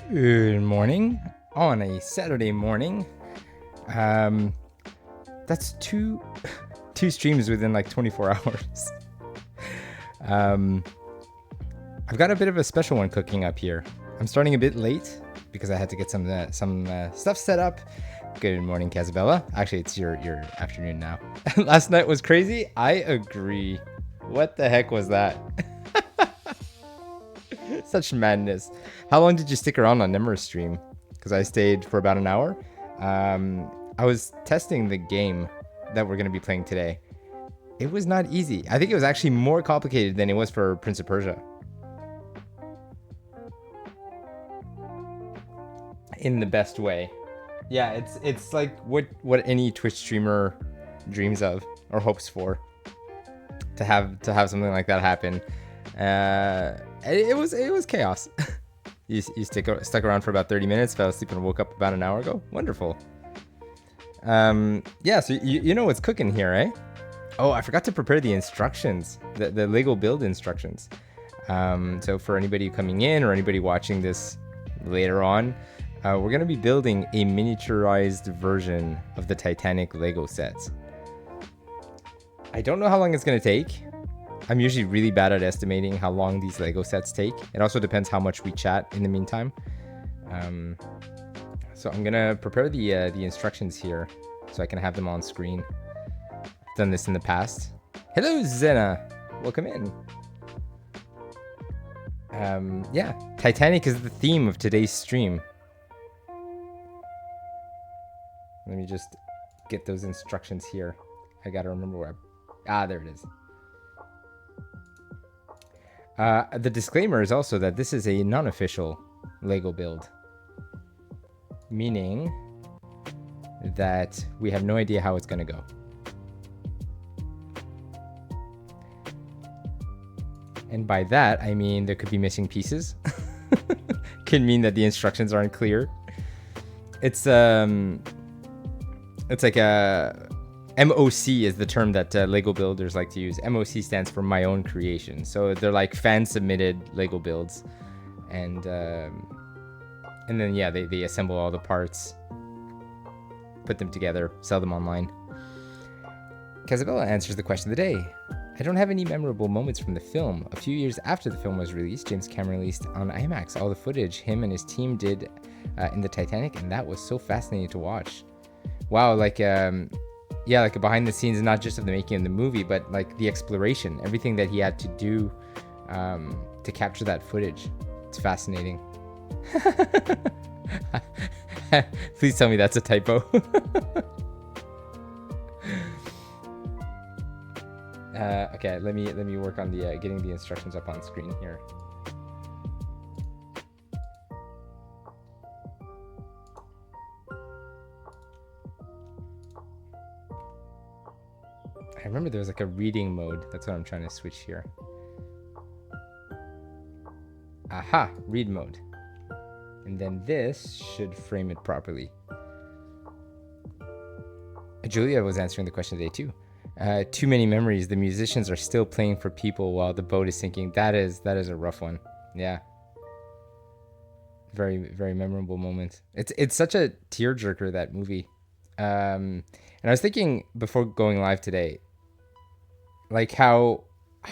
Good morning on a Saturday morning. That's two streams within like 24 hours. I've got a bit of a special one cooking up here. I'm starting a bit late because I had to get some stuff set up. Good morning, Casabella. Actually, it's your afternoon now. Last night was crazy. I agree. What the heck was that? Such madness. How long did you stick around on Nemra's stream? Because I stayed for about an hour. I was testing the game that we're going to be playing today. It was not easy. I think it was actually more complicated than it was for Prince of Persia. In the best way. Yeah, it's like what any Twitch streamer dreams of or hopes for. To have something like that happen. It was chaos. you stuck around for about 30 minutes, fell asleep and woke up about an hour ago. Wonderful. Yeah, so you know what's cooking here, eh? Oh, I forgot to prepare the instructions, the Lego build instructions. So for anybody coming in or anybody watching this later on, we're going to be building a miniaturized version of the Titanic Lego sets. I don't know how long it's going to take. I'm usually really bad at estimating how long these Lego sets take. It also depends how much we chat in the meantime. So I'm gonna prepare the instructions here so I can have them on screen. I've done this in the past. Hello, Zena. Welcome in. Yeah, Titanic is the theme of today's stream. Let me just get those instructions here. I gotta remember where there it is. The disclaimer is also that this is a non-official Lego build, meaning that we have no idea how it's going to go. And by that, I mean there could be missing pieces. Can mean that the instructions aren't clear. It's like a MOC is the term that Lego builders like to use. MOC stands for my own creation. So they're like fan-submitted Lego builds. And then, yeah, they assemble all the parts, put them together, sell them online. Casabella answers the question of the day. I don't have any memorable moments from the film. A few years after the film was released, James Cameron released on IMAX all the footage him and his team did in the Titanic, and that was so fascinating to watch. Wow, like... yeah, like a behind the scenes, not just of the making of the movie, but like the exploration, everything that he had to do to capture that footage. It's fascinating. Please tell me that's a typo. Okay, let me work on the getting the instructions up on screen here. I remember there was like a reading mode. That's what I'm trying to switch here. Aha, read mode. And then this should frame it properly. Julia was answering the question today too. Too many memories. The musicians are still playing for people while the boat is sinking. That is a rough one. Yeah. Very, very memorable moment. It's such a tearjerker, that movie. And I was thinking before going live today, like how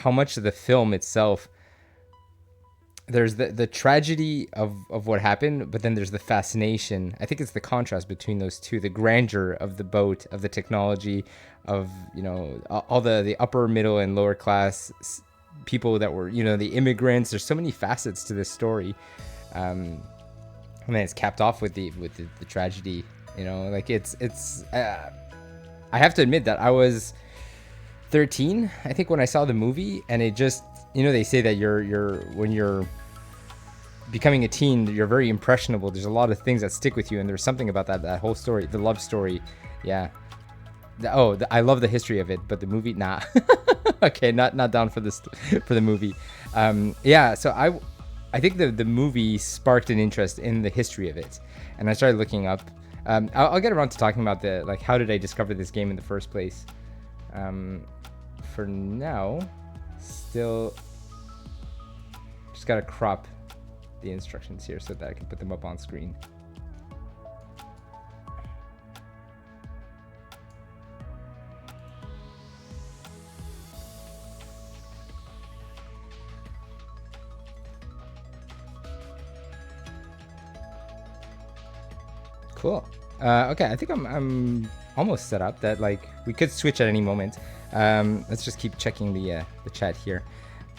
much of the film itself, there's the tragedy of what happened, but then there's the fascination. I think it's the contrast between those two, the grandeur of the boat, of the technology, of, you know, all the upper, middle, and lower class people that were, you know, the immigrants. There's so many facets to this story, and then it's capped off with the tragedy. You know, like it's. I have to admit that I was 13, I think, when I saw the movie, and it just, you know, they say that when you're becoming a teen, you're very impressionable. There's a lot of things that stick with you, and there's something about that whole story, the love story. Yeah. I love the history of it, but the movie, nah. Okay, not down for this for the movie. Yeah, so I think the movie sparked an interest in the history of it, and I started looking up. I'll get around to talking about how did I discover this game in the first place. For now, still just gotta crop the instructions here so that I can put them up on screen. Cool. Okay, I think I'm almost set up that like we could switch at any moment. Let's just keep checking the chat here.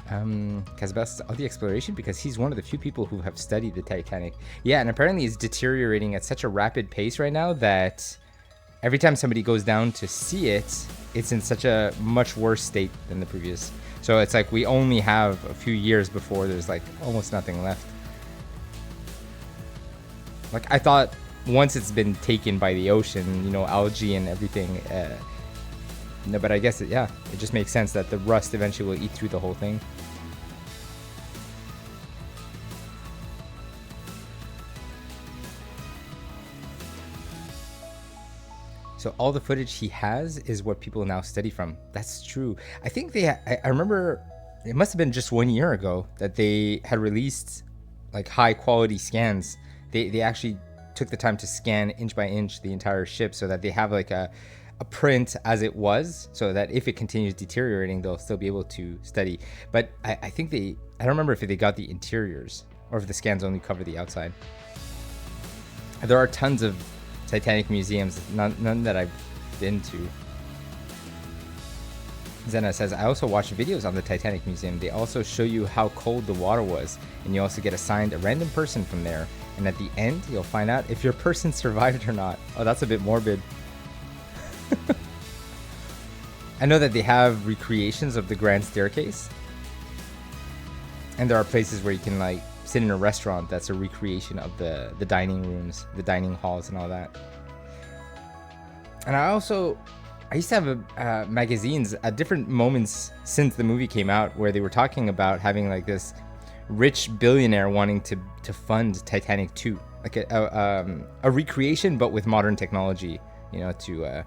Kazbas of the exploration because he's one of the few people who have studied the Titanic. Yeah, and apparently it's deteriorating at such a rapid pace right now that every time somebody goes down to see it, it's in such a much worse state than the previous. So it's like we only have a few years before there's like almost nothing left. Like I thought once it's been taken by the ocean, you know, algae and everything, no, but I guess it just makes sense that the rust eventually will eat through the whole thing. So all the footage he has is what people now study from. That's true. I think I remember it must have been just 1 year ago that they had released like high quality scans. They actually took the time to scan inch by inch the entire ship so that they have like a print as it was, so that if it continues deteriorating, they'll still be able to study. But I think I don't remember if they got the interiors or if the scans only cover the outside. There are tons of Titanic museums, none that I've been to. Zena says, I also watched videos on the Titanic Museum. They also show you how cold the water was, and you also get assigned a random person from there. And at the end, you'll find out if your person survived or not. Oh, that's a bit morbid. I know that they have recreations of the Grand Staircase. And there are places where you can like sit in a restaurant that's a recreation of the dining rooms, the dining halls and all that. And I used to have magazines at different moments since the movie came out where they were talking about having like this rich billionaire wanting to fund Titanic 2, like a recreation but with modern technology, you know, to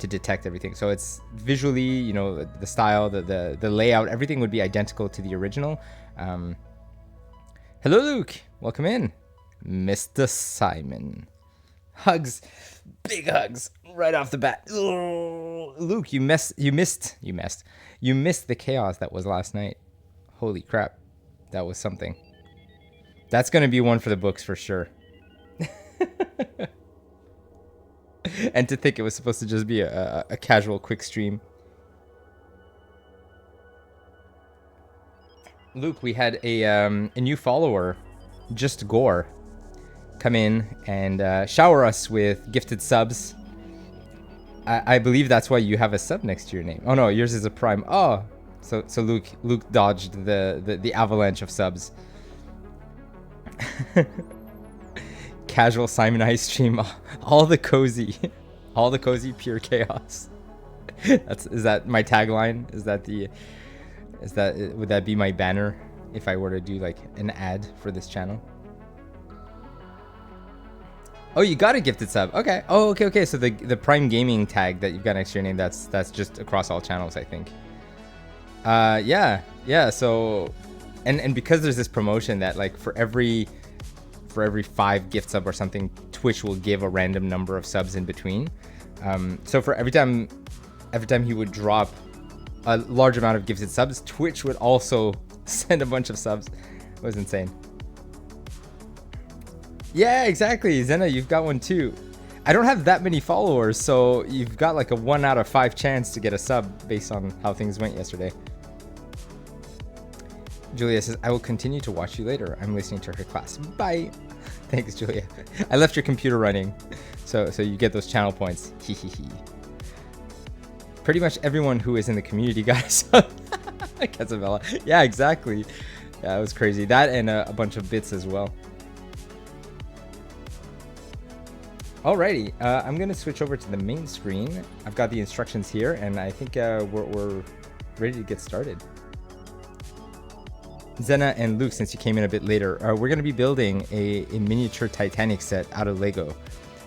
detect everything. So it's visually, you know, the style, the layout, everything would be identical to the original. Hello, Luke. Welcome in, Mr. Simon. Hugs, big hugs right off the bat. Oh, Luke, you missed the chaos that was last night. Holy crap, that was something. That's gonna be one for the books for sure. And to think it was supposed to just be a casual quick stream. Luke, we had a new follower, Just Gore, come in and shower us with gifted subs. I believe that's why you have a sub next to your name. Oh no, yours is a prime. Oh, so Luke dodged the avalanche of subs. Casual Simon Ice stream, all the cozy pure chaos. Is that my tagline? Would that be my banner if I were to do like an ad for this channel? Oh, you got a gifted sub. Okay. Oh, okay. So the Prime Gaming tag that you've got next to your name, that's just across all channels, I think. Yeah. So, and because there's this promotion that like for every 5 gift sub or something, Twitch will give a random number of subs in between. So for every time he would drop a large amount of gifted subs, Twitch would also send a bunch of subs. It was insane. Yeah, exactly. Zena, you've got one too. I don't have that many followers, so you've got like a 1 out of 5 chance to get a sub based on how things went yesterday. Julia says, I will continue to watch you later. I'm listening to her class. Bye. Thanks, Julia. I left your computer running, so you get those channel points. Pretty much everyone who is in the community got a sub. Casabella. Yeah, exactly. Yeah, it was crazy. That and a bunch of bits as well. Alrighty, I'm gonna switch over to the main screen. I've got the instructions here, and I think we're ready to get started. Zena and Luke, since you came in a bit later, we're gonna be building a miniature Titanic set out of Lego,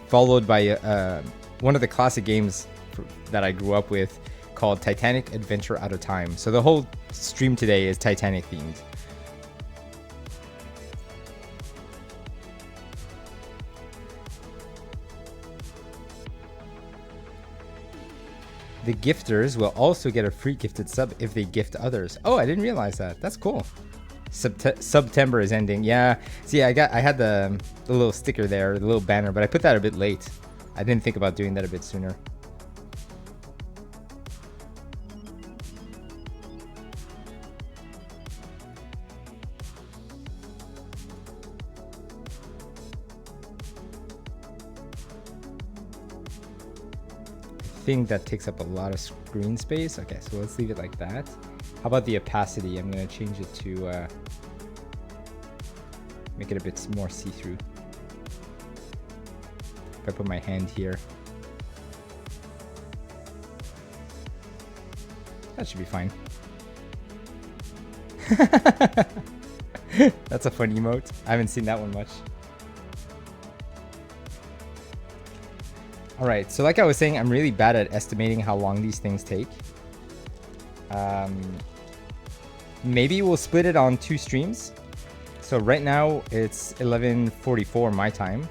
followed by one of the classic games that I grew up with called Titanic Adventure Out of Time. So the whole stream today is Titanic themed. The gifters will also get a free gifted sub if they gift others. Oh, I didn't realize that. That's cool. September is ending. Yeah. See, I had the little sticker there, the little banner, but I put that a bit late. I didn't think about doing that a bit sooner. Thing that takes up a lot of screen space. Okay, so let's leave it like that. How about the opacity? I'm going to change it to make it a bit more see-through. If I put my hand here, that should be fine. That's a fun emote. I haven't seen that one much. All right, so like I was saying, I'm really bad at estimating how long these things take. Maybe we'll split it on 2 streams. So right now it's 11:44 my time.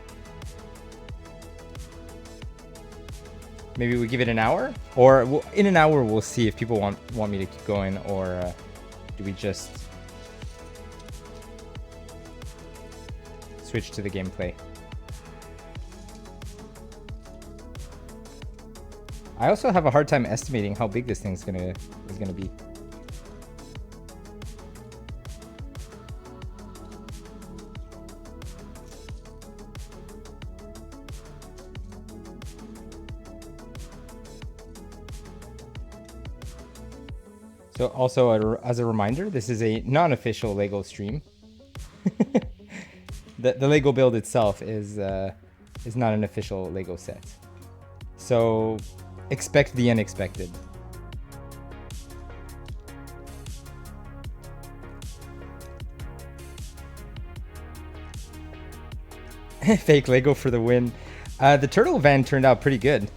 Maybe we give it an hour, or in an hour we'll see if people want me to keep going, or do we just switch to the gameplay? I also have a hard time estimating how big this thing's gonna be. So also as a reminder, this is a non-official LEGO stream. The LEGO build itself is not an official LEGO set. So expect the unexpected. Fake Lego for the win. The turtle van turned out pretty good,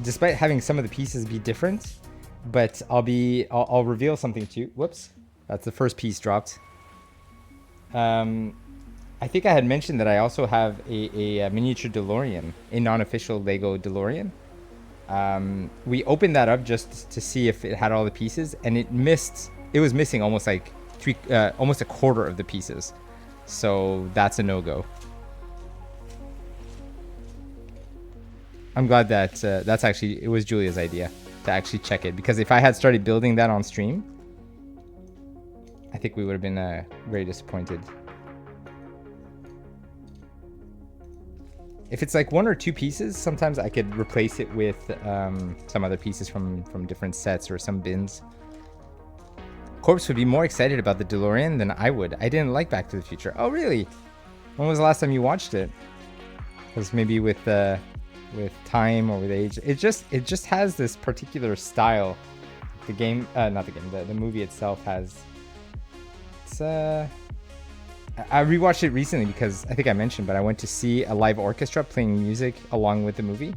despite having some of the pieces be different. But I'll reveal something too. Whoops, that's the first piece dropped. I think I had mentioned that I also have a miniature DeLorean, a non-official Lego DeLorean. We opened that up just to see if it had all the pieces, and it was missing almost like almost a quarter of the pieces. So that's a no-go. I'm glad that that's actually, it was Julia's idea to actually check it, because if I had started building that on stream, I think we would have been very disappointed. If it's like 1 or 2 pieces, sometimes I could replace it with some other pieces from different sets or some bins. Corpse would be more excited about the DeLorean than I would. I didn't like Back to the Future. Oh, really? When was the last time you watched it? Because maybe with time or with age, it just has this particular style. The game, not the game, the movie itself has. It's I rewatched it recently because I think I mentioned, but I went to see a live orchestra playing music along with the movie.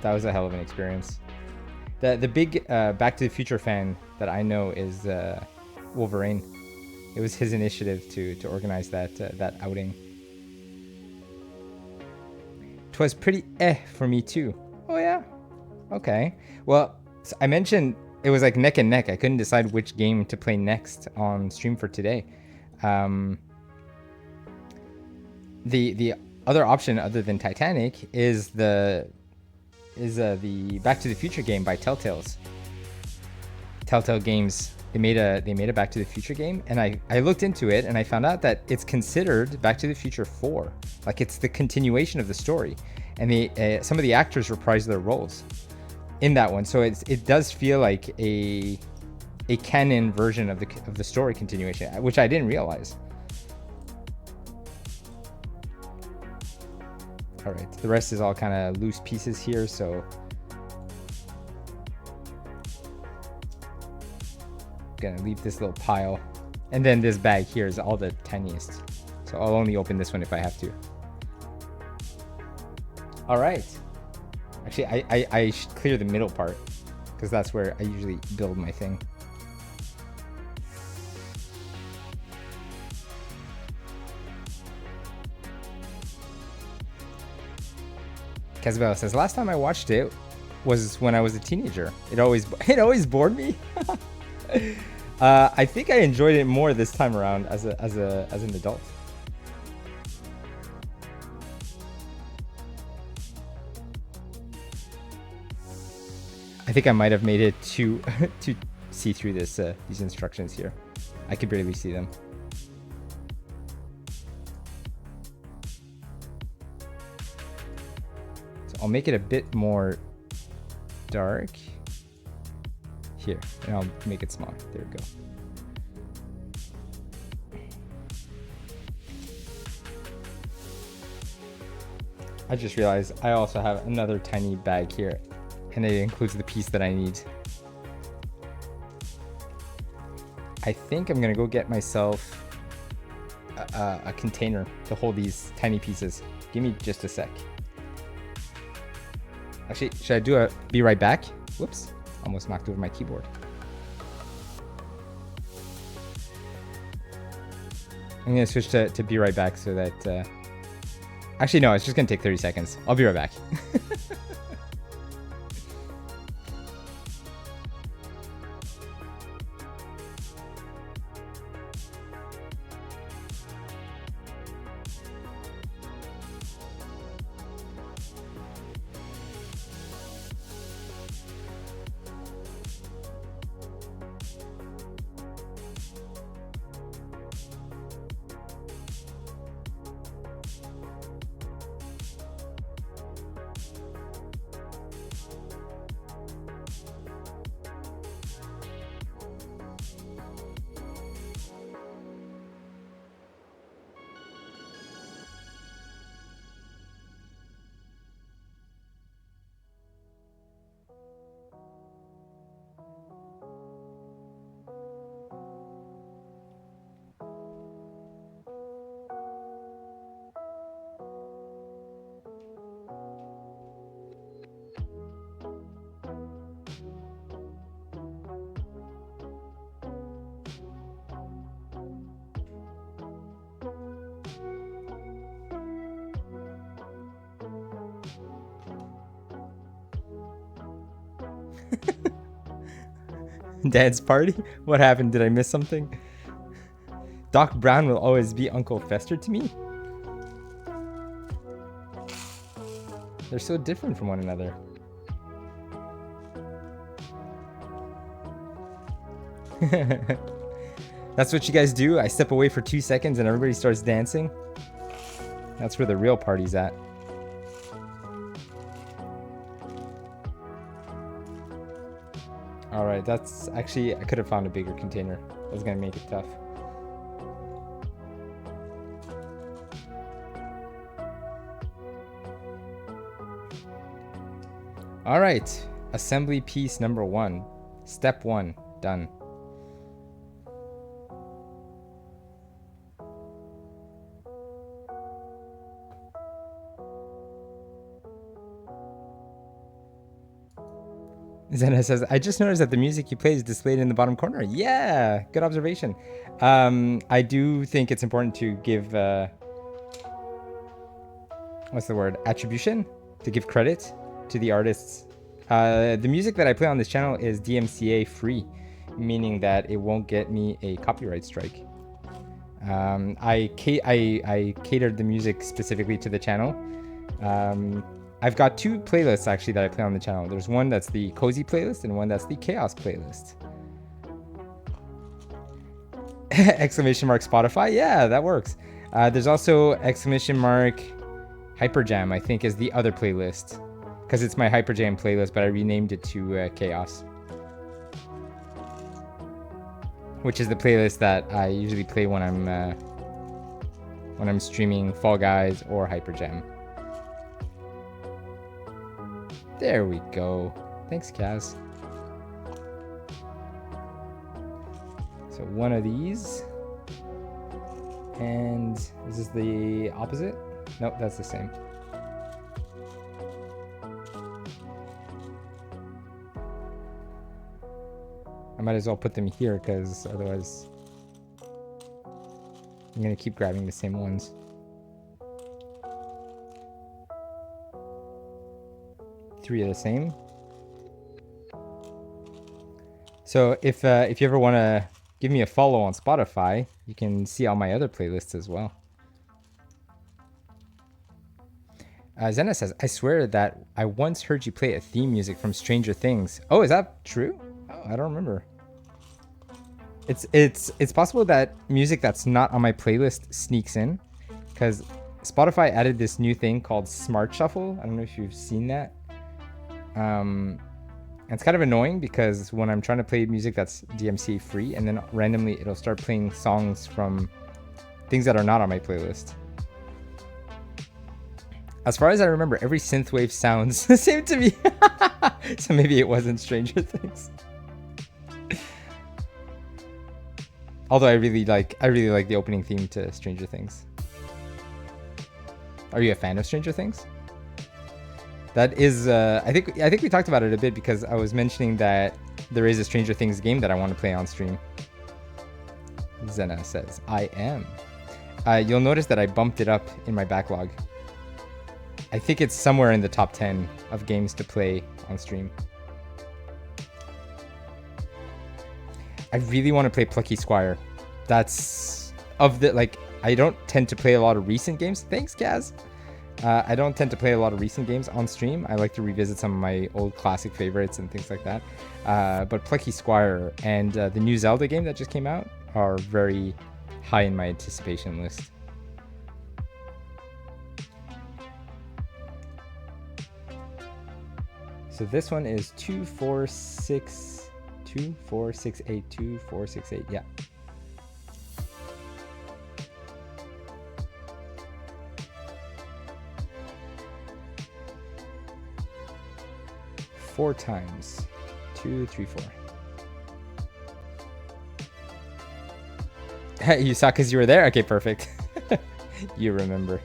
That was a hell of an experience. The big Back to the Future fan that I know is Wolverine. It was his initiative to organize that outing. Twas pretty for me too. Oh yeah, okay. Well, so I mentioned it was like neck and neck. I couldn't decide which game to play next on stream for today. The other option other than Titanic is the Back to the Future game by Telltale Games. They made a Back to the Future game, and I looked into it and I found out that it's considered Back to the Future 4. Like, it's the continuation of the story, and some of the actors reprise their roles in that one. So it does feel like a canon version of the story continuation, which I didn't realize. All right, the rest is all kind of loose pieces here, so gonna leave this little pile, and then this bag here is all the tiniest, so I'll only open this one if I have to. All right, actually I should clear the middle part because that's where I usually build my thing. Casabella says, last time I watched it, was when I was a teenager. It always bored me. I think I enjoyed it more this time around as an adult. I think I might have made it to see through these instructions here. I could barely see them. So I'll make it a bit more dark here, and I'll make it small. There we go. I just realized I also have another tiny bag here, and it includes the piece that I need. I think I'm gonna go get myself a container to hold these tiny pieces. Give me just a sec. Actually, should I be right back? Whoops, almost knocked over my keyboard. I'm gonna switch to be right back so that, actually no, it's just gonna take 30 seconds. I'll be right back. Dad's party? What happened? Did I miss something? Doc Brown will always be Uncle Fester to me? They're so different from one another. That's what you guys do? I step away for 2 seconds and everybody starts dancing? That's where the real party's at. Alright, that's actually, I could have found a bigger container. That was gonna make it tough. Alright, assembly piece number 1. Step 1, done. Zena says, I just noticed that the music you play is displayed in the bottom corner. Yeah, good observation. I do think it's important to give, what's the word? Attribution? To give credit to the artists. The music that I play on this channel is DMCA free, meaning that it won't get me a copyright strike. I catered the music specifically to the channel. I've got 2 playlists actually that I play on the channel. There's one that's the cozy playlist and one that's the chaos playlist. Exclamation mark Spotify. Yeah, that works. There's also exclamation mark Hyperjam, I think, is the other playlist. Because it's my Hyperjam playlist, but I renamed it to Chaos. Which is the playlist that I usually play when I'm streaming Fall Guys or Hyperjam. There we go. Thanks, Kaz. So one of these. And is this the opposite? Nope, that's the same. I might as well put them here because otherwise I'm gonna keep grabbing the same ones. Three are the same. So if you ever want to give me a follow on Spotify, you can see all my other playlists as well. Zena says, I swear that I once heard you play a theme music from Stranger Things. Oh, is that true? Oh, I don't remember. It's possible that music that's not on my playlist sneaks in, because Spotify added this new thing called Smart Shuffle. I don't know if you've seen that. And it's kind of annoying because when I'm trying to play music that's DMCA free, and then randomly it'll start playing songs from things that are not on my playlist. As far as I remember, every synthwave sounds the same to me. So maybe it wasn't Stranger Things. Although I really like the opening theme to Stranger Things. Are you a fan of Stranger Things? That is, I think we talked about it a bit because I was mentioning that there is a Stranger Things game that I want to play on stream. Zena says, I am. You'll notice that I bumped it up in my backlog. I think it's somewhere in the top 10 of games to play on stream. I really want to play Plucky Squire. That's of the, like, I don't tend to play a lot of recent games. Thanks, Kaz. I don't tend to play a lot of recent games on stream. I like to revisit some of my old classic favorites and things like that. But Plucky Squire and the new Zelda game that just came out are very high in my anticipation list. So this one is 2468. Yeah. Four times. 2, 3, 4. You saw because you were there? Okay, perfect. You remember.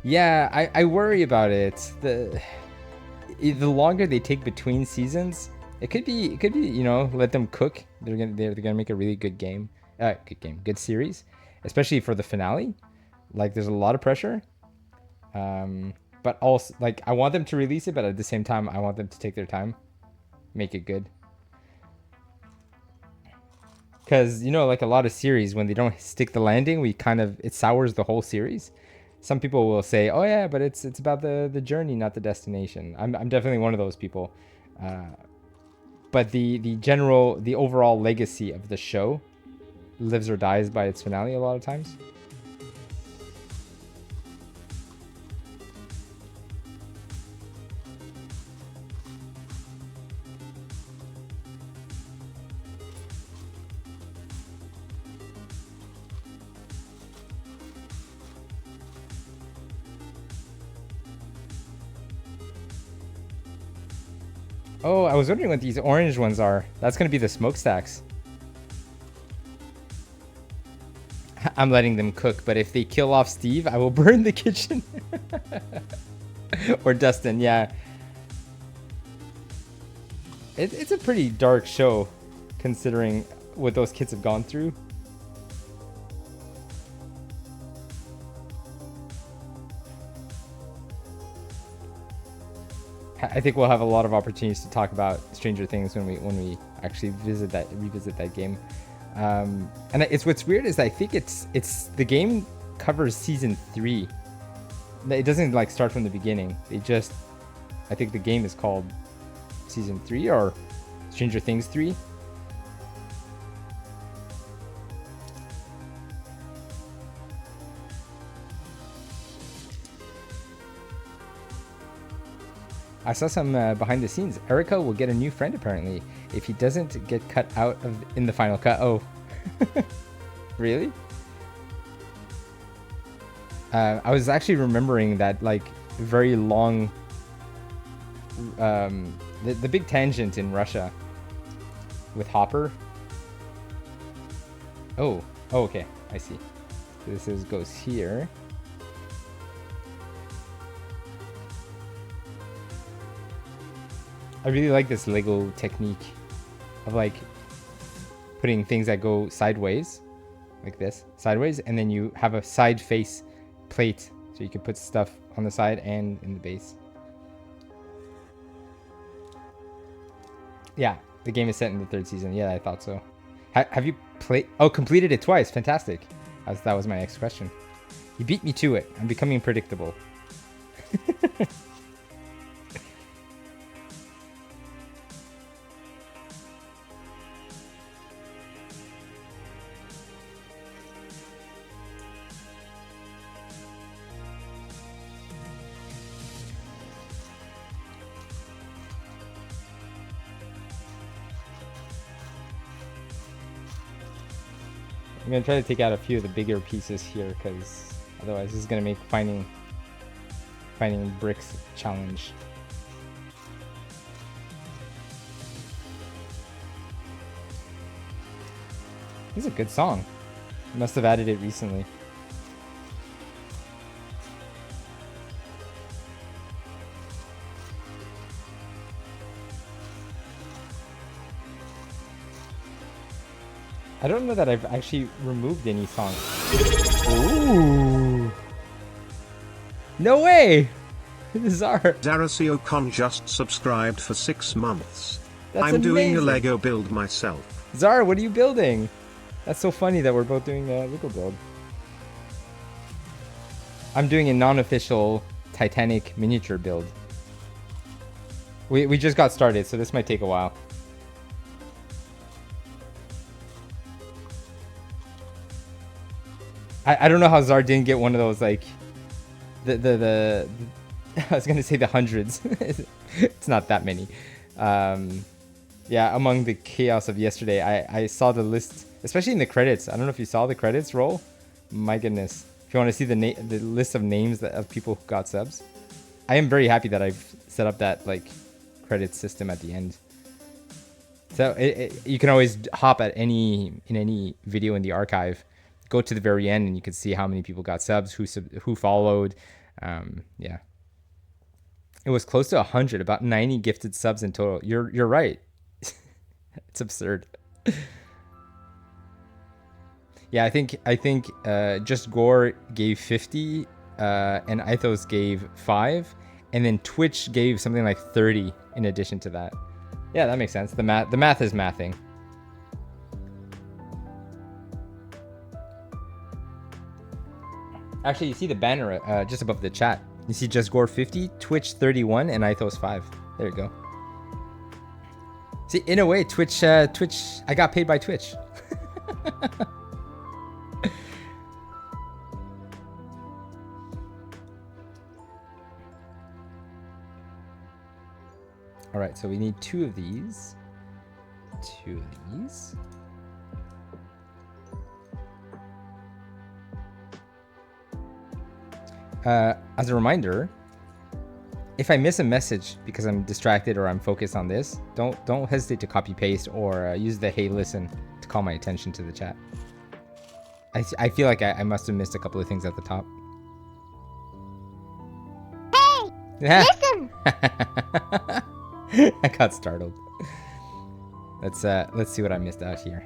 Yeah, I worry about it. The longer they take between seasons, it could be let them cook. They're gonna make a really good game. Good series, especially for the finale. Like there's a lot of pressure. But also like I want them to release it, but at the same time I want them to take their time, make it good. Because like a lot of series, when they don't stick the landing, it sours the whole series. Some people will say, "Oh yeah, but it's about the journey, not the destination." I'm definitely one of those people. But the overall legacy of the show lives or dies by its finale a lot of times. Oh, I was wondering what these orange ones are. That's going to be the smokestacks. I'm letting them cook, but if they kill off Steve, I will burn the kitchen. Or Dustin, yeah. It's a pretty dark show, considering what those kids have gone through. I think we'll have a lot of opportunities to talk about Stranger Things when we actually revisit that game. And what's weird is I think it's the game covers season 3. It doesn't like start from the beginning. I think the game is called season 3 or Stranger Things 3. I saw some behind the scenes. Erica will get a new friend apparently if he doesn't get cut out in the final cut. Oh, really? I was actually remembering that like very long, the big tangent in Russia with Hopper. Oh, okay, I see. So this goes here. I really like this Lego technique of like putting things that go sideways like this, sideways, and then you have a side face plate, so you can put stuff on the side and in the base. Yeah, the game is set in the 3rd season. Yeah, I thought so. Have you played? Oh, completed it twice. Fantastic. That was my next question. You beat me to it. I'm becoming predictable. I'm gonna try to take out a few of the bigger pieces here, because otherwise this is gonna make finding bricks a challenge. This is a good song. You must have added it recently. I don't know that I've actually removed any songs. Ooh. No way! Zar. Zaracio Con just subscribed for 6 months. That's I'm doing a amazing. Lego build myself. Zar, what are you building? That's so funny that we're both doing a Lego build. I'm doing a non-official Titanic miniature build. We just got started, so this might take a while. I don't know how Zar didn't get one of those, like, the I was gonna say the hundreds. It's not that many. Yeah, among the chaos of yesterday, I saw the list, especially in the credits. I don't know if you saw the credits roll. My goodness. If you want to see the list of names of people who got subs, I am very happy that I've set up that, like, credit system at the end. So you can always hop at in any video in the archive, go to the very end, and you can see how many people got subs, who followed. Yeah, it was close to 100, about 90 gifted subs in total. You're right. It's absurd. Yeah, I think Just Gore gave 50, and Ithos gave 5, and then Twitch gave something like 30 in addition to that. Yeah, that makes sense. The math is mathing. Actually, you see the banner just above the chat. You see Just Gore 50, Twitch 31, and Ithos 5. There you go. See, in a way, Twitch, I got paid by Twitch. All right, so we need 2 of these. 2 of these. As a reminder, if I miss a message because I'm distracted or I'm focused on this, don't hesitate to copy paste or use the hey listen to call my attention to the chat. I feel like I must have missed a couple of things at the top. Hey, listen. I got startled. Let's see what I missed out here.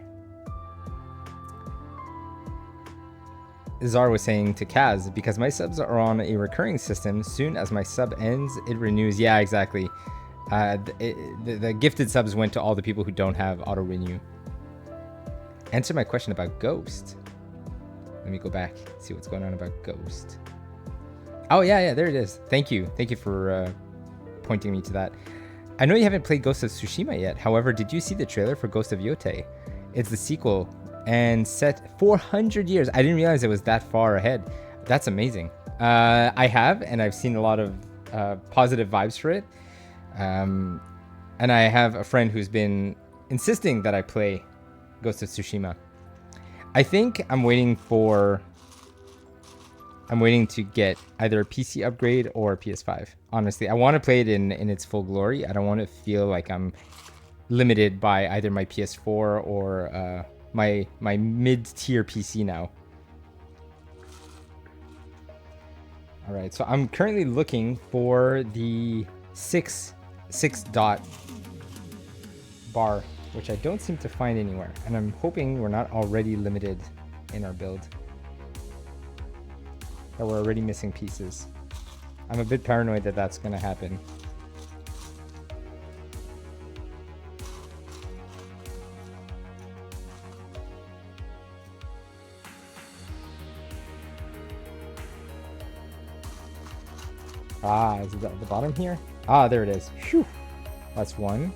Zar was saying to Kaz, because my subs are on a recurring system, soon as my sub ends, it renews. Yeah, exactly. The gifted subs went to all the people who don't have auto renew. Answer my question about Ghost. Let me go back, see what's going on about Ghost. Oh yeah, there it is. Thank you for pointing me to that. I know you haven't played Ghost of Tsushima yet. However, did you see the trailer for Ghost of Yotei? It's the sequel and set 400 years. I didn't realize it was that far ahead. That's amazing. I have, and I've seen a lot of positive vibes for it. And I have a friend who's been insisting that I play Ghost of Tsushima. I think I'm waiting to get either a PC upgrade or a PS5. Honestly, I want to play it in its full glory. I don't want to feel like I'm limited by either my PS4 or my mid-tier PC now. All right, so I'm currently looking for the six dot bar, which I don't seem to find anywhere, and I'm hoping we're not already limited in our build. That we're already missing pieces. I'm a bit paranoid that that's going to happen. Ah, is it at the bottom here? Ah, there it is. Phew. That's one.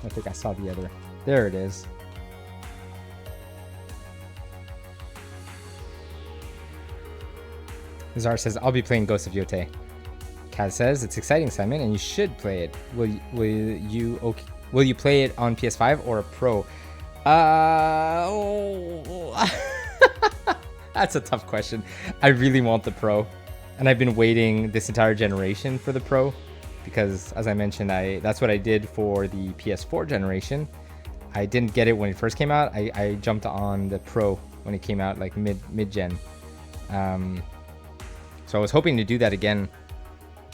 I think I saw the other. There it is. Zar says, I'll be playing Ghost of Yotei. Kaz says, it's exciting, Simon, and you should play it. Will you play it on PS5 or a Pro? That's a tough question. I really want the Pro, and I've been waiting this entire generation for the Pro because, as I mentioned, that's what I did for the PS4 generation. I didn't get it when it first came out. I jumped on the Pro when it came out, like mid-gen. So I was hoping to do that again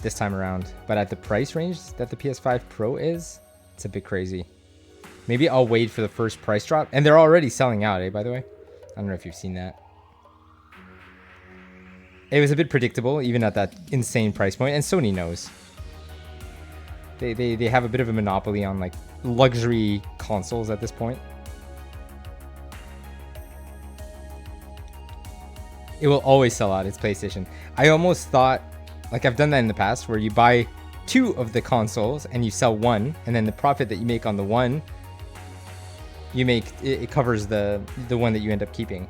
this time around, but at the price range that the PS5 Pro is, it's a bit crazy. Maybe I'll wait for the first price drop, and they're already selling out, by the way. I don't know if you've seen that. It was a bit predictable, even at that insane price point, and Sony knows. They have a bit of a monopoly on like luxury consoles at this point. It will always sell out. It's PlayStation. I almost thought, like I've done that in the past, where you buy 2 of the consoles and you sell one, and then the profit that you make on the one, it covers the one that you end up keeping.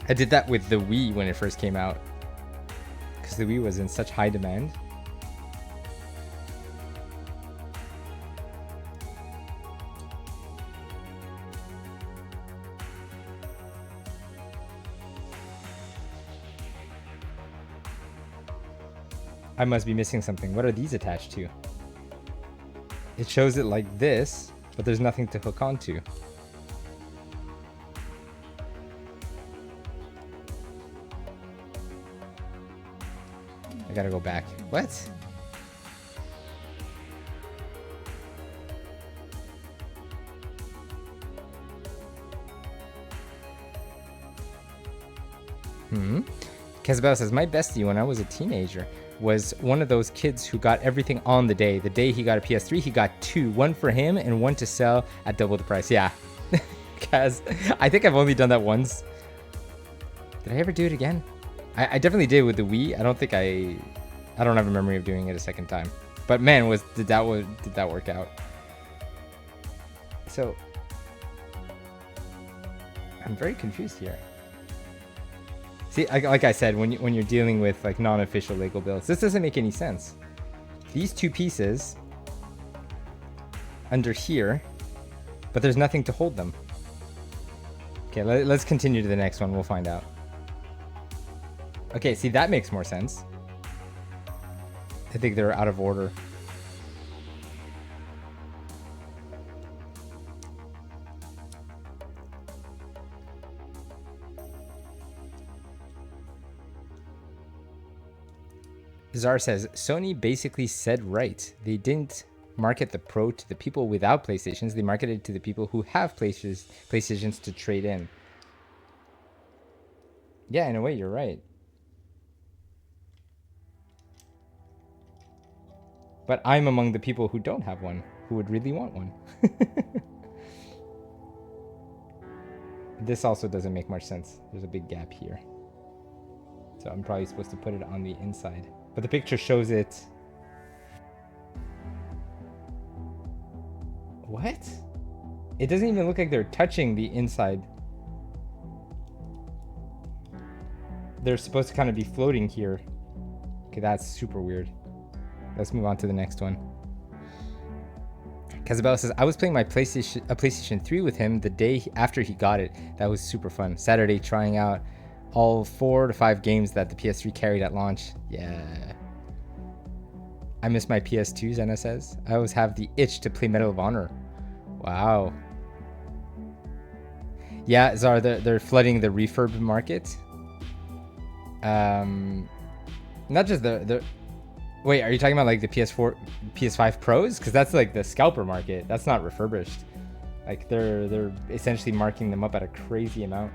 I did that with the Wii when it first came out, because the Wii was in such high demand. I must be missing something. What are these attached to? It shows it like this, but there's nothing to hook onto. I gotta go back. What? Kazabella says, my bestie when I was a teenager was one of those kids who got everything on the day. The day he got a PS3, he got 2. One for him and one to sell at double the price. Yeah. Kaz, I think I've only done that once. Did I ever do it again? I definitely did with the Wii. I don't have a memory of doing it a second time. But man, did that work out? So I'm very confused here. See, like I said, when you're dealing with like non-official Lego builds, this doesn't make any sense. These 2 pieces under here, but there's nothing to hold them. Okay, let's continue to the next one. We'll find out. Okay, see, that makes more sense. I think they're out of order. Zar says, Sony basically said right. They didn't market the Pro to the people without PlayStations. They marketed it to the people who have PlayStations to trade in. Yeah, in a way, you're right. But I'm among the people who don't have one, who would really want one. This also doesn't make much sense. There's a big gap here. So I'm probably supposed to put it on the inside. But the picture shows it. What? It doesn't even look like they're touching the inside. They're supposed to kind of be floating here. Okay, that's super weird. Let's move on to the next one. Kazabella says, I was playing a PlayStation 3 with him the day after he got it. That was super fun. Saturday, trying out all 4 to 5 games that the PS3 carried at launch. Yeah. I miss my PS2, Zena says. I always have the itch to play Medal of Honor. Wow. Yeah, Zara, they're flooding the refurb market. Not just Wait, are you talking about like the PS4, PS5 Pros? Because that's like the scalper market. That's not refurbished. Like they're essentially marking them up at a crazy amount.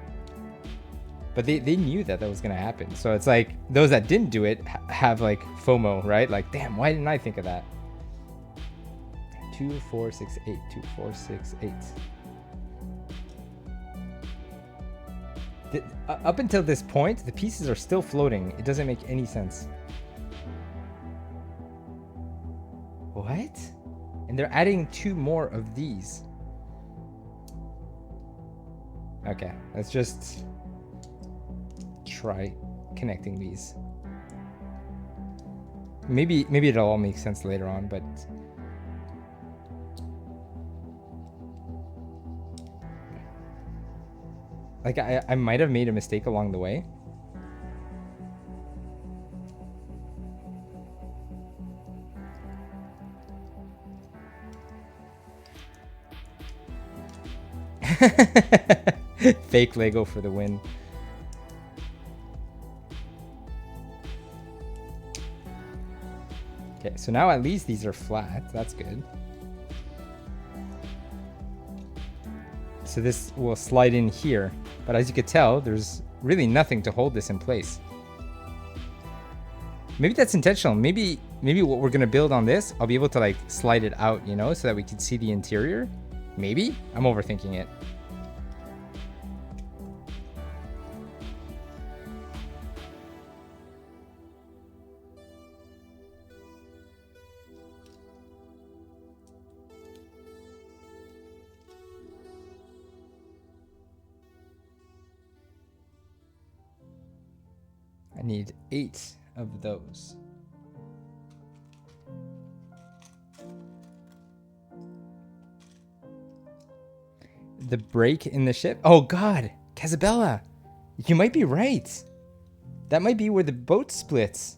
But they knew that was gonna happen. So it's like those that didn't do it have like FOMO, right? Like, damn, why didn't I think of that? 2468, 2468. Up until this point, the pieces are still floating. It doesn't make any sense. What? And they're adding 2 more of these. Okay, let's just try connecting these. Maybe it'll all make sense later on, but like I might have made a mistake along the way. Fake Lego for the win. Okay, so now at least these are flat. That's good. So this will slide in here. But as you could tell, there's really nothing to hold this in place. Maybe that's intentional. Maybe what we're gonna build on this, I'll be able to like slide it out, you know, so that we can see the interior. Maybe? I'm overthinking it. I need 8 of those. The break in the ship? Oh God, Casabella, you might be right. That might be where the boat splits.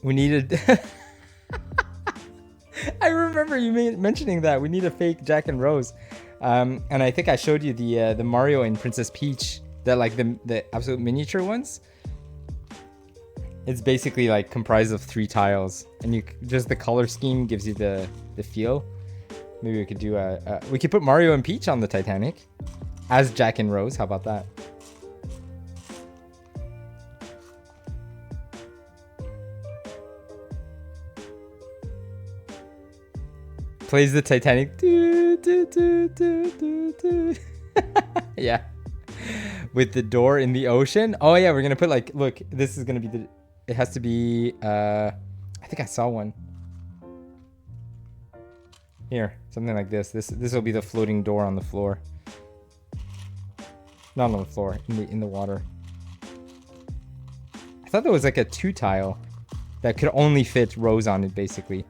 We needed... I remember you mentioning that. We need a fake Jack and Rose. And I think I showed you the Mario and Princess Peach, that like the absolute miniature ones. It's basically like comprised of 3 tiles, and you just the color scheme gives you the feel. Maybe we could do we could put Mario and Peach on the Titanic as Jack and Rose. How about that? Plays the Titanic. Yeah. With the door in the ocean. Oh yeah, we're gonna put like, look, this is gonna be the, it has to be, I think I saw one. Here, something like this. This will be the floating door on the floor. Not on the floor, in the water. I thought there was like a 2 tile that could only fit Rose on it, basically.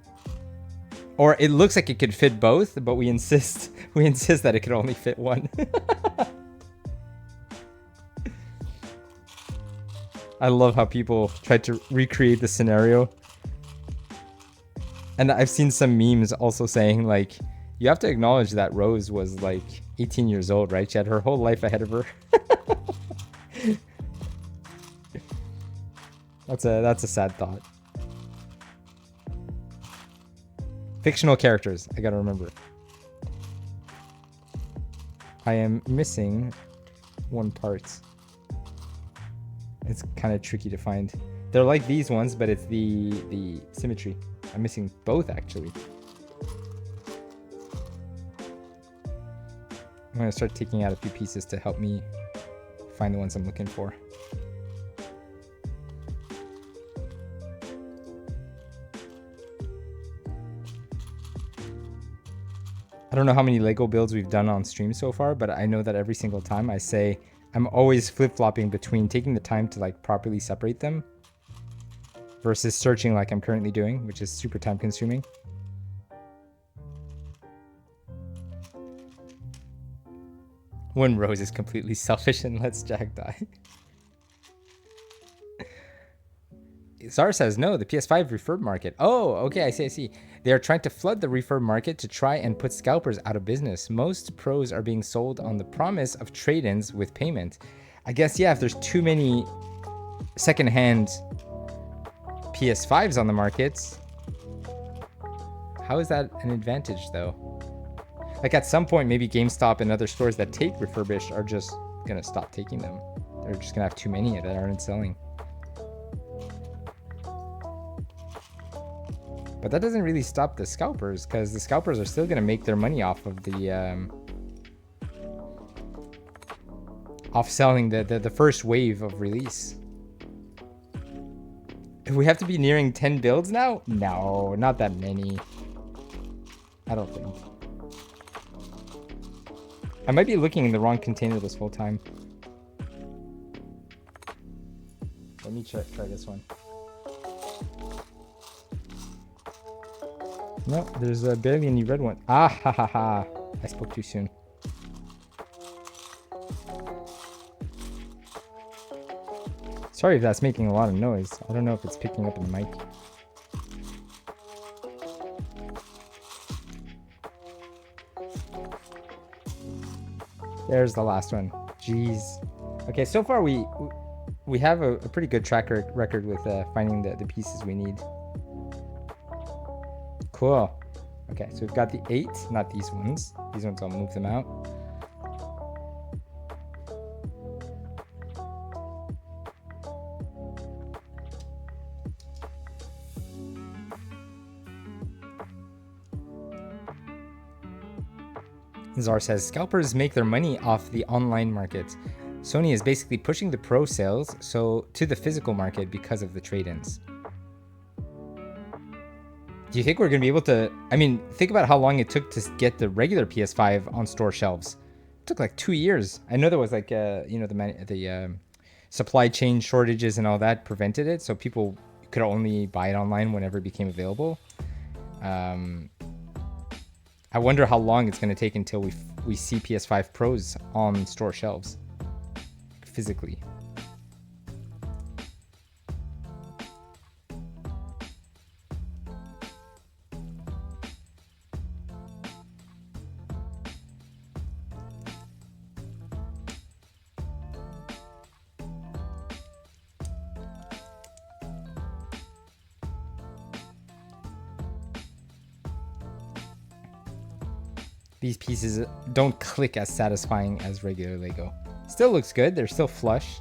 Or it looks like it could fit both, but we insist that it could only fit one. I love how people try to recreate the scenario. And I've seen some memes also saying like, you have to acknowledge that Rose was like 18 years old, right? She had her whole life ahead of her. That's a sad thought. Fictional characters, I gotta remember. I am missing one part. It's kind of tricky to find. They're like these ones, but it's the symmetry. I'm missing both, actually. I'm gonna start taking out a few pieces to help me find the ones I'm looking for. I don't know how many Lego builds we've done on stream so far, but I know that every single time I say I'm always flip-flopping between taking the time to like properly separate them versus searching like I'm currently doing, which is super time consuming. When Rose is completely selfish and lets Jack die. Zara says, no, the PS5 refurb market. Oh, okay, I see. They are trying to flood the refurb market to try and put scalpers out of business. Most pros are being sold on the promise of trade-ins with payment. I guess, yeah, if there's too many secondhand PS5s on the market. How is that an advantage, though? Like, at some point, maybe GameStop and other stores that take refurbished are just gonna stop taking them. They're just gonna have too many that aren't selling. But that doesn't really stop the scalpers, because the scalpers are still gonna make their money off of the off selling the first wave of release. If we have to be nearing 10 builds now? No, not that many. I don't think. I might be looking in the wrong container this whole time. Let me try this one. No, there's barely any red one. Ah, ha, ha, ha. I spoke too soon. Sorry if that's making a lot of noise. I don't know if it's picking up in the mic. There's the last one. Jeez. Okay, so far we have a pretty good track record with finding the pieces we need. Cool. Okay, so we've got the 8, not these ones. These ones, I'll move them out. Czar says, scalpers make their money off the online market. Sony is basically pushing the pro sales to the physical market because of the trade-ins. Do you think we're going to be able to... I mean, think about how long it took to get the regular PS5 on store shelves. It took like 2 years. I know there was like, the supply chain shortages and all that prevented it. So people could only buy it online whenever it became available. I wonder how long it's going to take until we see PS5 Pros on store shelves physically. These pieces don't click as satisfying as regular Lego. Still looks good. They're still flush.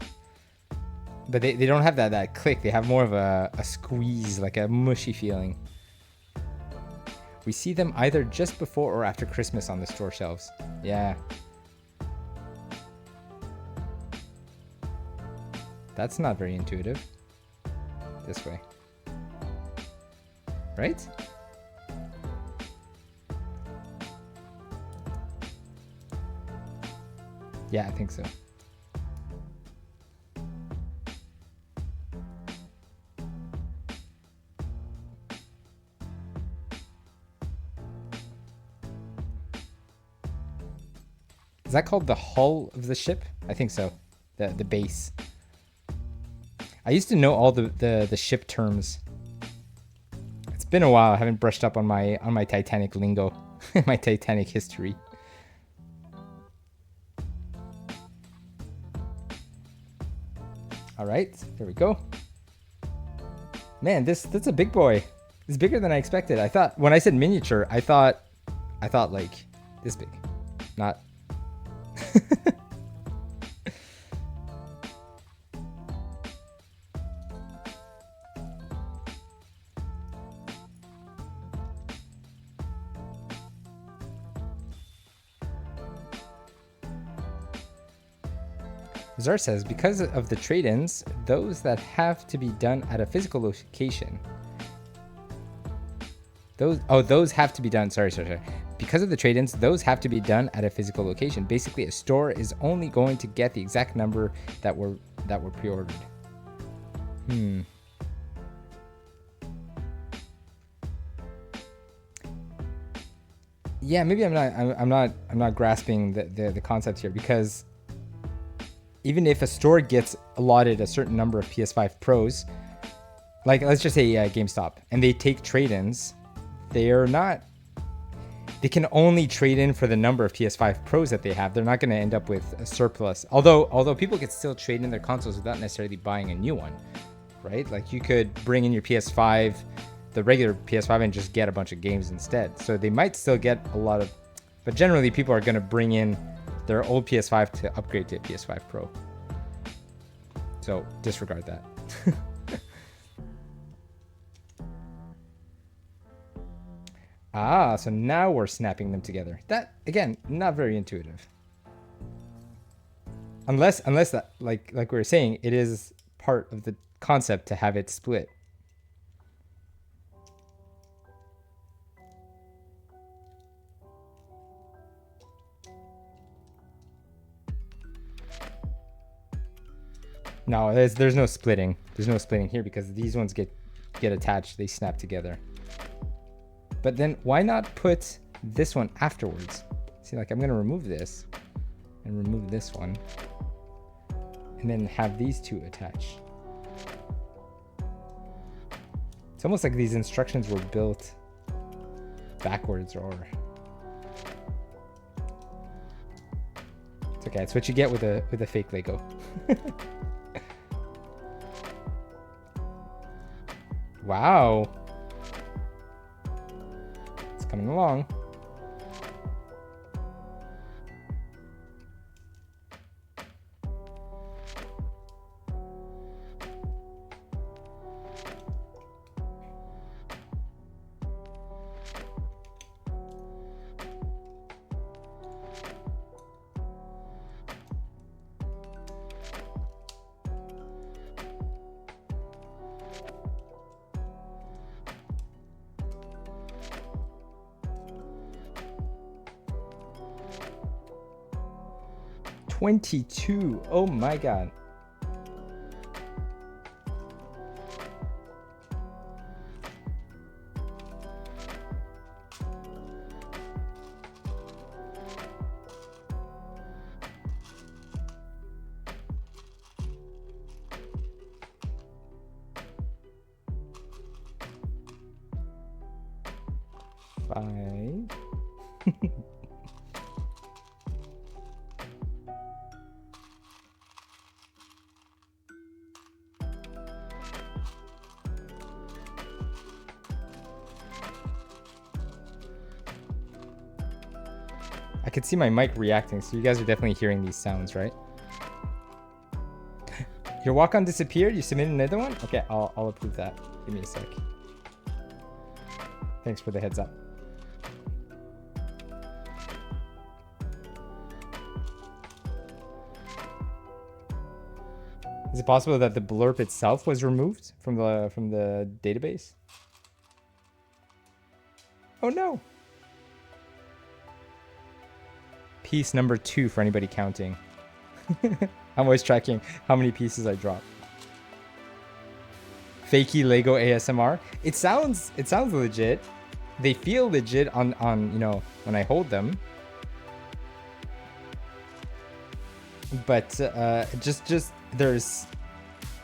But they don't have that click. They have more of a squeeze, like a mushy feeling. We see them either just before or after Christmas on the store shelves. Yeah. That's not very intuitive. This way. Right? Yeah, I think so. Is that called the hull of the ship? I think so. The base. I used to know all the ship terms. It's been a while. I haven't brushed up on my Titanic lingo, my Titanic history. All right, there we go. Man, that's a big boy. It's bigger than I expected. I thought when I said miniature, I thought like this big, not. Zar says, because of the trade-ins, those that have to be done at a physical location. Those have to be done. Sorry. Because of the trade-ins, those have to be done at a physical location. Basically, a store is only going to get the exact number that were pre-ordered. Yeah, maybe I'm not grasping the concept here, because even if a store gets allotted a certain number of PS5 Pros, like let's just say GameStop, and they take trade-ins, they're not they can only trade in for the number of PS5 Pros that they have. They're not going to end up with a surplus. Although people could still trade in their consoles without necessarily buying a new one, right? Like you could bring in your PS5, the regular PS5, and just get a bunch of games instead. So they might still get a lot of, but generally people are going to bring in their old PS5 to upgrade to a PS5 Pro. So disregard that. Ah, so now we're snapping them together. That, again, not very intuitive. Unless that, like we were saying, it is part of the concept to have it split. No, there's no splitting. There's no splitting here because these ones get attached. They snap together. But then why not put this one afterwards? See, like I'm going to remove this and remove this one and then have these two attach. It's almost like these instructions were built backwards or... It's okay. It's what you get with a fake Lego. Wow. It's coming along. $22. Oh my god. Five. I could see my mic reacting, so you guys are definitely hearing these sounds, right? Your walk-on disappeared? You submitted another one? Okay, I'll approve that. Give me a sec. Thanks for the heads up. Is it possible that the blurb itself was removed from the database? Oh no! Piece number 2 for anybody counting. I'm always tracking how many pieces I drop. Fakey Lego ASMR. It sounds legit. They feel legit on you know, when I hold them. But just there's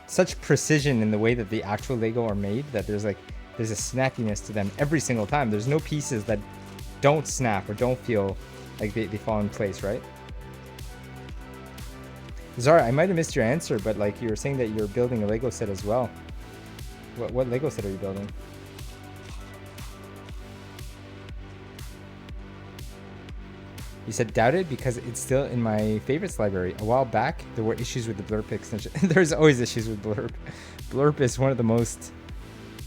such precision in the way that the actual Lego are made that there's a snappiness to them every single time. There's no pieces that don't snap or don't feel like they fall in place, right? Zara, I might have missed your answer, but like you were saying that you're building a Lego set as well. What Lego set are you building? You said doubted because it's still in my favorites library. A while back, there were issues with the Blurb extension. There's always issues with Blurb. Blurb is one of the most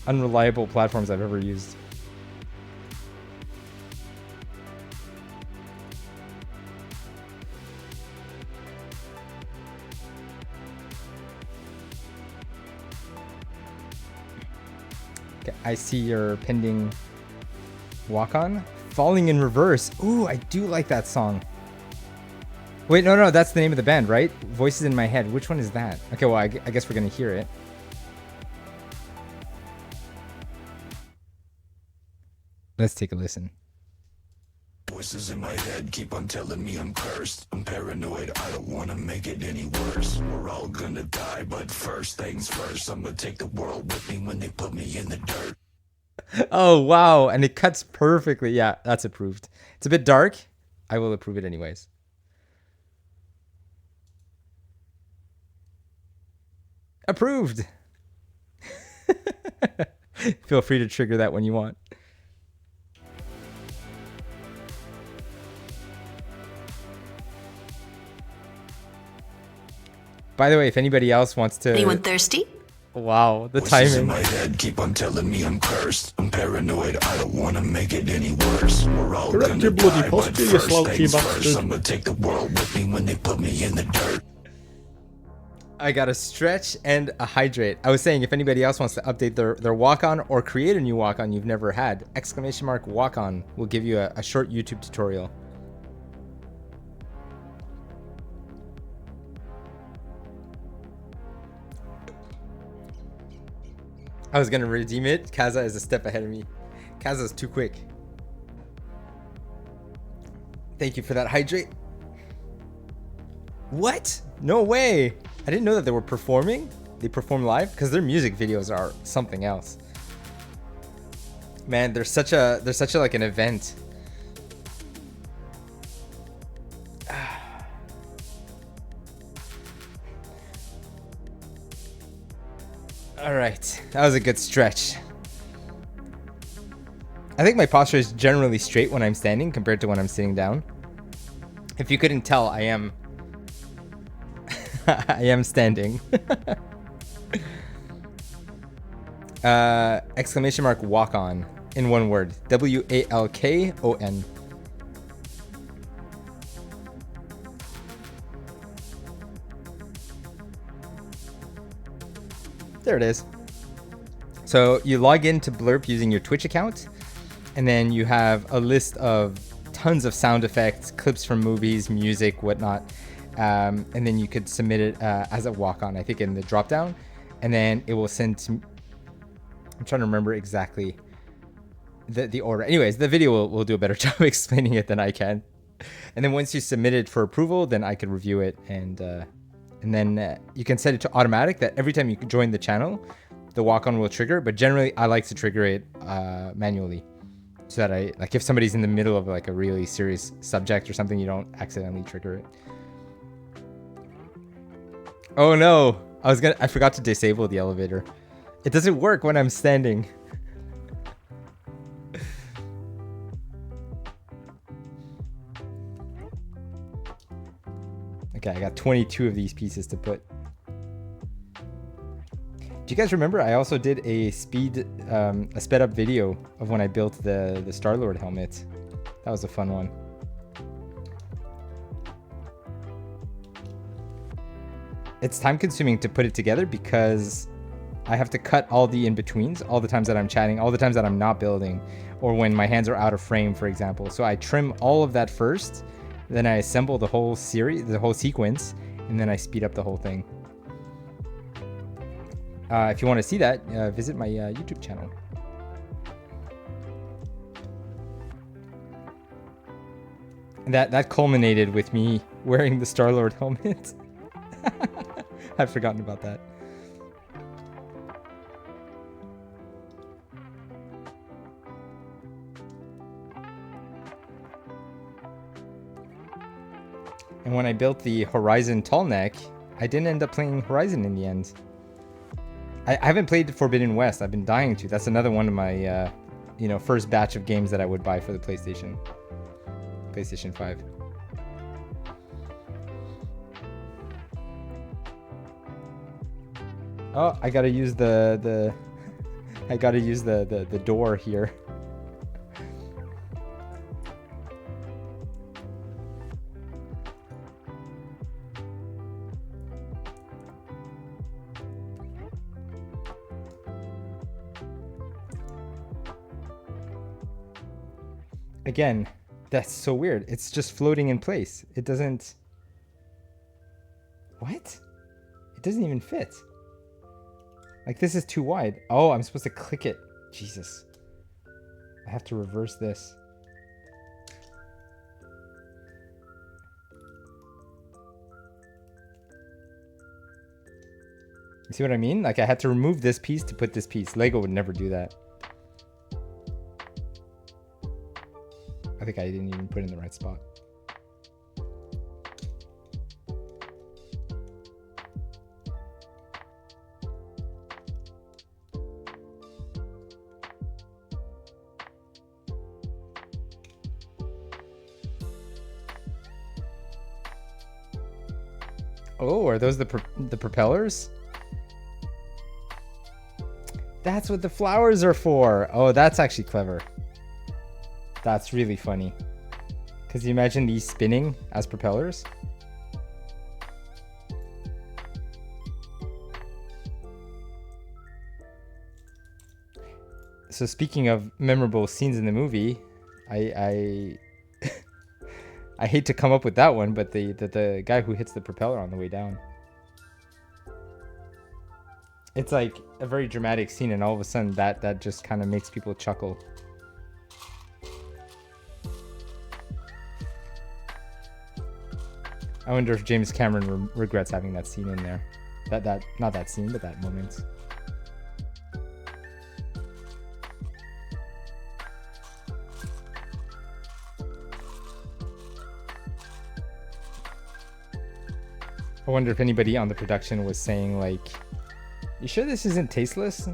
unreliable platforms I've ever used. Okay, I see your pending walk-on. Falling in Reverse. Ooh, I do like that song. Wait, no, that's the name of the band, right? Voices in My Head. Which one is that? Okay, well, I guess we're gonna hear it. Let's take a listen. Voices in my head keep on telling me I'm cursed. I'm paranoid, I don't wanna make it any worse. We're all gonna die, but first things first, I'm gonna take the world with me when they put me in the dirt. Oh, wow. And it cuts perfectly. Yeah, that's approved. It's a bit dark. I will approve it anyways. Approved. Feel free to trigger that when you want. By the way, if anybody else wants to... Anyone thirsty? Wow, the Voices in timing. my head keep on telling me I'm cursed. I'm paranoid, I don't wanna make it any worse. We're all Correct gonna your bloody die, but posture, you first slouchy things bastard. first, I'm gonna take the world with me when they put me in the dirt. I got a stretch and a hydrate. I was saying if anybody else wants to update their walk-on or create a new walk-on you've never had, ! walk-on will give you a short YouTube tutorial. I was gonna redeem it. Kaza is a step ahead of me. Kaza's too quick. Thank you for that hydrate. What? No way. I didn't know that they were performing. They perform live because their music videos are something else. Man, they're such a like an event. All right, that was a good stretch. I think my posture is generally straight when I'm standing compared to when I'm sitting down. If you couldn't tell, I am I am standing. Walk on in one word. WALKON. There it is. So you log into Blurp using your Twitch account, and then you have a list of tons of sound effects, clips from movies, music, whatnot. And then you could submit it as a walk-on, I think in the drop-down, and then it will send to... I'm trying to remember exactly the order. Anyways, the video will do a better job explaining it than I can. And then once you submit it for approval, then I could review it, and then you can set it to automatic that every time you join the channel, the walk-on will trigger. But generally, I like to trigger it manually, so that I, like, if somebody's in the middle of like a really serious subject or something, you don't accidentally trigger it. Oh no, I forgot to disable the elevator. It doesn't work when I'm standing. Okay, I got 22 of these pieces to put. Do you guys remember I also did a sped up video of when I built the Star-Lord helmet? That was a fun one. It's time consuming to put it together because I have to cut all the in-betweens, all the times that I'm chatting, all the times that I'm not building, or when my hands are out of frame, for example. So I trim all of that first, then I assemble the whole series, the whole sequence, and then I speed up the whole thing. If you want to see that, visit my YouTube channel. And that culminated with me wearing the Star-Lord helmet. I've forgotten about that. And when I built the Horizon tall neck, I didn't end up playing Horizon in the end. I haven't played Forbidden West. I've been dying to. That's another one of my, first batch of games that I would buy for the PlayStation 5. Oh, I gotta use the door here. Again, that's so weird. It's just floating in place. It doesn't... What? It doesn't even fit. Like, this is too wide. Oh, I'm supposed to click it. Jesus. I have to reverse this. You see what I mean? Like, I had to remove this piece to put this piece. Lego would never do that. think I didn't even put it in the right spot. Oh, are those the propellers? That's what the flowers are for. Oh, that's actually clever. That's really funny. Because you imagine these spinning as propellers? So speaking of memorable scenes in the movie, I I hate to come up with that one, but the guy who hits the propeller on the way down. It's like a very dramatic scene, and all of a sudden that just kind of makes people chuckle. I wonder if James Cameron regrets having that scene in there. That not that scene, but that moment. I wonder if anybody on the production was saying like, "You sure this isn't tasteless?"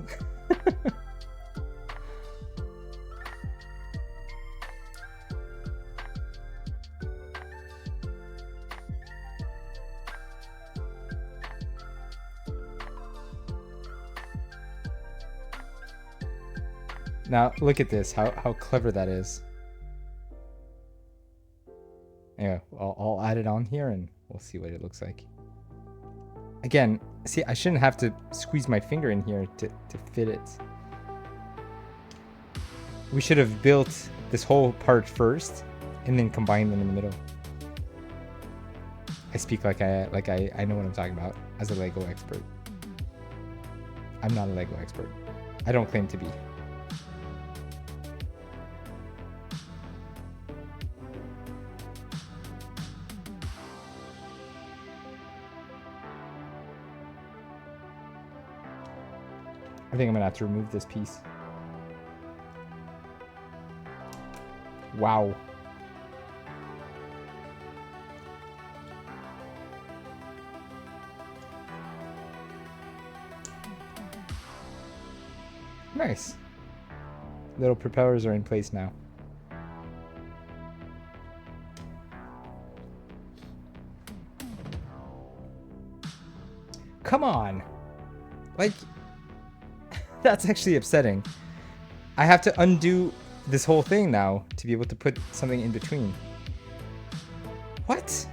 Now look at this, how clever that is. Anyway, I'll add it on here and we'll see what it looks like. Again, see, I shouldn't have to squeeze my finger in here to fit it. We should have built this whole part first and then combined them in the middle. I speak like I know what I'm talking about as a Lego expert. I'm not a Lego expert. I don't claim to be. I think I'm gonna have to remove this piece. Wow. Nice. Little propellers are in place now. Come on. Like, that's actually upsetting. I have to undo this whole thing now to be able to put something in between. What?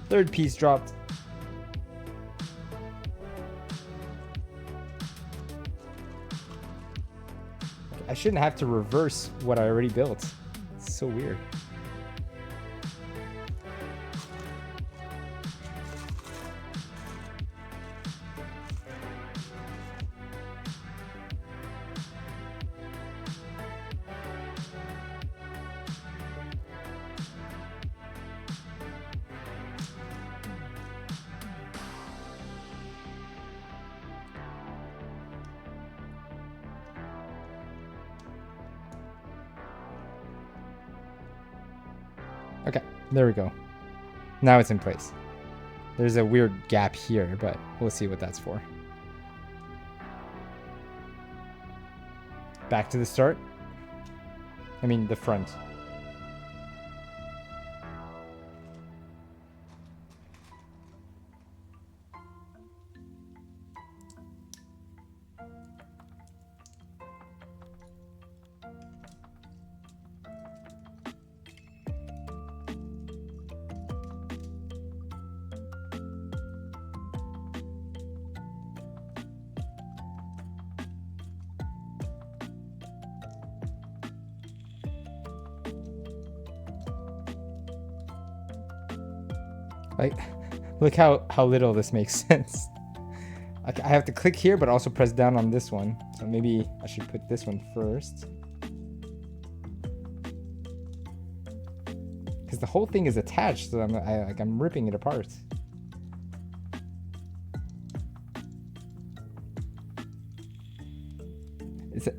Third piece dropped. I shouldn't have to reverse what I already built. It's so weird. Okay, there we go. Now it's in place. There's a weird gap here, but we'll see what that's for. Back to the start. I mean, the front. Like, look how little this makes sense. Okay, I have to click here, but also press down on this one. So maybe I should put this one first. Because the whole thing is attached, so I'm ripping it apart.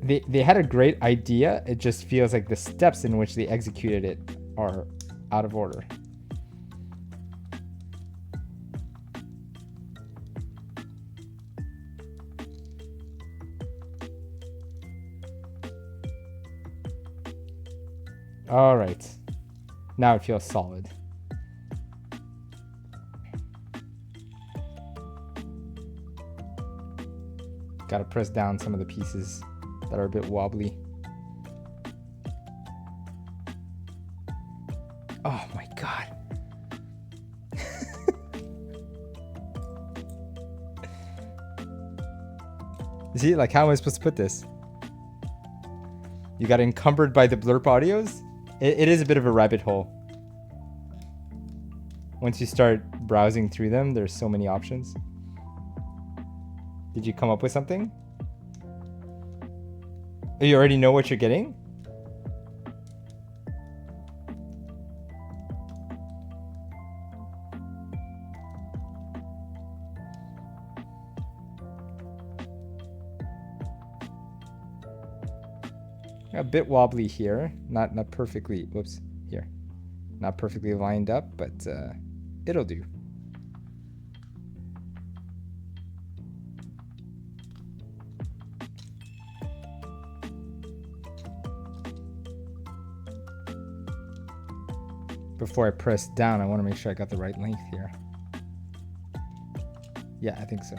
They had a great idea. It just feels like the steps in which they executed it are out of order. All right. Now it feels solid. Gotta press down some of the pieces that are a bit wobbly. Oh my god. See, like, how am I supposed to put this? You got encumbered by the blurb audios? It is a bit of a rabbit hole. Once you start browsing through them, there's so many options. Did you come up with something? Oh, you already know what you're getting? A bit wobbly here, not perfectly. Whoops, here, not perfectly lined up, but it'll do. Before I press down, I want to make sure I got the right length here. Yeah, I think so.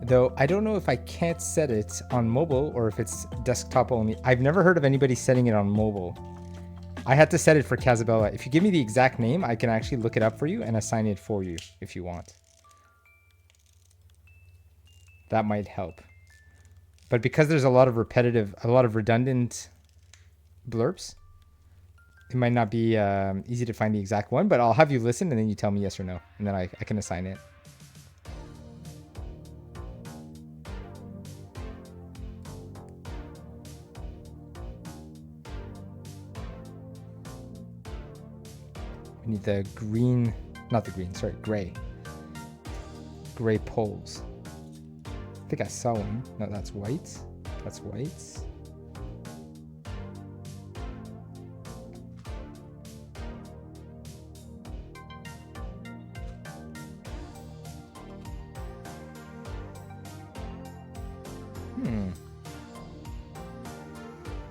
Though I don't know if I can't set it on mobile or if it's desktop only. I've never heard of anybody setting it on mobile. I had to set it for Casabella. If you give me the exact name, I can actually look it up for you and assign it for you if you want. That might help. But because there's a lot of redundant blurbs, it might not be easy to find the exact one, but I'll have you listen and then you tell me yes or no, and then I can assign it. We need the green, not the green, sorry, gray. Gray poles. I think I saw one. No, that's white. That's white.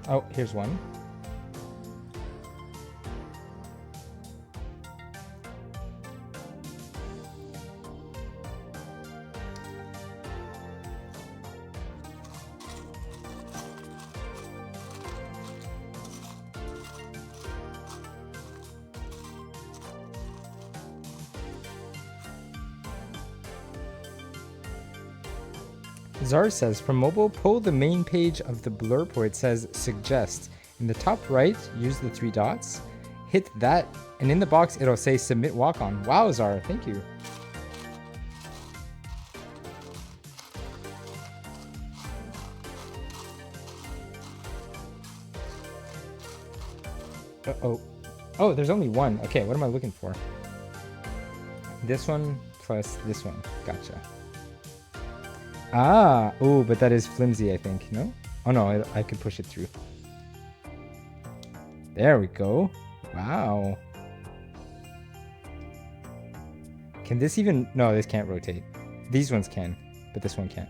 Oh, here's one. Zar says, from mobile, pull the main page of the blurb where it says suggest. In the top right, use the 3 dots, hit that, and in the box, it'll say submit walk-on. Wow, Zara, thank you. Uh-oh. Oh, there's only one. Okay, what am I looking for? This one plus this one. Gotcha. Ah, oh, but that is flimsy, I think. No? Oh, no, I could push it through. There we go. Wow. Can this even... No, this can't rotate. These ones can, but this one can't.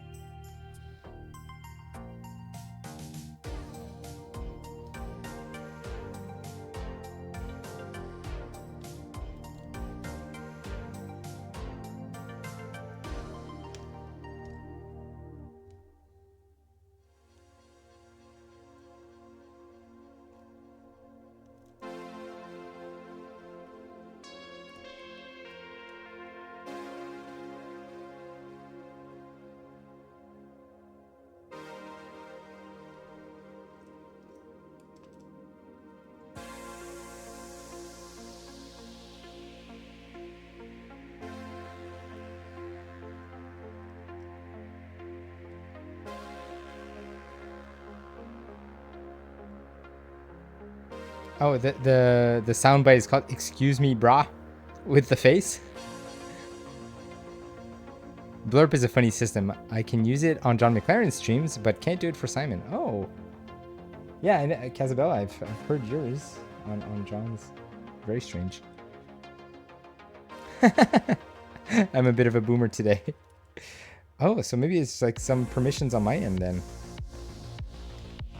Oh, the soundbite is called "Excuse Me, brah," with the face. blurb is a funny system. I can use it on John McLaren's streams, but can't do it for Simon. Oh. Yeah, and Casabella, I've heard yours on John's. Very strange. I'm a bit of a boomer today. Oh, so maybe it's like some permissions on my end then.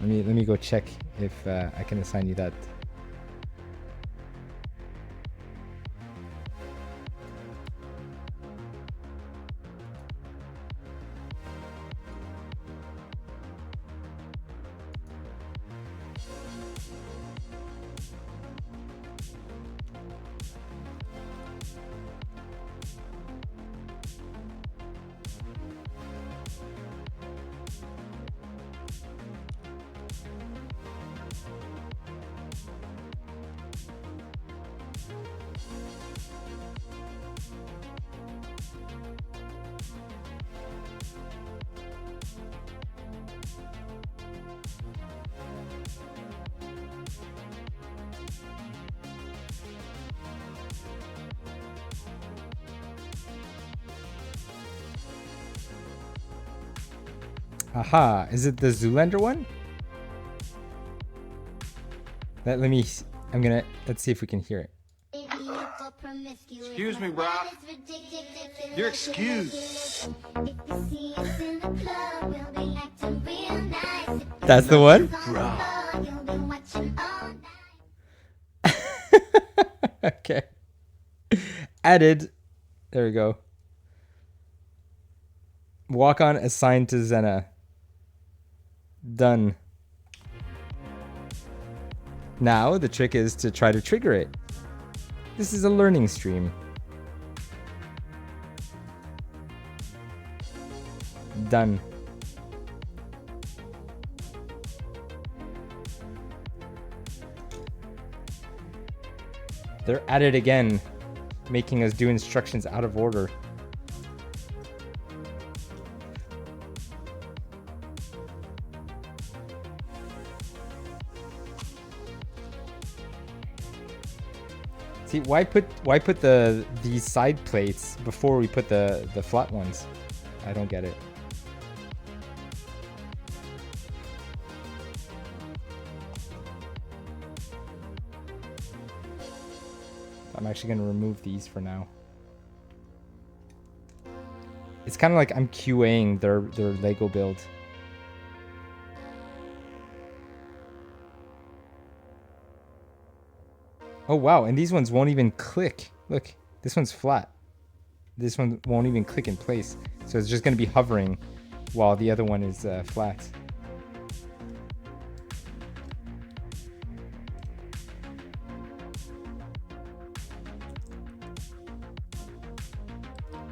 Let me go check if I can assign you that. Aha, is it the Zoolander one? Let's see if we can hear it. Excuse me, bro. You're excused. That's the one? Okay. Added. There we go. Walk on assigned to Zena. Done. Now the trick is to try to trigger it. This is a learning stream. Done. They're at it again, making us do instructions out of order. See, why put these side plates before we put the flat ones? I don't get it. I'm actually going to remove these for now. It's kind of like I'm QAing their Lego build. Oh wow, and these ones won't even click. Look, this one's flat. This one won't even click in place. So it's just going to be hovering while the other one is flat.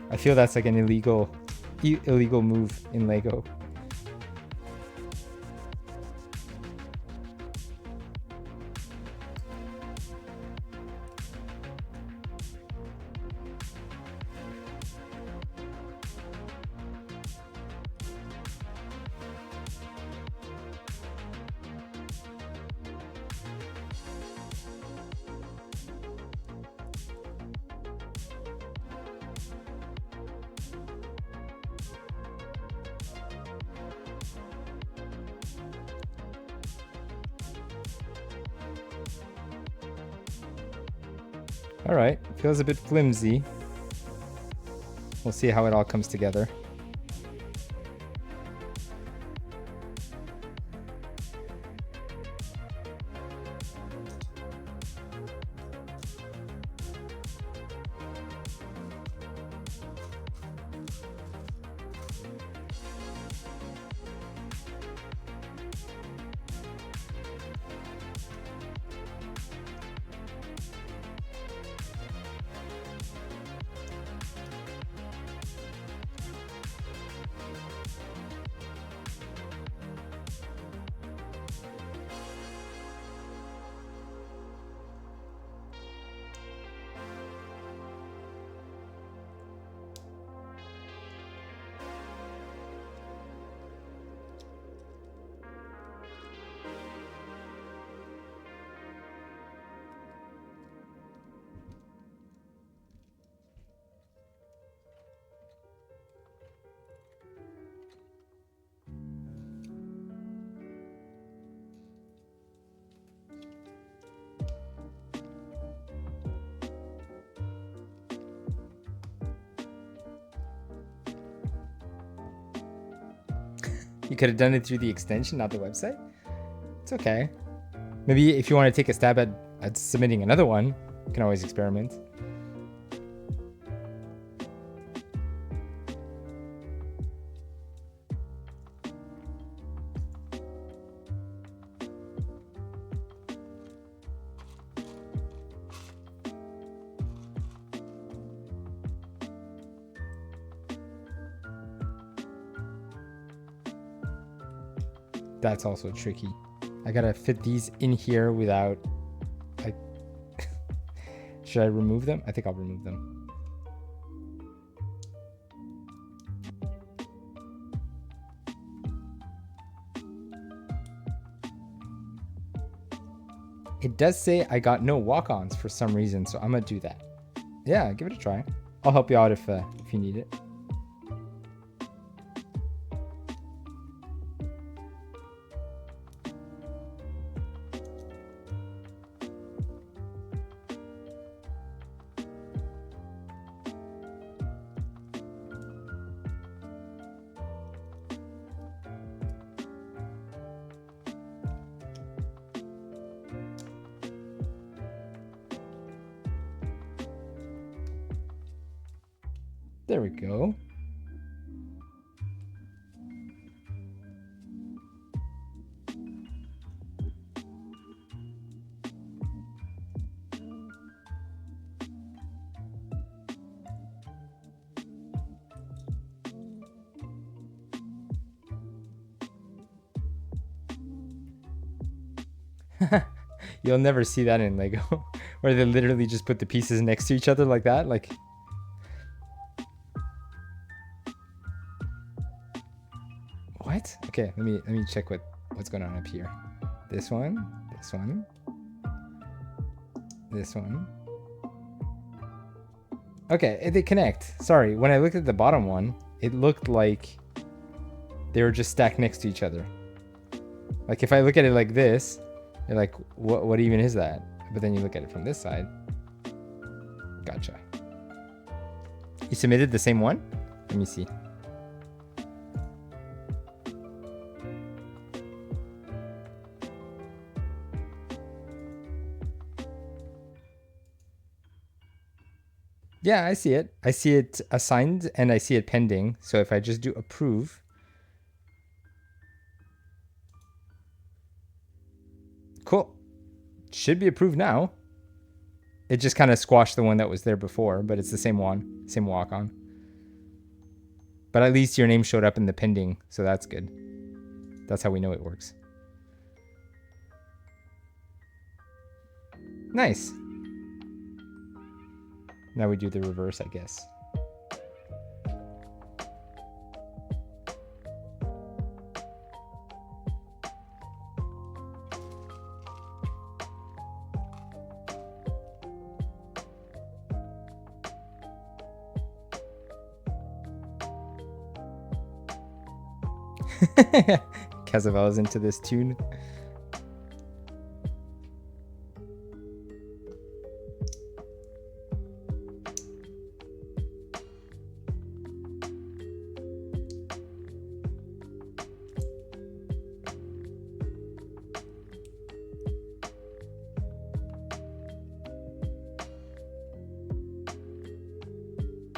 I feel that's like an illegal move in Lego. All right, feels a bit flimsy. We'll see how it all comes together. You could have done it through the extension, not the website. It's okay. Maybe if you want to take a stab at submitting another one, you can always experiment. That's also tricky. I gotta fit these in here without, like, should I remove them? I think I'll remove them. It does say I got no walk-ons for some reason, so I'm gonna do that. Yeah, give it a try. I'll help you out if you need it. There we go. You'll never see that in Lego, where they literally just put the pieces next to each other like that. Like, what? Okay, let me check what's going on up here. This one, this one, this one. Okay, they connect. Sorry, when I looked at the bottom one, it looked like they were just stacked next to each other. Like if I look at it like this, you're like, what even is that? But then you look at it from this side. Gotcha. You submitted the same one? Let me see. Yeah, I see it. I see it assigned and I see it pending. So if I just do approve. Cool. Should be approved now. It just kind of squashed the one that was there before, but it's the same one, same walk-on. But at least your name showed up in the pending, so that's good. That's how we know it works. Nice. Now we do the reverse, I guess. Casavella's into this tune.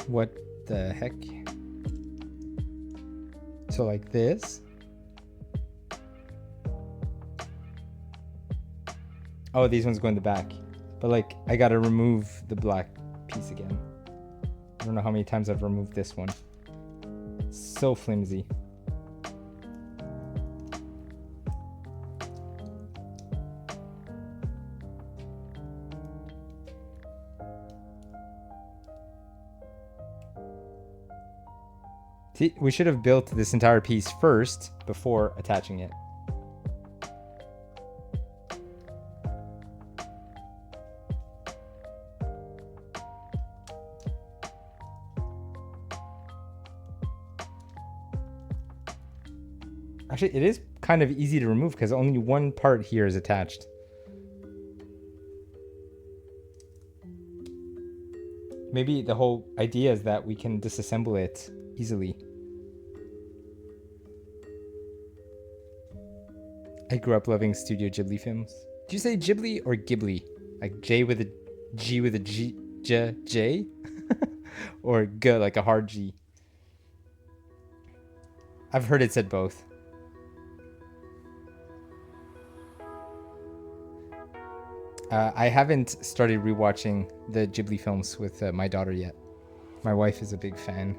What the heck? So like this. Oh, these ones go in the back. But like, I gotta remove the black piece again. I don't know how many times I've removed this one. It's so flimsy. See, we should have built this entire piece first before attaching it. Actually, it is kind of easy to remove because only one part here is attached. Maybe the whole idea is that we can disassemble it easily. I grew up loving Studio Ghibli films. Do you say Ghibli or Ghibli? Like J with a G with a G, J? Or G like a hard G? I've heard it said both. I haven't started rewatching the Ghibli films with my daughter yet. My wife is a big fan.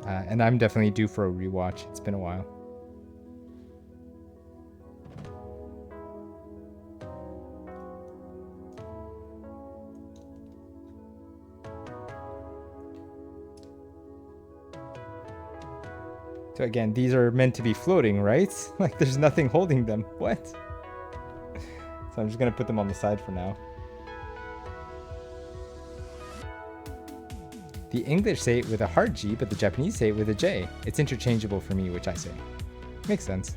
And I'm definitely due for a rewatch. It's been a while. So again, these are meant to be floating, right? Like there's nothing holding them. What? So I'm just gonna put them on the side for now. The English say it with a hard G, but the Japanese say it with a J. It's interchangeable for me, which I say. Makes sense.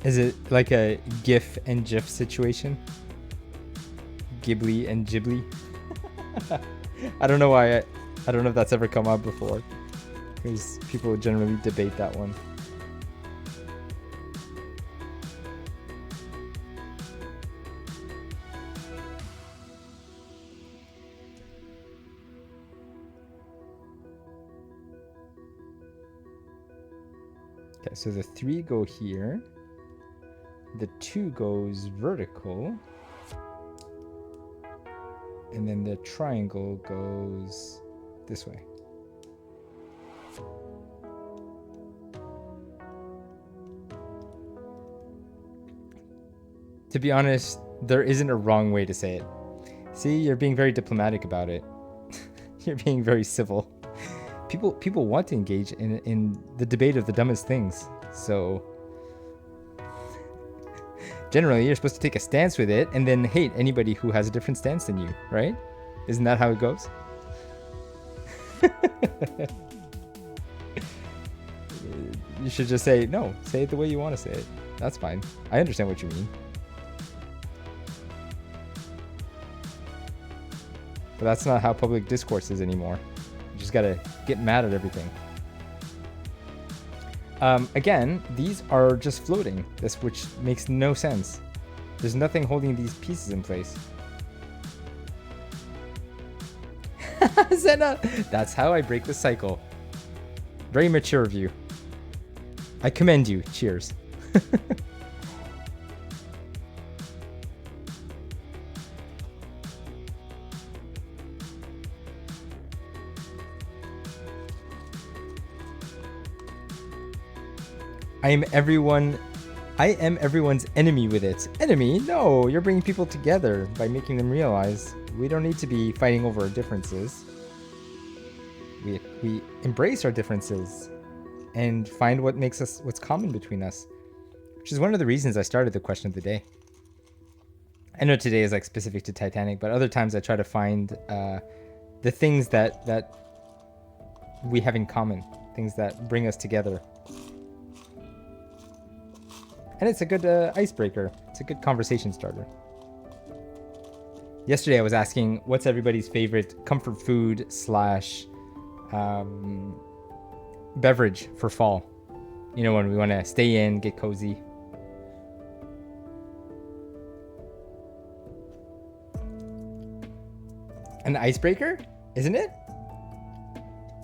Is it like a GIF and GIF situation? Ghibli and Ghibli? I don't know why. I don't know if that's ever come up before. Because people generally debate that one. Okay, so the 3 go here. The 2 goes vertical. And then the triangle goes this way. To be honest, there isn't a wrong way to say it. See, you're being very diplomatic about it. You're being very civil. People want to engage in the debate of the dumbest things. So generally, you're supposed to take a stance with it and then hate anybody who has a different stance than you, right? Isn't that how it goes? You should just say, no, say it the way you want to say it. That's fine. I understand what you mean. But that's not how public discourse is anymore. You just gotta get mad at everything. Again, these are just floating, which makes no sense. There's nothing holding these pieces in place. Senna, that's how I break the cycle. Very mature of you. I commend you. Cheers. I am everyone's enemy with it. Enemy? No, you're bringing people together by making them realize we don't need to be fighting over our differences. We embrace our differences and find what's common between us, which is one of the reasons I started the question of the day. I know today is like specific to Titanic, but other times I try to find the things that we have in common, things that bring us together. And it's a good icebreaker. It's a good conversation starter. Yesterday I was asking, what's everybody's favorite comfort food / beverage for fall? You know, when we want to stay in, get cozy. An icebreaker, isn't it?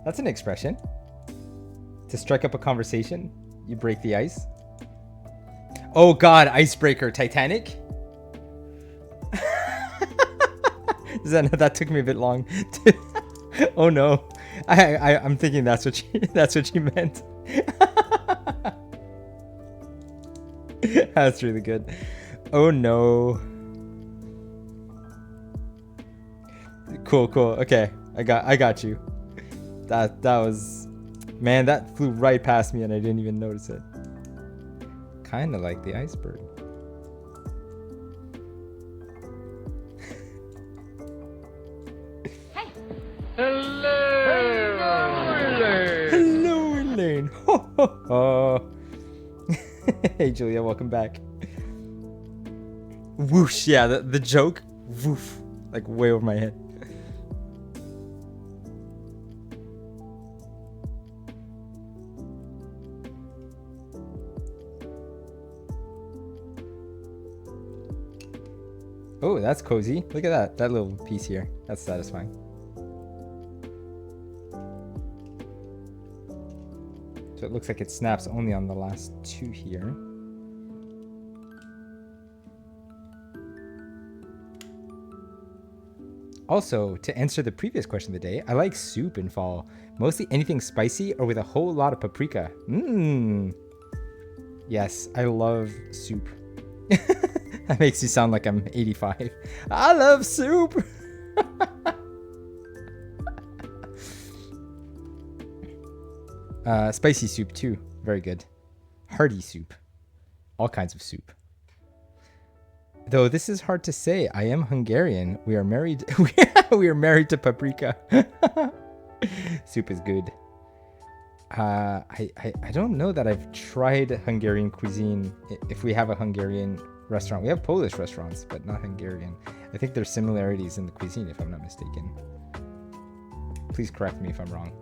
That's an expression. To strike up a conversation, you break the ice. Oh God, icebreaker, Titanic? That took me a bit long. Oh no, I'm thinking that's what she meant. That's really good. Oh no. Cool. Okay, I got you. That was, man, that flew right past me and I didn't even notice it. kind of like the iceberg. Hello, Elaine. Ho, ho, ho. Hey, Julia, welcome back. Whoosh, yeah, the joke, woof, like way over my head. Oh, that's cozy. Look at that little piece here. That's satisfying. So it looks like it snaps only on the last two here. Also, to answer the previous question of the day, I like soup in fall. Mostly anything spicy or with a whole lot of paprika. Mmm. Yes, I love soup. That makes you sound like I'm 85. I love soup. Spicy soup too. Very good. Hearty soup. All kinds of soup. Though this is hard to say. I am Hungarian. We are married. We are married to paprika. Soup is good. I don't know that I've tried Hungarian cuisine. If we have a Hungarian restaurant, we have Polish restaurants, but not Hungarian. I think there's similarities in the cuisine, if I'm not mistaken. Please correct me if I'm wrong.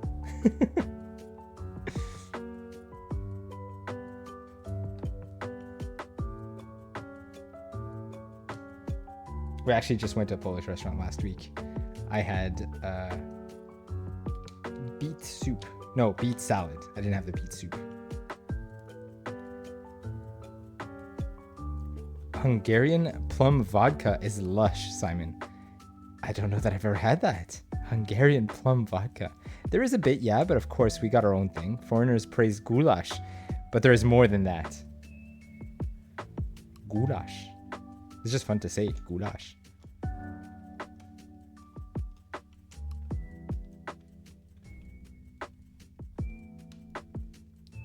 We actually just went to a Polish restaurant last week. I had beet soup. No, beet salad. I didn't have the beet soup. Hungarian plum vodka is lush, Simon. I don't know that I've ever had that. Hungarian plum vodka. There is a bit, yeah, but of course we got our own thing. Foreigners praise goulash, but there is more than that. Goulash. It's just fun to say, goulash.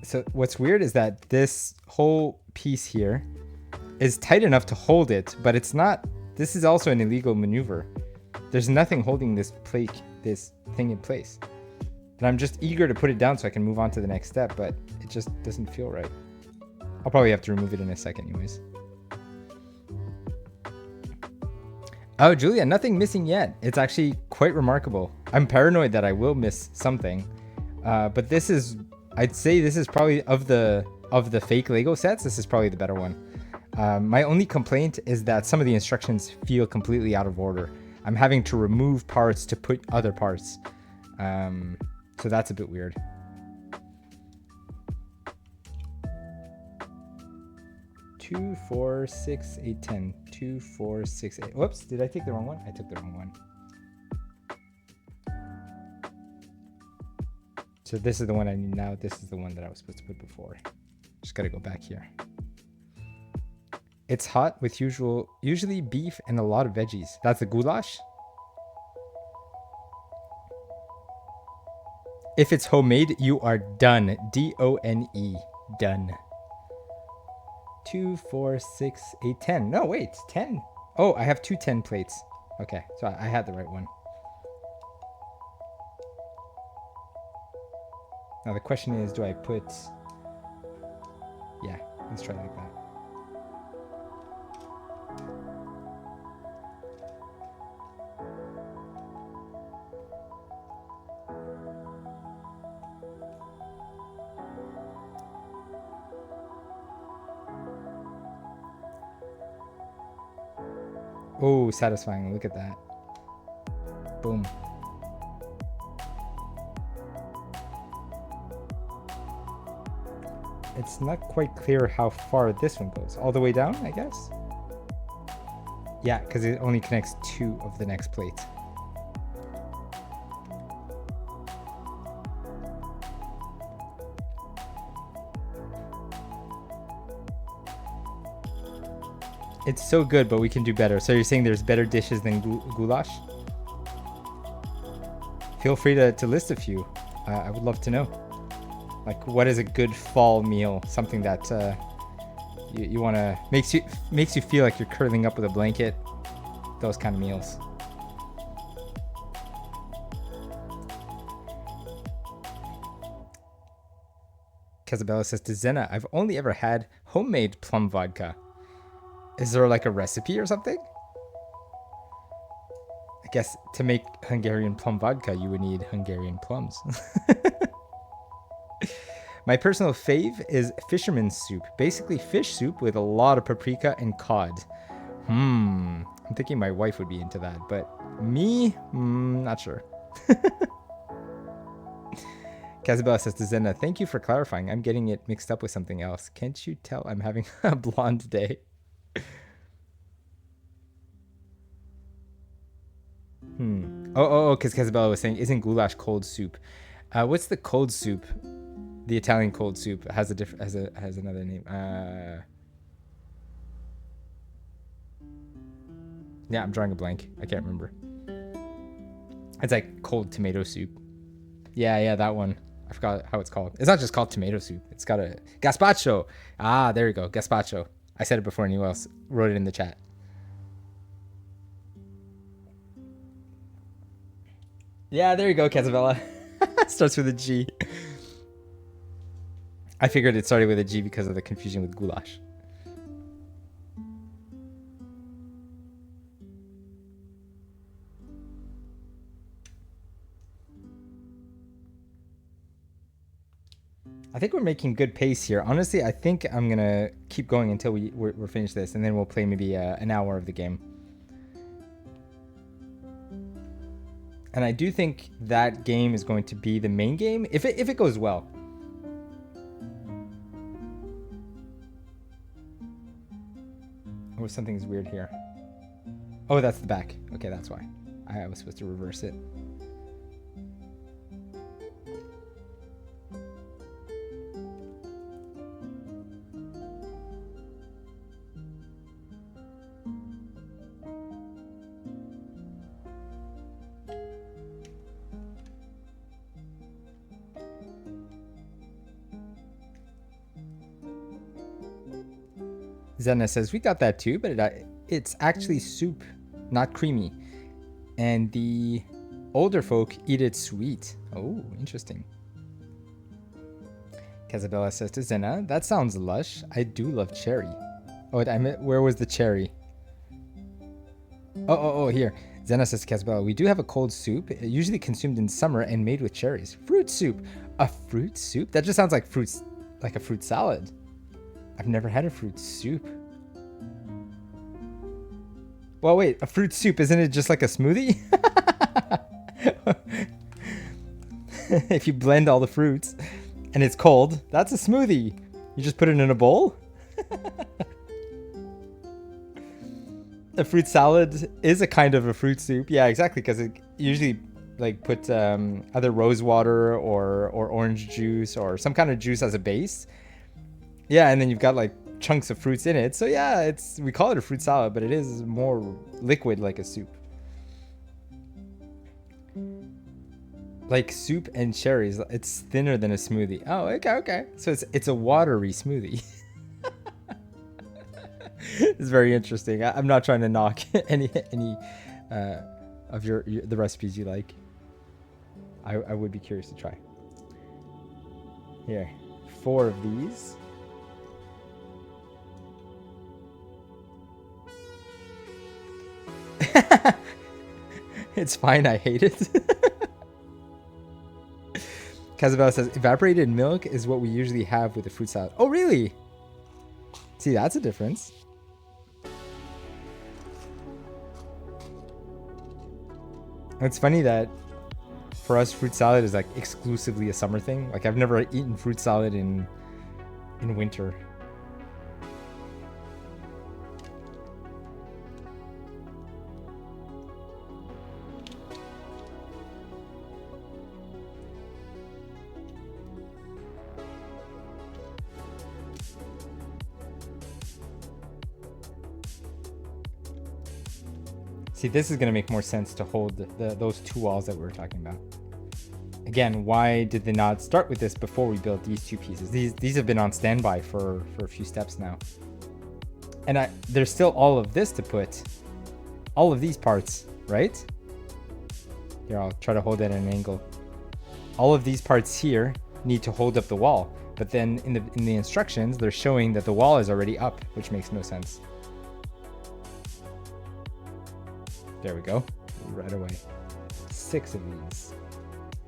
So what's weird is that this whole piece here is tight enough to hold it, but it's not. This is also an illegal maneuver. There's nothing holding this thing in place. And I'm just eager to put it down so I can move on to the next step, but it just doesn't feel right. I'll probably have to remove it in a second anyways. Oh, Julia, nothing missing yet. It's actually quite remarkable. I'm paranoid that I will miss something. But this is, I'd say this is probably of the fake Lego sets, this is probably the better one. My only complaint is that some of the instructions feel completely out of order. I'm having to remove parts to put other parts. So that's a bit weird. Two, 4, 6, 8, 10. 2, 4, 6, 8. Whoops, did I take the wrong one? I took the wrong one. So this is the one I need now. This is the one that I was supposed to put before. Just gotta go back here. It's hot with usually beef and a lot of veggies. That's the goulash? If it's homemade, you are done. D-O-N-E. Done. 2, 4, 6, 8, 10. No, wait, 10. Oh, I have two 10 plates. Okay, so I had the right one. Now the question is, do I put... Yeah, let's try it like that. Oh, satisfying. Look at that. Boom. It's not quite clear how far this one goes. All the way down, I guess? Yeah, because it only connects 2 of the next plates. It's so good, but we can do better. So you're saying there's better dishes than goulash? Feel free to list a few. I would love to know. Like, what is a good fall meal? Something that You want to makes you feel like you're curling up with a blanket. Those kind of meals. Casabella says to Zena, I've only ever had homemade plum vodka. Is there like a recipe or something? I guess to make Hungarian plum vodka, you would need Hungarian plums. My personal fave is fisherman's soup. Basically fish soup with a lot of paprika and cod. I'm thinking my wife would be into that, but me, not sure. Casabella says to Zena, thank you for clarifying. I'm getting it mixed up with something else. Can't you tell I'm having a blonde day? Oh, because Casabella was saying, isn't goulash cold soup? What's the cold soup? The Italian cold soup has a different has another name. Yeah, I'm drawing a blank. I can't remember. It's like cold tomato soup. Yeah, that one. I forgot how it's called. It's not just called tomato soup. It's got a gazpacho. Ah, there you go, gazpacho. I said it before anyone else wrote it in the chat. Yeah, there you go, Casabella. Starts with a G. I figured it started with a G because of the confusion with goulash. I think we're making good pace here. Honestly, I think I'm going to keep going until we're finished this, and then we'll play maybe an hour of the game. And I do think that game is going to be the main game, if it goes well. Oh, something's weird here. Oh, that's the back. Okay, that's why. I was supposed to reverse it. Zena says, we got that too, but it's actually soup, not creamy. And the older folk eat it sweet. Oh, interesting. Casabella says to Zena, that sounds lush. I do love cherry. Oh, I meant, where was the cherry? Oh, here. Zena says to Casabella, we do have a cold soup, usually consumed in summer and made with cherries. Fruit soup. A fruit soup? That just sounds like fruits, like a fruit salad. I've never had a fruit soup. Well, wait, a fruit soup, isn't it just like a smoothie? If you blend all the fruits and it's cold, that's a smoothie. You just put it in a bowl? A fruit salad is a kind of a fruit soup. Yeah, exactly, because it usually like put either rose water or orange juice or some kind of juice as a base. Yeah, and then you've got like chunks of fruits in it. So yeah, we call it a fruit salad, but it is more liquid like a soup. Like soup and cherries, it's thinner than a smoothie. Oh, okay. So it's a watery smoothie. It's very interesting. I'm not trying to knock any of the recipes you like. I would be curious to try. Here, 4 of these. It's fine, I hate it. Casabella says, evaporated milk is what we usually have with a fruit salad. Oh, really? See, that's a difference. It's funny that for us, fruit salad is like exclusively a summer thing. Like I've never eaten fruit salad in winter. See, this is going to make more sense to hold those 2 walls that we were talking about. Again, why did they not start with this before we built these 2 pieces? These have been on standby for a few steps now. And there's still all of this to put. All of these parts, right? Here, I'll try to hold it at an angle. All of these parts here need to hold up the wall. But then in the instructions, they're showing that the wall is already up, which makes no sense. There we go. Right away. 6 of these.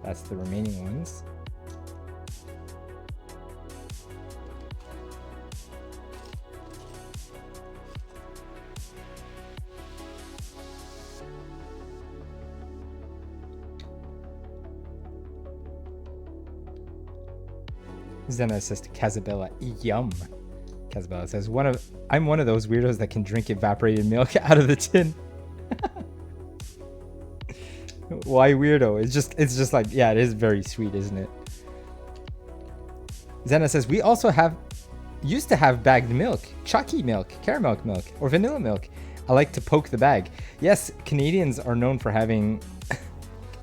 That's the remaining ones. Zena says to Casabella, yum. Casabella says, I'm one of those weirdos that can drink evaporated milk out of the tin. Why weirdo? It's just like, yeah, it is very sweet, isn't it? Zena says, we also used to have bagged milk, chalky milk, caramel milk, or vanilla milk. I like to poke the bag. Yes, Canadians are known for having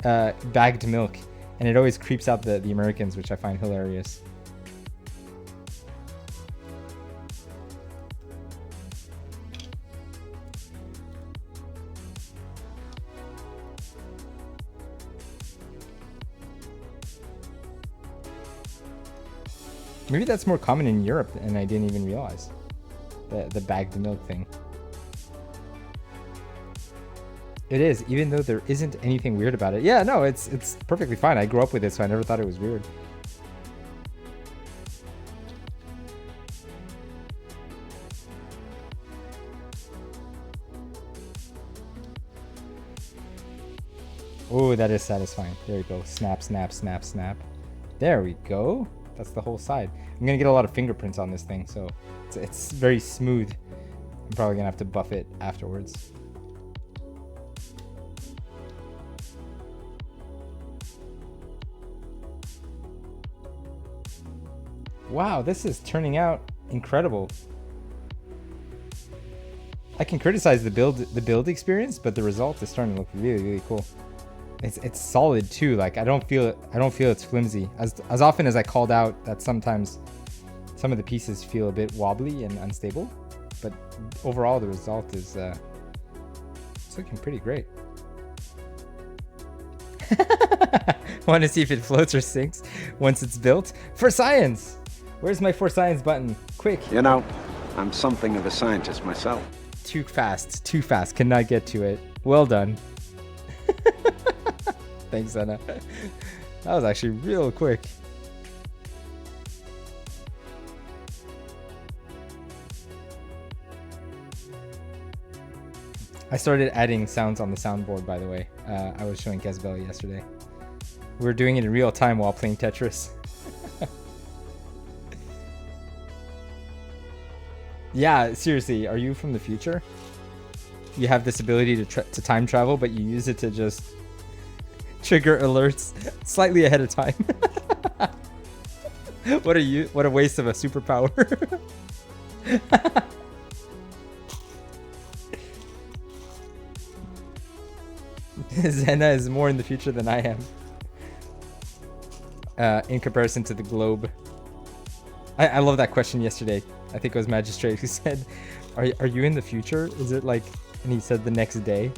bagged milk, and it always creeps out the Americans, which I find hilarious. Maybe that's more common in Europe, and I didn't even realize the bagged milk thing. It is, even though there isn't anything weird about it. Yeah, no, it's perfectly fine. I grew up with it, so I never thought it was weird. Oh, that is satisfying. There we go. Snap, snap, snap, snap. There we go. That's the whole side. I'm gonna get a lot of fingerprints on this thing, so it's very smooth. I'm probably gonna have to buff it afterwards. Wow, this is turning out incredible. I can criticize the build experience, but the result is starting to look really, really cool. It's solid too. Like I don't feel it's flimsy. As often as I called out that sometimes some of the pieces feel a bit wobbly and unstable, but overall the result is it's looking pretty great. Want to see if it floats or sinks once it's built? For science! Where's my for science button? Quick! You know, I'm something of a scientist myself. Too fast. Cannot get to it. Well done. Thanks, Anna. That was actually real quick. I started adding sounds on the soundboard, by the way. I was showing Casabella yesterday. We were doing it in real time while playing Tetris. Yeah, seriously, are you from the future? You have this ability to time travel, but you use it to just trigger alerts slightly ahead of time. What a waste of a superpower. Zena is more in the future than I am. In comparison to the globe. I love that question yesterday. I think it was Magistrate who said, are you in the future? Is it like, and he said the next day.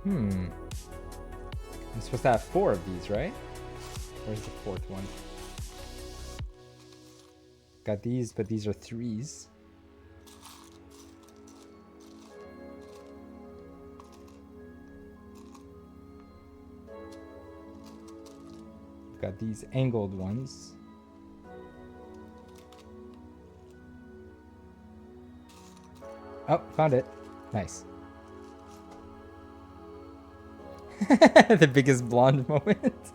I'm supposed to have 4 of these, right? Where's the 4th one? Got these, but these are 3s. Got these angled ones. Oh, found it. Nice. The biggest blonde moment.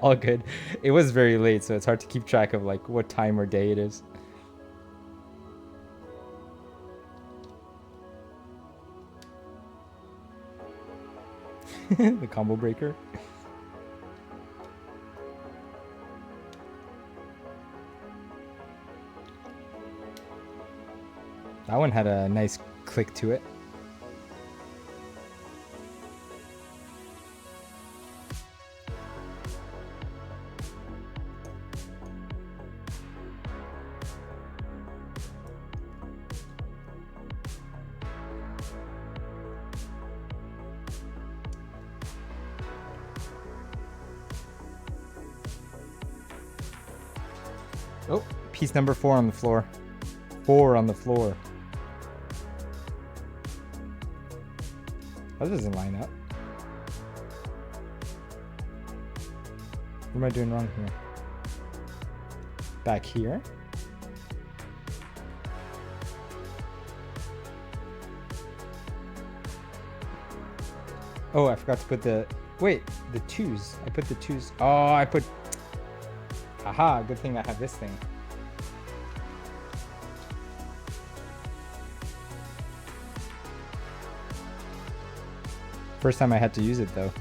All good. It was very late, so it's hard to keep track of like what time or day it is. The combo breaker. That one had a nice click to it. Oh, piece number 4 on the floor. 4 on the floor. That doesn't line up. What am I doing wrong here? Back here. Oh, I forgot to put the... Wait, the 2s. I put the 2s. Oh, I put... Haha, good thing I have this thing. First time I had to use it, though.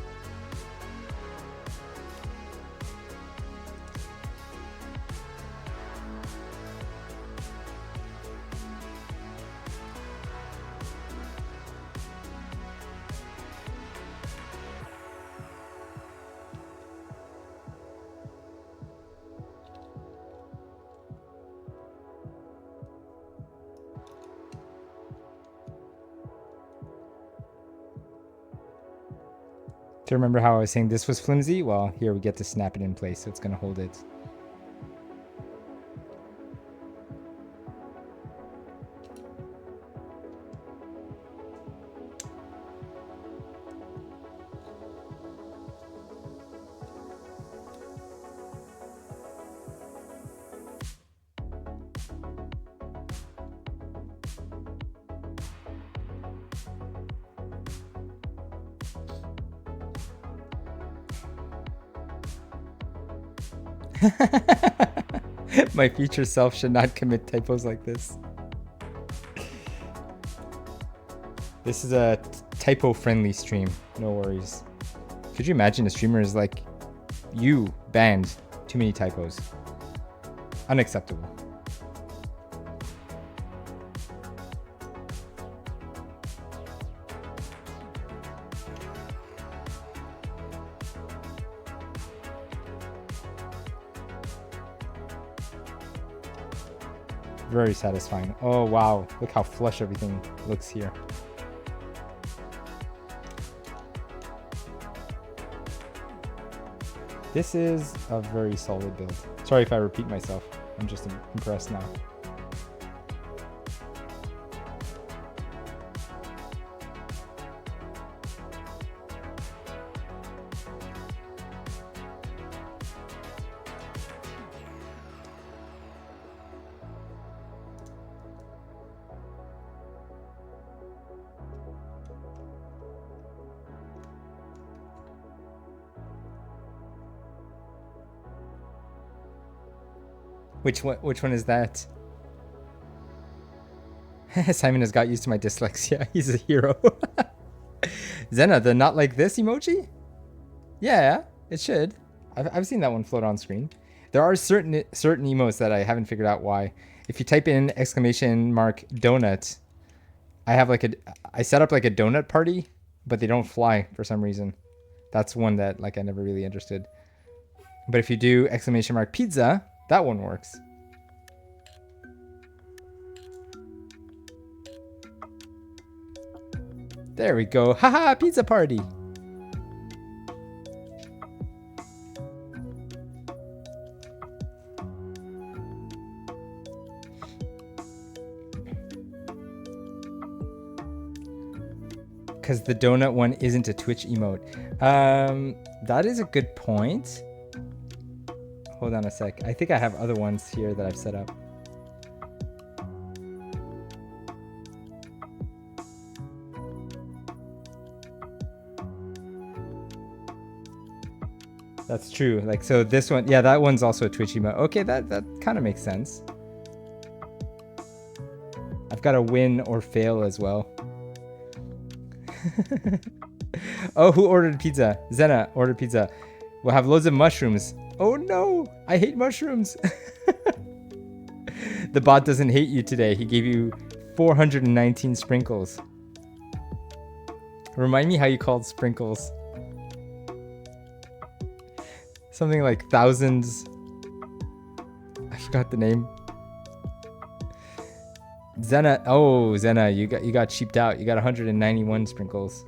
Do you remember how I was saying this was flimsy? Well, here we get to snap it in place, so it's going to hold it. My future self should not commit typos like this. This is a typo-friendly stream. No worries. Could you imagine a streamer is like, you banned too many typos? Unacceptable. Very satisfying. Oh wow, look how flush everything looks here. This is a very solid build. Sorry if I repeat myself. I'm just impressed now. Which one is that? Simon has got used to my dyslexia. He's a hero. Zena, the not like this emoji? Yeah, it should. I've seen that one float on screen. There are certain emotes that I haven't figured out why. If you type in !donut, I set up like a donut party, but they don't fly for some reason. That's one that like I never really understood. But if you do !pizza, that one works. There we go. Haha, pizza party. Because the donut one isn't a Twitch emote. That is a good point. Hold on a sec. I think I have other ones here that I've set up. That's true. Like, so this one, yeah, that one's also a Twitch emote. Okay, that kind of makes sense. I've got a win or fail as well. Oh, who ordered pizza? Zena ordered pizza. We'll have loads of mushrooms. Oh no, I hate mushrooms. The bot doesn't hate you today. He gave you 419 sprinkles. Remind me how you called sprinkles. Something like thousands. I forgot the name. Zena. Oh, Zena, you got cheaped out. You got 191 sprinkles.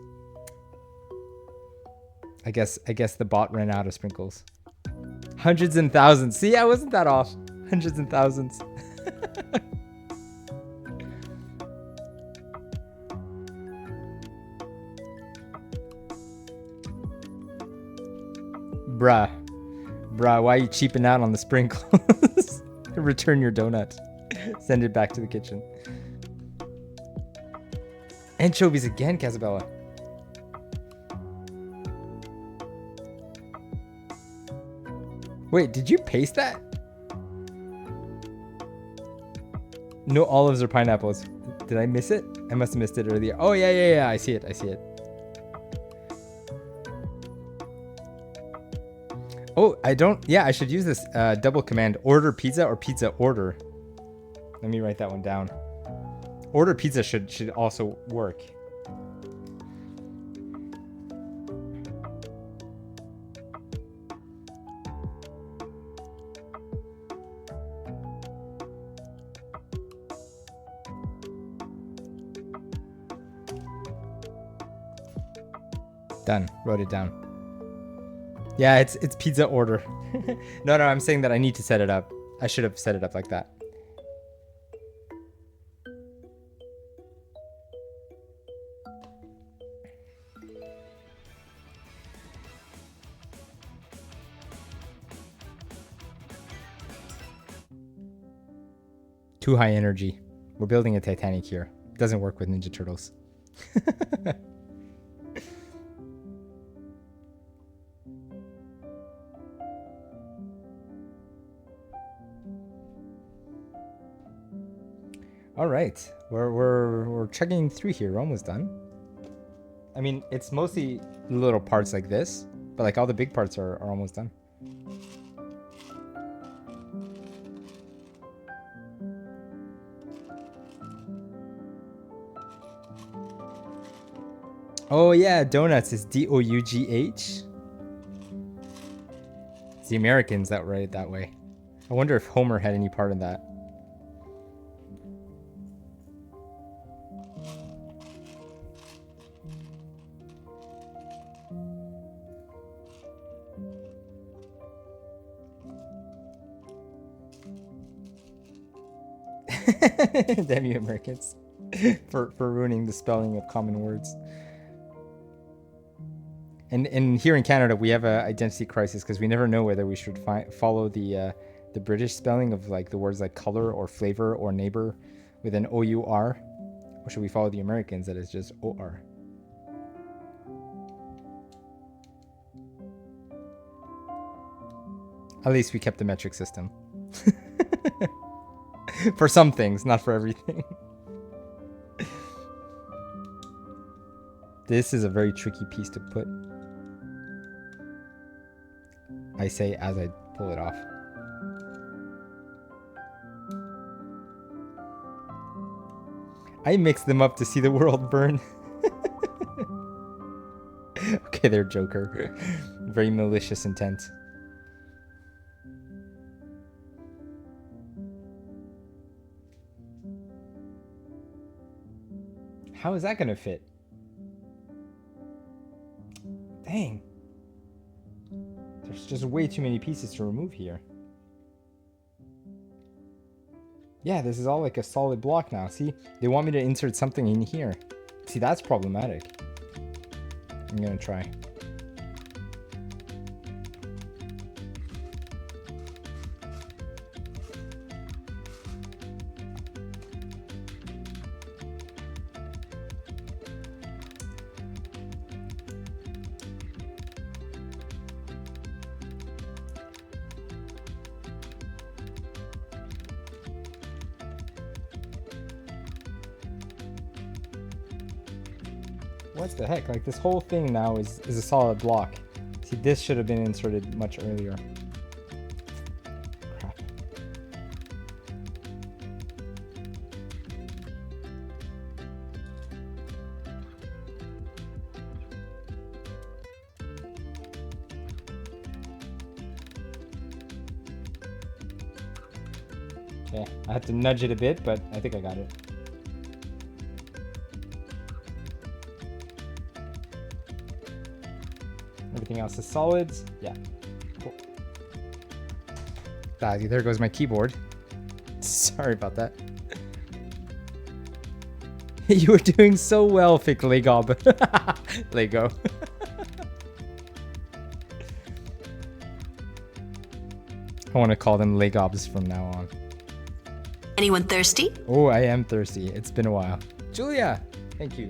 I guess the bot ran out of sprinkles. Hundreds and thousands. See, I wasn't that off. Hundreds and thousands. Bruh. Bruh, why are you cheaping out on the sprinkles? Return your donut. Send it back to the kitchen. Anchovies again, Casabella. Wait, did you paste that? No olives or pineapples. Did I miss it? I must have missed it earlier. Oh, yeah. I see it. Oh, I don't. Yeah, I should use this double command. Order pizza or pizza order. Let me write that one down. Order pizza should also work. Done. Wrote it down. Yeah, it's pizza order. No, I'm saying that I need to set it up. I should have set it up like that. Too high energy. We're building a Titanic here. It doesn't work with Ninja Turtles. All right, we're chugging through here. We're almost done. I mean, it's mostly little parts like this, but like all the big parts are almost done. Oh yeah, donuts is D-O-U-G-H. It's the Americans that write it that way. I wonder if Homer had any part in that. Damn you Americans for ruining the spelling of common words. And here in Canada, we have a identity crisis because we never know whether we should follow the British spelling of like the words like color or flavor or neighbor with an O-U-R, or should we follow the Americans that is just O-R? At least we kept the metric system. For some things, not for everything. This is a very tricky piece to put. I say as I pull it off. I mix them up to see the world burn. Okay, they're Joker. Very malicious intent. How is that gonna fit? Dang. There's just way too many pieces to remove here. Yeah, this is all like a solid block now. See, they want me to insert something in here. See, that's problematic. I'm gonna try. What the heck? Like this whole thing now is a solid block. See, this should have been inserted much earlier. Crap. Okay, I had to nudge it a bit, but I think I got it. Everything else is solids. Yeah. Cool. There goes my keyboard. Sorry about that. You were doing so well, fake Lego. Lego. I want to call them Legobs from now on. Anyone thirsty? Oh, I am thirsty. It's been a while. Julia, thank you.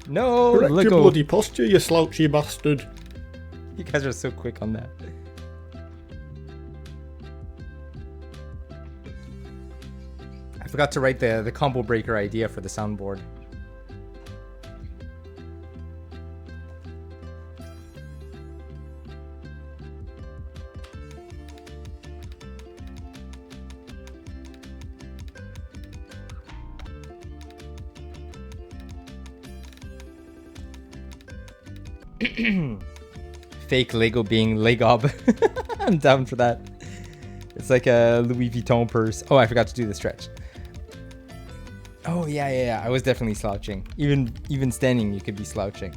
No, Correct your Lego. bloody posture, you slouchy bastard. You guys are so quick on that. I forgot to write the combo breaker idea for the soundboard. Fake Lego being Legob. I'm down for that. It's like a Louis Vuitton purse. Oh, I forgot to do the stretch. Oh yeah. I was definitely slouching. Even standing, you could be slouching.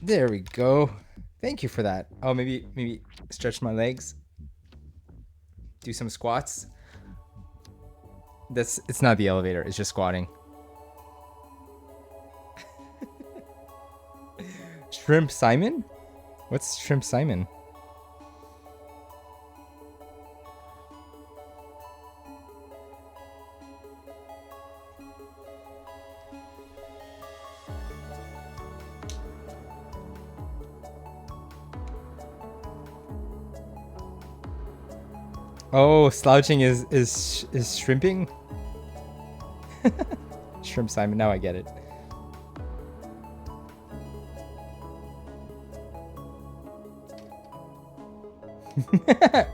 There we go. Thank you for that. Oh, maybe stretch my legs. Do some squats. It's not the elevator, it's just squatting. Shrimp Simon? What's Shrimp Simon? Oh, slouching is shrimping? Shrimp Simon, now I get it.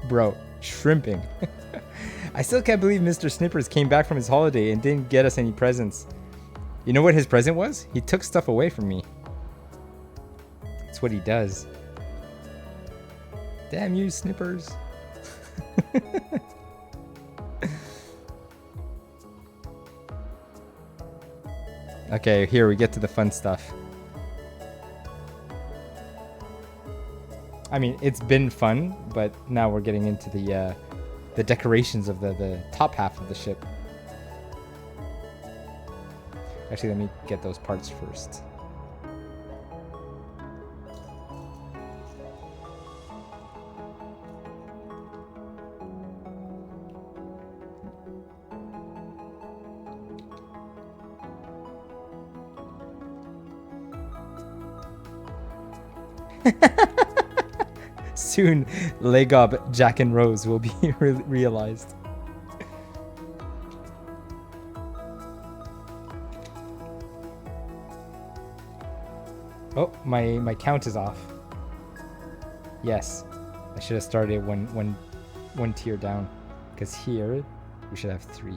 Bro, shrimping. I still can't believe Mr. Snippers came back from his holiday and didn't get us any presents. You know what his present was? He took stuff away from me. That's what he does. Damn you, Snippers. Okay, here we get to the fun stuff. I mean, it's been fun, but now we're getting into the decorations of the top half of the ship. Actually, let me get those parts first. Soon, Legob, Jack and Rose will be realized. Oh, my count is off. Yes, I should have started one tier down, because here we should have 3.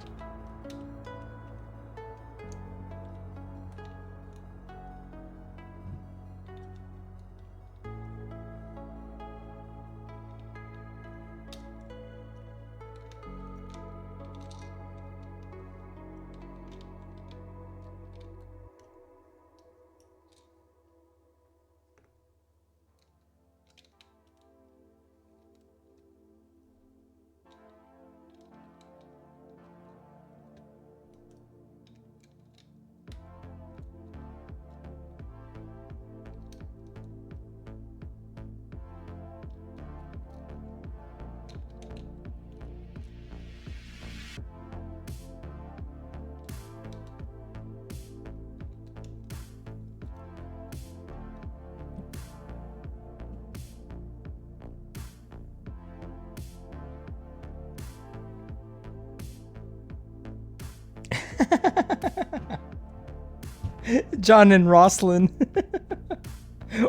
John and Roslyn.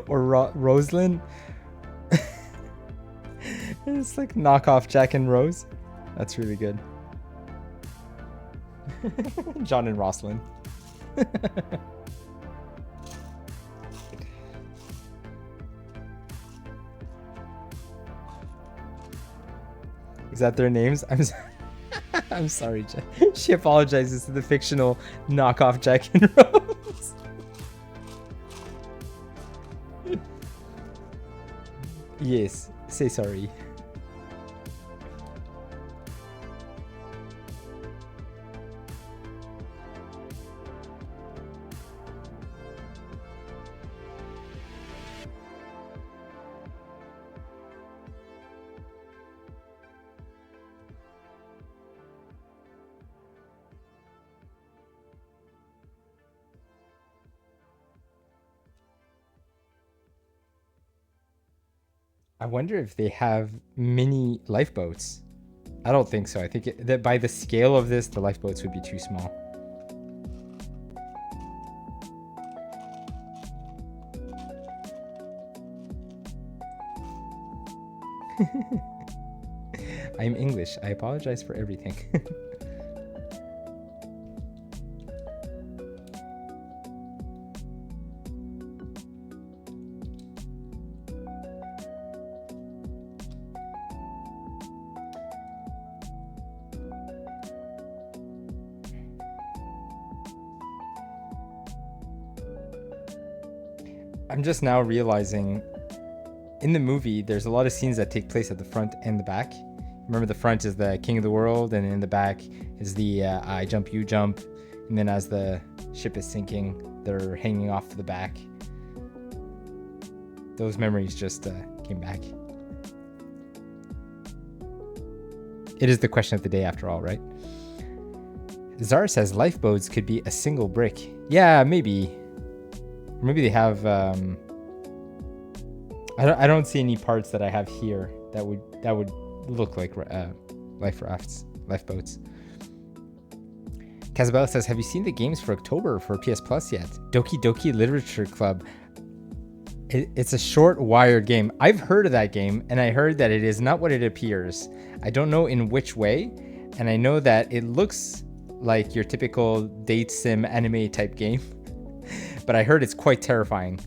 Or Roslyn. It's like knockoff Jack and Rose. That's really good. John and Roslyn. Is that their names? I'm sorry, Jack. She apologizes to the fictional knockoff Jack and Rose. Yes, say sorry. I wonder if they have mini lifeboats. I don't think so. I think that by the scale of this, the lifeboats would be too small. I'm English. I apologize for everything. I'm just now realizing in the movie, there's a lot of scenes that take place at the front and the back. Remember, the front is the king of the world, and in the back is the I jump, you jump. And then as the ship is sinking, they're hanging off the back. Those memories just came back. It is the question of the day after all, right? Zara says lifeboats could be a single brick. Yeah, maybe. Maybe they have... I don't see any parts that I have here that would look like lifeboats. Casabella says, have you seen the games for October for PS Plus yet? Doki Doki Literature Club. It's a short wired game. I've heard of that game, and I heard that it is not what it appears. I don't know in which way, and I know that it looks like your typical date sim anime type game, but I heard it's quite terrifying.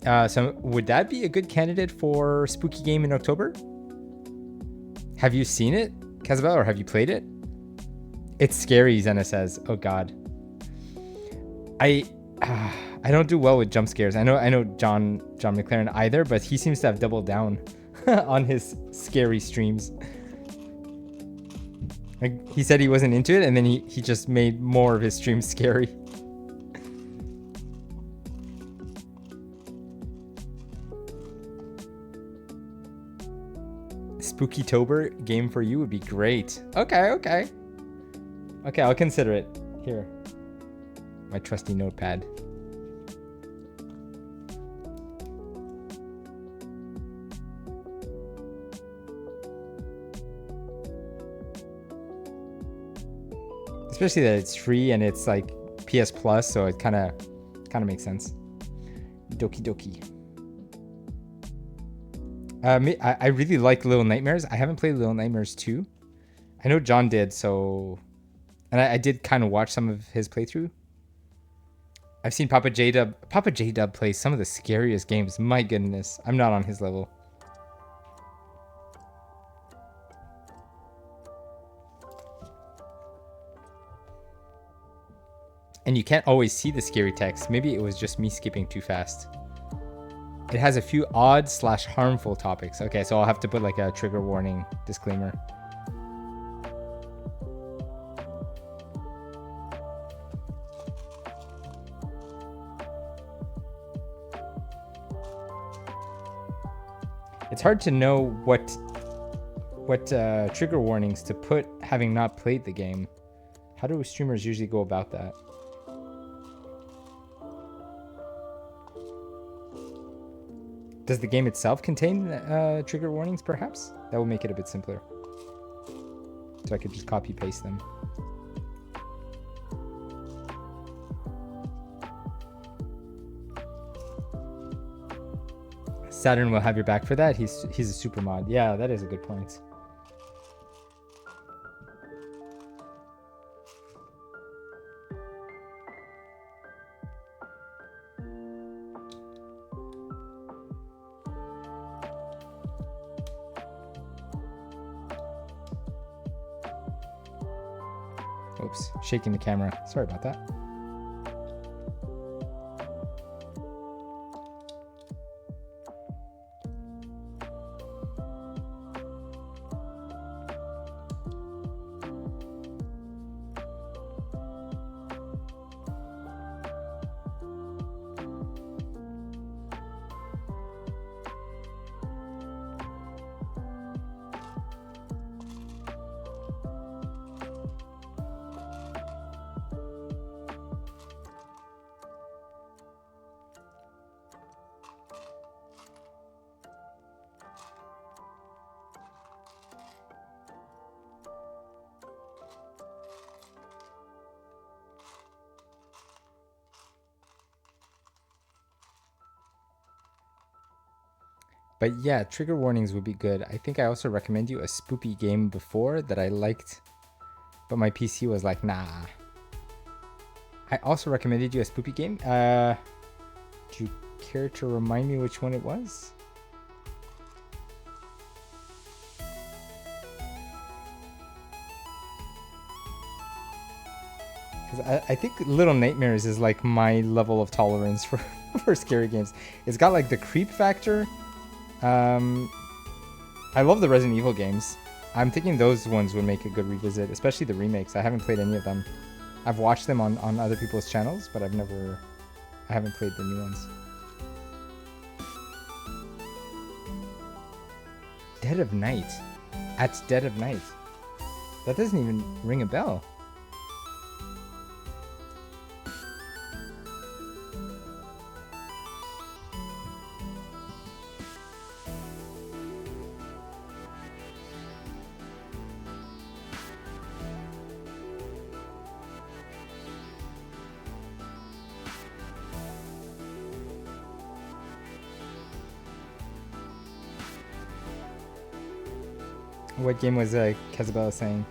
So would that be a good candidate for spooky game in October? Have you seen it, Casabella, or have you played it? It's scary, Zena says. Oh God. I don't do well with jump scares. I know John McLaren either, but he seems to have doubled down on his scary streams. Like, he said he wasn't into it, and then he just made more of his streams scary. Spooky-tober game for you would be great. Okay, I'll consider it. Here, my trusty notepad. Especially that it's free and it's like PS Plus, so it kind of makes sense. Doki Doki. I really like Little Nightmares. I haven't played Little Nightmares 2. I know John did, so... And I did kind of watch some of his playthrough. I've seen Papa J-Dub. Papa J-Dub plays some of the scariest games. My goodness. I'm not on his level. And you can't always see the scary text. Maybe it was just me skipping too fast. It has a few odd/harmful topics. Okay, so I'll have to put like a trigger warning disclaimer. It's hard to know what trigger warnings to put having not played the game. How do streamers usually go about that? Does the game itself contain trigger warnings, perhaps? That will make it a bit simpler. So I could just copy paste them. Saturn will have your back for that. He's a super mod. Yeah, that is a good point. Oops, shaking the camera. Sorry about that. But yeah, trigger warnings would be good. I think I also recommend you a spoopy game before that I liked, but my PC was like, nah. I also recommended you a spoopy game. Do you care to remind me which one it was? Because I think Little Nightmares is like my level of tolerance for, for scary games. It's got like the creep factor. I love the Resident Evil games. I'm thinking those ones would make a good revisit, especially the remakes. I haven't played any of them. I've watched them on other people's channels, but I haven't played the new ones. Dead of Night. At Dead of Night. That doesn't even ring a bell. What game was Kazabella saying?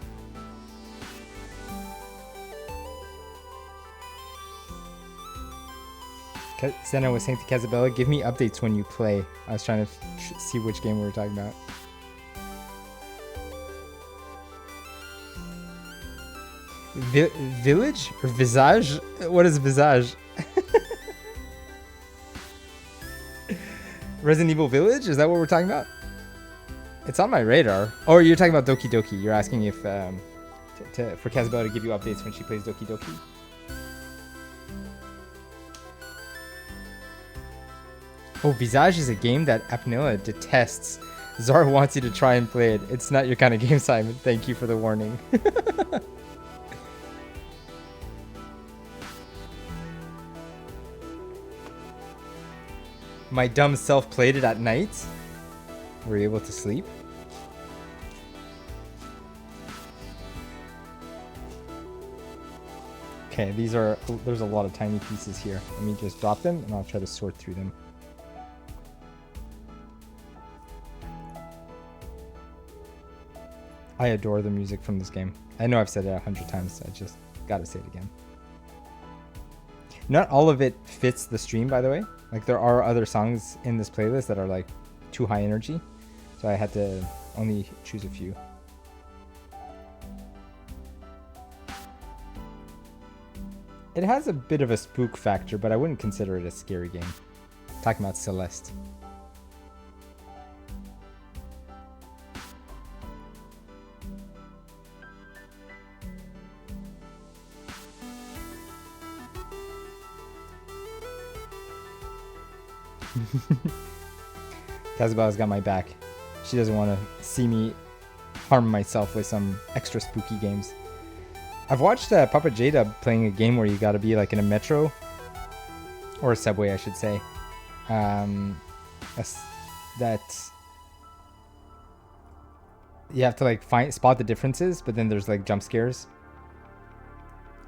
Senna was saying to Kazabella, give me updates when you play. I was trying to see which game we were talking about. Village? Or Visage? What is Visage? Resident Evil Village? Is that what we're talking about? It's on my radar. Or you're talking about Doki Doki. You're asking if for Kazabella to give you updates when she plays Doki Doki. Oh, Visage is a game that Apnilla detests. Zara wants you to try and play it. It's not your kind of game, Simon. Thank you for the warning. My dumb self played it at night. Were you able to sleep? Okay, there's a lot of tiny pieces here. Let me just drop them and I'll try to sort through them. I adore the music from this game. I know I've said it 100 times, I just gotta say it again. Not all of it fits the stream, by the way. Like, there are other songs in this playlist that are like too high energy, so I had to only choose a few. It has a bit of a spook factor, but I wouldn't consider it a scary game. I'm talking about Celeste. Kazuba's got my back. She doesn't want to see me harm myself with some extra spooky games. I've watched Papa J-Dub playing a game where you gotta be like in a metro, or a subway I should say, that you have to like spot the differences, but then there's like jump scares.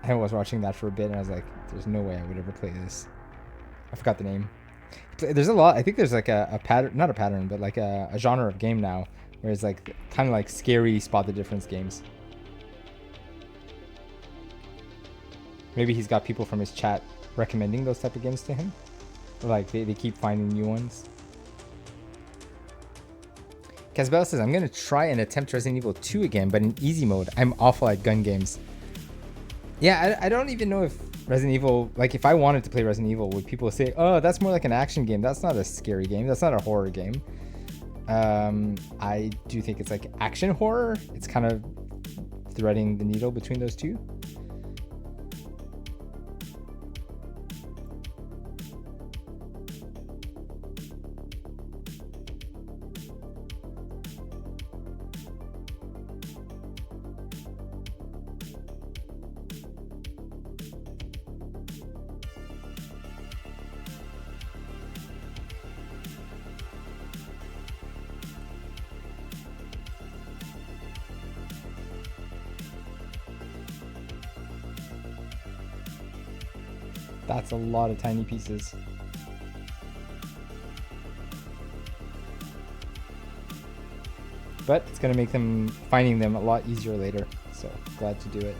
I was watching that for a bit and I was like, there's no way I would ever play this. I forgot the name. There's a lot. I think there's like a pattern, not a pattern, but like a genre of game now where it's like kind of like scary spot the difference games. Maybe he's got people from his chat recommending those type of games to him, or like they keep finding new ones. Casbella says, I'm gonna try and attempt Resident Evil 2 again, but in easy mode. I'm awful at gun games. Yeah, I don't even know if Resident Evil, like if I wanted to play Resident Evil, would people say, oh, that's more like an action game. That's not a scary game. That's not a horror game. I do think it's like action horror. It's kind of threading the needle between those two. That's a lot of tiny pieces. But it's going to make finding them a lot easier later. So glad to do it.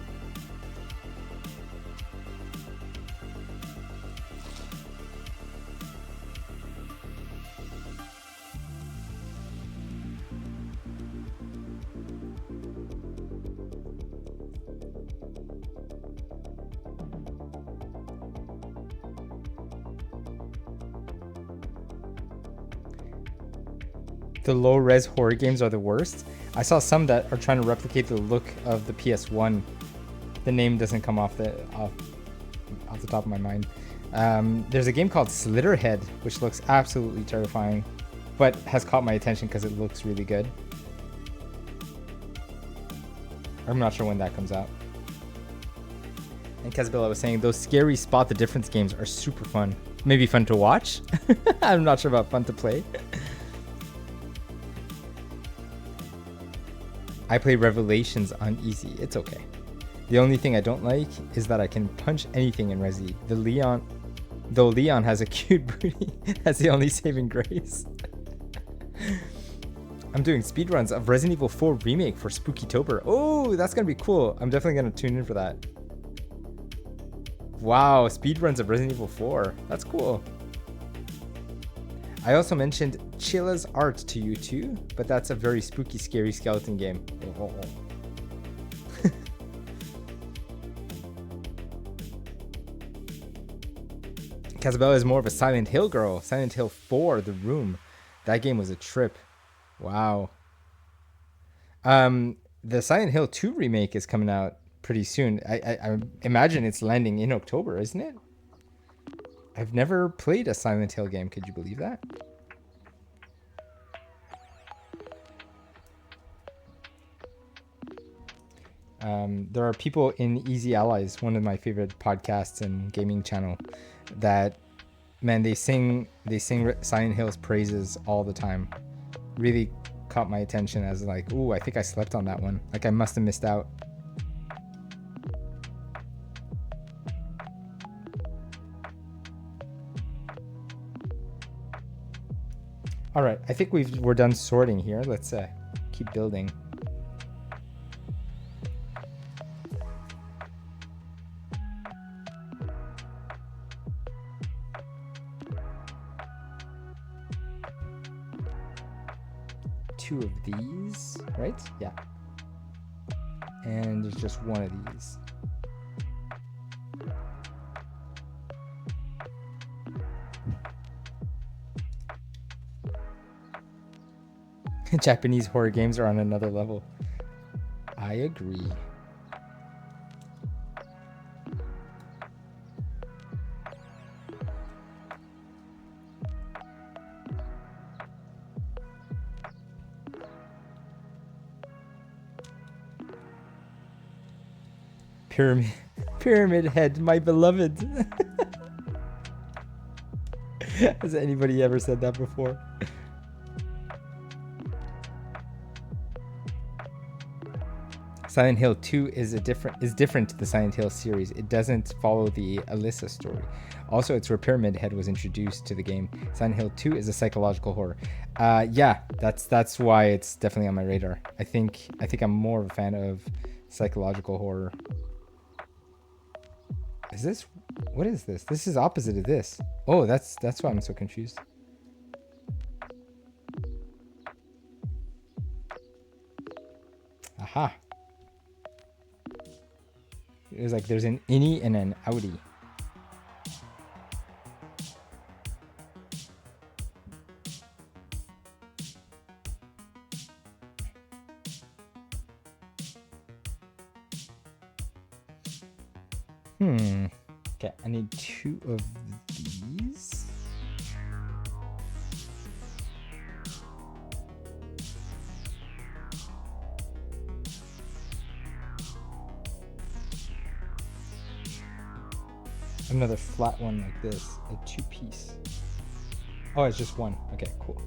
The low res horror games are the worst. I saw some that are trying to replicate the look of the PS1. The name doesn't come off the top of my mind. There's a game called Slitterhead, which looks absolutely terrifying, but has caught my attention because it looks really good. I'm not sure when that comes out. And Kazabilla was saying those scary spot the difference games are super fun. Maybe fun to watch. I'm not sure about fun to play. I play Revelations on easy. It's okay. The only thing I don't like is that I can punch anything in Resi. Though Leon has a cute booty, that's the only saving grace. I'm doing speedruns of Resident Evil 4 Remake for Spookytober. Oh, that's gonna be cool. I'm definitely gonna tune in for that. Wow, speedruns of Resident Evil 4. That's cool. I also mentioned Chilla's Art to you too, but that's a very spooky, scary skeleton game. Oh. Casabella is more of a Silent Hill girl. Silent Hill 4, The Room. That game was a trip. Wow. The Silent Hill 2 remake is coming out pretty soon. I imagine it's landing in October, isn't it? I've never played a Silent Hill game. Could you believe that? There are people in Easy Allies, one of my favorite podcasts and gaming channel, that, man, they sing Silent Hill's praises all the time. Really caught my attention as like, ooh, I think I slept on that one. Like I must have missed out. All right, I think we're done sorting here. Let's keep building. Two of these, right? Yeah. And there's just one of these. Japanese horror games are on another level. I agree. Pyramid Head, my beloved. Has anybody ever said that before? Silent Hill 2 is different to the Silent Hill series. It doesn't follow the Alyssa story. Also, it's where Pyramid Head was introduced to the game. Silent Hill 2 is a psychological horror. Yeah, that's why it's definitely on my radar. I think I'm more of a fan of psychological horror. What is this? This is opposite of this. Oh, that's why I'm so confused. Aha. It was like there's an innie and an outie. Okay, I need 2 of these. Another flat one like this, a 2-piece. Oh, it's just one. Okay, cool.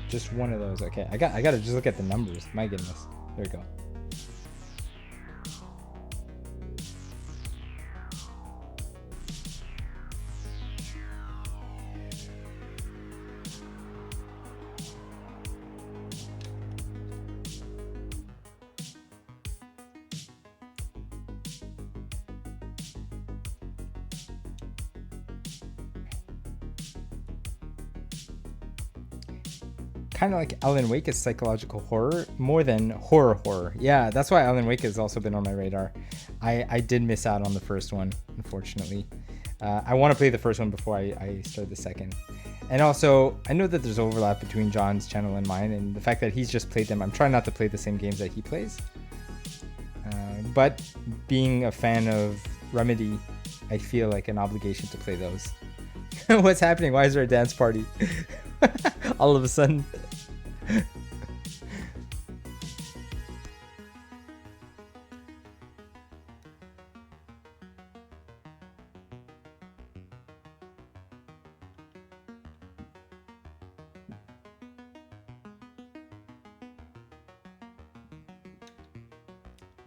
Just one of those. Okay, I gotta just look at the numbers. My goodness. There we go. Kind of like Alan Wake is psychological horror more than horror. Yeah, that's why Alan Wake has also been on my radar. I did miss out on the first one, unfortunately. I want to play the first one before I start the second. And also, I know that there's overlap between John's channel and mine, and the fact that he's just played them, I'm trying not to play the same games that he plays. But being a fan of Remedy, I feel like an obligation to play those. What's happening? Why is there a dance party? All of a sudden.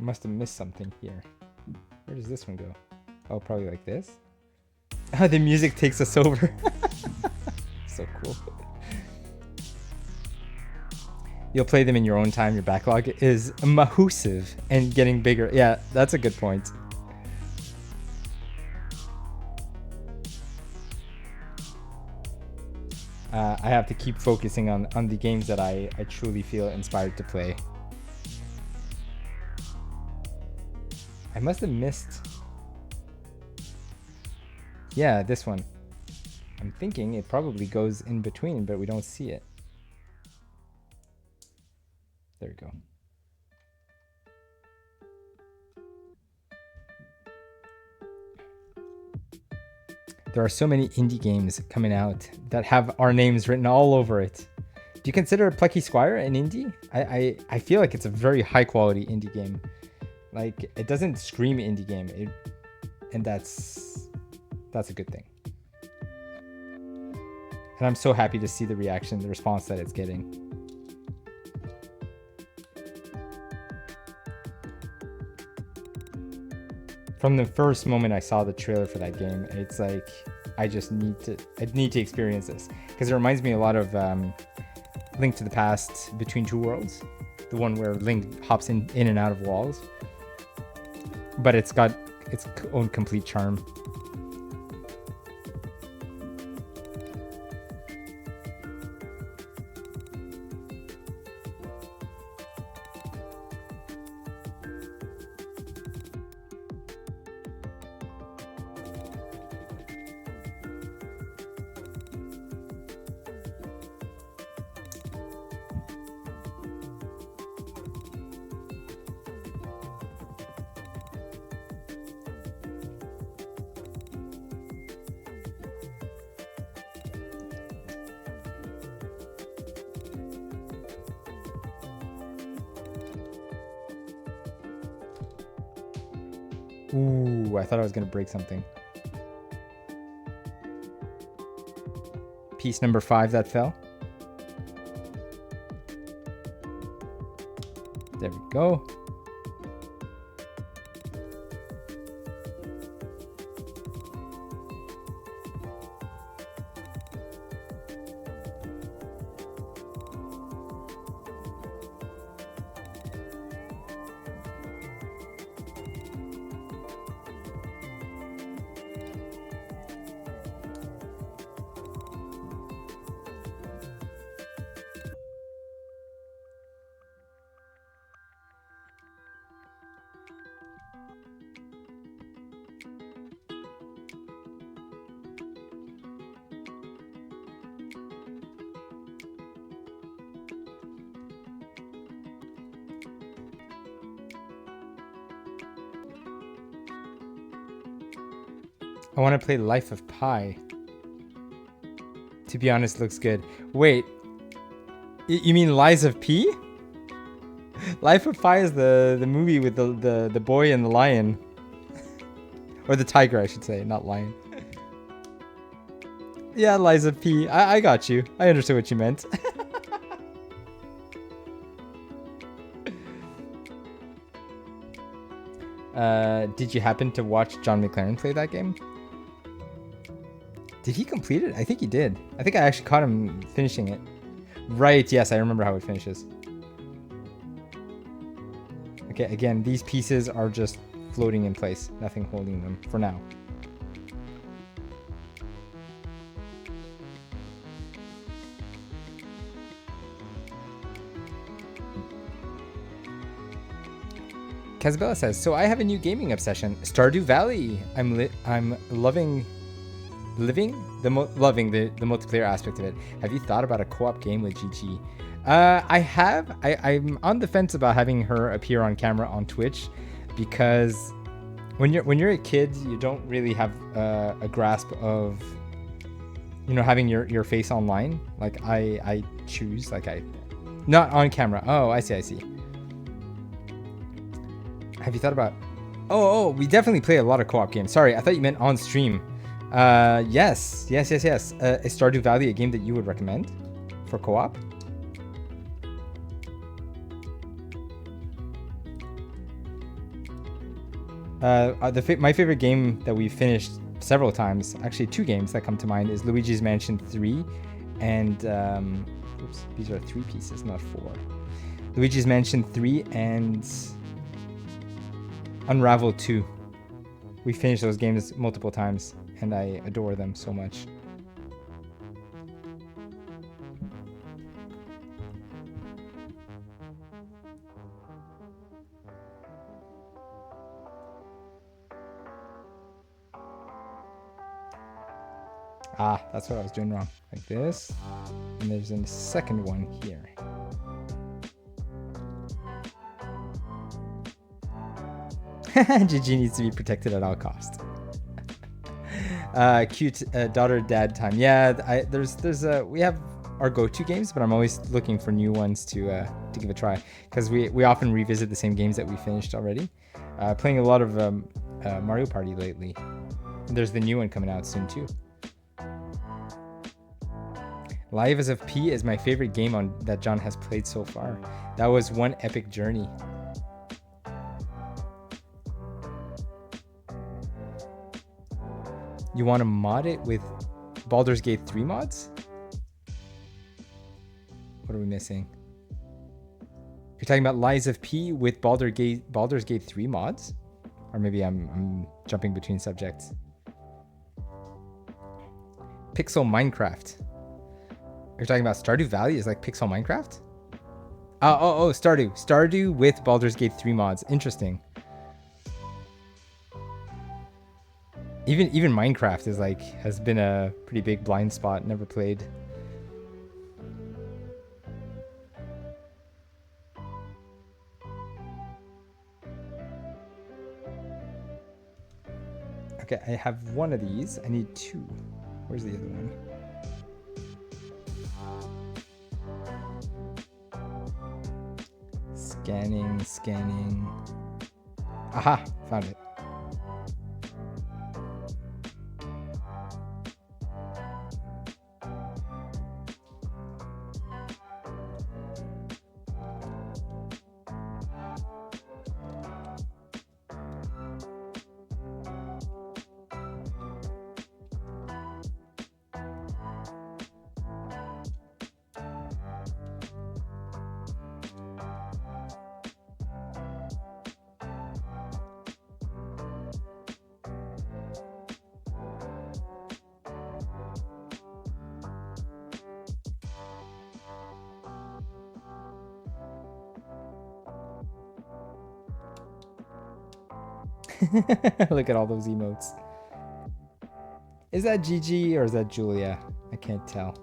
Must have missed something here. Where does this one go? Oh, probably like this. Oh, the music takes us over. So cool. You'll play them in your own time. Your backlog is massive and getting bigger. Yeah, that's a good point. I have to keep focusing on the games that I truly feel inspired to play. I must have missed. Yeah, this one. I'm thinking it probably goes in between, but we don't see it. There we go. There are so many indie games coming out that have our names written all over it. Do you consider Plucky Squire an indie? I feel like it's a very high quality indie game. Like, it doesn't scream indie game, and that's a good thing. And I'm so happy to see the reaction, the response that it's getting. From the first moment I saw the trailer for that game, it's like I need to experience this, because it reminds me a lot of Link to the Past Between Two Worlds, the one where Link hops in and out of walls, but it's got its own complete charm. Ooh, I thought I was gonna break something. Piece number 5 that fell. There we go. I want to play Life of Pi. To be honest, looks good. Wait, you mean Lies of P? Life of Pi is the movie with the boy and the lion. Or the tiger, I should say, not lion. Yeah, Lies of P. I got you. I understood what you meant. Did you happen to watch John McLaren play that game? Did he complete it? I think he did. I think I actually caught him finishing it. Right, yes, I remember how it finishes. Okay, again, these pieces are just floating in place. Nothing holding them for now. Casabella says, so I have a new gaming obsession. Stardew Valley. I'm loving the multiplayer aspect of it. Have you thought about a co-op game with GG? I have. I'm on the fence about having her appear on camera on Twitch, because when you're a kid, you don't really have a grasp of, you know, having your face online. Like I choose, like not on camera. Oh, I see. Have you thought about? Oh, we definitely play a lot of co-op games. Sorry, I thought you meant on stream. Yes. Is Stardew Valley a game that you would recommend for co-op? My favorite game that we've finished several times, actually 2 games that come to mind, is Luigi's Mansion 3 and oops, these are 3 pieces, not 4. Luigi's Mansion 3 and Unravel 2. We finished those games multiple times, and I adore them so much. Ah, that's what I was doing wrong. Like this. And there's a second one here. GG needs to be protected at all costs. Cute daughter dad time. Yeah, we have our go-to games, but I'm always looking for new ones to give a try, because we often revisit the same games that we finished already. Playing a lot of Mario Party lately. And there's the new one coming out soon too. Lives of P is my favorite game that John has played so far. That was one epic journey. You want to mod it with Baldur's Gate 3 mods? What are we missing? You're talking about Lies of P with Baldur's Gate 3 mods? Or maybe I'm jumping between subjects. Pixel Minecraft. You're talking about Stardew Valley is like Pixel Minecraft? Oh, Stardew. Stardew with Baldur's Gate 3 mods. Interesting. Even Minecraft has been a pretty big blind spot. Never played. Okay, I have one of these. I need 2. Where's the other one? Scanning. Aha, found it. Look at all those emotes. Is that Gigi or is that Julia? I can't tell.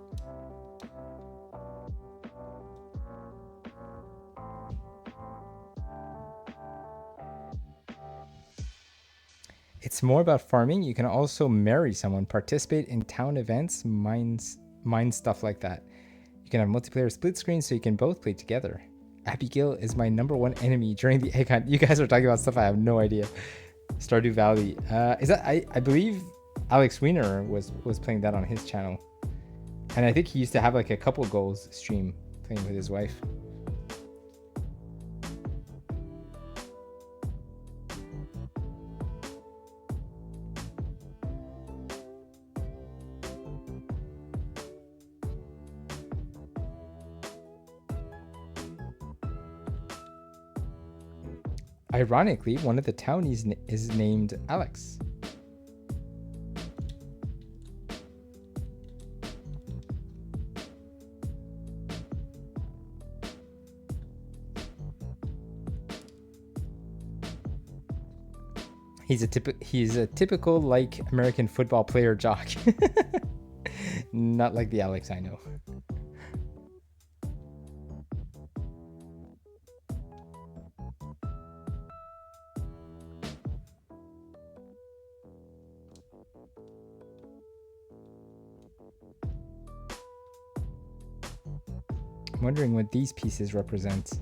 It's more about farming. You can also marry someone, participate in town events, mine stuff like that. You can have multiplayer split screen so you can both play together. Abigail is my #1 enemy during the egg hunt. You guys are talking about stuff I have no idea. Stardew Valley. Is that I believe Alex Wiener was playing that on his channel. And I think he used to have like a couple goals stream playing with his wife. Ironically, one of the townies is named Alex. He's a typical like American football player jock. Not like the Alex I know. I'm wondering what these pieces represent.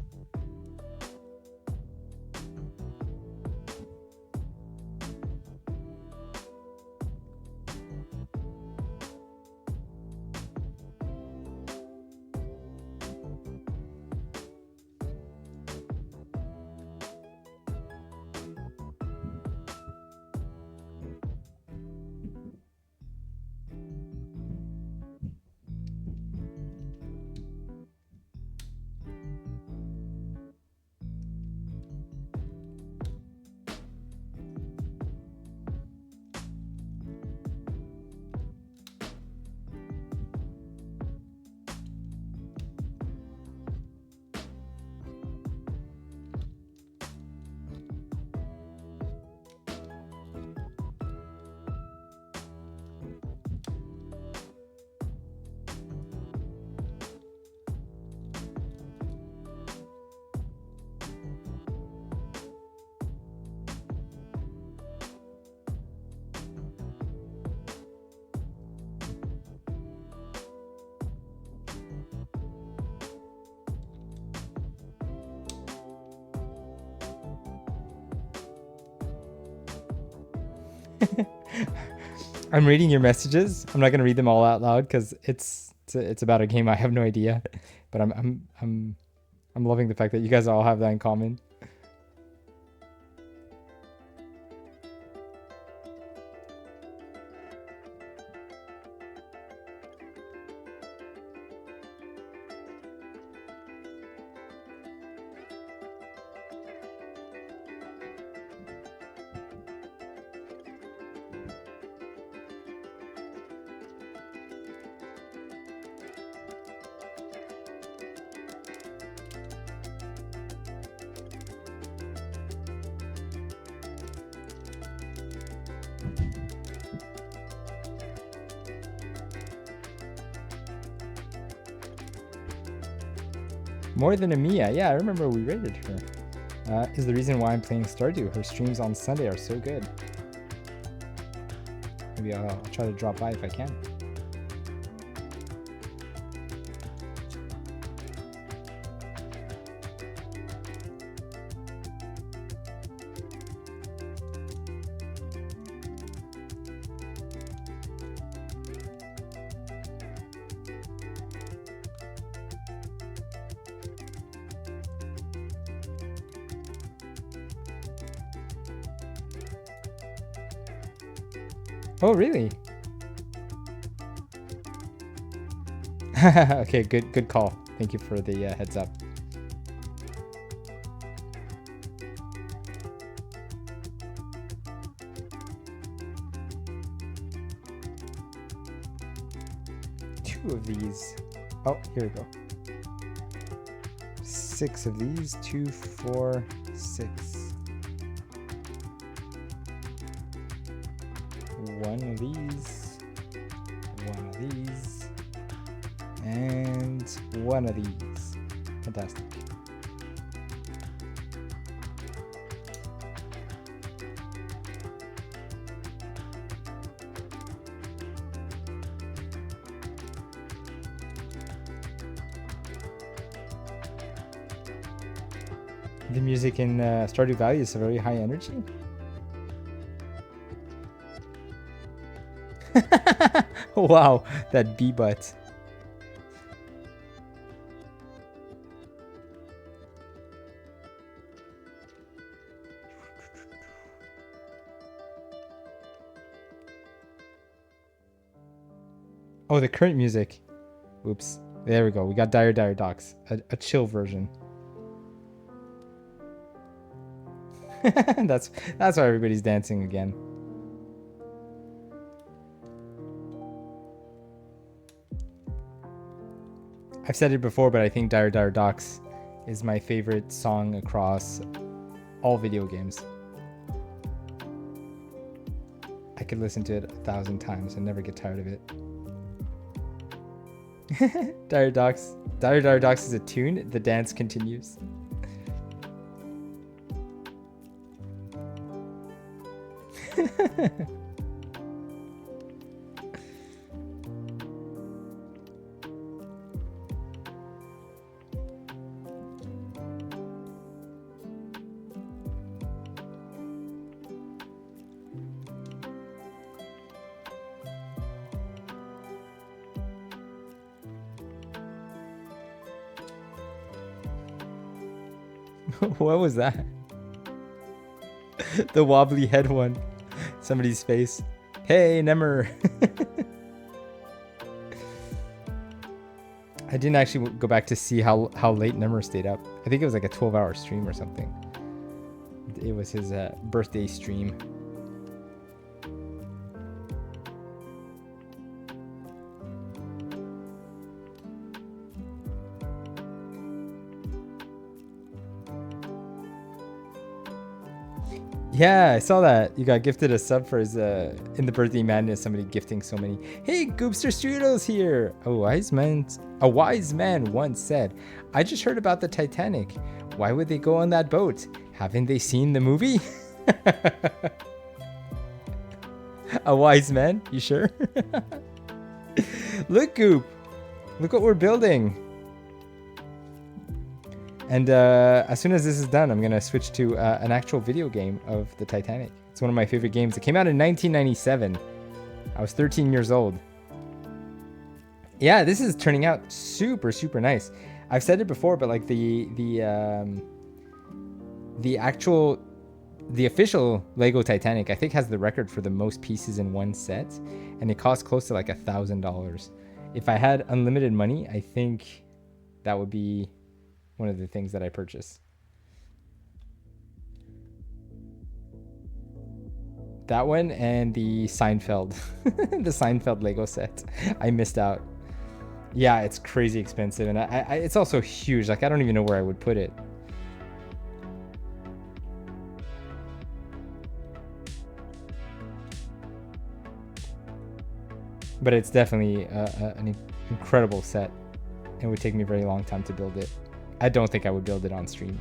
I'm reading your messages. I'm not gonna read them all out loud because it's about a game I have no idea. But I'm loving the fact that you guys all have that in common. More than Amiya. Yeah, I remember we rated her. Is the reason why I'm playing Stardew. Her streams on Sunday are so good. Maybe I'll try to drop by if I can. Oh, really? Okay, good call. Thank you for the heads up. Two of these. Oh, here we go. 6 of these. 2, 4, 6. One of these, one of these, and one of these. Fantastic. The music in Stardew Valley is very high energy. Wow, that bee butt. Oh, the current music. Oops. There we go. We got Dire Dire Docks. A chill version. that's why everybody's dancing again. I've said it before, but I think Dire Dire Docks is my favorite song across all video games. I could listen to it 1,000 times and never get tired of it. Dire Dire Docks is a tune. The dance continues. What was that? The wobbly head one. Somebody's face. Hey, Nemmer. I didn't actually go back to see how late Nemmer stayed up. I think it was like a 12-hour stream or something. It was his birthday stream. Yeah, I saw that. You got gifted a sub for his in the birthday madness. Somebody gifting so many. Hey, Goopster Strudels here. A wise man once said, "I just heard about the Titanic. Why would they go on that boat? Haven't they seen the movie?" A wise man? You sure? Look, Goop. Look what we're building. And as soon as this is done, I'm going to switch to an actual video game of the Titanic. It's one of my favorite games. It came out in 1997. I was 13 years old. Yeah, this is turning out super, super nice. I've said it before, but like the official Lego Titanic, I think has the record for the most pieces in one set. And it costs close to like $1,000. If I had unlimited money, I think that would be one of the things that I purchase. That one and the Seinfeld. The Seinfeld Lego set. I missed out. Yeah, it's crazy expensive. And it's also huge. Like, I don't even know where I would put it. But it's definitely an incredible set. It would take me a very long time to build it. I don't think I would build it on stream.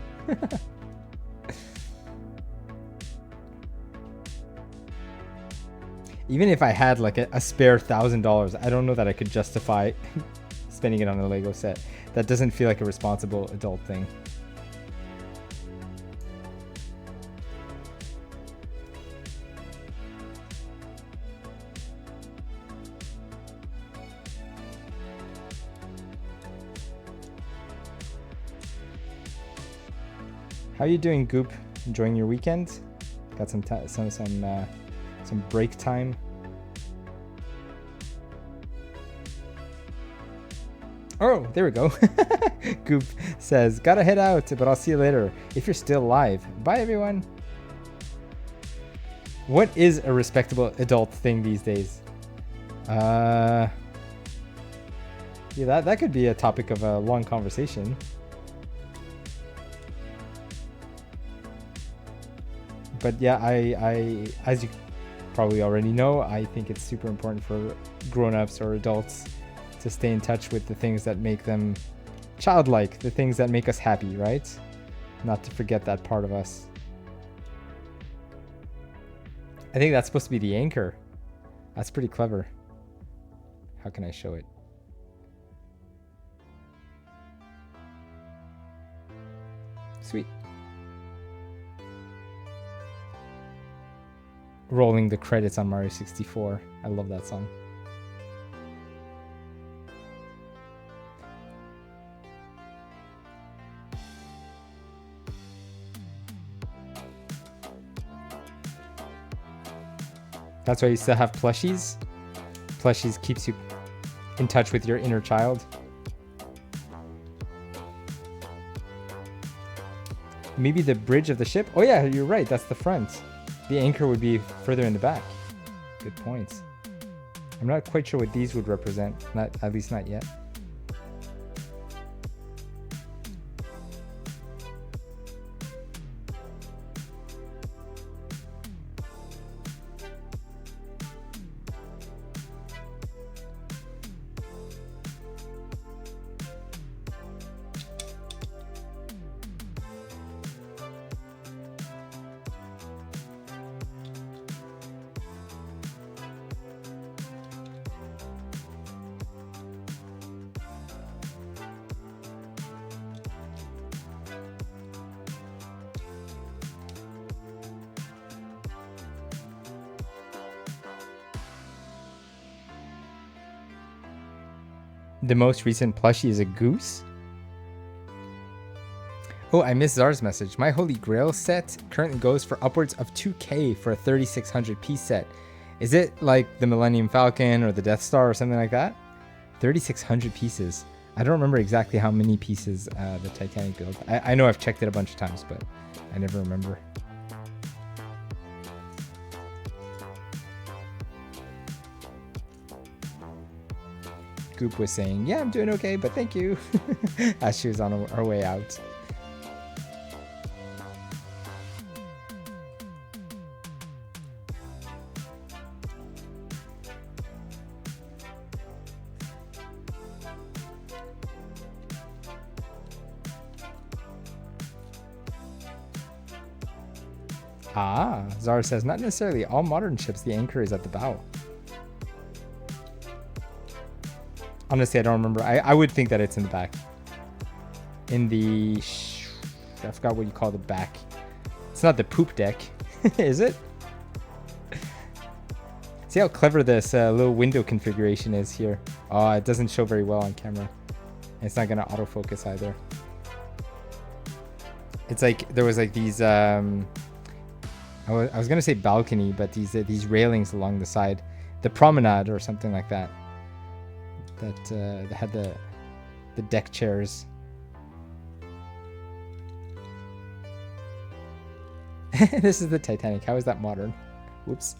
Even if I had like a spare $1,000, I don't know that I could justify spending it on a Lego set. That doesn't feel like a responsible adult thing. How you doing, Goop? Enjoying your weekend? Got some break time. Oh, there we go. Goop says, "Gotta head out, but I'll see you later if you're still alive." Bye, everyone. What is a respectable adult thing these days? Yeah, that could be a topic of a long conversation. But yeah, I as you probably already know, I think it's super important for grown-ups or adults to stay in touch with the things that make them childlike, the things that make us happy, right? Not to forget that part of us. I think that's supposed to be the anchor. That's pretty clever. How can I show it? Sweet. rolling the credits on Mario 64. I love that song. That's why you still have plushies. Plushies keeps you in touch with your inner child. Maybe the bridge of the ship? Oh yeah, you're right, that's the front. The anchor would be further in the back. Good points. I'm not quite sure what these would represent, at least not yet. The most recent plushie is a goose. Oh, I missed Czar's message. My Holy Grail set currently goes for upwards of 2K for a 3600 piece set. Is it like the Millennium Falcon or the Death Star or something like that? 3600 pieces. I don't remember exactly how many pieces the Titanic built. I know I've checked it a bunch of times, but I never remember. Goop was saying, yeah, I'm doing okay, but thank you, as she was on her way out. Ah, Zara says, not necessarily. All modern ships, the anchor is at the bow. Honestly, I don't remember. I would think that it's in the back. In the... I forgot what you call the back. It's not the poop deck, is it? See how clever this little window configuration is here. Oh, it doesn't show very well on camera. It's not going to autofocus either. It's like, there was like these... I was going to say balcony, but these railings along the side. The promenade or something like that. That had the deck chairs. This is the Titanic. How is that modern? Whoops.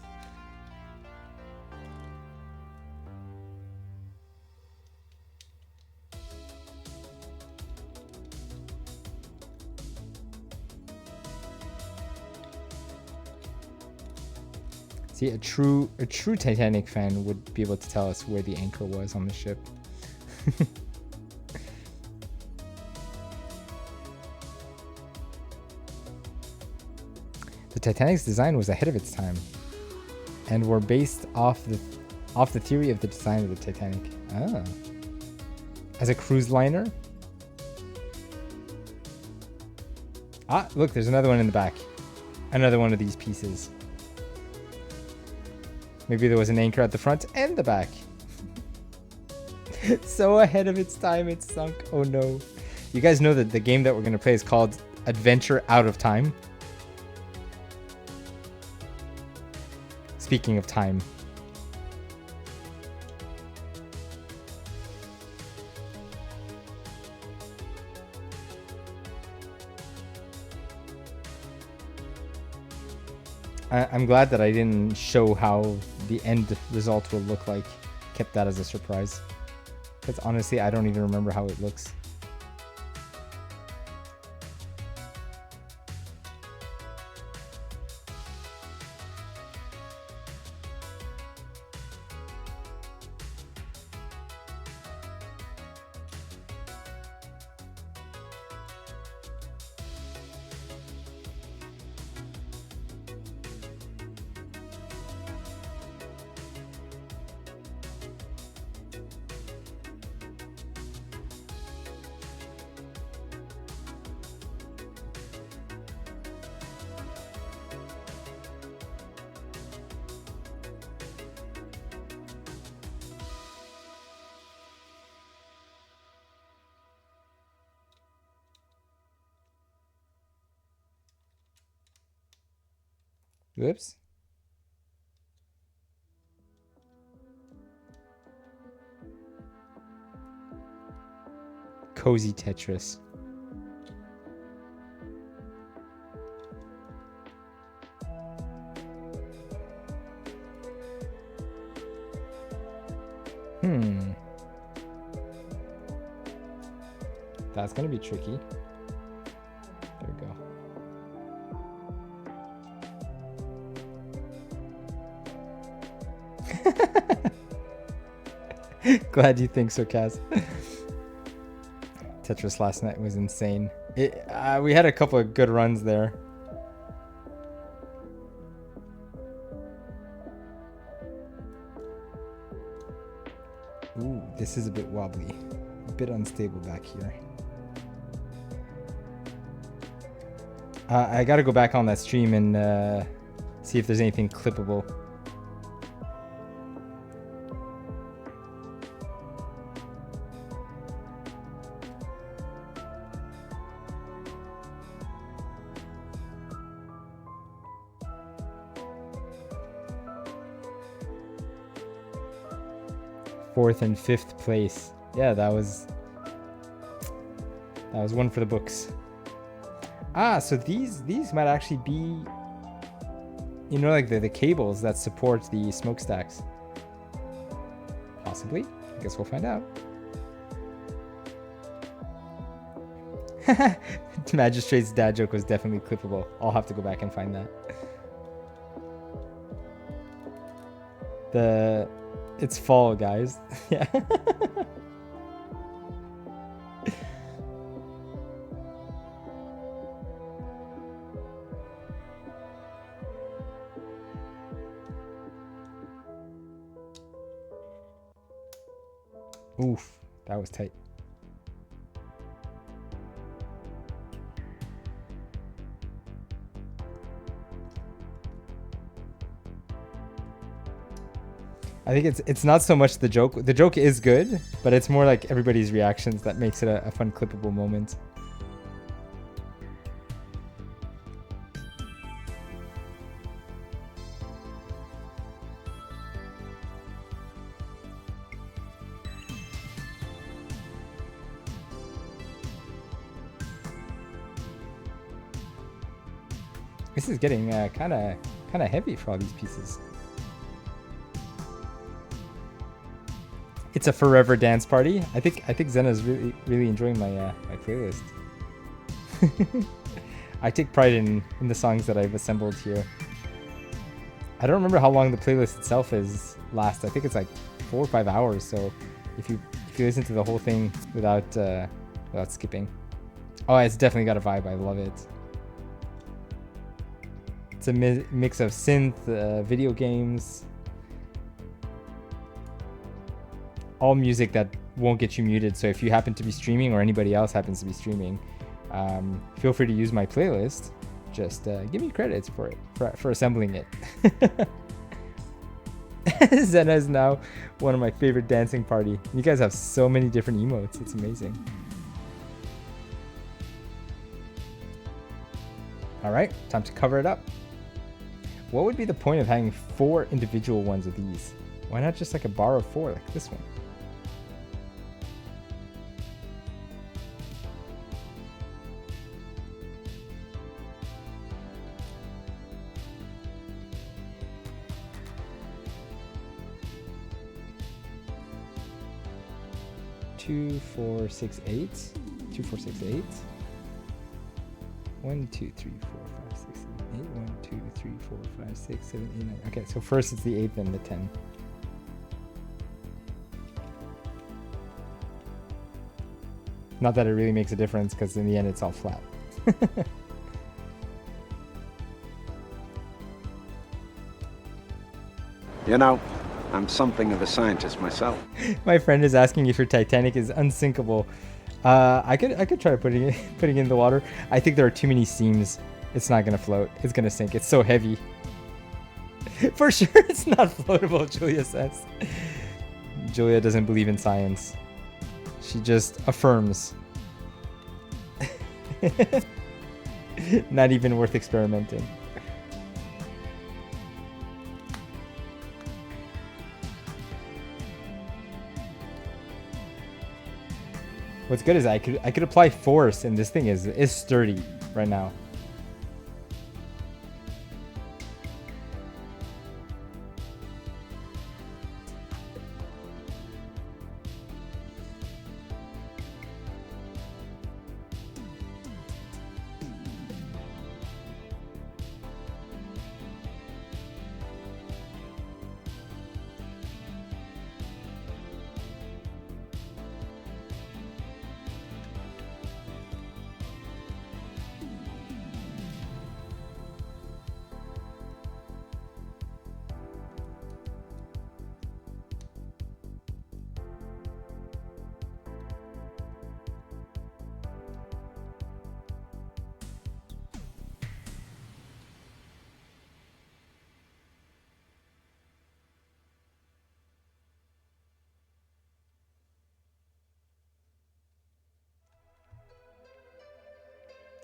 See, a true Titanic fan would be able to tell us where the anchor was on the ship. The Titanic's design was ahead of its time, and were based off the theory of the design of the Titanic. Ah, as a cruise liner. Ah, look, there's another one in the back. Another one of these pieces. Maybe there was an anchor at the front and the back. So ahead of its time, it sunk. Oh no. You guys know that the game that we're going to play is called Adventure Out of Time. Speaking of time. I'm glad that I didn't show how the end result will look like. Kept that as a surprise. Because honestly, I don't even remember how it looks. Whoops. Cozy Tetris. That's gonna be tricky. There we go. Glad you think so, Kaz. Tetris last night was insane. We had a couple of good runs there. Ooh, this is a bit wobbly. A bit unstable back here. I gotta go back on that stream and see if there's anything clippable. Fourth and fifth place. Yeah, that was one for the books. Ah, so these might actually be, you know, like the cables that support the smokestacks. Possibly. I guess we'll find out. Magistrate's dad joke was definitely clippable. I'll have to go back and find that. It's fall, guys. Yeah. Oof, that was tight. I think it's not so much the joke. The joke is good, but it's more like everybody's reactions that makes it a fun clippable moment. This is getting kind of heavy for all these pieces. It's a forever dance party. I think Zena's really enjoying my my playlist. I take pride in the songs that I've assembled here. I don't remember how long the playlist itself lasts. I think it's like 4 or 5 hours. So if you listen to the whole thing without skipping, oh, it's definitely got a vibe. I love it. It's a mix of synth, video games, all music that won't get you muted. So if you happen to be streaming or anybody else happens to be streaming, feel free to use my playlist. Just give me credits for it, for assembling it. Zena is now one of my favorite dancing party. You guys have so many different emotes. It's amazing. All right, time to cover it up. What would be the point of having 4 individual ones of these? Why not just like a bar of 4 like this one? Two, 4, 6, 8. 2, 4, 6, 8. 1, 2, 3, 4, 5, 6, 7, 8. 1, 2, 3, 4, 5, 6, 7, 8, 9. Okay, so first it's the 8, then the 10. Not that it really makes a difference, because in the end it's all flat. You know, I'm something of a scientist myself. My friend is asking if your Titanic is unsinkable. I could try putting it in the water. I think there are too many seams. It's not gonna float. It's gonna sink. It's so heavy. For sure, it's not floatable. Julia says. Julia doesn't believe in science. She just affirms. Not even worth experimenting. What's good is I could apply force, and this thing is sturdy right now.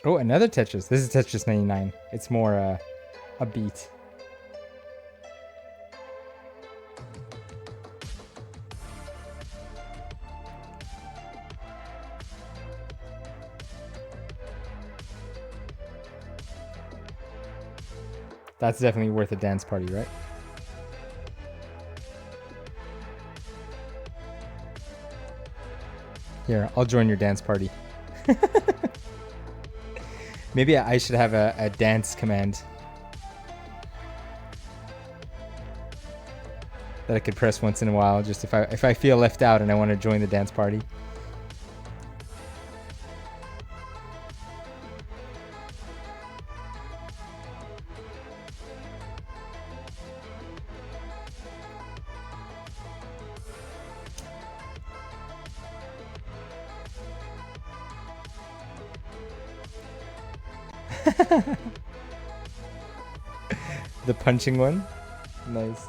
Oh, another Tetris. This is Tetris 99. It's more upbeat. That's definitely worth a dance party, right? Here, I'll join your dance party. Maybe I should have a dance command that I could press once in a while, just if I feel left out and I want to join the dance party. The punching one? Nice.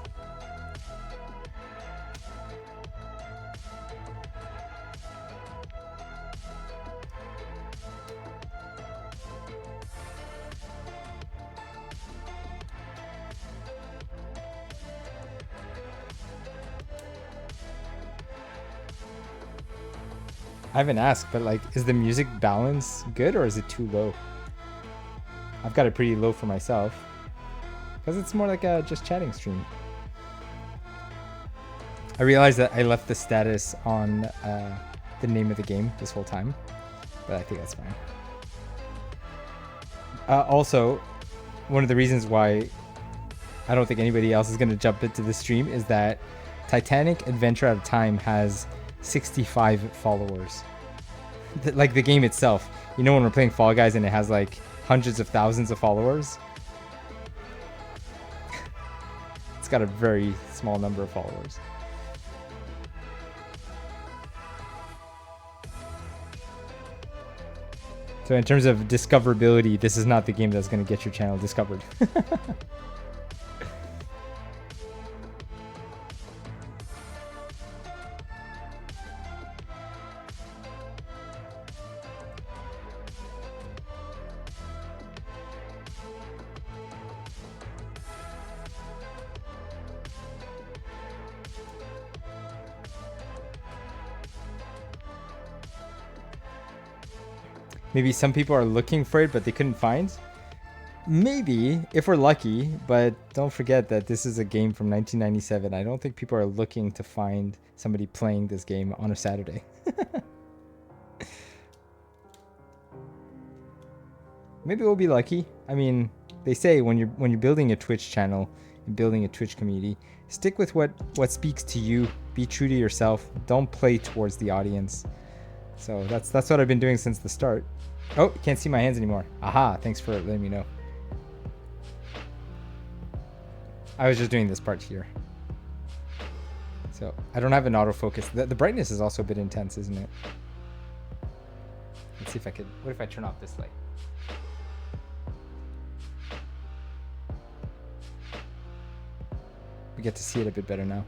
I haven't asked, but like, is the music balance good or is it too low? I've got it pretty low for myself because it's more like a just chatting stream. I realized that I left the status on the name of the game this whole time, but I think that's fine. Also, one of the reasons why I don't think anybody else is going to jump into the stream is that Titanic Adventure Out of Time has 65 followers. Like the game itself. You know when we're playing Fall Guys and it has like hundreds of thousands of followers? It's got a very small number of followers. So in terms of discoverability, this is not the game that's going to get your channel discovered. Maybe some people are looking for it, but they couldn't find. Maybe, if we're lucky, but don't forget that this is a game from 1997. I don't think people are looking to find somebody playing this game on a Saturday. Maybe we'll be lucky. I mean, they say when you're building a Twitch channel and building a Twitch community, stick with what speaks to you. Be true to yourself. Don't play towards the audience. So that's what I've been doing since the start. Oh, can't see my hands anymore. Aha, thanks for letting me know. I was just doing this part here. So I don't have an autofocus. The brightness is also a bit intense, isn't it? Let's see if I could, what if I turn off this light? We get to see it a bit better now.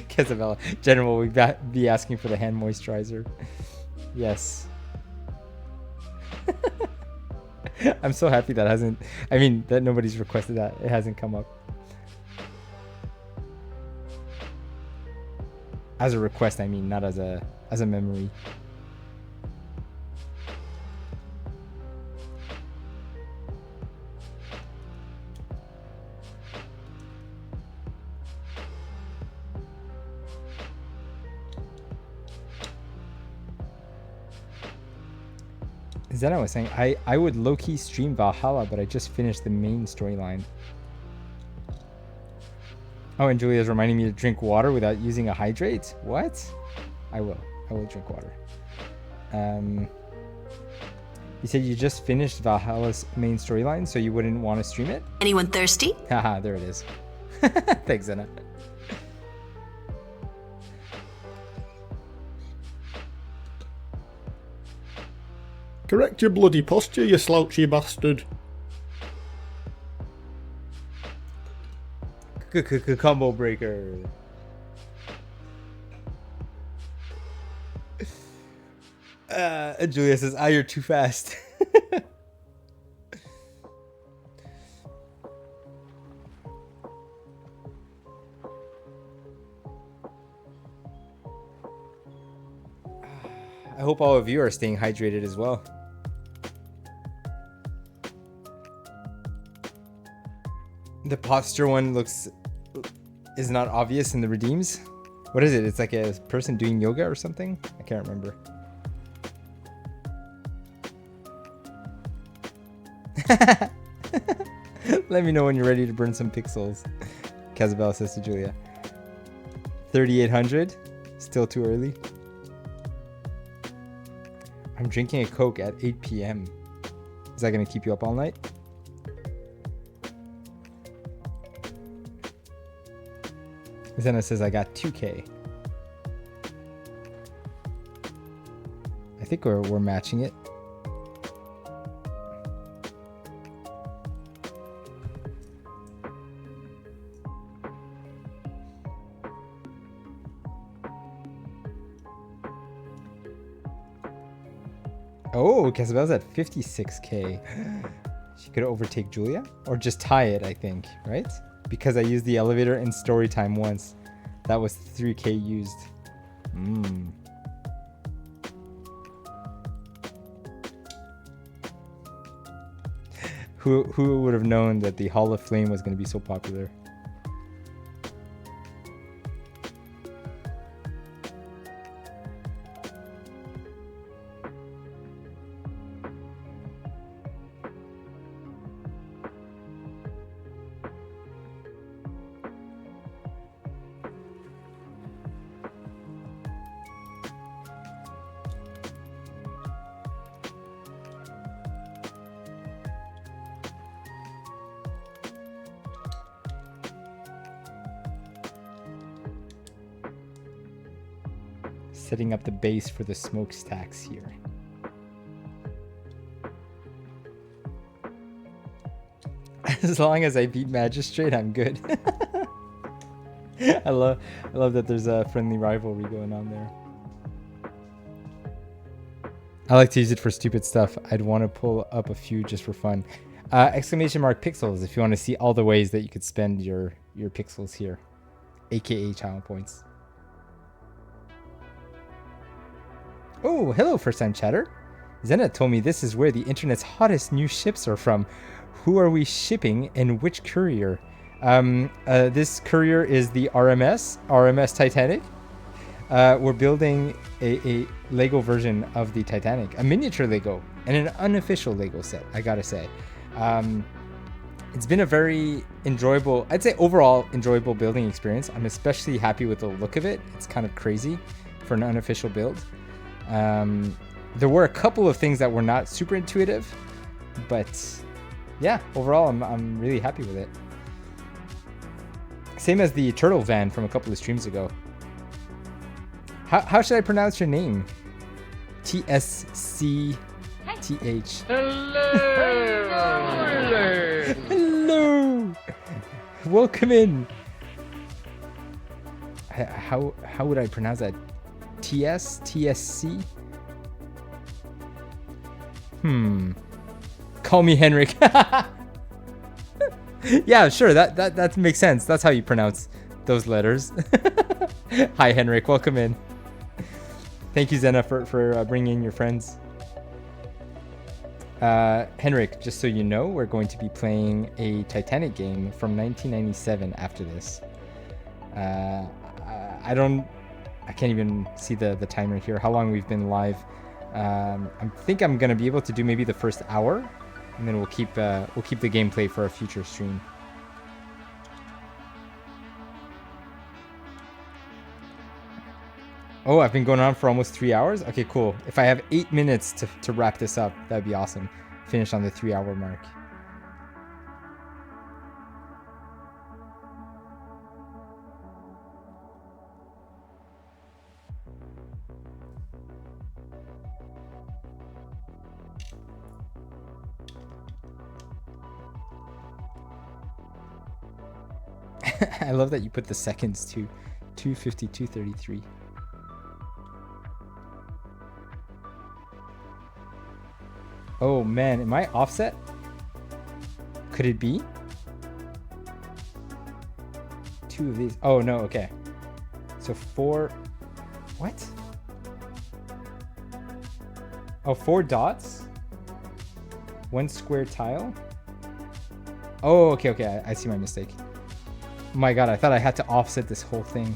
Casabella. General will be asking for the hand moisturizer. Yes. I'm so happy that hasn't, I mean, that nobody's requested that. It hasn't come up. As a request, I mean, not as a memory. Zena was saying, I would low-key stream Valhalla, but I just finished the main storyline. Oh, and Julia's reminding me to drink water without using a hydrate? What? I will drink water. You said you just finished Valhalla's main storyline, so you wouldn't want to stream it? Anyone thirsty? Haha, there it is. Thanks, Zena. Correct your bloody posture, you slouchy bastard. Combo breaker. Julia says, you're too fast. I hope all of you are staying hydrated as well. The posture one is not obvious in the redeems. What is it? It's like a person doing yoga or something? I can't remember. Let me know when you're ready to burn some pixels. Casabella says to Julia. 3800? Still too early? I'm drinking a Coke at 8 p.m. Is that going to keep you up all night? Zena says, I got 2K. I think we're matching it. Oh, Casabella's at 56K. She could overtake Julia or just tie it, I think, right? Because I used the elevator in story time once. That was 3K used. Who would have known that the Hall of Flame was going to be so popular? Setting up the base for the smokestacks here. As long as I beat Magistrate, I'm good. I love that there's a friendly rivalry going on there. I like to use it for stupid stuff. I'd want to pull up a few just for fun. Exclamation mark pixels if you want to see all the ways that you could spend your pixels here, aka channel points. Oh, hello, first-time chatter. Zena told me this is where the internet's hottest new ships are from. Who are we shipping and which courier? This courier is the RMS Titanic. We're building a Lego version of the Titanic, a miniature Lego and an unofficial Lego set, I gotta say. It's been a very enjoyable, I'd say overall enjoyable building experience. I'm especially happy with the look of it. It's kind of crazy for an unofficial build. There were a couple of things that were not super intuitive, but yeah, overall I'm really happy with it. Same as the turtle van from a couple of streams ago. How should I pronounce your name? TSCTH. Hello. Hello. Welcome in. How would I pronounce that? TSC? Call me Henrik. Yeah, sure. That makes sense. That's how you pronounce those letters. Hi, Henrik. Welcome in. Thank you, Zena, for bringing in your friends. Henrik, just so you know, we're going to be playing a Titanic game from 1997 after this. I can't even see the timer here, how long we've been live. I think I'm going to be able to do maybe the first hour, and then we'll keep the gameplay for a future stream. Oh, I've been going on for almost 3 hours? Okay, cool. If I have 8 minutes to wrap this up, that'd be awesome. Finish on the 3-hour mark. I love that you put the seconds to 2:52:33. Oh man, am I offset? Could it be? 2 of these. Oh no, okay. So 4. What? Oh, 4 dots? 1 square tile? Oh, okay. I see my mistake. My god, I thought I had to offset this whole thing.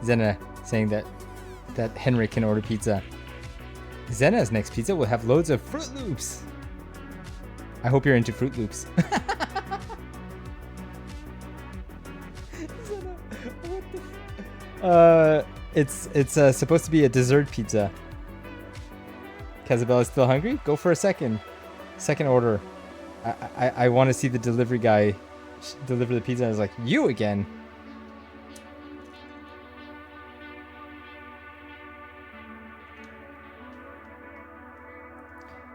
Zena saying that Henry can order pizza. Zena's next pizza will have loads of Fruit Loops. I hope you're into Fruit Loops. It's supposed to be a dessert pizza. Casabella is still hungry? Go for a second order. I want to see the delivery guy deliver the pizza. I was like, you again?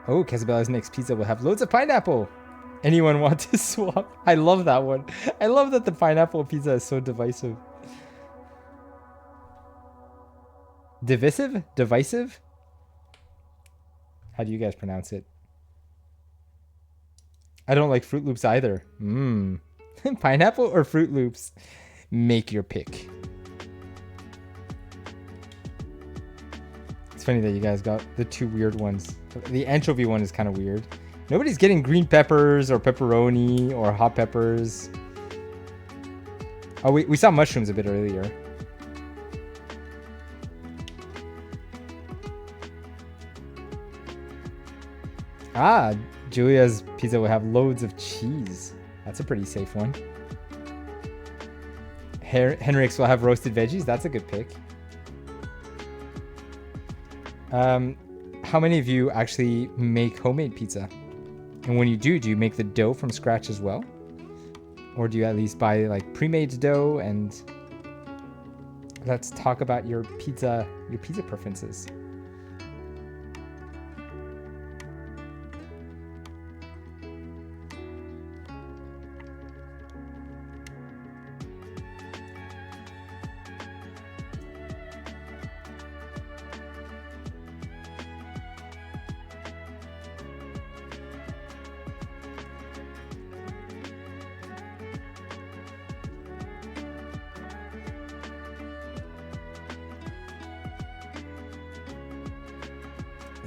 Oh, Casabella's next pizza will have loads of pineapple. Anyone want to swap? I love that one. I love that the pineapple pizza is so divisive. Divisive? Divisive? How do you guys pronounce it? I don't like Fruit Loops either. Pineapple or Fruit Loops? Make your pick. It's funny that you guys got the 2 weird ones. The anchovy one is kind of weird. Nobody's getting green peppers or pepperoni or hot peppers. Oh, we saw mushrooms a bit earlier. Ah, Julia's pizza will have loads of cheese. That's a pretty safe one. Henrik's will have roasted veggies. That's a good pick. How many of you actually make homemade pizza? And when you do you make the dough from scratch as well? Or do you at least buy like pre-made dough? And let's talk about your pizza preferences.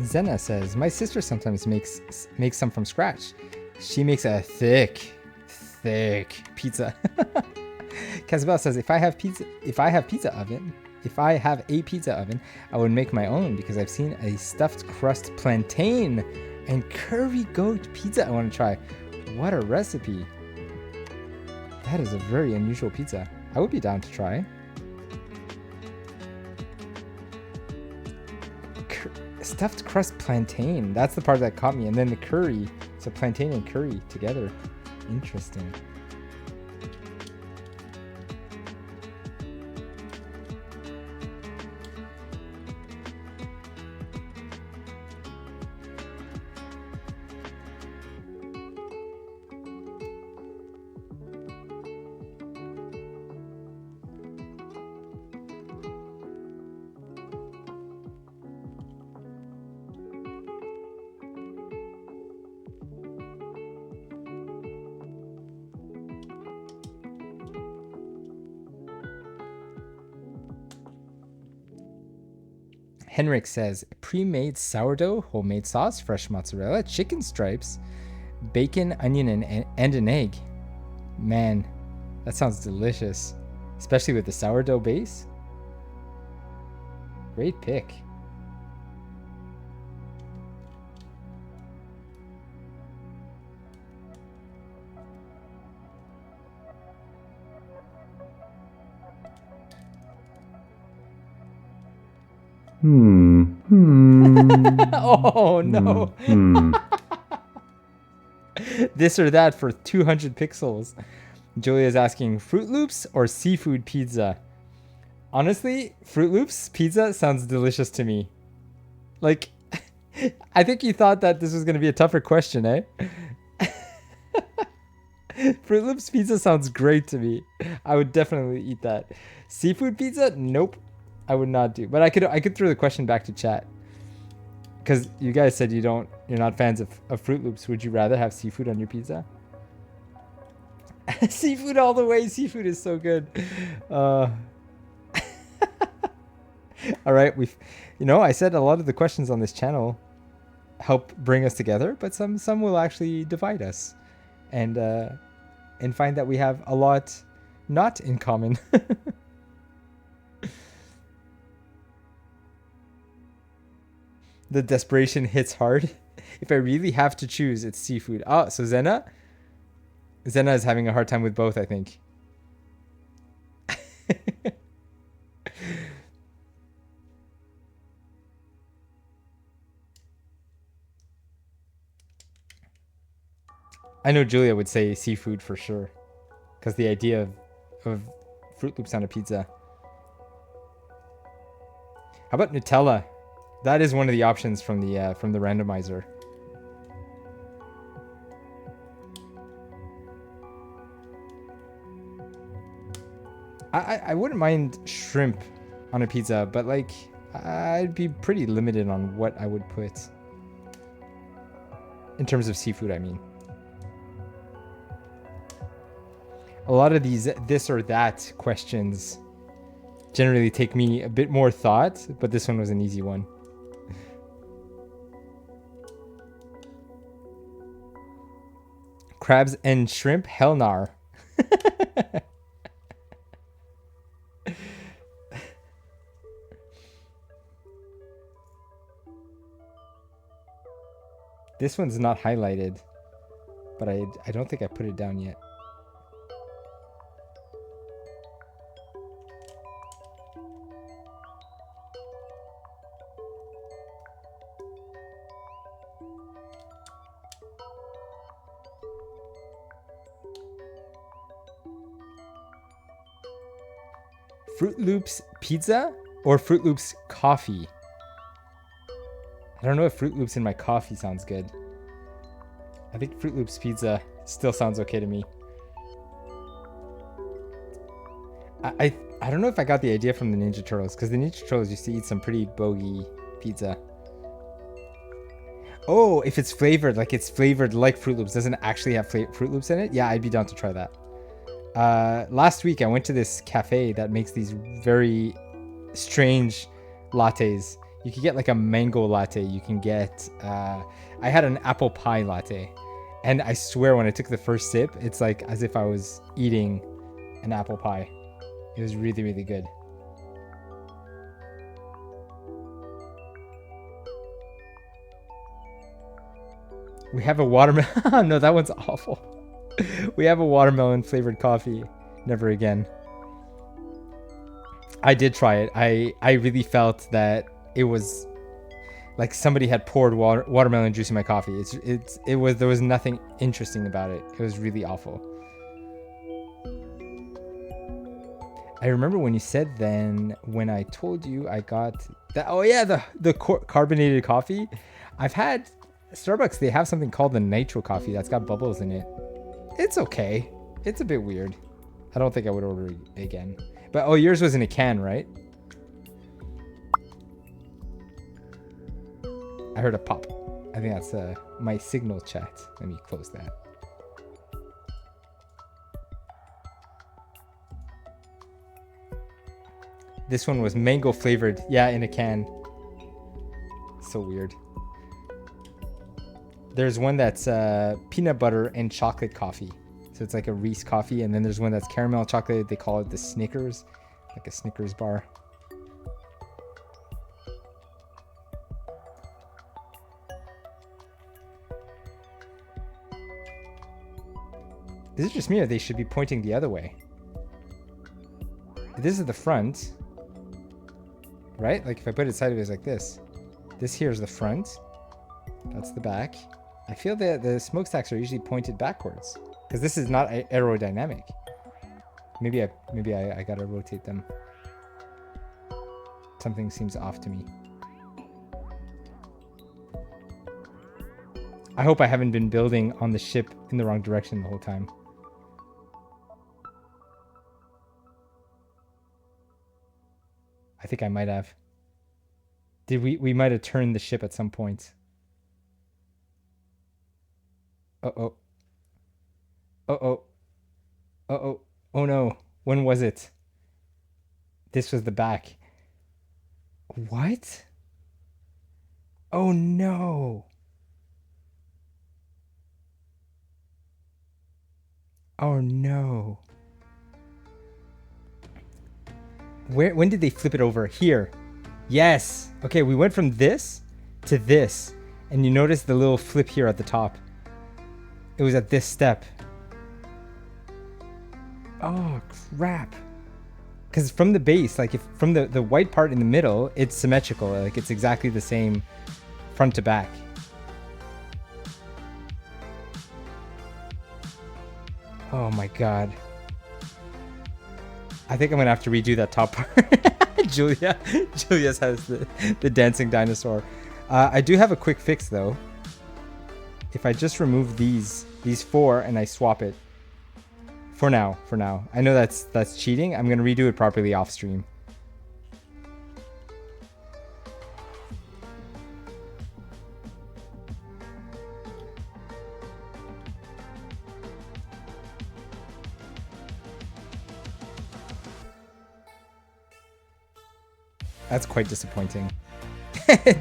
Zena says, my sister sometimes makes some from scratch. She makes a thick pizza. Casabella says, if I have a pizza oven, I would make my own because I've seen a stuffed crust plantain and curry goat pizza I want to try. What a recipe. That is a very unusual pizza. I would be down to try. Stuffed crust plantain. That's the part that caught me. And then the curry. So plantain and curry together. Interesting. Henrik says pre-made sourdough, homemade sauce, fresh mozzarella, chicken stripes, bacon, onion, and an egg. Man, that sounds delicious, especially with the sourdough base. Great pick. Oh no. This or that for 200 pixels. Julia's asking Fruit Loops or seafood pizza. Honestly, Fruit Loops pizza sounds delicious to me. Like, I think you thought that this was going to be a tougher question, eh? Fruit Loops pizza sounds great to me. I would definitely eat that. Seafood pizza? Nope. I would not do. But I could throw the question back to chat. Because you guys said you're not fans of Fruit Loops. Would you rather have seafood on your pizza? Seafood all the way. Seafood is so good. All right, I said a lot of the questions on this channel help bring us together, but some will actually divide us, and find that we have a lot not in common. The desperation hits hard. If I really have to choose, it's seafood. Oh, so Zena is having a hard time with both, I think. I know Julia would say seafood for sure, because the idea of Fruit Loops on a pizza. How about Nutella? That is one of the options from the randomizer. I wouldn't mind shrimp on a pizza, but like I'd be pretty limited on what I would put in terms of seafood, I mean. A lot of these this or that questions generally take me a bit more thought, but this one was an easy one. Crabs and shrimp? Hell nar. This one's not highlighted, but I don't think I put it down yet. Fruit Loops pizza or Fruit Loops coffee? I don't know if Fruit Loops in my coffee sounds good. I think Fruit Loops pizza still sounds okay to me. I don't know if I got the idea from the Ninja Turtles, because the Ninja Turtles used to eat some pretty bogey pizza. Oh, if it's flavored, like it's flavored like Fruit Loops, doesn't actually have Fruit Loops in it? Yeah, I'd be down to try that. Last week I went to this cafe that makes these very strange lattes. You can get like a mango latte. You can get, I had an apple pie latte. And I swear when I took the first sip, it's like as if I was eating an apple pie. It was really, really good. We have a watermelon. No, that one's awful. We have a watermelon flavored coffee. Never again. I did try it. I really felt that it was like somebody had poured watermelon juice in my coffee. There was nothing interesting about it. It was really awful. I remember when you said then, when I told you I got that. Oh yeah, the carbonated coffee. I've had Starbucks. They have something called the nitro coffee that's got bubbles in it. It's okay. It's a bit weird. I don't think I would order it again. But oh, yours was in a can, right? I heard a pop. I think that's my signal chat. Let me close that. This one was mango flavored. Yeah, in a can. so weird. There's one that's peanut butter and chocolate coffee. So it's like a Reese coffee. And then there's one that's caramel chocolate. They call it the Snickers. Like a Snickers bar. Is it just me or they should be pointing the other way? This is the front. Right? Like if I put it sideways like this. This here is the front. That's the back. I feel that the smokestacks are usually pointed backwards. Because this is not aerodynamic. Maybe I gotta rotate them. Something seems off to me. I hope I haven't been building on the ship in the wrong direction the whole time. I think I might have. We might have turned the ship at some point. Uh-oh. Uh-oh. Uh-oh. Oh no. When was it? This was the back. What? Oh no. Oh no. When did they flip it over? Here. Yes. Okay, we went from this to this. And you notice the little flip here at the top. It was at this step. Oh, crap. Because from the base, like if from the white part in the middle, it's symmetrical. Like it's exactly the same front to back. Oh my god. I think I'm gonna have to redo that top part. Julia's has the dancing dinosaur. I do have a quick fix though. If I just remove these 4 and I swap it. For now. I know that's cheating. I'm gonna redo it properly off stream. That's quite disappointing.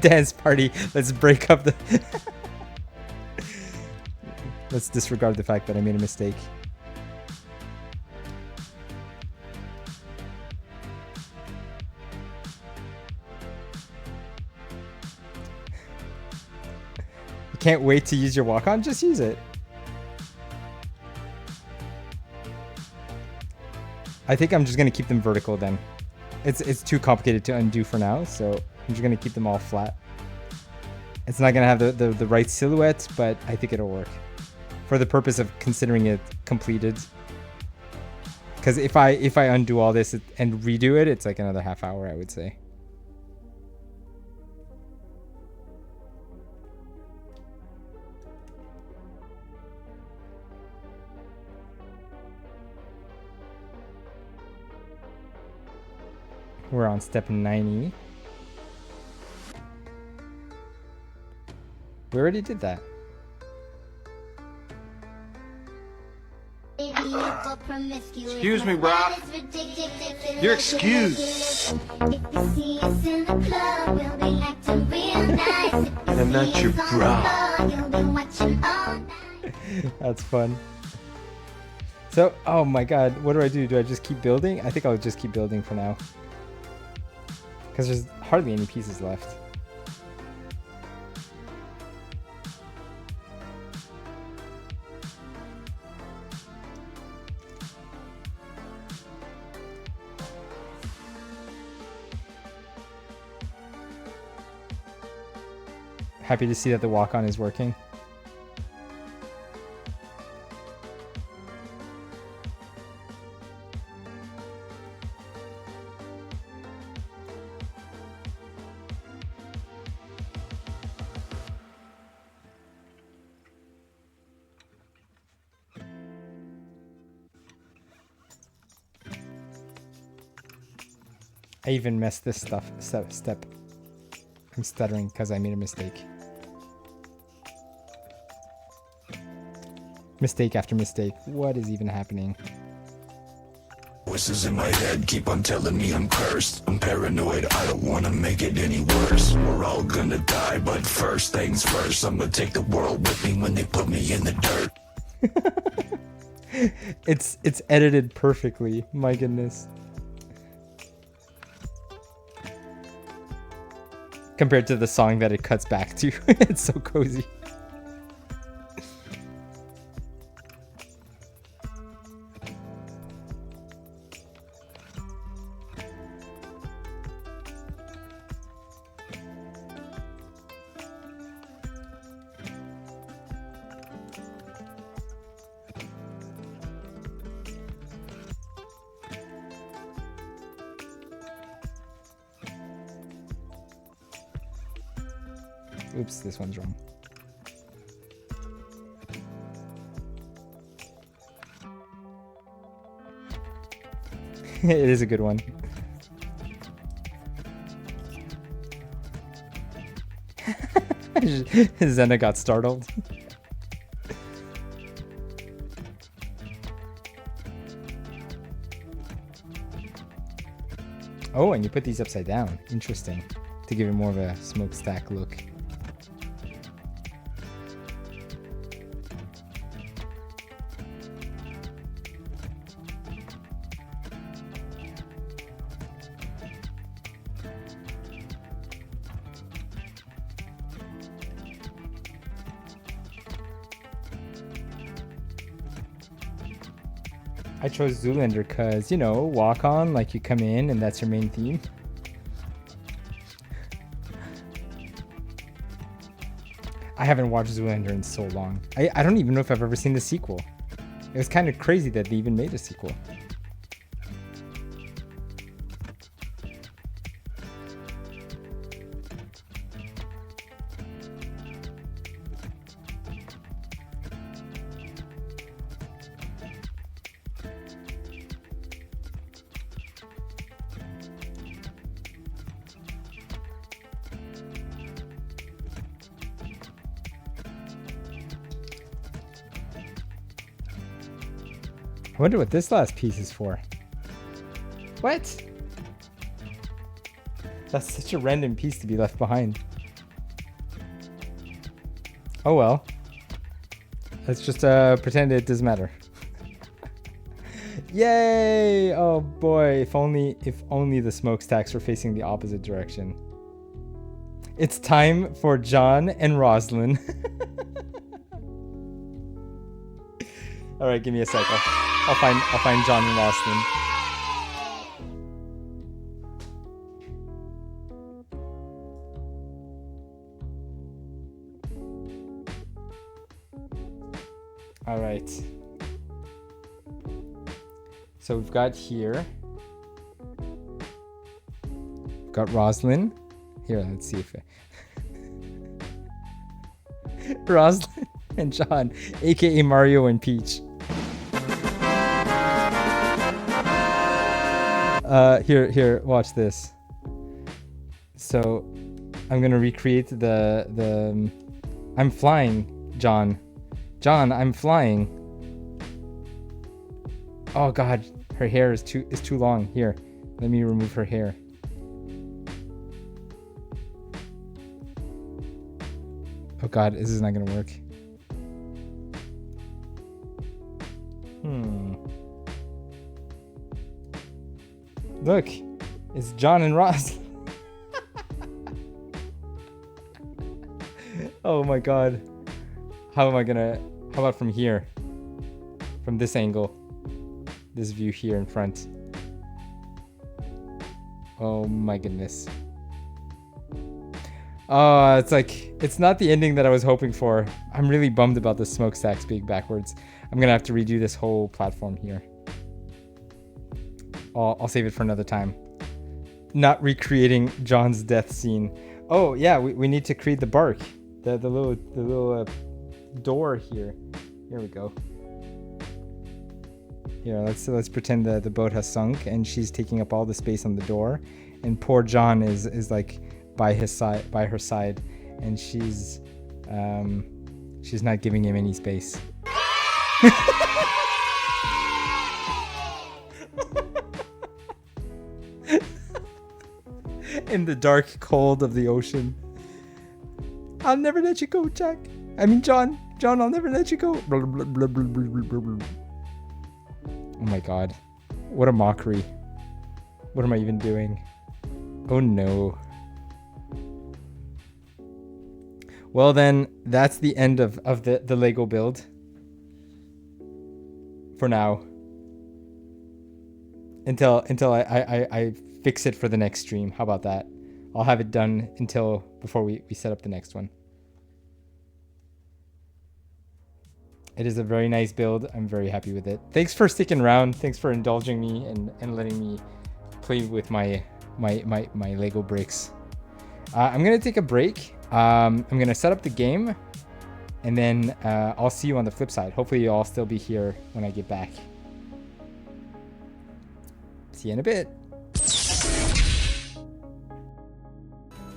Dance party. Let's break up the... Let's disregard the fact that I made a mistake. You can't wait to use your walk-on? Just use it. I think I'm just going to keep them vertical then. It's too complicated to undo for now, so I'm just going to keep them all flat. It's not going to have the right silhouette, but I think it'll work. For the purpose of considering it completed. Because if I undo all this and redo it, it's like another half hour, I would say. We're on step 90. We already did that. Excuse me, bro. You're excused. And I'm not your bro. That's fun. So, oh my god, what do? Do I just keep building? I think I'll just keep building for now. Because there's hardly any pieces left. Happy to see that the walk-on is working. I even messed this step. I'm stuttering because I made a mistake. Mistake after mistake. What is even happening? Voices in my head keep on telling me I'm cursed. I'm paranoid, I don't wanna make it any worse. We're all gonna die, but first things first, I'm gonna take the world with me when they put me in the dirt. It's edited perfectly. My goodness. Compared to the song that it cuts back to. It's so cozy. Oops, this one's wrong. It is a good one. Zena got startled. Oh, and you put these upside down. Interesting. To give it more of a smokestack look. I chose Zoolander because, you know, walk on, like you come in and that's your main theme. I haven't watched Zoolander in so long. I don't even know if I've ever seen the sequel. It was kind of crazy that they even made a sequel. I wonder what this last piece is for. What? That's such a random piece to be left behind. Oh well. Let's just pretend it doesn't matter. Yay! Oh boy, if only the smokestacks were facing the opposite direction. It's time for John and Roslyn. All right, give me a sec. I'll find John and Roslyn. All right. So we've got here. We've got Roslyn. Here, let's see if Roslyn and John, aka Mario and Peach. Here, watch this. So, I'm gonna recreate the I'm flying, John. John, I'm flying. Oh God, her hair is too long. Here, let me remove her hair. Oh God, this is not gonna work. Look, it's John and Ross. Oh my God. How about from here? From this angle. This view here in front. Oh my goodness. Oh, it's not the ending that I was hoping for. I'm really bummed about the smokestacks being backwards. I'm gonna have to redo this whole platform here. I'll save it for another time. Not recreating John's death scene. Oh yeah, we need to create the bark. The little door here. Here we go. Here, let's pretend the boat has sunk and she's taking up all the space on the door, and poor John is like by her side, and she's not giving him any space. In the dark cold of the ocean. I'll never let you go, Jack. I mean, John. John, I'll never let you go. Oh my god. What a mockery. What am I even doing? Oh no. Well then, that's the end of the Lego build. For now. Until I fix it for the next stream. How about that? I'll have it done before we set up the next one. It is a very nice build. I'm very happy with it. Thanks for sticking around. Thanks for indulging me and letting me play with my Lego bricks. I'm gonna take a break. I'm gonna set up the game, and then I'll see you on the flip side. Hopefully you'll all still be here when I get back. See you in a bit.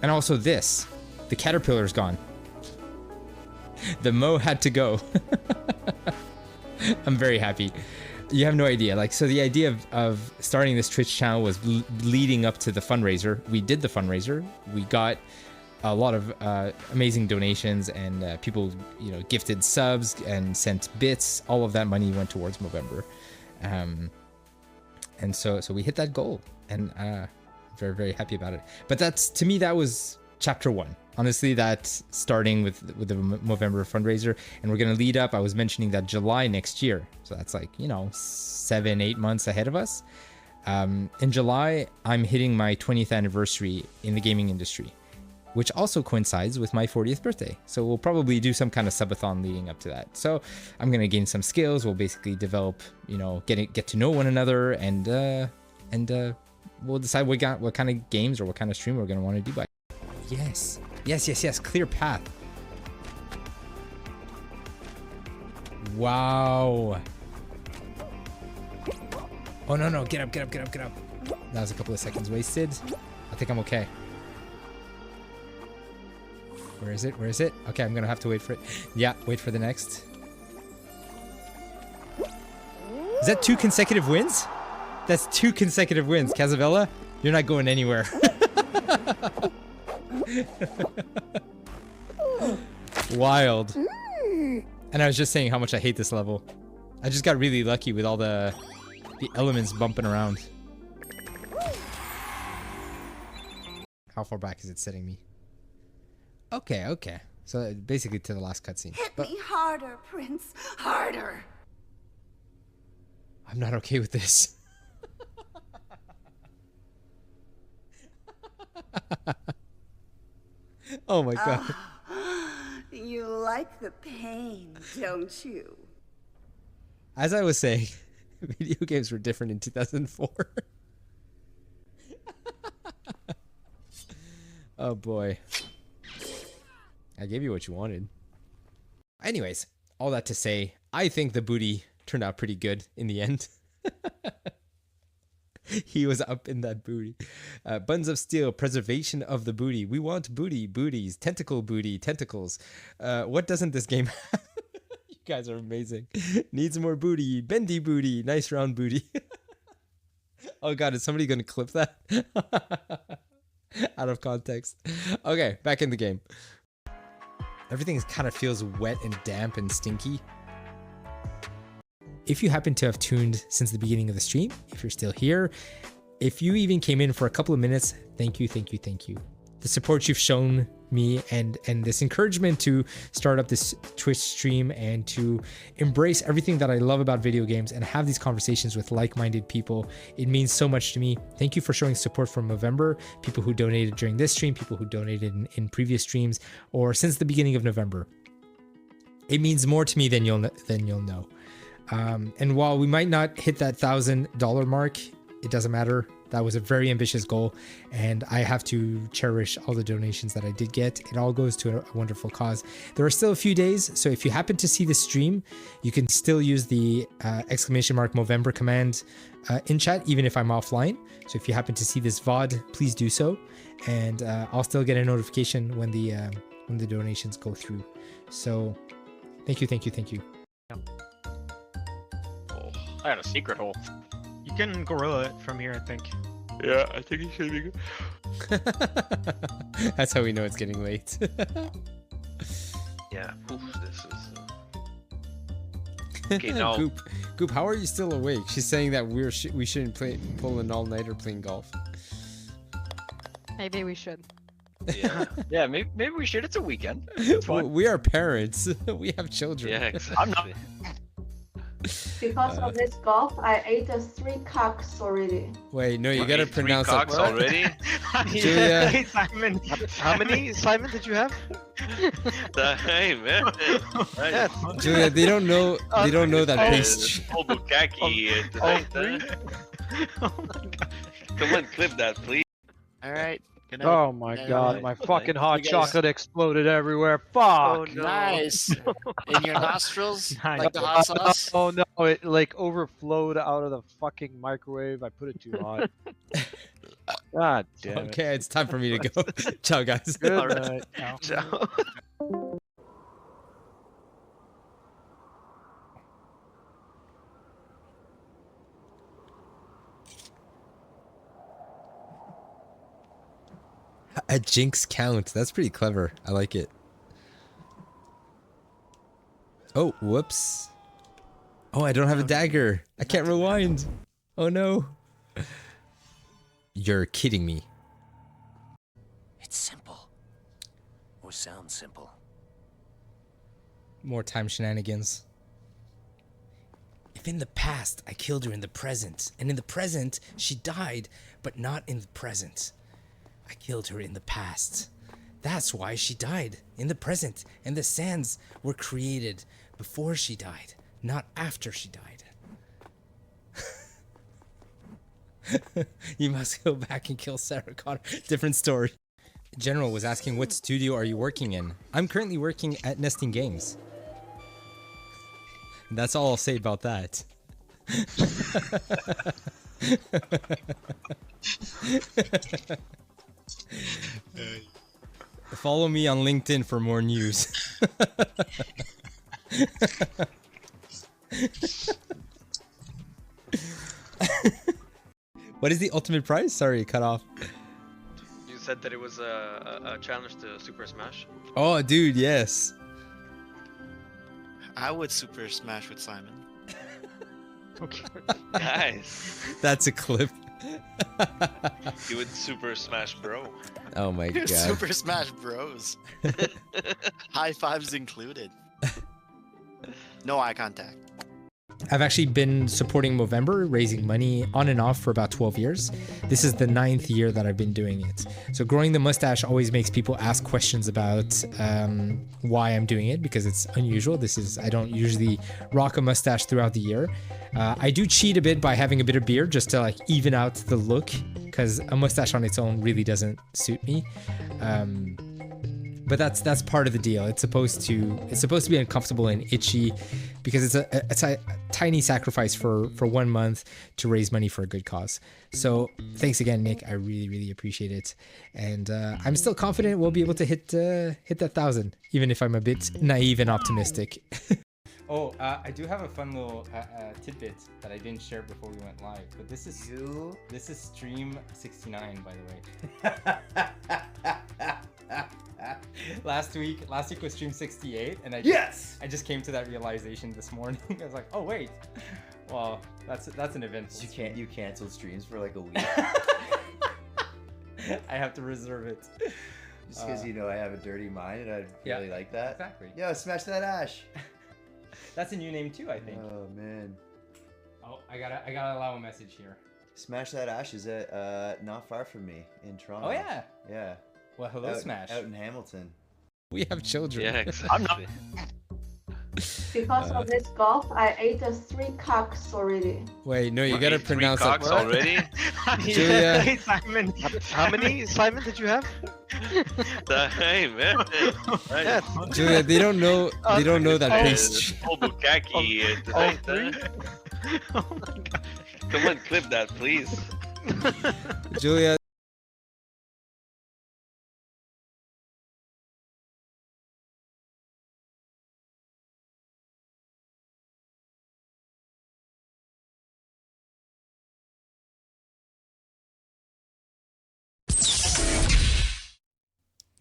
And also this, the caterpillar's gone. The Mo had to go. I'm very happy. You have no idea. Like, so the idea of starting this Twitch channel was leading up to the fundraiser. We did the fundraiser. We got a lot of amazing donations, and people, you know, gifted subs and sent bits. All of that money went towards Movember. And so we hit that goal, and very, very happy about it. But that's, to me, that was chapter 1. Honestly, that's starting with the Movember fundraiser, and we're gonna lead up. I was mentioning that July next year, so that's like, you know, 7-8 months ahead of us. In July, I'm hitting my 20th anniversary in the gaming industry, which also coincides with my 40th birthday. So we'll probably do some kind of subathon leading up to that. So I'm gonna gain some skills. We'll basically develop, you know, get to know one another, and we'll decide what kind of games or what kind of stream we're gonna want to do by. Yes. Yes. Clear path. Wow. Oh, no. Get up. That was a couple of seconds wasted. I think I'm okay. Where is it? Okay, I'm gonna have to wait for it. Yeah, wait for the next. Is that 2 consecutive wins? That's 2 consecutive wins. Casabella, you're not going anywhere. Wild. And I was just saying how much I hate this level. I just got really lucky with all the elements bumping around. How far back is it setting me? Okay. So basically to the last cutscene. Hit me harder, Prince. Harder. I'm not okay with this. Oh my god. You like the pain, don't you? As I was saying, video games were different in 2004. Oh boy. I gave you what you wanted. Anyways, all that to say, I think the booty turned out pretty good in the end. He was up in that booty. Buns of Steel, preservation of the booty. We want booty, booties, tentacle booty, tentacles. What doesn't this game have? You guys are amazing. Needs more booty, bendy booty, nice round booty. Oh god, is somebody going to clip that? Out of context. Okay, back in the game. Everything kind of feels wet and damp and stinky. If you happen to have tuned since the beginning of the stream, if you're still here, if you even came in for a couple of minutes, thank you. The support you've shown me and this encouragement to start up this Twitch stream and to embrace everything that I love about video games and have these conversations with like-minded people, it means so much to me. Thank you for showing support from November, people who donated during this stream, people who donated in previous streams, or since the beginning of November. It means more to me than you'll know. And while we might not hit that $1,000 mark, it doesn't matter. That was a very ambitious goal, and I have to cherish all the donations that I did get. It all goes to a wonderful cause. There are still a few days, so if you happen to see the stream, you can still use the _Movember command in chat, even if I'm offline. So if you happen to see this VOD, please do so, and I'll still get a notification when the donations go through. So thank you. I got a secret hole. You can gorilla it from here, I think. Yeah, I think you should be good. That's how we know it's getting late. Yeah. Oof, this is. Okay, now. Goop, how are you still awake? She's saying that we shouldn't pull an all-nighter playing golf. Maybe we should. Yeah. Yeah. Maybe we should. It's a weekend. It's fine. We are parents. We have children. Yeah. Exactly. I'm not. Because of this golf, I ate 3 cocks already. Wait, no, you gotta pronounce it. Cocks already. Julia. Simon. How many, Simon, did you have? Hey man. Yes. Julia, they don't know. They don't know that pastry. Full bukkake tonight. Oh my god. Come on, clip that, please. All right. Good night. Oh my god, my fucking hot chocolate exploded everywhere. Fuck. Oh, nice. In your nostrils, like the hot sauce. Oh no, it like overflowed out of the fucking microwave. I put it too hot. God damn it. Okay, it's time for me to go. Ciao, guys. Good night. Ciao. A jinx count. That's pretty clever. I like it. Oh, whoops. Oh, I don't have a dagger. I can't rewind. Oh no. You're kidding me. It's simple. Or sounds simple. More time shenanigans. If in the past I killed her in the present, and in the present she died, but not in the present, I killed her in the past. That's why she died in the present, and the sands were created before she died, not after she died. You must go back and kill Sarah Connor. Different story. General was asking, what studio are you working in? I'm currently working at Nesting Games. That's all I'll say about that. Follow me on LinkedIn for more news. What is the ultimate prize? Sorry, cut off. You said that it was a challenge to Super Smash. Oh, dude, yes. I would Super Smash with Simon. Okay. Nice. That's a clip. You would Super Smash Bro. Oh my god. Super Smash Bros. High fives included. No eye contact. I've actually been supporting Movember, raising money on and off for about 12 years. This is the 9th year that I've been doing it. So growing the mustache always makes people ask questions about why I'm doing it, because it's unusual. I don't usually rock a mustache throughout the year. I do cheat a bit by having a bit of beard just to like even out the look, because a mustache on its own really doesn't suit me. But that's part of the deal. It's supposed to be uncomfortable and itchy, because it's a tiny sacrifice for 1 month to raise money for a good cause. So thanks again, Nick. I really appreciate it, and I'm still confident we'll be able to hit that 1,000, even if I'm a bit naive and optimistic. Oh, I do have a fun little tidbit that I didn't share before we went live, but this is stream 69, by the way. Last week was stream 68, and I just came to that realization this morning. I was like, oh wait, well that's an event. You canceled streams for like a week. I have to reserve it. Just because I have a dirty mind and I really like that. Exactly. Yo, smash that ash. That's a new name too, I think. Oh man. Oh, I gotta allow a message here. Smash that ash is at not far from me in Toronto. Oh yeah. Yeah. Well, hello, Smash. Out in Hamilton. We have children. Yeah, exactly. I'm not. Because of this golf, I ate 3 cocks already. Wait, no, you gotta pronounce it. Cocks already? Julia. Hey, Simon. How many, Simon, did you have? Hey man. Yes. Julia, they don't know that pastry. Full bukkake tonight. Oh my god. Come on, clip that, please. Julia.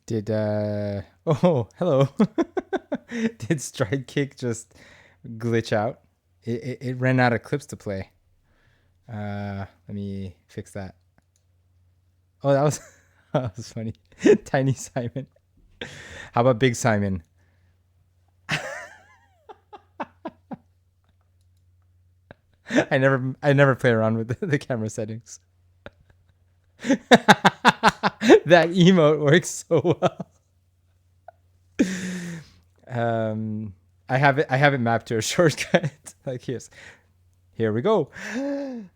Did oh, hello. Did Stride Kick just glitch out? It ran out of clips to play. Let me fix that. Oh, that was that was funny. Tiny Simon. How about Big Simon? I never play around with the camera settings. That emote works so well. I have it mapped to a shortcut. Like here we go.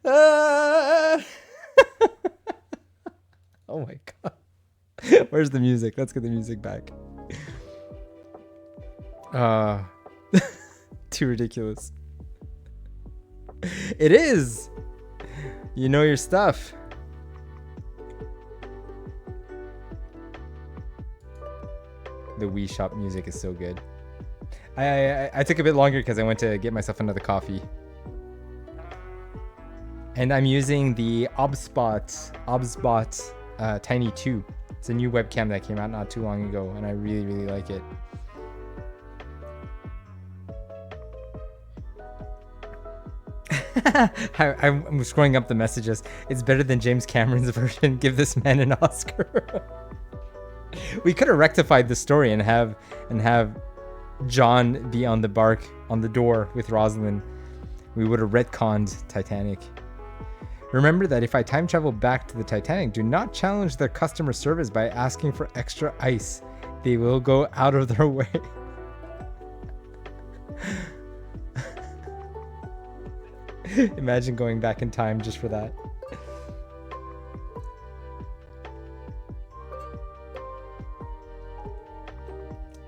Oh my god. Where's the music? Let's get the music back. Too ridiculous. It is. You know your stuff. The Wii Shop music is so good. I took a bit longer because I went to get myself another coffee. And I'm using the Obsbot Tiny 2. It's a new webcam that came out not too long ago, and I really, really like it. I'm scrolling up the messages. It's better than James Cameron's version. Give this man an Oscar. We could have rectified the story and have John be on the door with Rosalind. We would have retconned Titanic. Remember that if I time travel back to the Titanic, do not challenge their customer service by asking for extra ice. They will go out of their way. Imagine going back in time just for that.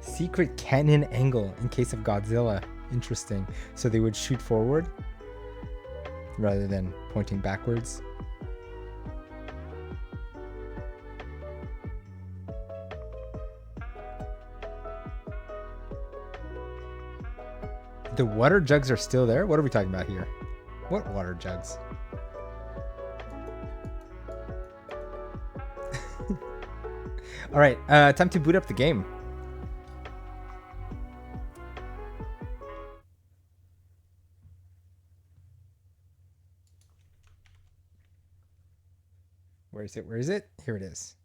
Secret cannon angle in case of Godzilla. Interesting. So they would shoot forward rather than pointing backwards. The water jugs are still there? What are we talking about here? What water jugs? All right, time to boot up the game. Where is it? Where is it? Here it is.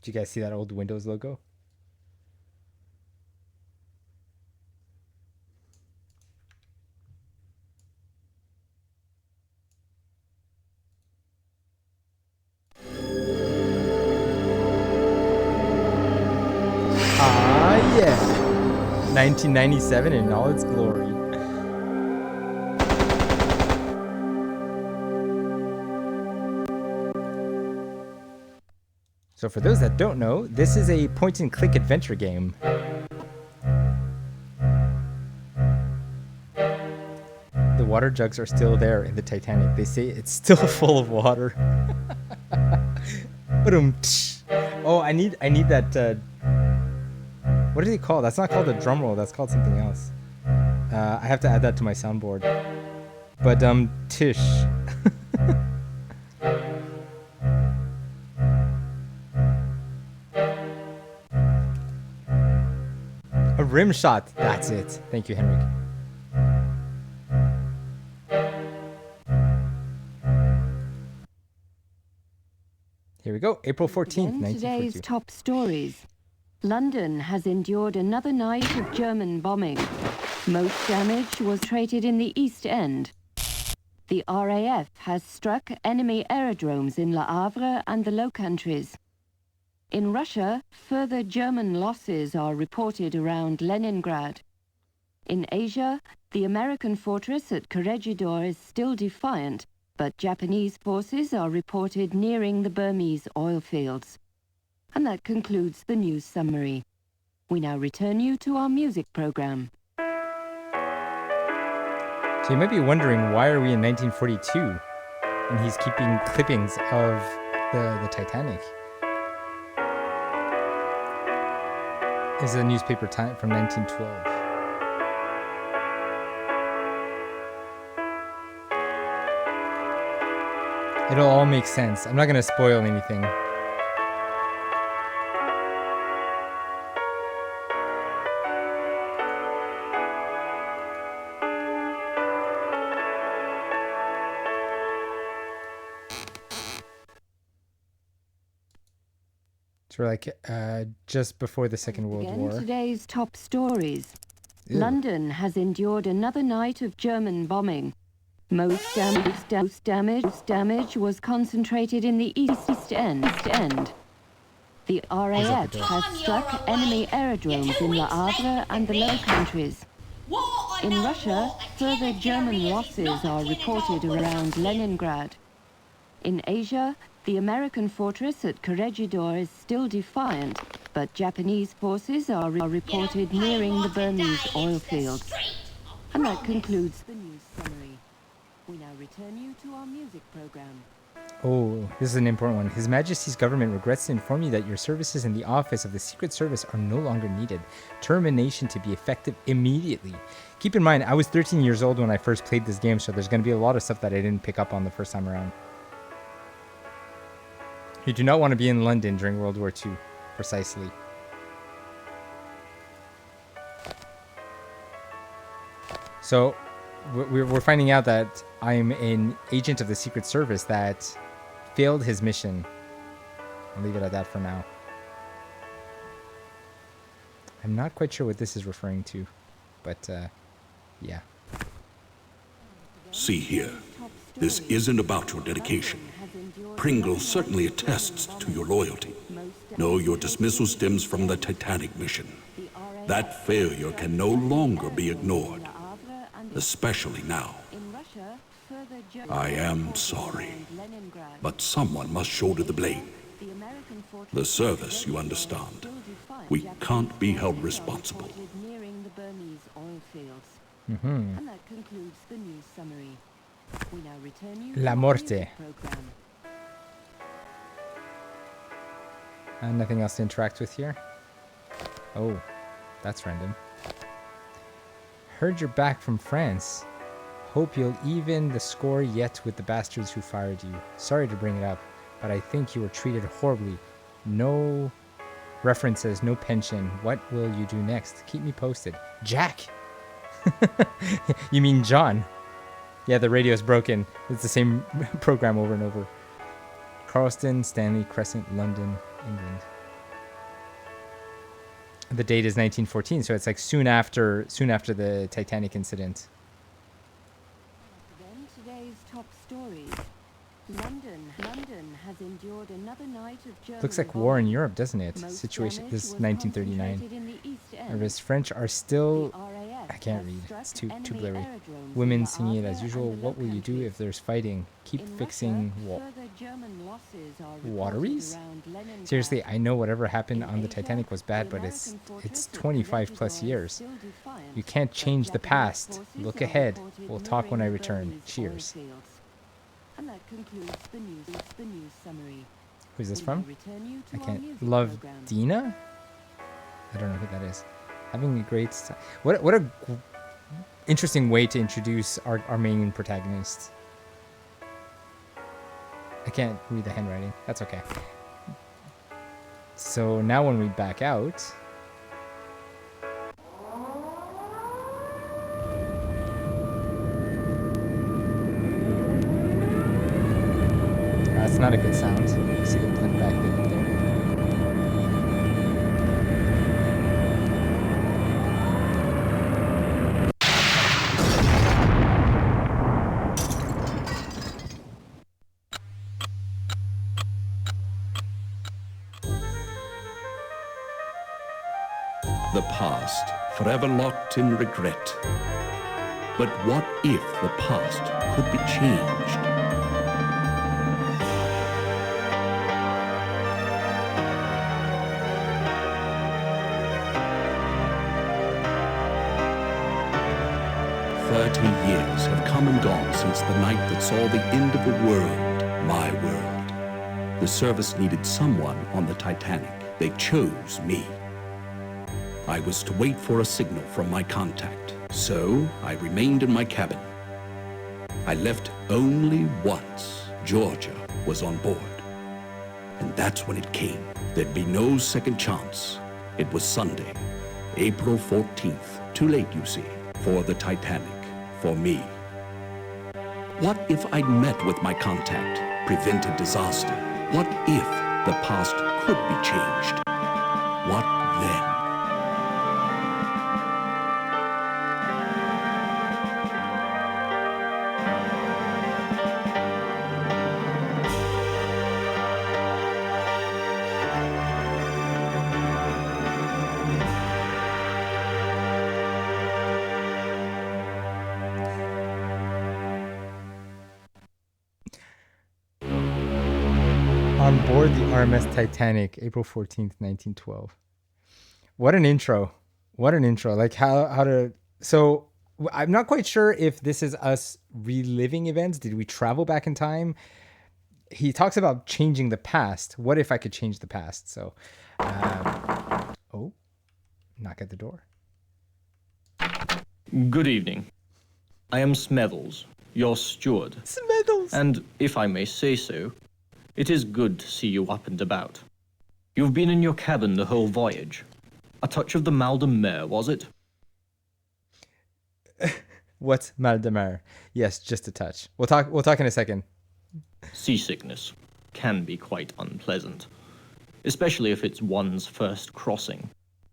Did you guys see that old Windows logo? Ah, yeah. 1997 in all its glory. So for those that don't know, this is a point-and-click adventure game. The water jugs are still there in the Titanic. They say it's still full of water. Oh, I need that. What is it called? That's not called a drum roll. That's called something else. I have to add that to my soundboard. But tish. A rim shot. That's it. Thank you, Henrik. Here we go. April 14th, 1942. Today's top stories. London has endured another night of German bombing. Most damage was traded in the East End. The RAF has struck enemy aerodromes in Le Havre and the Low Countries. In Russia, further German losses are reported around Leningrad. In Asia, the American fortress at Corregidor is still defiant, but Japanese forces are reported nearing the Burmese oil fields. And that concludes the news summary. We now return you to our music program. So you might be wondering, why are we in 1942? And he's keeping clippings of the Titanic. This is a newspaper time from 1912. It'll all make sense. I'm not gonna spoil anything. So we're like just before the Second World War. Today's top stories. Ew. London has endured another night of German bombing. Most damage was concentrated in the East End. The RAF has struck enemy aerodromes in Le Havre and the Low Countries. In Russia, further German losses are reported around Leningrad. In Asia, the American fortress at Corregidor is still defiant, but Japanese forces are reported nearing the Burmese oil fields. And that concludes the news summary. We now return you to our music program. Oh, this is an important one. His Majesty's government regrets to inform you that your services in the office of the Secret Service are no longer needed. Termination to be effective immediately. Keep in mind, I was 13 years old when I first played this game, so there's going to be a lot of stuff that I didn't pick up on the first time around. You do not want to be in London during World War II, precisely. So, we're finding out that I'm an agent of the Secret Service that failed his mission. I'll leave it at that for now. I'm not quite sure what this is referring to, but yeah. See here, this isn't about your dedication. Pringle certainly attests to your loyalty. No, your dismissal stems from the Titanic mission. That failure can no longer be ignored, especially now. I am sorry, but someone must shoulder the blame. The service, you understand. We can't be held responsible. Mm-hmm. And that concludes the news summary. We now return you La to our Morte. music program. And nothing else to interact with here. Oh, that's random. Heard you're back from France. Hope you'll even the score yet with the bastards who fired you. Sorry to bring it up, but I think you were treated horribly. No references, no pension. What will you do next? Keep me posted. Jack! You mean John? Yeah, the radio's broken. It's the same program over and over. Carlston, Stanley Crescent, London, England. The date is 1914, so it's like soon after the Titanic incident. Then today's top stories. London has endured another night of German Looks like war in bombing. Europe, doesn't it? Most Situation. damage This is was 1939. concentrated in the East End. Nervous French are still. The RAF I can't has read. struck It's too enemy blurry. aerodromes Women in singing it Le as Havre usual. and the What will Low you do Countries. if there's fighting? Keep In fixing Russia, further German losses are reported wateries. around Leningrad. Seriously, I know whatever happened In on the Asia, Titanic was bad, the but it's American fortress at 25 plus Corregidor is years. still defiant, You can't but change the Japanese past. forces Look are ahead. reported We'll talk when I nearing the return. Burmese Cheers. oil fields. And that concludes the news summary. Who's this We from? now return you I to our can't. music Love program. Dina? I don't know who that is. Having a great. What a interesting way to introduce our main protagonist. I can't read the handwriting. That's okay. So now when we back out. That's not a good sound. You see the blink back there. The past, forever locked in regret. But what if the past could be changed? Years have come and gone since the night that saw the end of the world, my world. The service needed someone on the Titanic. They chose me. I was to wait for a signal from my contact, so I remained in my cabin. I left only once, Georgia was on board. And that's when it came. There'd be no second chance. It was Sunday, April 14th. Too late, you see, for the Titanic, for me. What if I'd met with my contact, prevented disaster? What if the past could be changed? What then? On board the RMS Titanic, April 14th, 1912. What an intro. What an intro. Like how to... So I'm not quite sure if this is us reliving events. Did we travel back in time? He talks about changing the past. What if I could change the past? So, oh, knock at the door. Good evening. I am Smethels, your steward. Smethels! And if I may say so, it is good to see you up and about. You've been in your cabin the whole voyage. A touch of the mal de mer, was it? What's mal de mer? Yes, just a touch. We'll talk in a second. Seasickness can be quite unpleasant, especially if it's one's first crossing.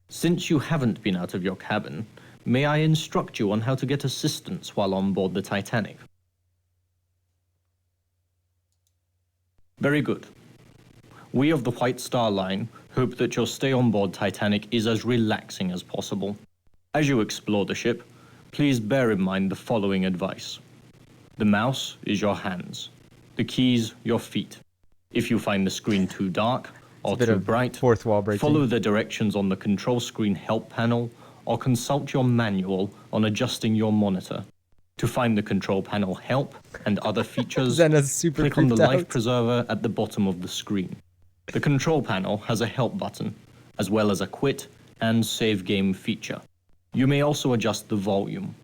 Since you haven't been out of your cabin, may I instruct you on how to get assistance while on board the Titanic? Very good. We of the White Star Line hope that your stay on board Titanic is as relaxing as possible. As you explore the ship, please bear in mind the following advice. The mouse is your hands. The keys, your feet. If you find the screen too dark or too bright, fourth wall breaking. Follow the directions on the control screen help panel or consult your manual on adjusting your monitor. To find the control panel help and other features, click on the life preserver at the bottom of the screen. The control panel has a help button, as well as a quit and save game feature. You may also adjust the volume.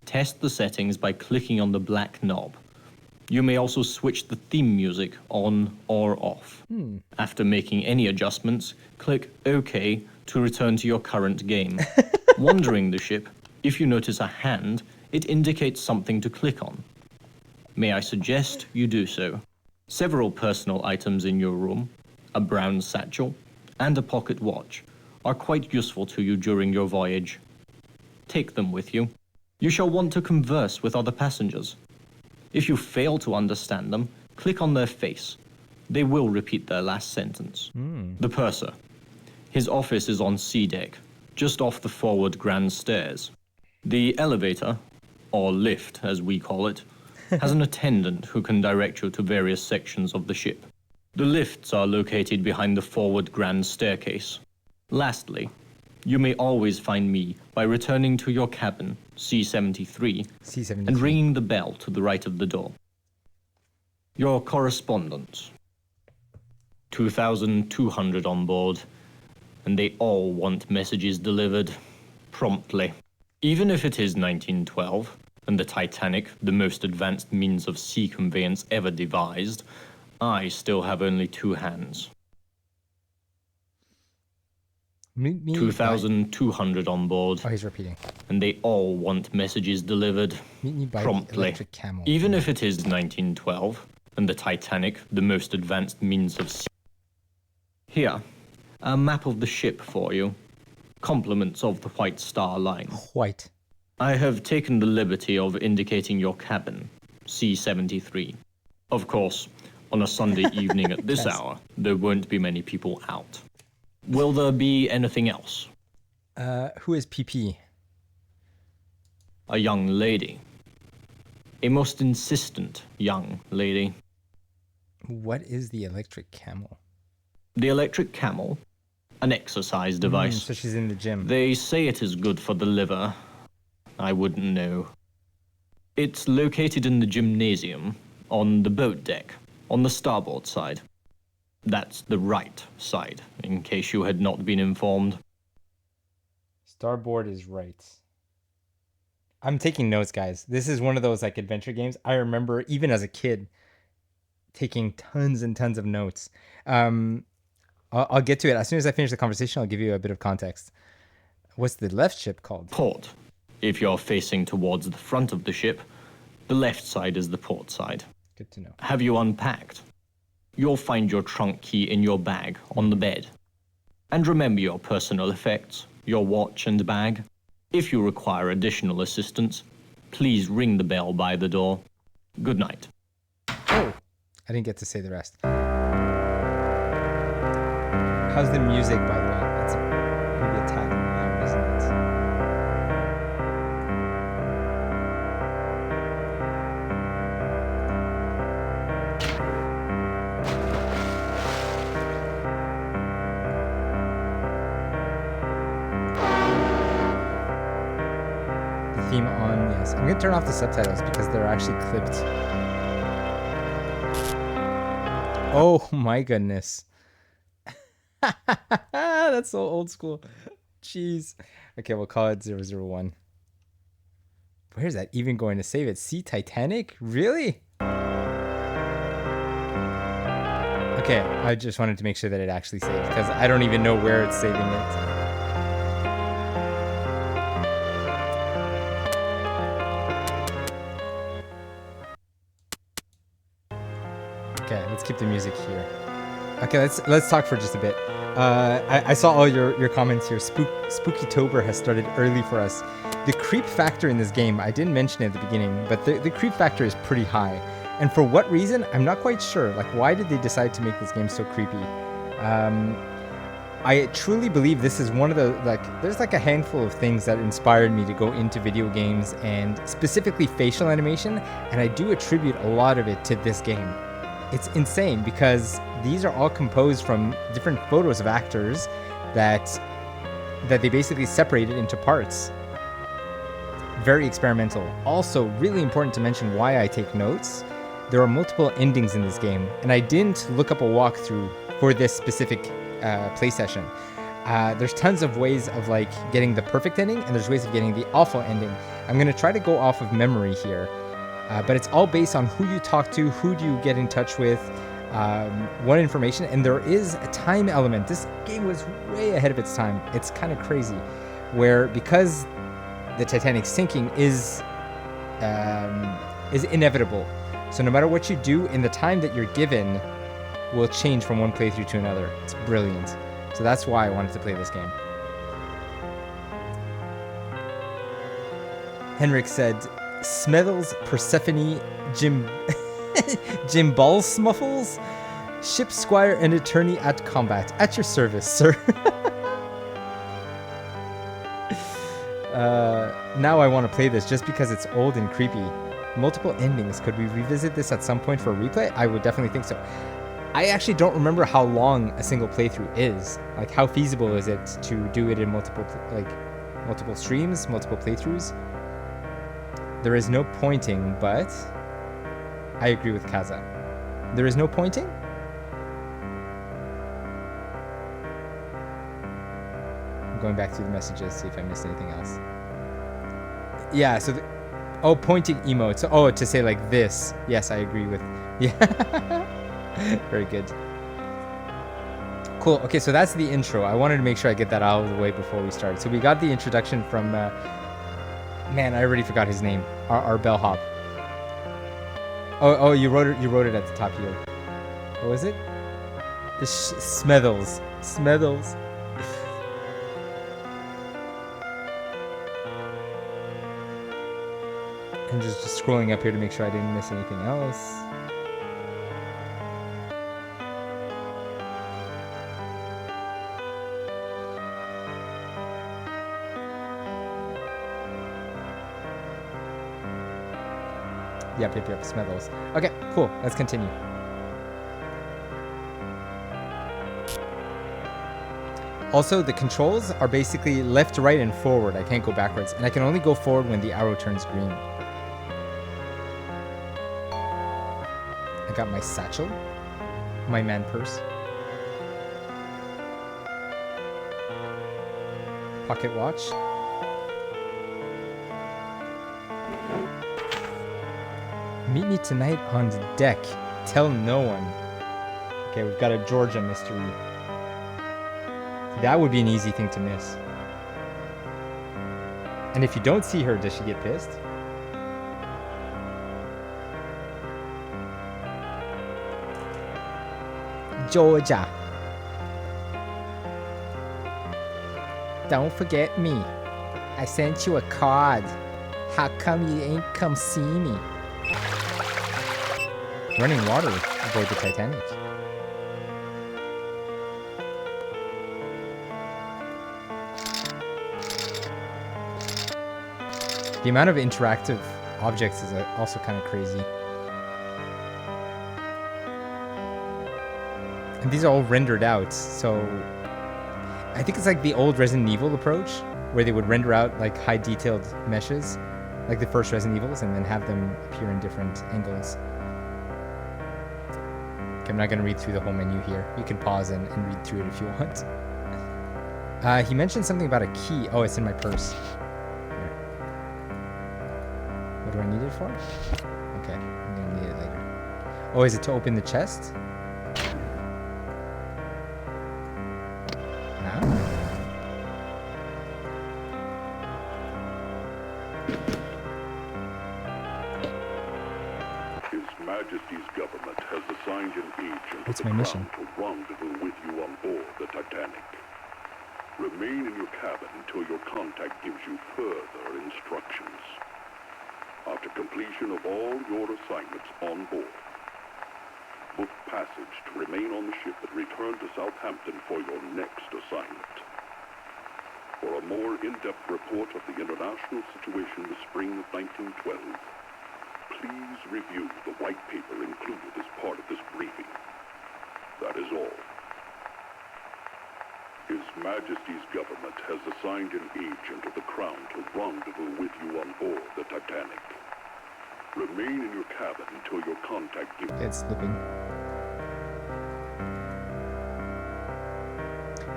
Test the settings by clicking on the black knob. You may also switch the theme music on or off. After making any adjustments, click OK to return to your current game. Wandering the ship, if you notice a hand, it indicates something to click on. May I suggest you do so? Several personal items in your room, a brown satchel, and a pocket watch are quite useful to you during your voyage. Take them with you. You shall want to converse with other passengers. If you fail to understand them, click on their face. They will repeat their last sentence. The purser. His office is on C deck, just off the forward grand stairs. The elevator, or lift as we call it, has an attendant who can direct you to various sections of the ship. The lifts are located behind the forward grand staircase. Lastly, you may always find me by returning to your cabin, C-73, and ringing the bell to the right of the door. Your correspondence. 2,200 on board, and they all want messages delivered promptly. Even if it is 1912, and the Titanic, the most advanced means of sea conveyance ever devised, I still have only two hands. 2,200 on board. Oh, he's repeating. And they all want messages delivered promptly. Even if it is 1912, and the Titanic, the most advanced means of sea. Here, a map of the ship for you. Compliments of the White Star Line. White. I have taken the liberty of indicating your cabin, C-73. Of course, on a Sunday evening at this hour, there won't be many people out. Will there be anything else? Who is PP? A young lady. A most insistent young lady. What is the electric camel? The electric camel? An exercise device. So she's in the gym. They say it is good for the liver. I wouldn't know. It's located in the gymnasium, on the boat deck, on the starboard side. That's the right side, in case you had not been informed. Starboard is right. I'm taking notes, guys. This is one of those like adventure games I remember even as a kid. taking tons and tons of notes. I'll get to it. As soon as I finish the conversation, I'll give you a bit of context. What's the left ship called? Port. If you're facing towards the front of the ship, the left side is the port side. Good to know. Have you unpacked? You'll find your trunk key in your bag on the bed. And remember your personal effects, your watch and bag. If you require additional assistance, please ring the bell by the door. Good night. Oh, I didn't get to say the rest. How's the music, by the way? That's maybe a tad loud, isn't it? The theme on, yes. I'm gonna turn off the subtitles because they're actually clipped. Oh my goodness. That's so old school. Jeez. Okay, we'll call it 001. Where's that even going to save it? See Titanic? Really? Okay, I just wanted to make sure that it actually saved because I don't even know where it's saving it. Okay, let's keep the music here. Okay, let's talk for just a bit. I saw all your comments here. Spookytober has started early for us. The creep factor in this game, I didn't mention it at the beginning, but the creep factor is pretty high. And for what reason, I'm not quite sure. Like, why did they decide to make this game so creepy? I truly believe this is one of the, there's like a handful of things that inspired me to go into video games and specifically facial animation, and I do attribute a lot of it to this game. It's insane because these are all composed from different photos of actors that they basically separated into parts. Very experimental. Also, really important to mention why I take notes. There are multiple endings in this game, and I didn't look up a walkthrough for this specific play session. There's tons of ways of getting the perfect ending, and there's ways of getting the awful ending. I'm gonna try to go off of memory here. But it's all based on who you talk to, who do you get in touch with, what information, and there is a time element. This game was way ahead of its time. It's kind of crazy, where because the Titanic sinking is inevitable, so no matter what you do in the time that you're given will change from one playthrough to another. It's brilliant. So that's why I wanted to play this game. Henrik said, Smethels, Persephone, Jim Ball Smuffles, Ship Squire and Attorney at Combat. At your service, sir. Now I want to play this just because it's old and creepy. Multiple endings. Could we revisit this at some point for a replay? I would definitely think so. I actually don't remember how long a single playthrough is. Like, how feasible is it to do it in multiple streams, multiple playthroughs? There is no pointing, but I agree with Kaza. There is no pointing? I'm going back through the messages, see if I missed anything else. Yeah, so pointing emotes. Oh, to say like this. Yes, I agree with. Yeah. Very good. Cool. Okay, so that's the intro. I wanted to make sure I get that out of the way before we start. So we got the introduction from man, I already forgot his name. Our bellhop. Oh, you wrote it at the top here. What was it? Smethels. I'm just scrolling up here to make sure I didn't miss anything else. Yep, Smethels. Okay, cool. Let's continue. Also, the controls are basically left, right, and forward. I can't go backwards. And I can only go forward when the arrow turns green. I got my satchel. My man purse. Pocket watch. Meet me tonight on the deck. Tell no one. Okay, we've got a Georgia mystery. That would be an easy thing to miss. And if you don't see her, does she get pissed? Georgia. Don't forget me. I sent you a card. How come you ain't come see me? Running water aboard the Titanic. The amount of interactive objects is also kind of crazy. And these are all rendered out, so I think it's like the old Resident Evil approach, where they would render out like high detailed meshes, like the first Resident Evils, and then have them appear in different angles. Okay, I'm not going to read through the whole menu here. You can pause and read through it if you want. He mentioned something about a key. Oh, it's in my purse. Here. What do I need it for? Okay, I'm going to need it later. Oh, is it to open the chest? What's my mission? To rendezvous with you on board the Titanic. Remain in your cabin until your contact gives you further instructions. After completion of all your assignments on board, book passage to remain on the ship and return to Southampton for your next assignment. For a more in-depth report of the international situation in the spring of 1912, please review the white paper included as part of this briefing. That is all. His Majesty's government has assigned an agent of the Crown to rendezvous with you on board the Titanic. Remain in your cabin until your contact gives... It's slipping.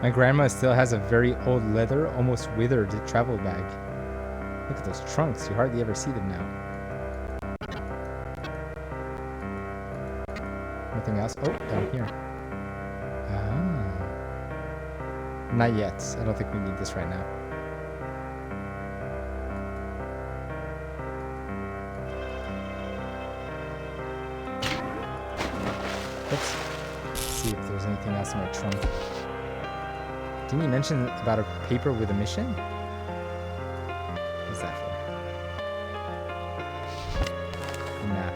My grandma still has a very old leather, almost withered travel bag. Look at those trunks. You hardly ever see them now. Nothing else? Oh, down here. Not yet. I don't think we need this right now. Oops. Let's see if there's anything else in my trunk. Didn't you mention about a paper with a mission? What's that for? A map.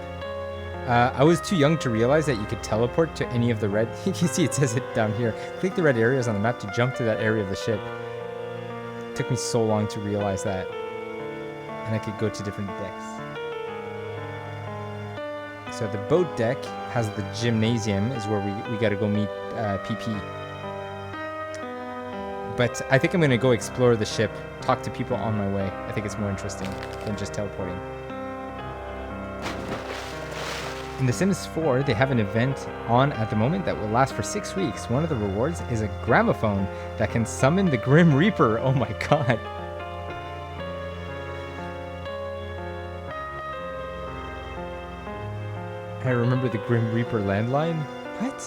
I was too young to realize that you could teleport to any of the red... You can see it says it down here. Click the red areas on the map to jump to that area of the ship. It took me so long to realize that. And I could go to different decks. So the boat deck has the gymnasium, is where we got to go meet PP. But I think I'm going to go explore the ship, talk to people on my way. I think it's more interesting than just teleporting. In The Sims 4, they have an event on at the moment that will last for 6 weeks. One of the rewards is a gramophone that can summon the Grim Reaper. Oh my god. I remember the Grim Reaper landline. What?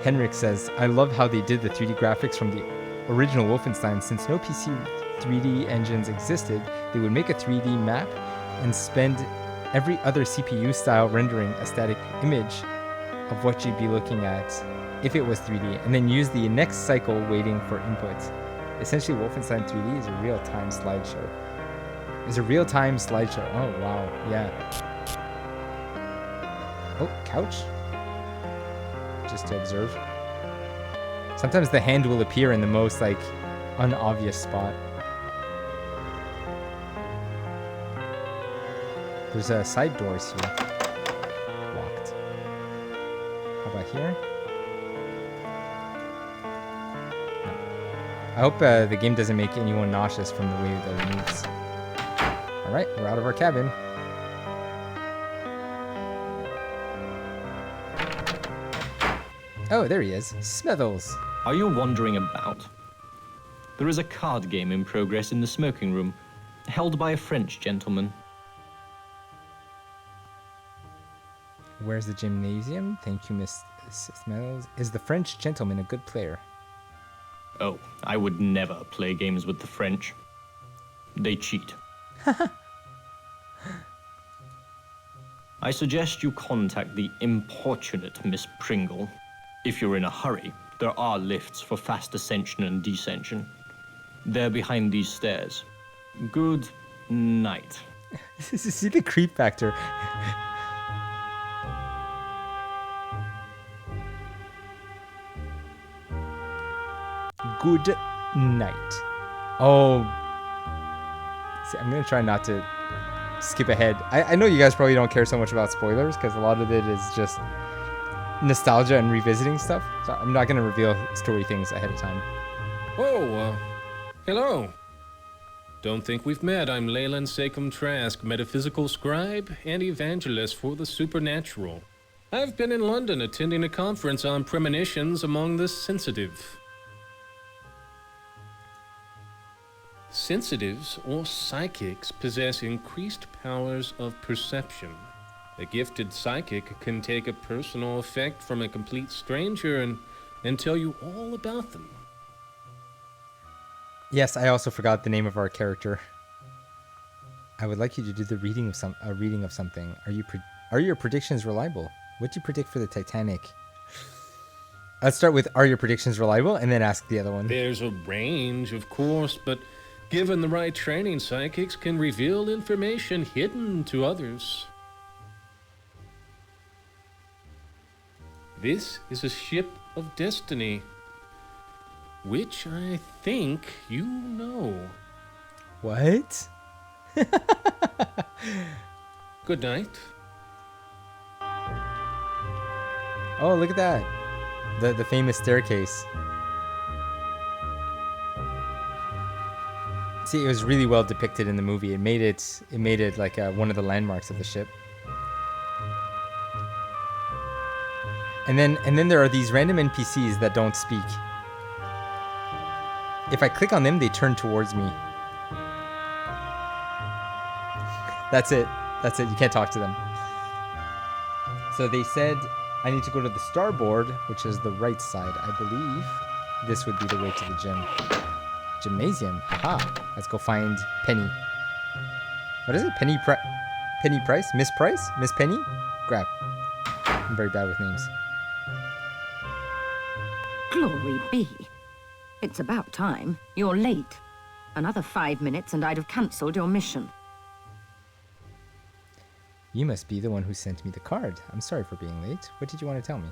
Henrik says, I love how they did the 3D graphics from the original Wolfenstein. Since no PC 3D engines existed, they would make a 3D map and spend every other CPU-style rendering a static image of what you'd be looking at if it was 3D, and then use the next cycle waiting for input. Essentially, Wolfenstein 3D is a real-time slideshow. Oh, wow. Yeah. Oh, couch? Just to observe. Sometimes the hand will appear in the most, like, unobvious spot. There's side doors here. Locked. How about here? No. I hope the game doesn't make anyone nauseous from the way that it moves. Alright, we're out of our cabin. Oh, there he is. Smithles. Are you wandering about? There is a card game in progress in the smoking room, held by a French gentleman. Where's the gymnasium? Thank you, Miss Smells. Is the French gentleman a good player? Oh, I would never play games with the French. They cheat. I suggest you contact the importunate Miss Pringle. If you're in a hurry, there are lifts for fast ascension and descension. They're behind these stairs. Good night. See the creep factor. Good night. Oh. See, I'm going to try not to skip ahead. I know you guys probably don't care so much about spoilers because a lot of it is just nostalgia and revisiting stuff. So I'm not going to reveal story things ahead of time. Oh, hello. Don't think we've met. I'm Leyland Sekum Trask, metaphysical scribe and evangelist for the supernatural. I've been in London attending a conference on premonitions among the sensitive. Sensitives or psychics possess increased powers of perception. A gifted psychic can take a personal effect from a complete stranger and tell you all about them. Yes, I also forgot the name of our character. I would like you to do the reading of something. Are your predictions reliable? What do you predict for the Titanic? Let's start with, are your predictions reliable, and then ask the other one. There's a range, of course, but given the right training, psychics can reveal information hidden to others. This is a ship of destiny, which I think you know. What? Good night. Oh, look at that. The famous staircase. See, it was really well depicted in the movie. It made it like one of the landmarks of the ship. And then there are these random NPCs that don't speak. If I click on them, they turn towards me. That's it. That's it. You can't talk to them. So they said I need to go to the starboard, which is the right side. I believe this would be the way to the gym. Gymnasium. Aha. Let's go find Penny. What is it? Penny Price? Miss Price? Miss Penny? Grab. I'm very bad with names. Glory be. It's about time. You're late. Another 5 minutes and I'd have cancelled your mission. You must be the one who sent me the card. I'm sorry for being late. What did you want to tell me?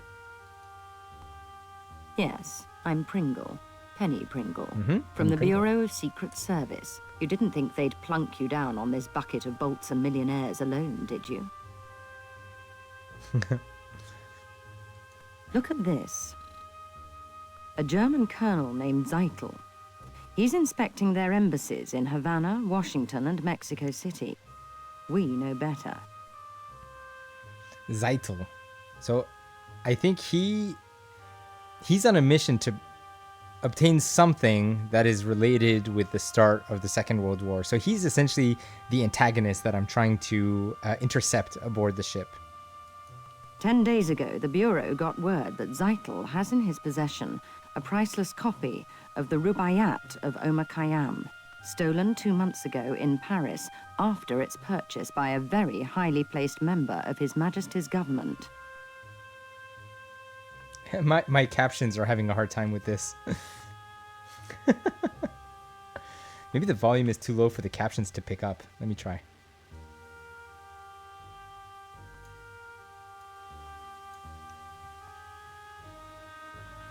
Yes, I'm Pringle. Penny Pringle. From the Bureau of Secret Service. You didn't think they'd plunk you down on this bucket of bolts and millionaires alone, did you? Look at this. A German colonel named Zeitel. He's inspecting their embassies in Havana, Washington, and Mexico City. We know better. Zeitel. So, I think he's on a mission to obtain something that is related with the start of the Second World War. So he's essentially the antagonist that I'm trying to intercept aboard the ship. 10 days ago, the Bureau got word that Zeitel has in his possession a priceless copy of the Rubaiyat of Omar Khayyam, stolen 2 months ago in Paris after its purchase by a very highly placed member of His Majesty's government. My captions are having a hard time with this. Maybe the volume is too low for the captions to pick up. Let me try.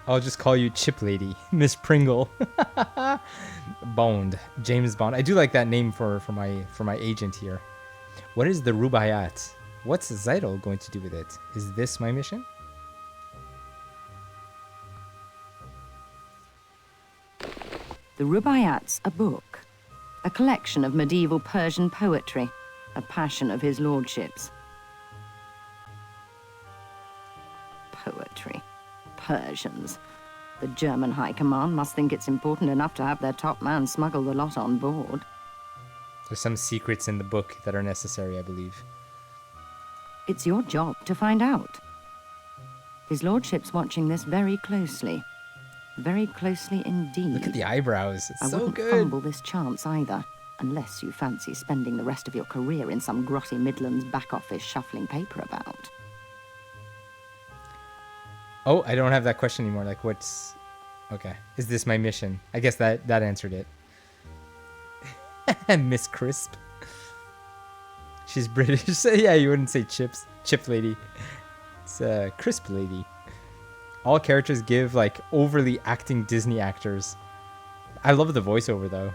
I'll just call you Chip Lady, Miss Pringle. Bond, James Bond. I do like that name for my agent here. What is the Rubaiyat? What's Zeitel going to do with it? Is this my mission? The Rubaiyat's a book, a collection of medieval Persian poetry, a passion of his lordship's. Poetry. Persians. The German High Command must think it's important enough to have their top man smuggle the lot on board. There's some secrets in the book that are necessary, I believe. It's your job to find out. His lordship's watching this very closely. Very closely indeed. Look at the eyebrows. It's I so wouldn't good. fumble this chance either, unless you fancy spending the rest of your career in some grotty Midlands back office shuffling paper about. Oh, I don't have that question anymore. Like, what's... Okay. Is this my mission? I guess that answered it. Miss Crisp. She's British. Yeah, you wouldn't say chips. Chip lady. It's Crisp lady. All characters give, like, overly acting Disney actors. I love the voiceover, though.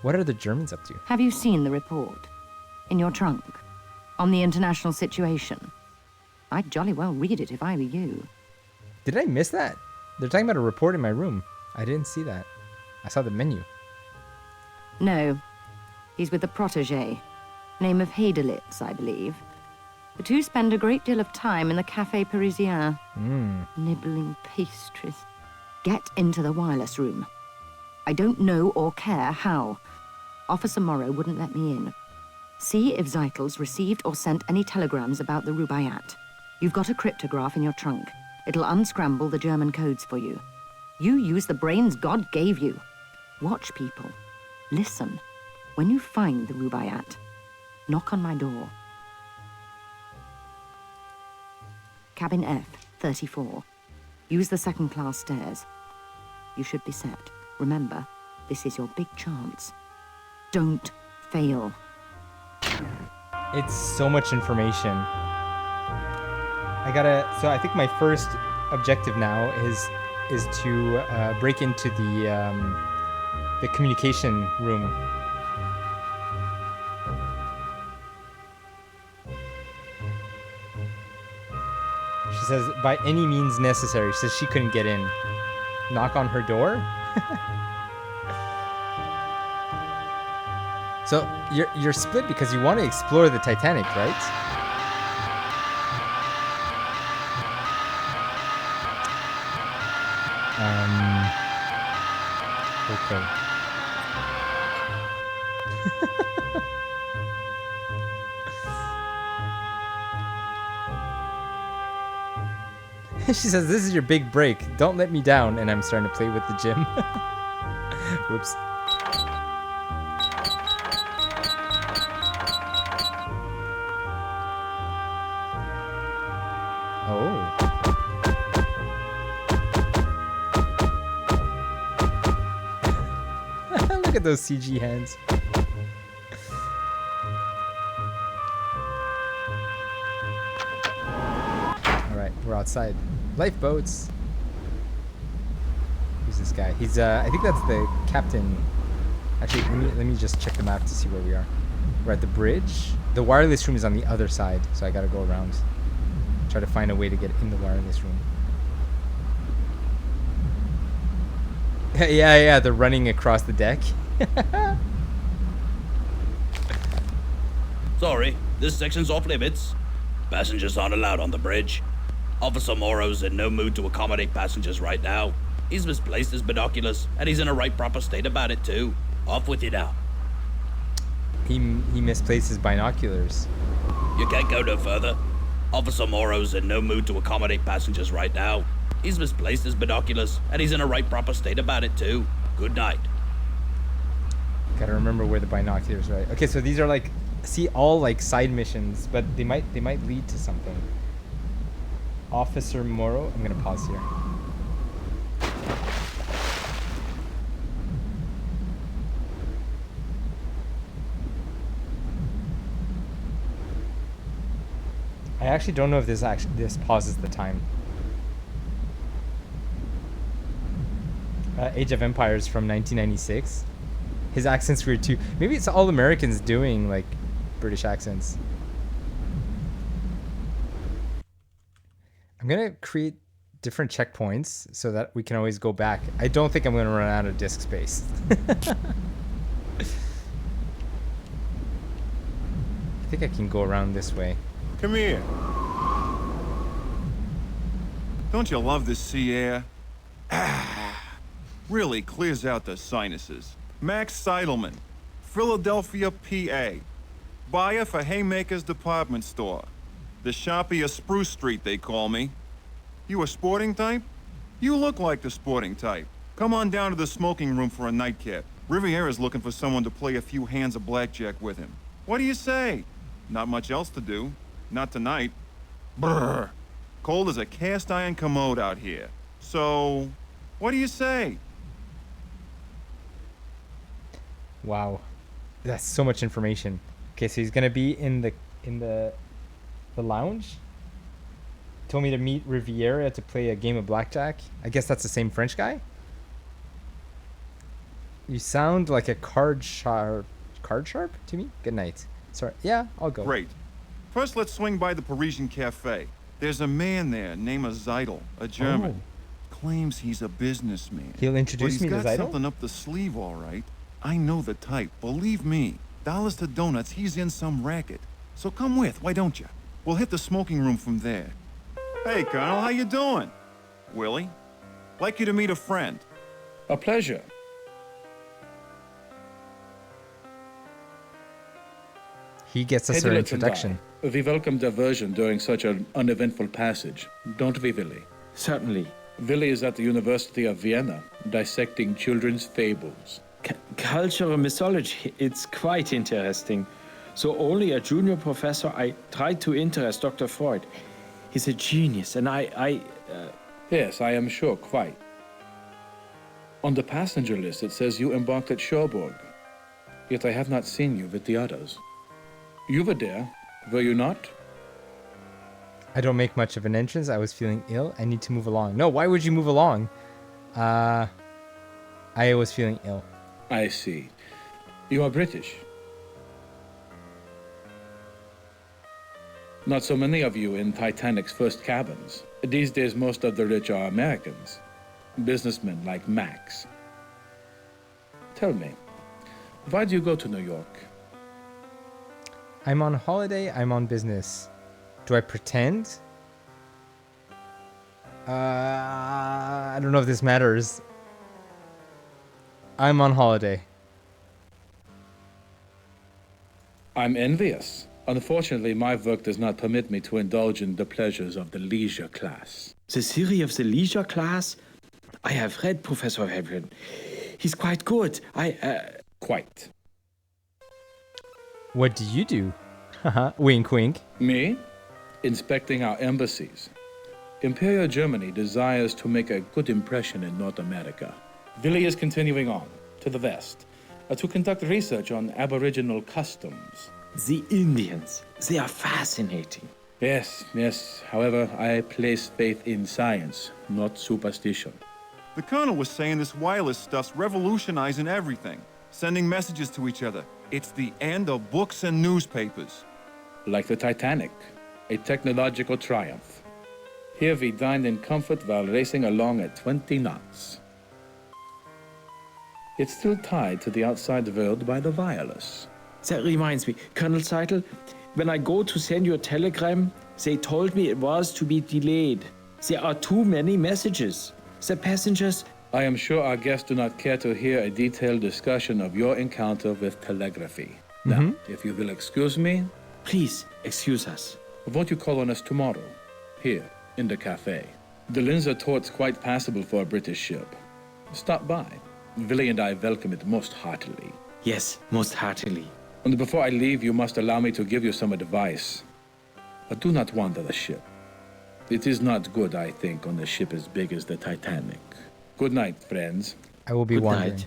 What are the Germans up to? Have you seen the report? In your trunk? On the international situation? I'd jolly well read it if I were you. Did I miss that? They're talking about a report in my room. I didn't see that. I saw the menu. No. He's with a protégé. Name of Heidelitz, I believe. The two spend a great deal of time in the Café Parisien. Nibbling pastries. Get into the wireless room. I don't know or care how. Officer Morrow wouldn't let me in. See if Zeitels received or sent any telegrams about the Rubaiyat. You've got a cryptograph in your trunk. It'll unscramble the German codes for you. You use the brains God gave you. Watch people. Listen. When you find the Rubaiyat, knock on my door. Cabin F, 34. Use the second-class stairs. You should be set. Remember, this is your big chance. Don't fail. It's so much information. So I think my first objective now is to break into the communication room. She says, by any means necessary. She says she couldn't get in. Knock on her door? So you're split because you want to explore the Titanic, right? Okay. She says, this is your big break. Don't let me down. And I'm starting to play with the gym. Whoops. Oh. Look at those CG hands. Alright, we're outside. Lifeboats. Who's this guy? He's I think that's the captain. Actually, let me just check the map to see where we are. We're at the bridge. The wireless room is on the other side, so I gotta go around. Try to find a way to get in the wireless room. Yeah, they're running across the deck. Sorry, this section's off limits. Passengers aren't allowed on the bridge. Officer Morrow's in no mood to accommodate passengers right now. He's misplaced his binoculars, and he's in a right proper state about it too. Off with you now. He misplaced his binoculars. You can't go no further. Officer Morrow's in no mood to accommodate passengers right now. He's misplaced his binoculars, and he's in a right proper state about it too. Good night. Gotta remember where the binoculars are. Right? Okay, so these are like, see, all like side missions, but they might lead to something. Officer Morrow. I'm gonna pause here. I actually don't know if this pauses the time. Age of Empires from 1996. His accent's weird too. Maybe it's all Americans doing like British accents. I'm gonna create different checkpoints so that we can always go back. I don't think I'm gonna run out of disk space. I think I can go around this way. Come here. Don't you love the sea air? Really clears out the sinuses. Max Seidelman, Philadelphia, PA. Buyer for Haymaker's department store. The shoppy of Spruce Street, they call me. You a sporting type? You look like the sporting type. Come on down to the smoking room for a nightcap. Riviera's looking for someone to play a few hands of blackjack with him. What do you say? Not much else to do. Not tonight. Brr. Cold as a cast iron commode out here. So, what do you say? Wow, that's so much information. Okay, so he's gonna be in the lounge. Told me to meet Riviera to play a game of blackjack. I guess that's the same French guy. You sound like a card sharp to me. Good night. Sorry. Yeah, I'll go. Great. First, let's swing by the Parisian Cafe. There's a man there named Zeidel, a German. Claims he's a businessman. He'll introduce me to But he's got Zeidel? something up the sleeve, all right. I know the type. Believe me. Dollars to donuts, he's in some racket. So come with, why don't you? We'll hit the smoking room from there. Hey, Colonel, how you doing? Willie? Like you to meet a friend. A pleasure. He gets us our introduction. We welcome diversion during such an uneventful passage, don't we, Willie? Certainly. Willie is at the University of Vienna, dissecting children's fables. Cultural mythology, it's quite interesting. So only a junior professor, I tried to interest Dr. Freud. He's a genius, and Yes, I am sure, quite. On the passenger list, it says you embarked at Cherbourg. Yet I have not seen you with the others. You were there, were you not? I don't make much of an entrance. I was feeling ill. I need to move along. No, why would you move along? I was feeling ill. I see. You are British. Not so many of you in Titanic's first cabins. These days, most of the rich are Americans. Businessmen like Max. Tell me, why do you go to New York? I'm on holiday. I'm on business. Do I pretend? I don't know if this matters. I'm on holiday. I'm envious. Unfortunately, my work does not permit me to indulge in the pleasures of the leisure class. the theory of the leisure class, I have read Professor Hebron. He's quite good. Quite. What do you do? Wink, wink. Me? Inspecting our embassies. Imperial Germany desires to make a good impression in North America. Willie is continuing on, to the west, to conduct research on Aboriginal customs. The Indians, they are fascinating. Yes, yes. However, I place faith in science, not superstition. The Colonel was saying this wireless stuff's revolutionizing everything. Sending messages to each other. It's the end of books and newspapers. Like the Titanic, a technological triumph. Here we dined in comfort while racing along at 20 knots. It's still tied to the outside world by the wireless. That reminds me, Colonel Seidel, when I go to send you a telegram, they told me it was to be delayed. There are too many messages. The passengers... I am sure our guests do not care to hear a detailed discussion of your encounter with telegraphy. Now, if you will excuse me... Please, excuse us. Won't you call on us tomorrow? Here, in the cafe. The Linzer Tort's quite passable for a British ship. Stop by. Willie and I welcome it most heartily. Yes, most heartily. And before I leave, you must allow me to give you some advice. Do not wander the ship. It is not good, I think, on a ship as big as the Titanic. Good night, friends. I will be Good wandering. night.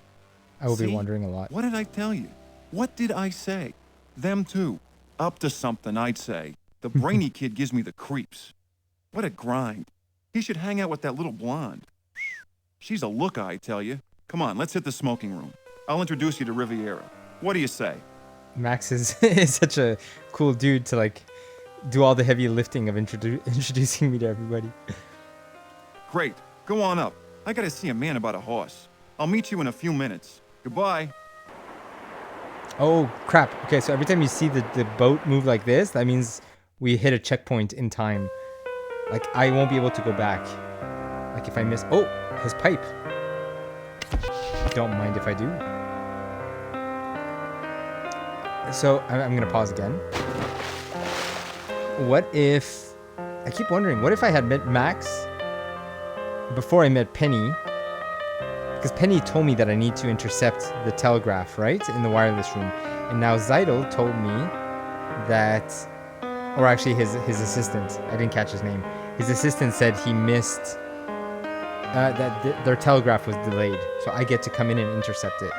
I will be See? wandering a lot. What did I tell you? What did I say? Them too. Up to something, I'd say. The brainy kid gives me the creeps. What a grind. He should hang out with that little blonde. She's a looker, I tell you. Come on, let's hit the smoking room. I'll introduce you to Riviera. What do you say? Max is, is such a cool dude to like do all the heavy lifting of introducing me to everybody. Great. Go on up. I gotta see a man about a horse. I'll meet you in a few minutes. Goodbye. Oh, crap. Okay, so every time you see the boat move like this, that means we hit a checkpoint in time. Like, I won't be able to go back. Like, if I miss... Oh, his pipe. Don't mind if I do. So I'm gonna pause again. What if... I keep wondering, what if I had met Max before I met Penny? Because Penny told me that I need to intercept the telegraph, right? In the wireless room. And now Zeidel told me that... Or actually his assistant. I didn't catch his name. His assistant said he missed... that their telegraph was delayed. So I get to come in and intercept it.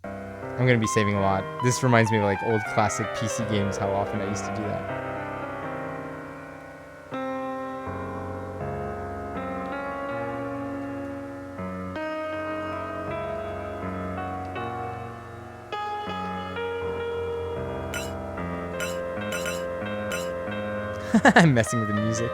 I'm going to be saving a lot. This reminds me of like old classic PC games, how often I used to do that. I'm messing with the music.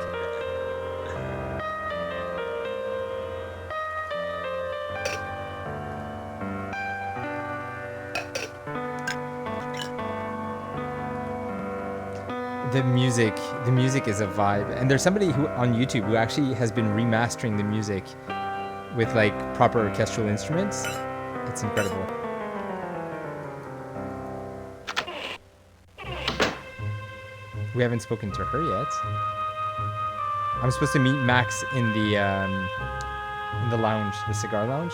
The music is a vibe. And there's somebody who on YouTube who actually has been remastering the music with like proper orchestral instruments. It's incredible. We haven't spoken to her yet. I'm supposed to meet Max in the lounge, the cigar lounge.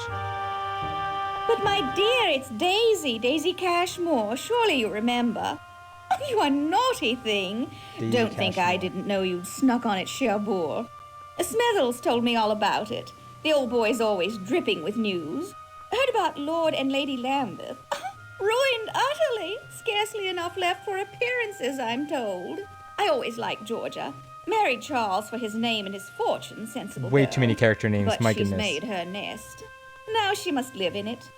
But my dear, it's Daisy Cashmore. Surely you remember. Oh, you are naughty thing. Daisy Don't think I didn't know you'd snuck on at Cherbourg. Smithers told me all about it. The old boy's always dripping with news. Heard about Lord and Lady Lambeth. Ruined utterly. Scarcely enough left for appearances, I'm told. I always liked Georgia. Married Charles for his name and his fortune, sensible Way girl. too many character names, But my she's goodness. made her nest. Now she must live in it.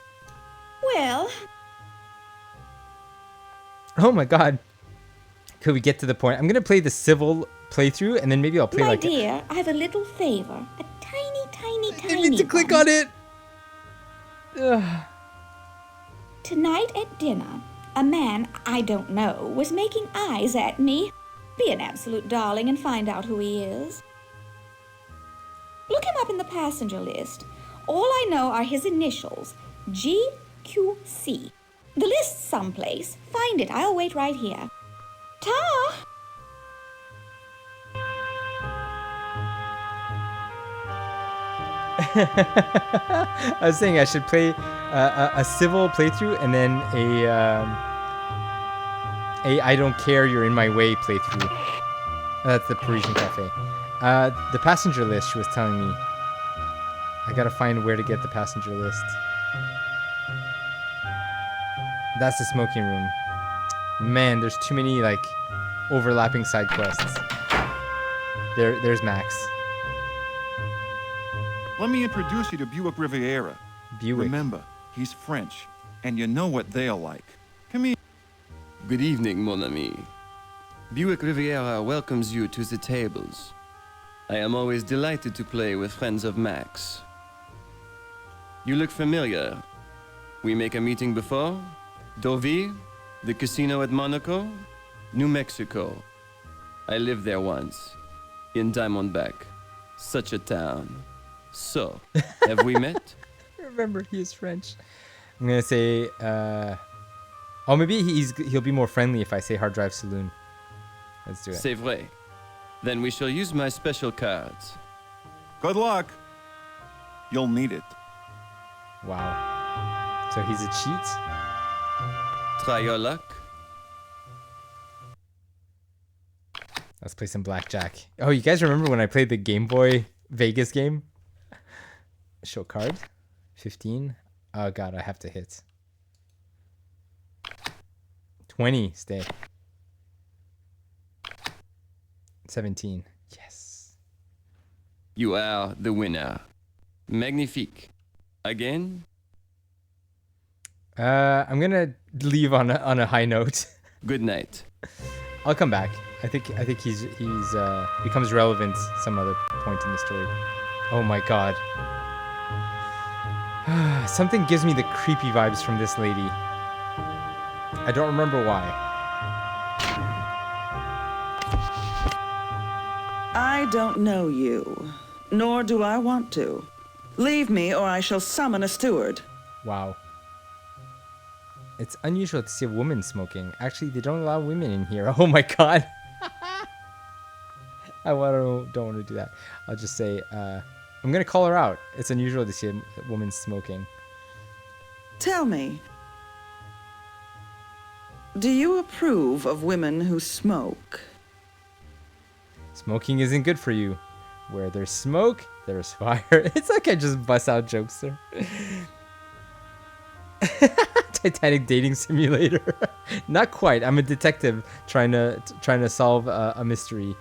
Well... Oh my god. Could we get to the point? I'm going to play the civil playthrough and then maybe I'll play My like... dear, I have a little favor. A tiny I need to click on it. Ugh. Tonight at dinner, a man I don't know was making eyes at me. Be an absolute darling and find out who he is. Look him up in the passenger list. All I know are his initials, GQC. The list's someplace. Find it. I'll wait right here. Ta! I was saying I should play a civil playthrough and then a I don't care, you're in my way playthrough. That's the Parisian Cafe. The passenger list, she was telling me. I gotta find where to get the passenger list. That's the smoking room. Man, there's too many like overlapping side quests. There's Max. Let me introduce you to Buick Riviera. Buick. Remember, he's French, and you know what they'll like. Come here. Good evening, mon ami. Buick Riviera welcomes you to the tables. I am always delighted to play with friends of Max. You look familiar. We make a meeting before? Deauville? The casino at Monaco? New Mexico. I lived there once. In Diamondback. Such a town. So, have we met? Remember, he is French. I'm gonna say, oh, maybe he'll be more friendly if I say Hard Drive Saloon. Let's do it. C'est vrai. Then we shall use my special cards. Good luck. You'll need it. Wow. So he's a cheat? Try your luck. Let's play some blackjack. Oh, you guys remember when I played the Game Boy Vegas game? Show card. 15. Oh god, I have to hit. 20. Stay. 17. Yes. You are the winner. Magnifique. Again? I'm gonna leave on a high note. Good night. I'll come back. I think he's becomes relevant some other point in the story. Oh my god. Something gives me the creepy vibes from this lady. I don't remember why. I don't know you, nor do I want to. Leave me or I shall summon a steward. Wow. It's unusual to see a woman smoking. Actually, they don't allow women in here. Oh my god. don't want to do that. I'll just say, I'm going to call her out. It's unusual to see a woman smoking. Tell me, do you approve of women who smoke? Smoking isn't good for you. Where there's smoke, there's fire. It's like I just bust out jokes there. Titanic dating simulator. Not quite. I'm a detective trying to solve a mystery.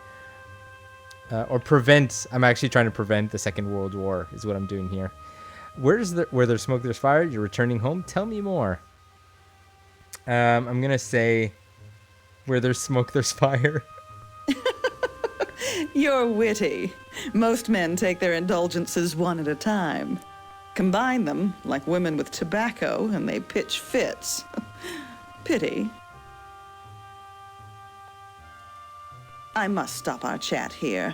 Or prevent. I'm actually trying to prevent the Second World War is what I'm doing here. Where there's smoke, there's fire. You're returning home. Tell me more. I'm gonna say, where there's smoke, there's fire. You're witty. Most men take their indulgences one at a time. Combine them, like women with tobacco, and they pitch fits. Pity. I must stop our chat here.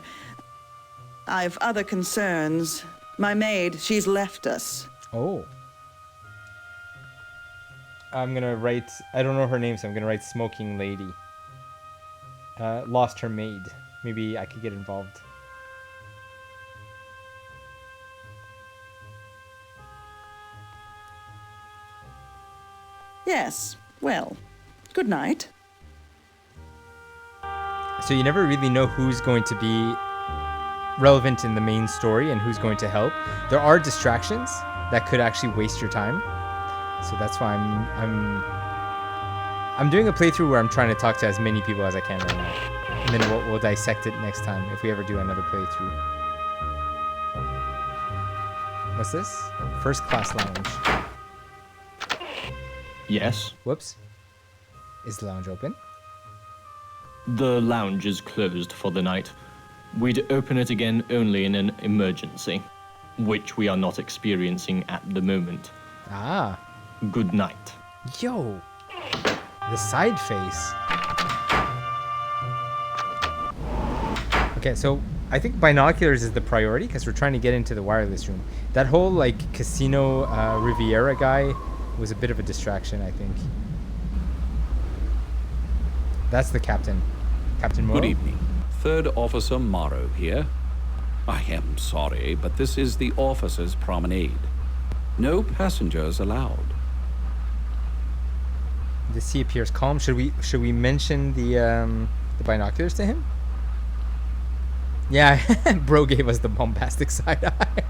I've other concerns. My maid, she's left us. Oh. I'm gonna write, I don't know her name, so I'm gonna write smoking lady. Lost her maid. Maybe I could get involved. Yes, well, good night. So you never really know who's going to be relevant in the main story and who's going to help. There are distractions that could actually waste your time. So that's why I'm doing a playthrough where I'm trying to talk to as many people as I can right now. And then we'll dissect it next time if we ever do another playthrough. What's this? First class lounge. Yes? Whoops. Is the lounge open? The lounge is closed for the night. We'd open it again only in an emergency, which we are not experiencing at the moment. Ah. Good night. Yo. The side face. Okay, so I think binoculars is the priority because we're trying to get into the wireless room. That whole like Casino Riviera guy was a bit of a distraction, I think. That's the captain. Captain Morrow? Good evening. Third Officer Morrow here. I am sorry, but this is the officers' promenade. No passengers allowed. The sea appears calm. Should we mention the binoculars to him? Yeah, bro gave us the bombastic side eye.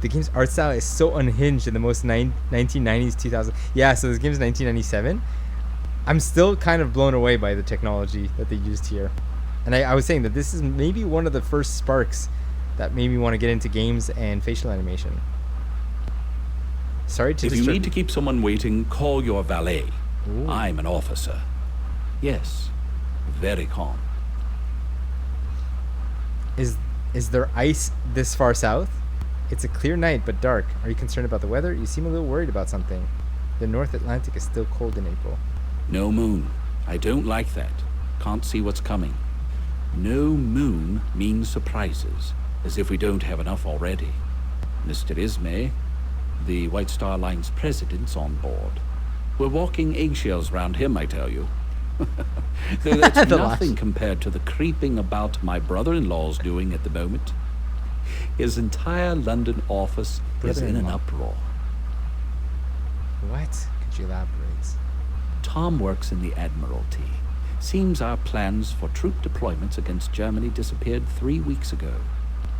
The game's art style is so unhinged in the most 1990s, 2000. Yeah, so this game's 1997. I'm still kind of blown away by the technology that they used here. And I was saying that this is maybe one of the first sparks that made me want to get into games and facial animation. Sorry to If you need to keep someone waiting, call your valet. Ooh. I'm an officer. Yes, very calm. Is there ice this far south? It's a clear night, but dark. Are you concerned about the weather? You seem a little worried about something. The North Atlantic is still cold in April. No moon. I don't like that. Can't see what's coming. No moon means surprises, as if we don't have enough already. Mr. Ismay, the White Star Line's president's on board. We're walking eggshells round him, I tell you. Though that's nothing compared to the creeping about my brother-in-law's doing at the moment. His entire London office is in an uproar. What? Could you elaborate? Tom works in the Admiralty. Seems our plans for troop deployments against Germany disappeared 3 weeks ago.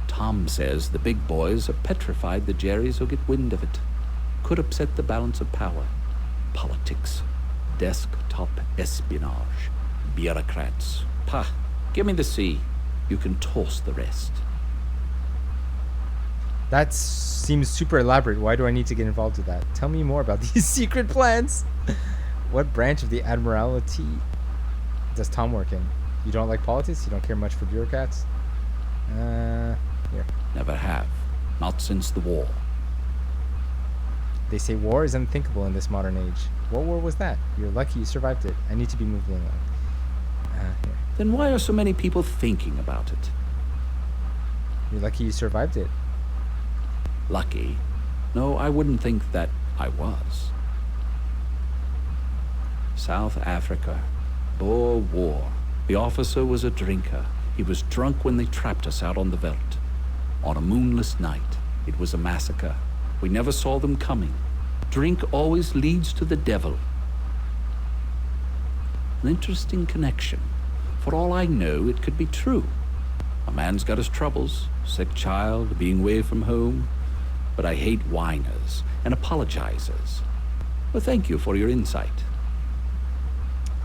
Tom says the big boys are petrified the Jerrys will get wind of it. Could upset the balance of power. Politics. Desktop espionage. Bureaucrats. Pah, give me the sea. You can toss the rest. That seems super elaborate. Why do I need to get involved with that? Tell me more about these secret plans. What branch of the Admiralty does Tom work in? You don't like politics? You don't care much for bureaucrats? Here. Never have. Not since the war. They say war is unthinkable in this modern age. What war was that? You're lucky you survived it. I need to be moving along. Here. Then why are so many people thinking about it? You're lucky you survived it. Lucky? No, I wouldn't think that I was. South Africa. Boer War. The officer was a drinker. He was drunk when they trapped us out on the veldt. On a moonless night, it was a massacre. We never saw them coming. Drink always leads to the devil. An interesting connection. For all I know, it could be true. A man's got his troubles, sick child, being away from home. But I hate whiners and apologizers. Well, thank you for your insight.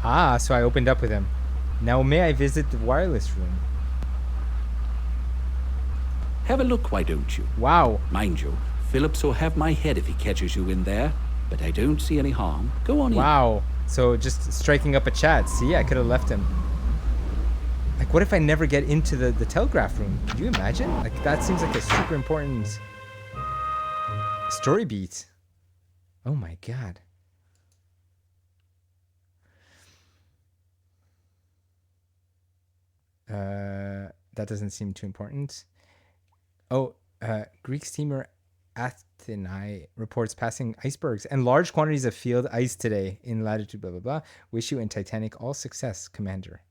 Ah, so I opened up with him. Now may I visit the wireless room? Have a look, why don't you? Wow. Mind you, Phillips will have my head if he catches you in there, but I don't see any harm. Go on in. Wow. So just striking up a chat. See, I could have left him. Like, what if I never get into the telegraph room? Could you imagine? Like, that seems like a super important story beat. Oh my god. That doesn't seem too important. Oh, Greek steamer Athenae reports passing icebergs and large quantities of field ice today in latitude blah blah blah. Wish you and Titanic all success, Commander.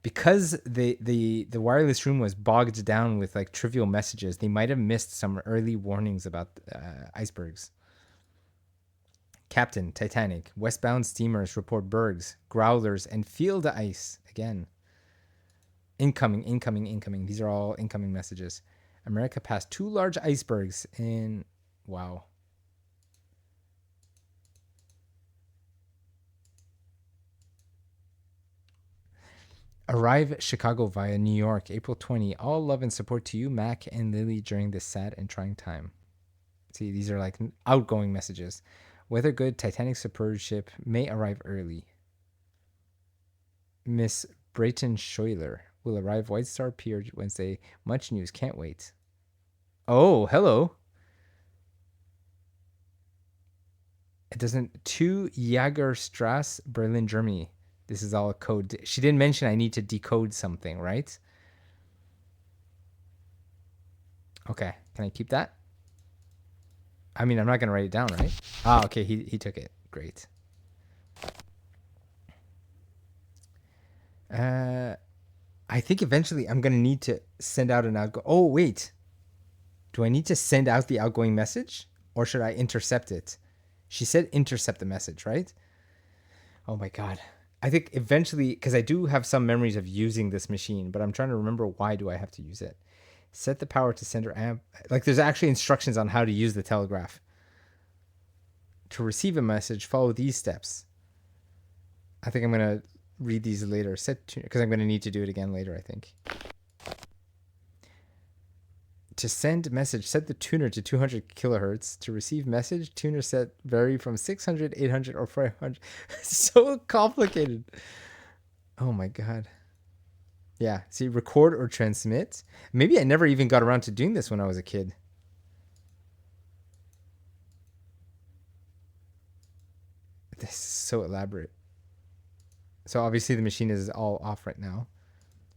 Because the wireless room was bogged down with like trivial messages, they might have missed some early warnings about icebergs. Captain, Titanic, westbound steamers report bergs, growlers, and field ice again. Incoming. These are all incoming messages. America passed 2 large icebergs in... Wow. Arrive Chicago via New York, April 20. All love and support to you, Mac and Lily, during this sad and trying time. See, these are like outgoing messages. Weather good, Titanic superb ship may arrive early. Miss Brayton Schuyler will arrive White Star Pier Wednesday. Much news, can't wait. Oh, hello. It doesn't... 2 Jagerstrasse, Berlin, Germany. This is all a code. She didn't mention I need to decode something, right? Okay, can I keep that? I mean, I'm not going to write it down, right? Ah, okay, he took it. Great. I think eventually I'm going to need to send out an outgoing... Oh, wait. Do I need to send out the outgoing message? Or should I intercept it? She said intercept the message, right? Oh my god. I think eventually... Because I do have some memories of using this machine, but I'm trying to remember why do I have to use it. Set the power to sender amp... Like, there's actually instructions on how to use the telegraph. To receive a message, follow these steps. I think I'm going to read these later. Set tuner, because I'm going to need to do it again later, I think. To send message, set the tuner to 200 kilohertz. To receive message, tuner set vary from 600, 800, or 500. So complicated. Oh my god. Yeah, see, record or transmit. Maybe I never even got around to doing this when I was a kid. This is so elaborate. So obviously the machine is all off right now.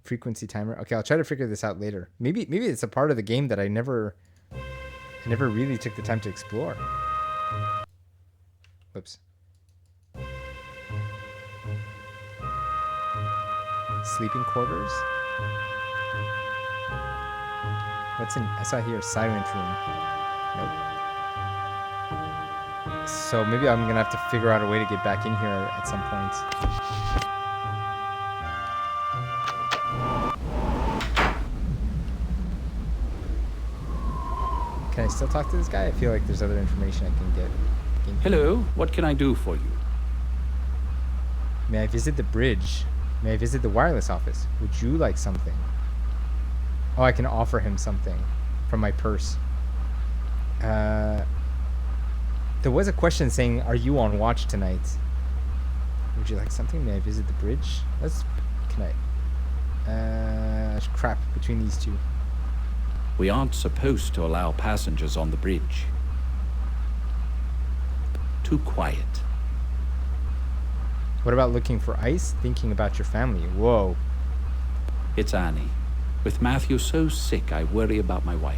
Frequency timer. Okay, I'll try to figure this out later. Maybe it's a part of the game that I never really took the time to explore. Whoops. Sleeping quarters. What's in? I saw here silent room. Nope. So maybe I'm gonna have to figure out a way to get back in here at some point. Can I still talk to this guy? I feel like there's other information I can get. Hello, what can I do for you? May I visit the bridge? May I visit the wireless office? Would you like something? Oh, I can offer him something from my purse. There was a question saying, are you on watch tonight? Would you like something? May I visit the bridge? Can I? Crap, between these two. We aren't supposed to allow passengers on the bridge. Too quiet. What about looking for ice? Thinking about your family. Whoa. It's Annie. With Matthew so sick, I worry about my wife.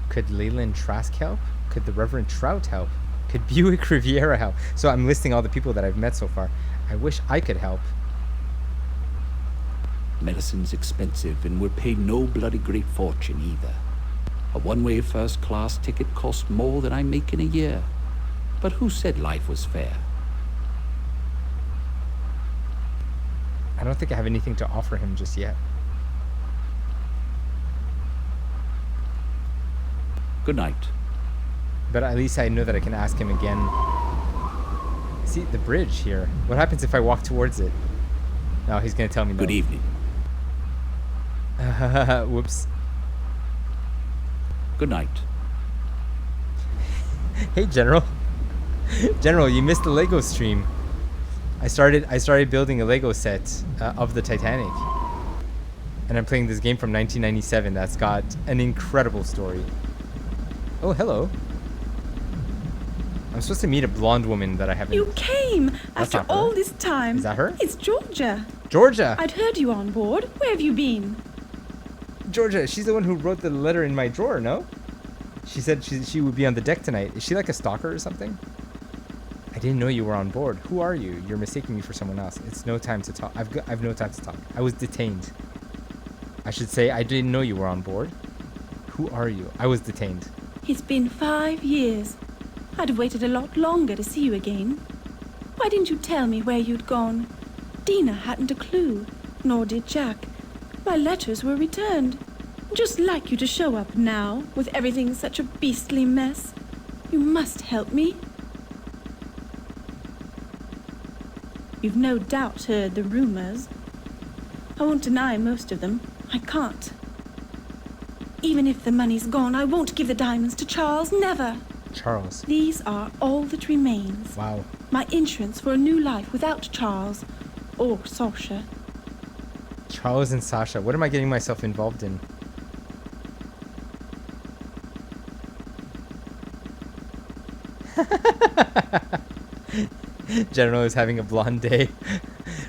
Could Leyland Trask help? Could the Reverend Trout help? Could Buick Riviera help? So I'm listing all the people that I've met so far. I wish I could help. Medicine's expensive and we're paid no bloody great fortune either. A one-way first-class ticket cost more than I make in a year. But who said life was fair? I don't think I have anything to offer him just yet. Good night. But at least I know that I can ask him again. See, the bridge here. What happens if I walk towards it? No, he's going to tell me no. Good evening. Whoops. Good night. Hey, General. General, you missed the Lego stream. I started building a Lego set of the Titanic. And I'm playing this game from 1997 that's got an incredible story. Oh, hello. I'm supposed to meet a blonde woman that I haven't... You came That's after not her. all this time. Is that her? It's Georgia. Georgia! I'd heard you on board. Where have you been? Georgia, she's the one who wrote the letter in my drawer, no? She said she would be on the deck tonight. Is she like a stalker or something? I didn't know you were on board. Who are you? You're mistaking me for someone else. It's no time to talk. I've no time to talk. I was detained. I should say I didn't know you were on board. Who are you? I was detained. It's been 5 years. I'd have waited a lot longer to see you again. Why didn't you tell me where you'd gone? Dina hadn't a clue, nor did Jack. My letters were returned. Just like you to show up now, with everything such a beastly mess. You must help me. You've no doubt heard the rumors. I won't deny most of them. I can't. Even if the money's gone, I won't give the diamonds to Charles, never. Charles. These are all that remains. Wow. My insurance for a new life without Charles or Sasha. Charles and Sasha. What am I getting myself involved in? General is having a blonde day.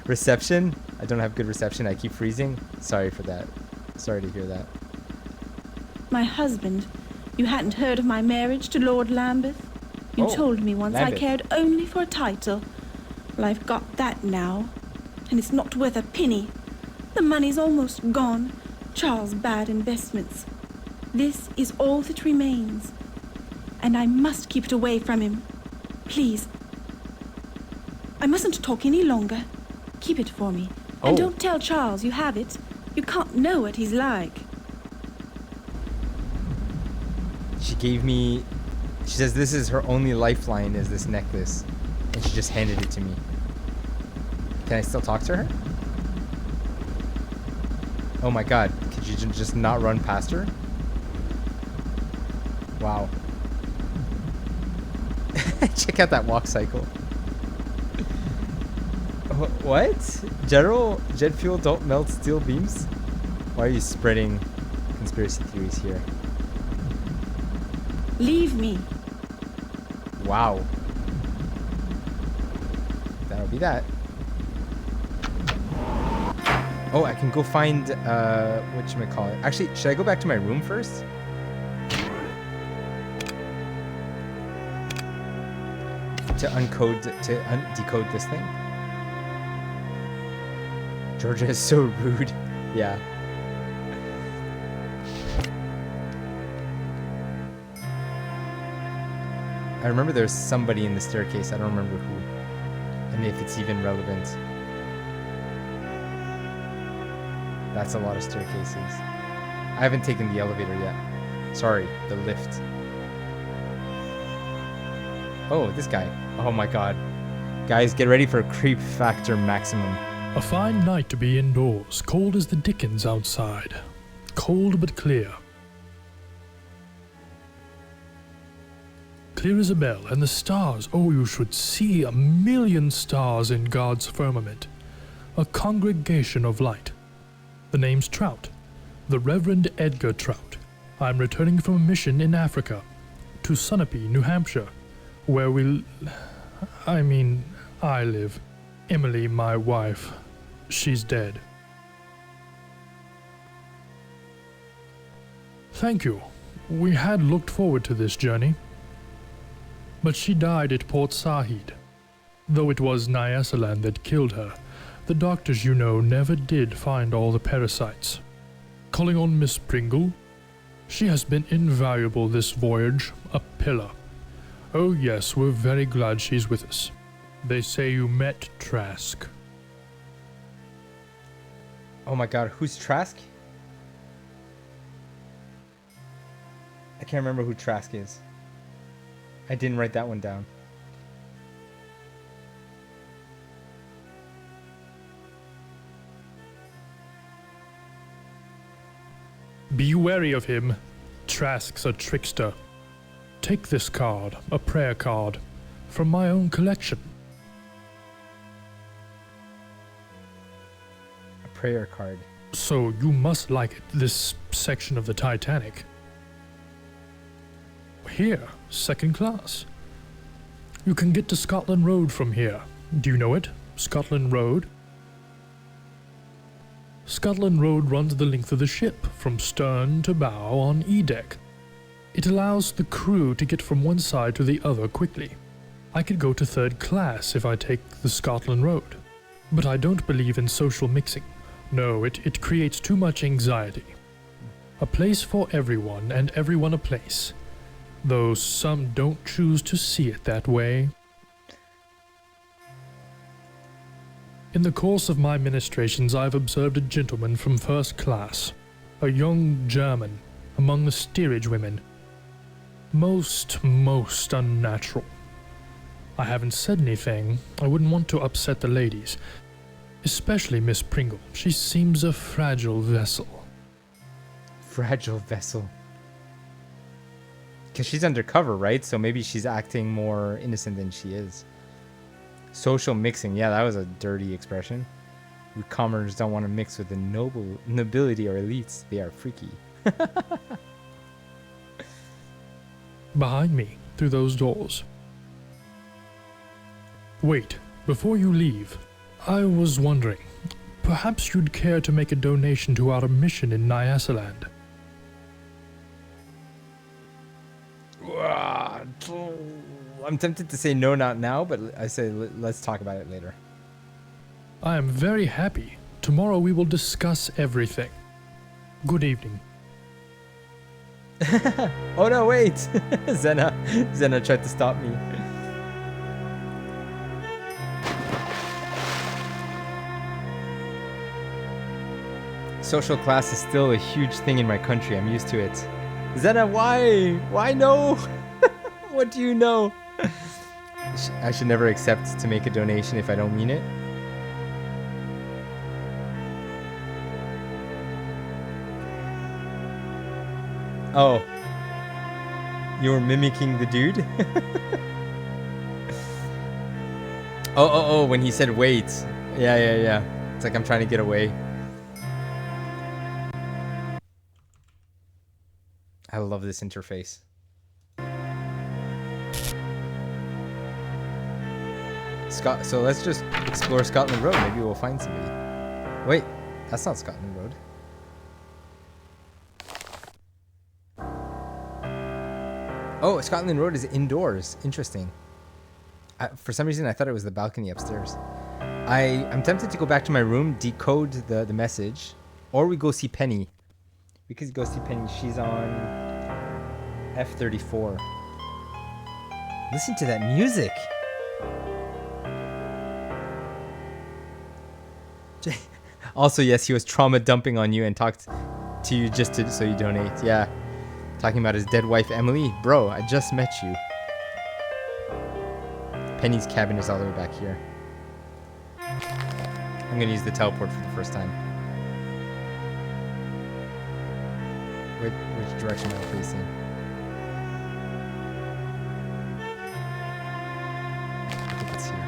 Reception? I don't have good reception. I keep freezing. Sorry for that. Sorry to hear that. My husband. You hadn't heard of my marriage to Lord Lambeth? You told me once Lambeth. I cared only for a title. Well, I've got that now. And it's not worth a penny. The money's almost gone. Charles' bad investments. This is all that remains. And I must keep it away from him. Please. I mustn't talk any longer. Keep it for me. And don't tell Charles you have it. You can't know what he's like. She gave me... She says this is her only lifeline is this necklace. And she just handed it to me. Can I still talk to her? Oh my god. Could you just not run past her? Wow. Check out that walk cycle. What? General, jet fuel don't melt steel beams? Why are you spreading conspiracy theories here? Leave me. Wow. That'll be that. Oh, I can go find, whatchamacallit. Actually, should I go back to my room first? To decode this thing? Georgia is so rude. Yeah. I remember there's somebody in the staircase. I don't remember who. And if it's even relevant. That's a lot of staircases. I haven't taken the elevator yet. Sorry, the lift. Oh, this guy. Oh my god. Guys, get ready for creep factor maximum. A fine night to be indoors, cold as the dickens outside. Cold but clear. Clear as a bell, and the stars, oh, you should see 1,000,000 stars in God's firmament. A congregation of light. The name's Trout, the Reverend Edgar Trout. I'm returning from a mission in Africa, to Sunapee, New Hampshire, where I live. Emily, my wife, she's dead. Thank you. We had looked forward to this journey. But she died at Port Said. Though it was Nyasaland that killed her, the doctors, you know, never did find all the parasites. Calling on Miss Pringle, she has been invaluable this voyage, a pillar. Oh yes, we're very glad she's with us. They say you met Trask. Oh my god, who's Trask? I can't remember who Trask is. I didn't write that one down. Be wary of him. Trask's a trickster. Take this card, a prayer card, from my own collection. A prayer card. So you must like it, this section of the Titanic. Here, second class. You can get to Scotland Road from here. Do you know it? Scotland Road? Scotland Road runs the length of the ship, from stern to bow on E-deck. It allows the crew to get from one side to the other quickly. I could go to third class if I take the Scotland Road. But I don't believe in social mixing. No, it creates too much anxiety. A place for everyone, and everyone a place. Though some don't choose to see it that way. In the course of my ministrations, I've observed a gentleman from first class, a young German, among the steerage women. Most unnatural. I haven't said anything. I wouldn't want to upset the ladies. Especially Miss Pringle. She seems a fragile vessel. Fragile vessel. Because she's undercover, right? So maybe she's acting more innocent than she is. Social mixing. Yeah, that was a dirty expression. Newcomers don't want to mix with the nobility or elites. They are freaky. Behind me, through those doors. Wait, before you leave, I was wondering, perhaps you'd care to make a donation to our mission in Nyasaland. I'm tempted to say no, not now, but I say let's talk about it later. I am very happy. Tomorrow we will discuss everything. Good evening. Oh no, wait! Zena tried to stop me. Social class is still a huge thing in my country. I'm used to it. Zena, why? Why no? What do you know? I should never accept to make a donation if I don't mean it. Oh. You were mimicking the dude? Oh, when he said wait. Yeah. It's like I'm trying to get away. I love this interface. So let's just explore Scotland Road. Maybe we'll find somebody. Wait, that's not Scotland Road. Oh, Scotland Road is indoors. Interesting. For some reason, I thought it was the balcony upstairs. I'm tempted to go back to my room, decode the message, or we go see Penny. We could go see Penny. She's on F34. Listen to that music. Also, yes, he was trauma dumping on you and talked to you just so you donate. Yeah. Talking about his dead wife, Emily. Bro, I just met you. Penny's cabin is all the way back here. I'm going to use the teleport for the first time. Which direction am I facing? I think it's here.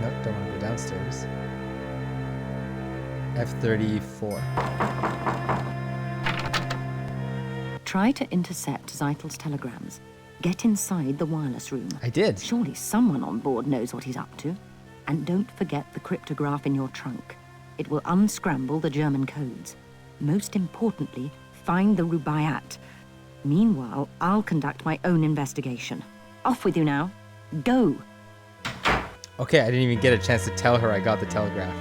Nope, don't want to go downstairs. F34. Try to intercept Zeitel's telegrams. Get inside the wireless room. I did. Surely someone on board knows what he's up to. And don't forget the cryptograph in your trunk. It will unscramble the German codes. Most importantly, find the Rubaiyat. Meanwhile, I'll conduct my own investigation. Off with you now. Go. Okay, I didn't even get a chance to tell her I got the telegraph.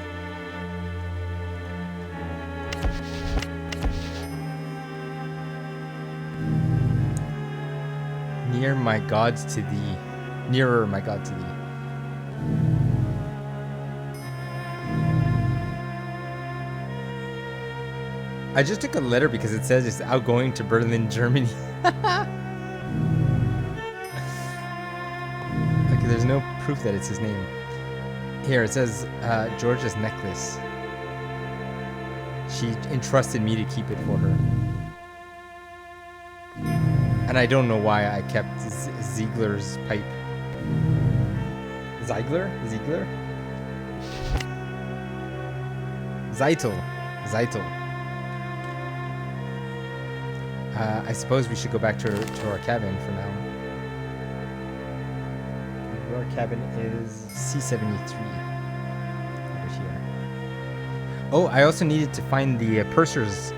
Near my gods to thee. Nearer, my God, to thee. I just took a letter because it says it's outgoing to Berlin, Germany. Okay, there's no proof that it's his name. Here, it says George's necklace. She entrusted me to keep it for her. And I don't know why I kept Ziegler's pipe. Ziegler? Zeitel. I suppose we should go back to our cabin for now. Our cabin is C73. Over here. Oh, I also needed to find the purser's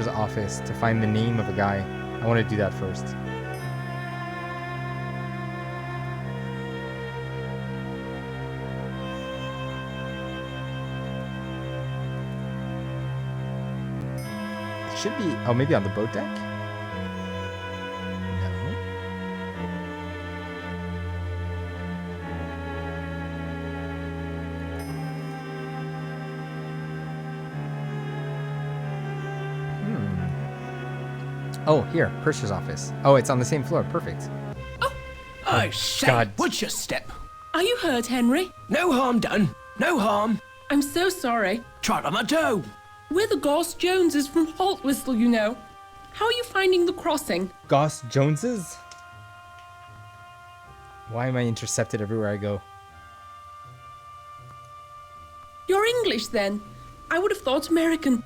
office to find the name of a guy. I want to do that first. It should be, oh, maybe on the boat deck? Oh, here, purser's office. Oh, it's on the same floor. Perfect. I say, God. watch your step. Are you hurt, Henry? No harm done. No harm. I'm so sorry. Trot on my toe. We're the Goss Joneses from Haltwhistle, you know. How are you finding the crossing? Goss Joneses? Why am I intercepted everywhere I go? You're English, then? I would have thought American.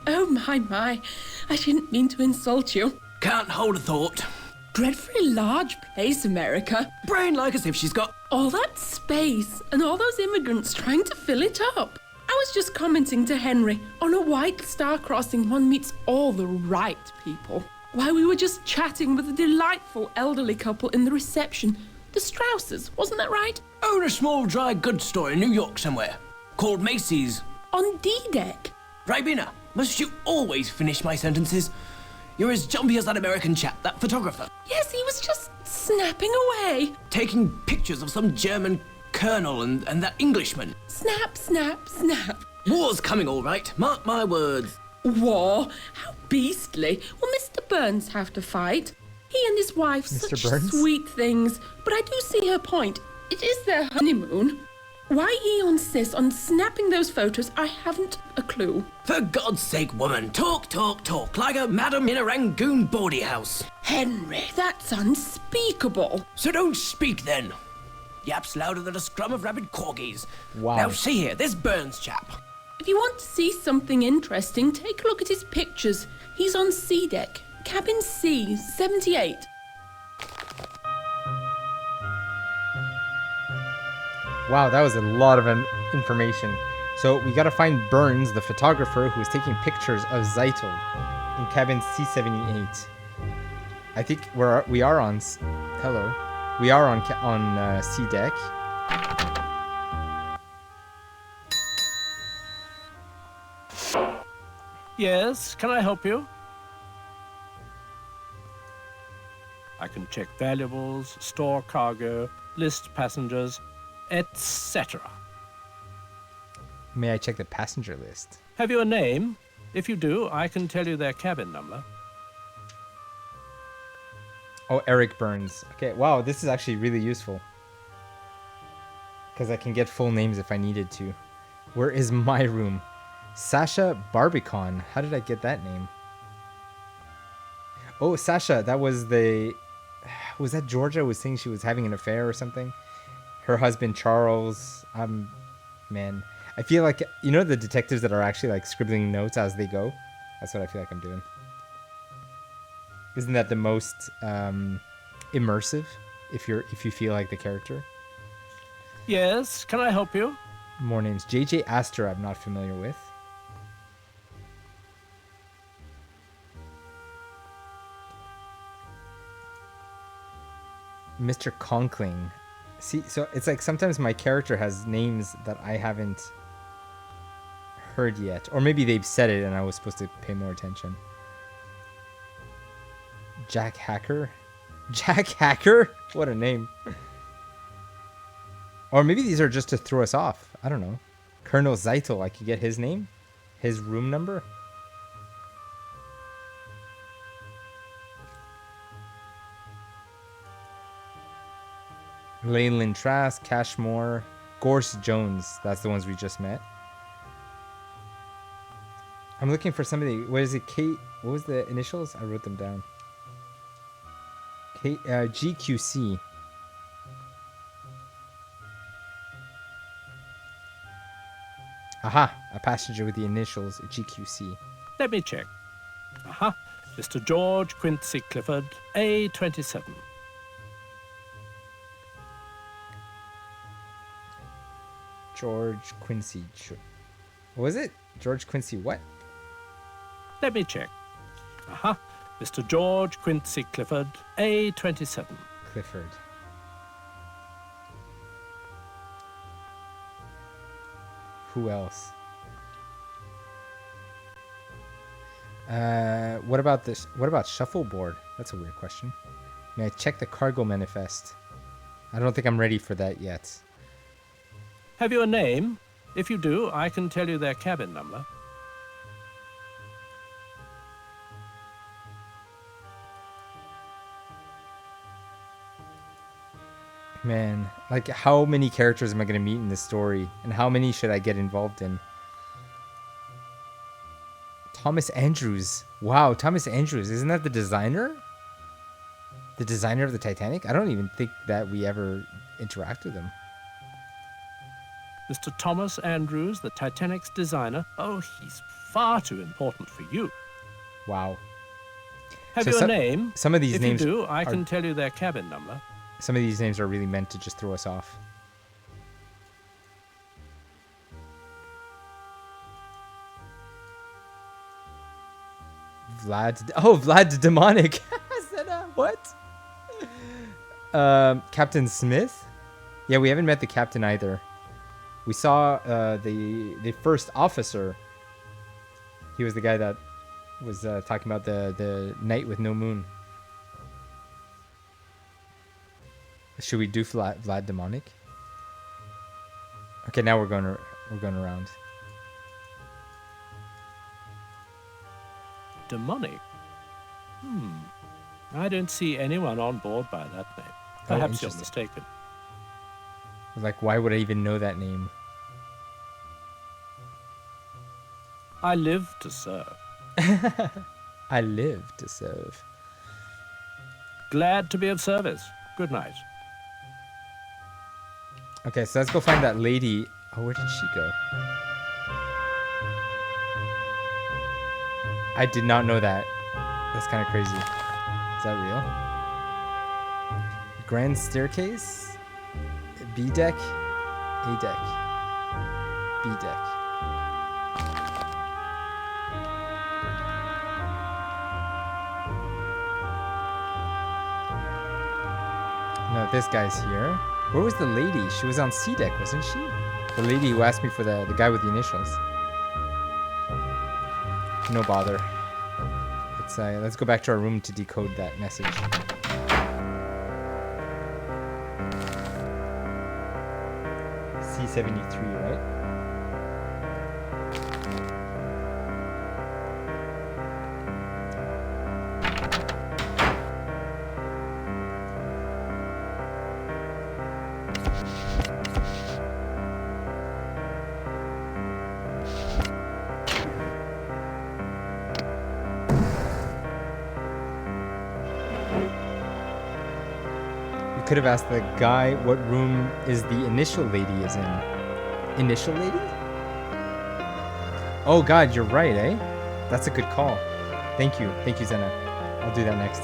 Oh, my. I didn't mean to insult you. Can't hold a thought. Dreadfully large place, America. Brain like as if she's got... all that space and all those immigrants trying to fill it up. I was just commenting to Henry, on a White Star crossing one meets all the right people. While we were just chatting with a delightful elderly couple in the reception. The Strausses, wasn't that right? Own a small dry goods store in New York somewhere. Called Macy's. On D-Deck. Ribena, must you always finish my sentences? You're as jumpy as that American chap, that photographer. Yes, he was just snapping away. Taking pictures of some German colonel and that Englishman. Snap, snap, snap. War's coming all right, mark my words. War? How beastly. Will Mr. Burns have to fight? He and his wife, Mr. such Burns? sweet things. But I do see her point. It is their honeymoon. Why he insists on snapping those photos, I haven't a clue. For God's sake, woman, talk, like a madam in a Rangoon bawdy house. Henry, that's unspeakable. So don't speak then. Yaps louder than a scrum of rabid corgis. Wow. Now see here, this Burns chap. If you want to see something interesting, take a look at his pictures. He's on C deck, cabin C, 78. Wow, that was a lot of information. So we gotta find Burns, the photographer who was taking pictures of Zeitel in cabin C78. I think we are on. Hello, we are on C deck. Yes, can I help you? I can check valuables, store cargo, list passengers, etc. May I check the passenger list? Have you a name? If you do, I can tell you their cabin number. Oh, Eric Burns. Okay, wow, this is actually really useful. Because I can get full names if I needed to. Where is my room? Sasha Barbicon. How did I get that name? Oh, Sasha, that was the... Was that Georgia was saying she was having an affair or something? Her husband, Charles. Man. I feel like, you know the detectives that are actually like scribbling notes as they go? That's what I feel like I'm doing. Isn't that the most immersive if you feel like the character? Yes, can I help you? More names. JJ Astor I'm not familiar with. Mr. Conkling. See, so it's like sometimes my character has names that I haven't heard yet. Or maybe they've said it and I was supposed to pay more attention. Jack Hacker? Jack Hacker? What a name. Or maybe these are just to throw us off. I don't know. Colonel Zeitel, I could get his name? His room number? Leyland Trask, Cashmore, Gorse Jones. That's the ones we just met. I'm looking for somebody. What is it? Kate? What was the initials? I wrote them down. Kate, GQC. Aha! A passenger with the initials GQC. Let me check. Aha. Mr. George Quincy Clifford, A27. George Quincy. What was it? George Quincy what? Let me check. Aha. Mr. George Quincy Clifford, A27. Clifford. Who else? What about this? What about shuffleboard? That's a weird question. May I check the cargo manifest? I don't think I'm ready for that yet. Have you a name? If you do, I can tell you their cabin number. Man, like how many characters am I going to meet in this story? And how many should I get involved in? Thomas Andrews. Wow, Thomas Andrews. Isn't that the designer? The designer of the Titanic? I don't even think that we ever interact with him. Mr. Thomas Andrews, the Titanic's designer. Oh, he's far too important for you. Wow. Have you a name? Some of these if names you do, I can tell you their cabin number. Some of these names are really meant to just throw us off. Vlad. Oh, Vlad the Demonic. What? Captain Smith? Yeah, we haven't met the captain either. We saw the first officer. He was the guy that was talking about the night with no moon. Should we do Vlad Demonic? Okay, now we're going around. Demonic? I don't see anyone on board by that name. Perhaps you're mistaken. Like, why would I even know that name? I live to serve. I live to serve. Glad to be of service. Good night. Okay, so let's go find that lady. Oh, where did she go? I did not know that. That's kind of crazy. Is that real? Grand staircase? B deck? A deck? B deck. No, this guy's here. Where was the lady? She was on C deck, wasn't she? The lady who asked me for the guy with the initials. No bother. Let's go back to our room to decode that message. C73, right? Could have asked the guy what room is the initial lady is in. Initial lady? Oh god, you're right, eh? That's a good call. Thank you, Zena. I'll do that next.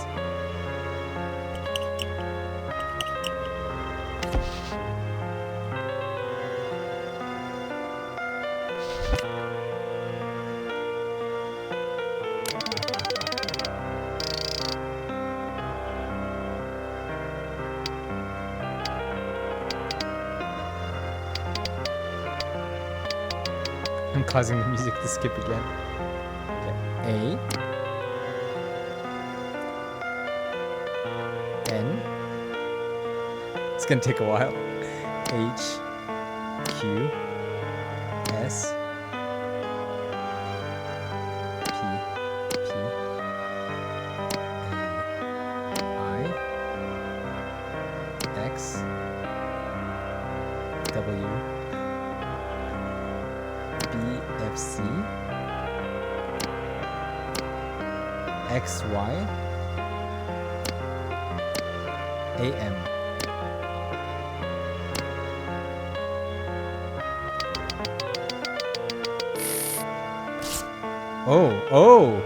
causing the music to skip again. Okay. A. N. It's gonna take a while. H. Q. S. P. P. A. I. X. W. B. F. C. X. Y. A. M. Oh.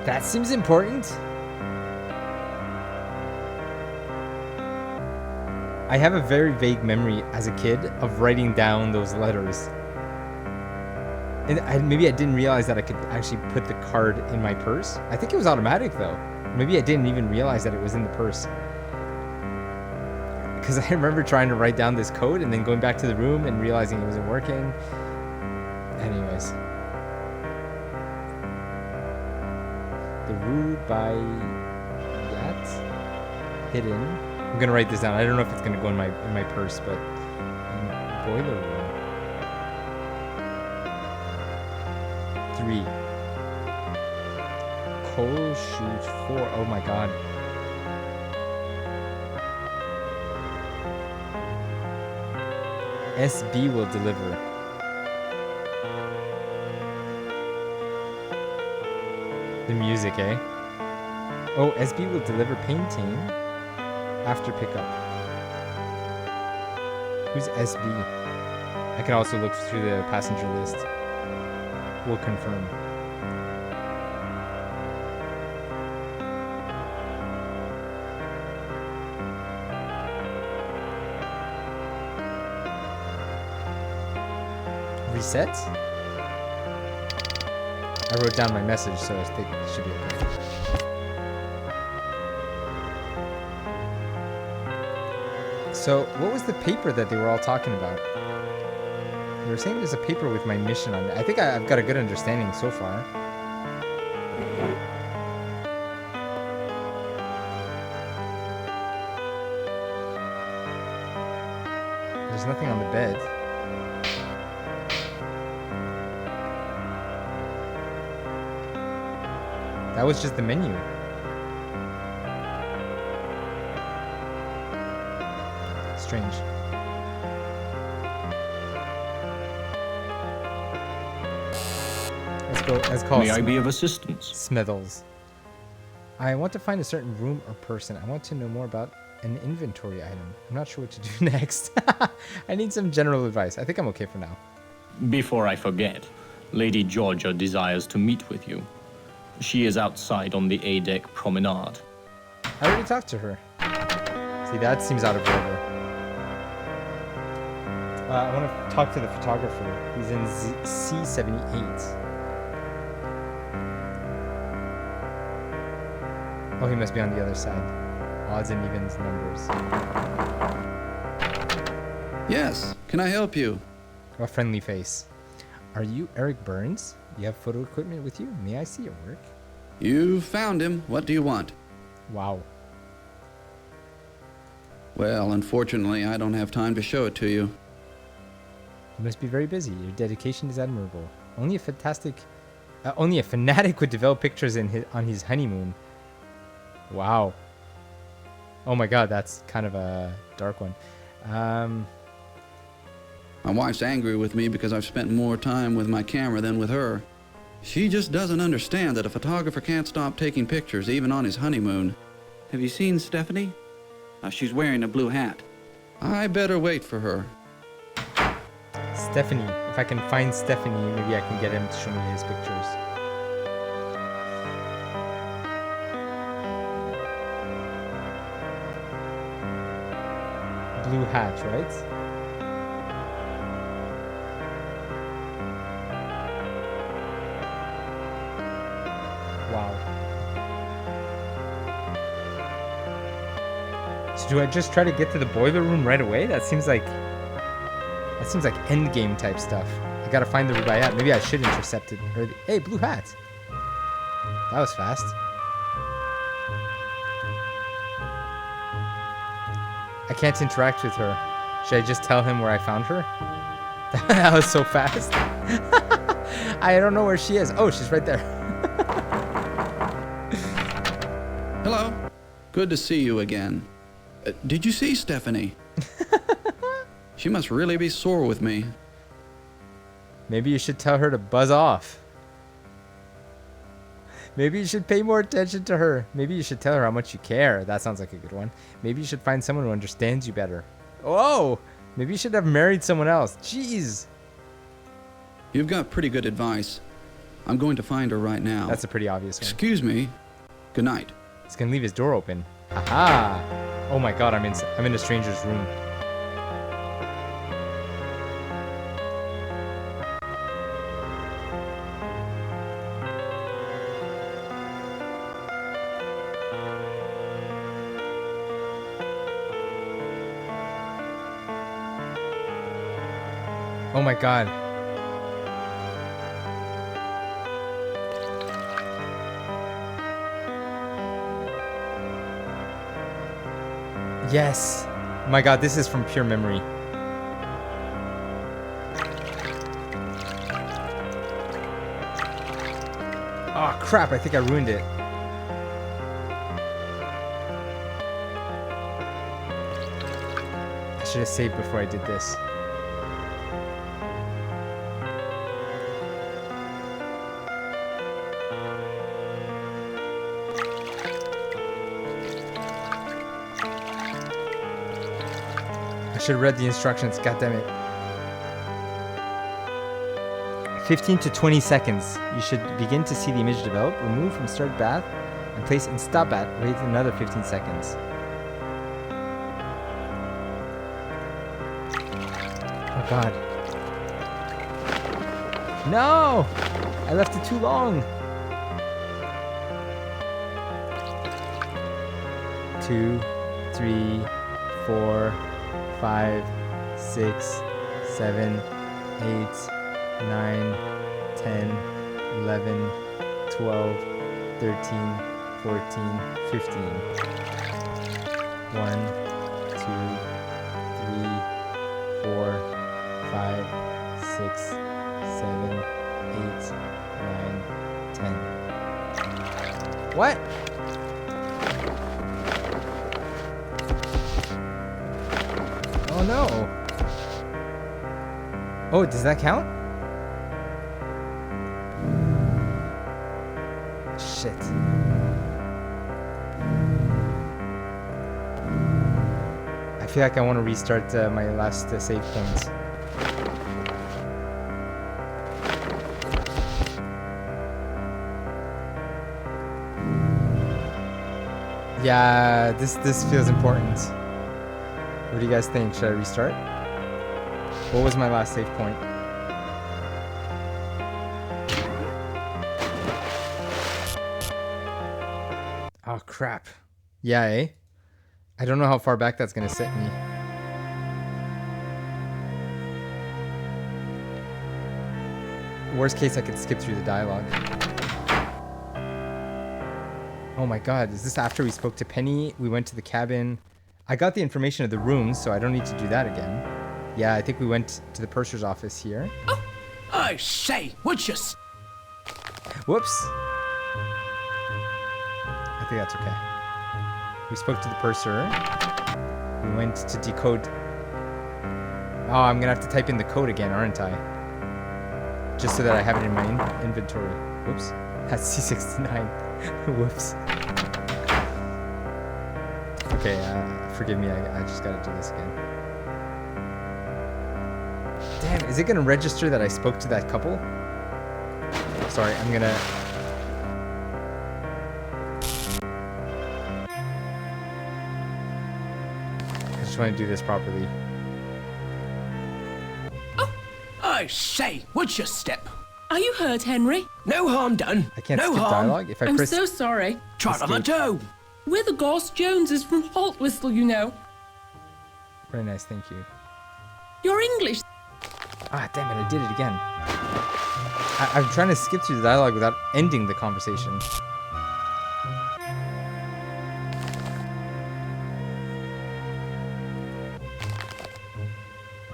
That seems important. I have a very vague memory as a kid of writing down those letters. And maybe I didn't realize that I could actually put the card in my purse. I think it was automatic though. Maybe I didn't even realize that it was in the purse. Because I remember trying to write down this code and then going back to the room and realizing it wasn't working. Anyways. The Rubaiyat hidden. I'm gonna write this down. I don't know if it's gonna go in my purse, but in boiler room. 3. Coal chute 4. Oh my god. SB will deliver. The music, eh? Oh, SB will deliver painting after pickup. Who's SB? I can also look through the passenger list. We'll confirm. Reset? I wrote down my message, so I think it should be okay. So, what was the paper that they were all talking about? They were saying there's a paper with my mission on it. I think I've got a good understanding so far. There's nothing on the bed. That was just the menu. Strange. Let's call May I be of assistance? Smithles. I want to find a certain room or person. I want to know more about an inventory item. I'm not sure what to do next. I need some general advice. I think I'm okay for now. Before I forget, Lady Georgia desires to meet with you. She is outside on the A-deck promenade. I already talked to her. See, that seems out of order. I want to talk to the photographer. He's in C78. Oh, he must be on the other side. Odds and evens numbers. Yes, can I help you? A friendly face. Are you Eric Burns? You have photo equipment with you? May I see your work? You found him. What do you want? Wow. Well, unfortunately, I don't have time to show it to you. You must be very busy. Your dedication is admirable. Only a fanatic would develop pictures on his honeymoon. Wow. Oh my god, that's kind of a dark one. My wife's angry with me because I've spent more time with my camera than with her. She just doesn't understand that a photographer can't stop taking pictures even on his honeymoon. Have you seen Stephanie? She's wearing a blue hat. I better wait for her. Stephanie. If I can find Stephanie, maybe I can get him to show me his pictures. Blue hat, right? Wow. do I just try to get to the boiler room right away? That seems like end game type stuff. I gotta find the Rubaiyat. Maybe I should intercept it. Hey, blue hat. That was fast. I can't interact with her. Should I just tell him where I found her? That was so fast. I don't know where she is. Oh, she's right there. Hello. Good to see you again. Did you see Stephanie? She must really be sore with me. Maybe you should tell her to buzz off. Maybe you should pay more attention to her. Maybe you should tell her how much you care. That sounds like a good one. Maybe you should find someone who understands you better. Whoa! Maybe you should have married someone else. Jeez. You've got pretty good advice. I'm going to find her right now. That's a pretty obvious one. Excuse me. Good night. He's gonna leave his door open. Aha! Oh my god, I'm in a stranger's room. Oh my god. Yes. Oh my god, this is from pure memory. Oh crap, I think I ruined it. I should have saved before I did this. I should have read the instructions, goddammit. 15 to 20 seconds. You should begin to see the image develop. Remove from start bath and place in stop bath. Wait another 15 seconds. Oh god. No! I left it too long. 2, 3, 4, 5, 6, 7, 8, 9, 10, 11, 12, 13, 14, 15. 1, 2, 3, 4, 5, 6, 7, 8, 9, 10. What? Oh no. Oh, does that count? Shit. I feel like I want to restart my last save points. Yeah, this feels important. What do you guys think? Should I restart? What was my last save point? Oh crap. Yeah, eh? I don't know how far back that's gonna set me. Worst case, I could skip through the dialogue. Oh my god, is this after we spoke to Penny? We went to the cabin. I got the information of the rooms, so I don't need to do that again. Yeah, I think we went to the purser's office here. Oh, I say, would you... Whoops. I think that's okay. We spoke to the purser. We went to decode. Oh, I'm gonna have to type in the code again, aren't I? Just so that I have it in my inventory. Whoops. That's C69. Whoops. Okay, forgive me, I just gotta do this again. Damn, is it gonna register that I spoke to that couple? Sorry, I'm gonna... I just want to do this properly. Oh, I say, would you step? Are you hurt, Henry? No harm done. I can't no skip harm. dialogue if I I'm press... so sorry. Try on my toe. We're the Ghost Joneses from Halt Whistle, you know. Very nice, thank you. Your English. Ah, damn it, I did it again. I'm trying to skip through the dialogue without ending the conversation.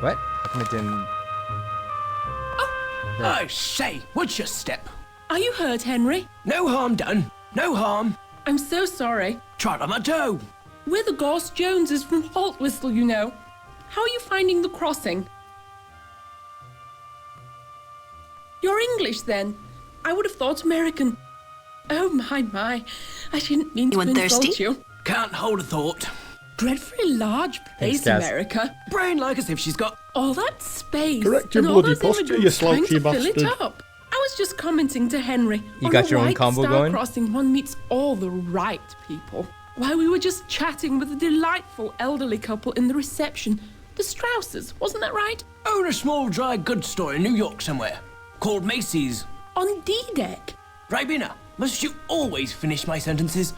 What? How come it didn't... I say, what's your step? Are you hurt, Henry? No harm done. No harm. I'm so sorry. Trot on my toe. We're the Gorse Joneses from Haltwhistle, you know. How are you finding the crossing? You're English, then? I would have thought American. Oh, my. I didn't mean to insult you. Can't hold a thought. Dreadfully large place, Thanks, America. Brain like as if she's got all that space. Correct your and all bloody those posture, you immigrants trying slouchy to fill bastard. it up. I was just commenting to Henry. You on got a your own white combo star going? crossing, one meets all the right people. While we were just chatting with a delightful elderly couple in the reception. The Strausses, wasn't that right? own a small dry goods store in New York somewhere. Called Macy's. On D-Deck? Ribena, must you always finish my sentences?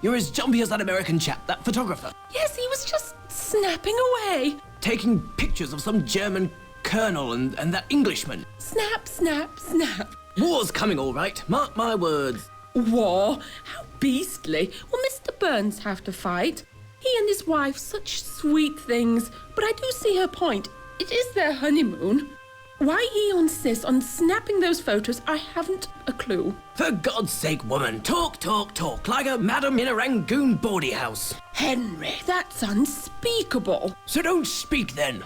You're as jumpy as that American chap, that photographer. Yes, he was just snapping away. Taking pictures of some German colonel and that Englishman. Snap, snap, snap. War's coming all right, mark my words. War? How beastly. Will Mr. Burns have to fight? He and his wife, such sweet things. But I do see her point. It is their honeymoon. Why he insists on snapping those photos, I haven't a clue. For God's sake, woman, talk, like a madam in a Rangoon bawdy house. Henry, that's unspeakable. So don't speak then.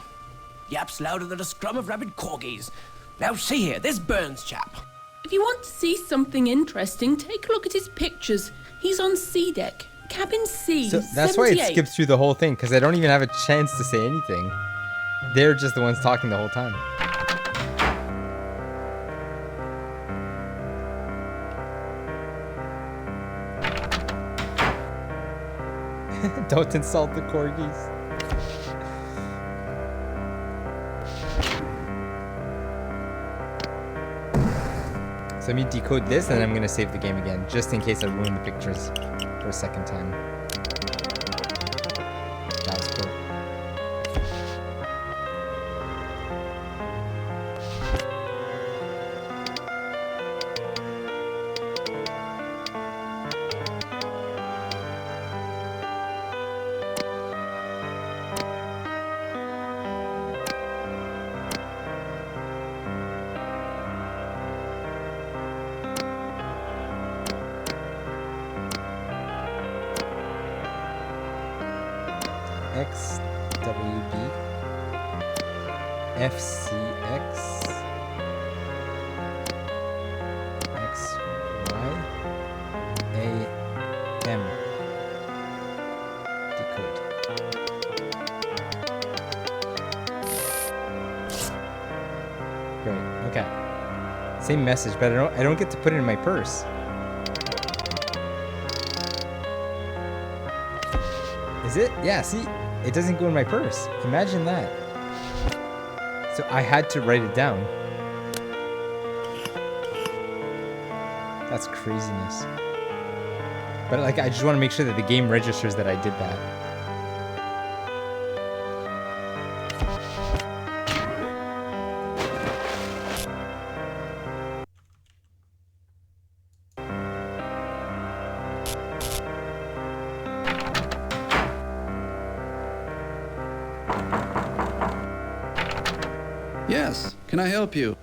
Yaps louder than a scrum of rabid corgis. Now see here, this Burns chap. If you want to see something interesting, take a look at his pictures. He's on C-Deck, cabin C, So that's why it 78. skips through the whole thing, because I don't even have a chance to say anything. They're just the ones talking the whole time. Don't insult the corgis. So let me decode this, and then I'm gonna save the game again, just in case I ruin the pictures for a second time. That was cool. XWB FCX XYAM decode. Great. Okay. Same message, but I don't get to put it in my purse. Is it? Yeah, see? It doesn't go in my purse. Imagine that. So I had to write it down. That's craziness. But like, I just want to make sure that the game registers that I did that. Yes, can I help you?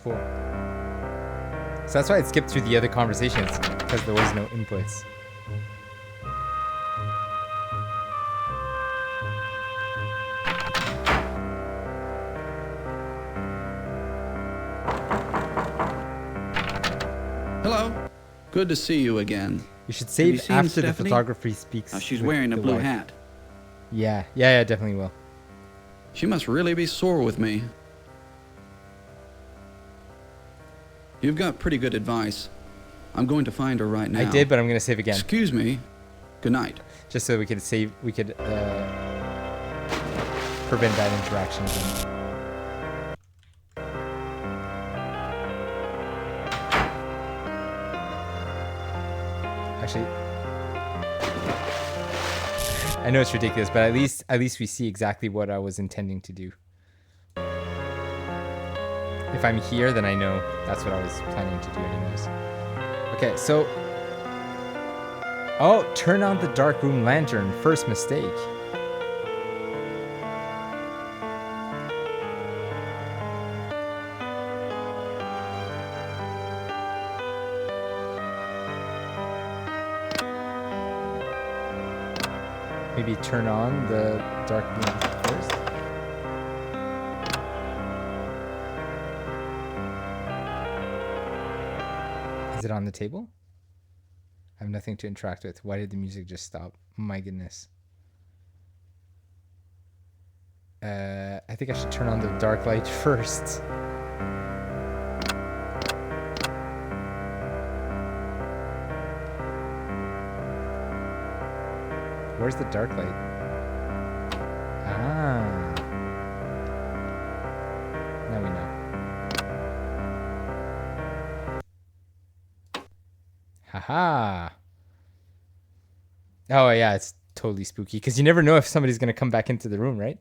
Cool. So that's why it skipped through the other conversations, because there was no inputs. Hello. Good to see you again. You should Have save you seen after the Stephanie? photography speaks. Oh, she's with wearing a the blue wife. hat. Yeah, definitely will. She must really be sore with me. You've got pretty good advice. I'm going to find her right now. I did, but I'm gonna save again. Excuse me. Good night. Just so we could save, we could prevent that interaction again. Actually, I know it's ridiculous, but at least we see exactly what I was intending to do. If I'm here, then I know that's what I was planning to do anyways. Okay, so... Oh, turn on the dark room lantern. First mistake. Maybe turn on the dark room first. Is it on the table? I have nothing to interact with. Why did the music just stop? My goodness. I think I should turn on the dark light first. Where's the dark light? Ah. Now we know. Haha. Oh yeah, it's totally spooky because you never know if somebody's gonna come back into the room, right?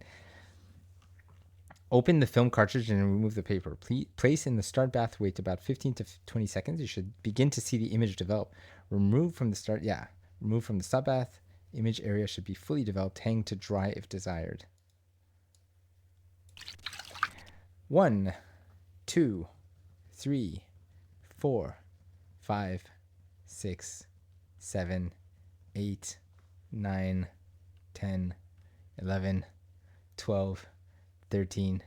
Open the film cartridge and remove the paper. Place in the start bath. Wait about 15 to 20 seconds. You should begin to see the image develop. Remove from the start. Yeah, remove from the start bath. Image area should be fully developed. Hang to dry if desired. 1, 2, 3, 4, 5, 6, 7, 8, 9, 10, 11, 12, 13,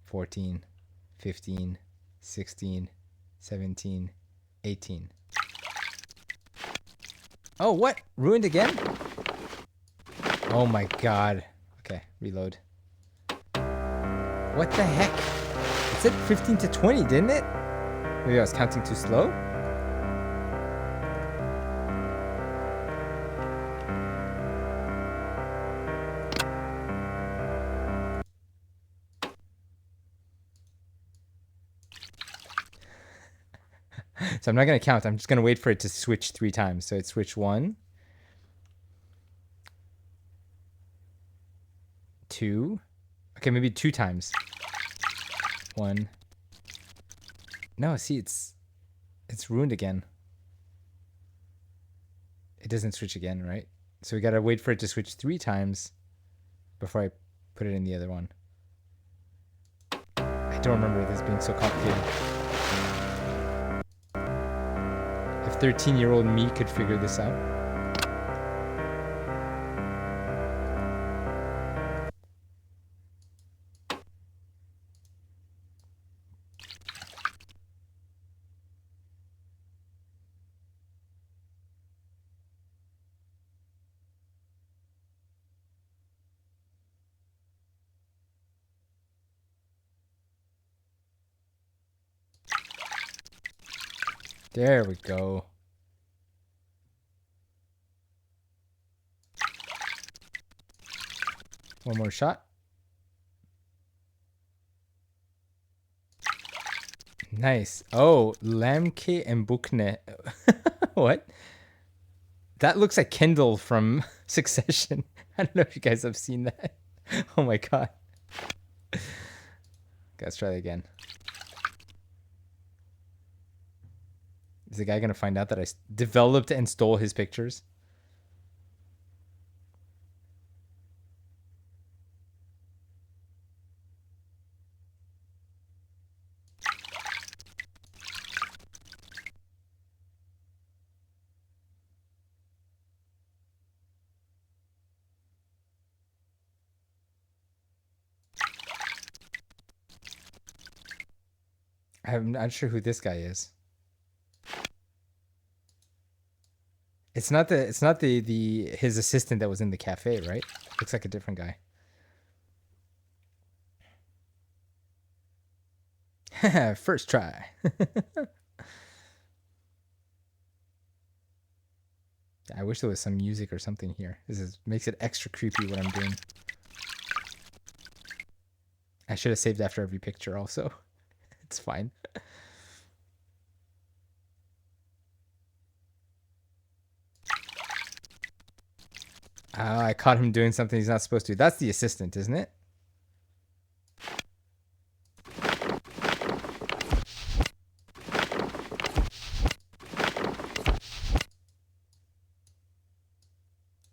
14, 15, 16, 17, 18. Oh, what? Ruined again? Oh my god. Okay, reload. What the heck? It said 15 to 20, didn't it? Maybe I was counting too slow? So I'm not going to count. I'm just going to wait for it to switch 3 times. So it switched 1, 2. Okay, maybe 2 times. 1. No, see, it's ruined again. It doesn't switch again, right? So we got to wait for it to switch 3 times before I put it in the other one. I don't remember this being so complicated. If 13-year-old me could figure this out. There we go. One more shot. Nice. Oh, Lamke and Bukne. What? That looks like Kendall from Succession. I don't know if you guys have seen that. Oh my god. Okay, let's try that again. Is the guy gonna find out that I developed and stole his pictures? I'm not sure who this guy is. It's not the his assistant that was in the cafe, right? Looks like a different guy. First try. I wish there was some music or something here. Makes it extra creepy what I'm doing. I should have saved after every picture also. It's fine. Oh, I caught him doing something he's not supposed to. That's the assistant, isn't it?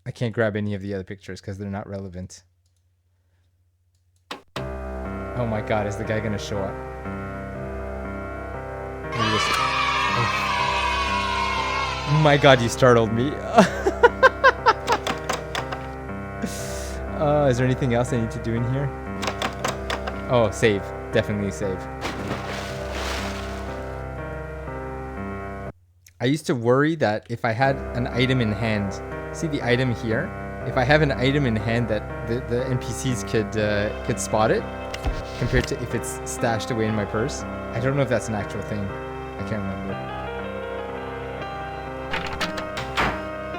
I can't grab any of the other pictures because they're not relevant. Oh my god, is the guy gonna show up? Oh my god, you startled me. Is there anything else I need to do in here? Oh, save. Definitely save. I used to worry that if I had an item in hand, see the item here? If I have an item in hand that the NPCs could spot it, compared to if it's stashed away in my purse. I don't know if that's an actual thing. I can't remember.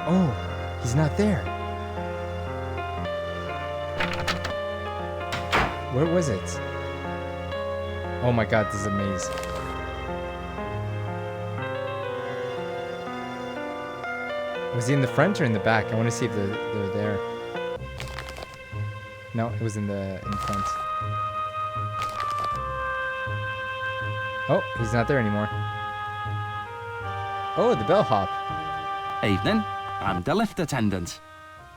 Oh, he's not there. Where was it? Oh my god, this is a maze. Was he in the front or in the back? I want to see if they're there. No, it was in front. Oh, he's not there anymore. Oh, the bellhop. Evening, I'm the lift attendant.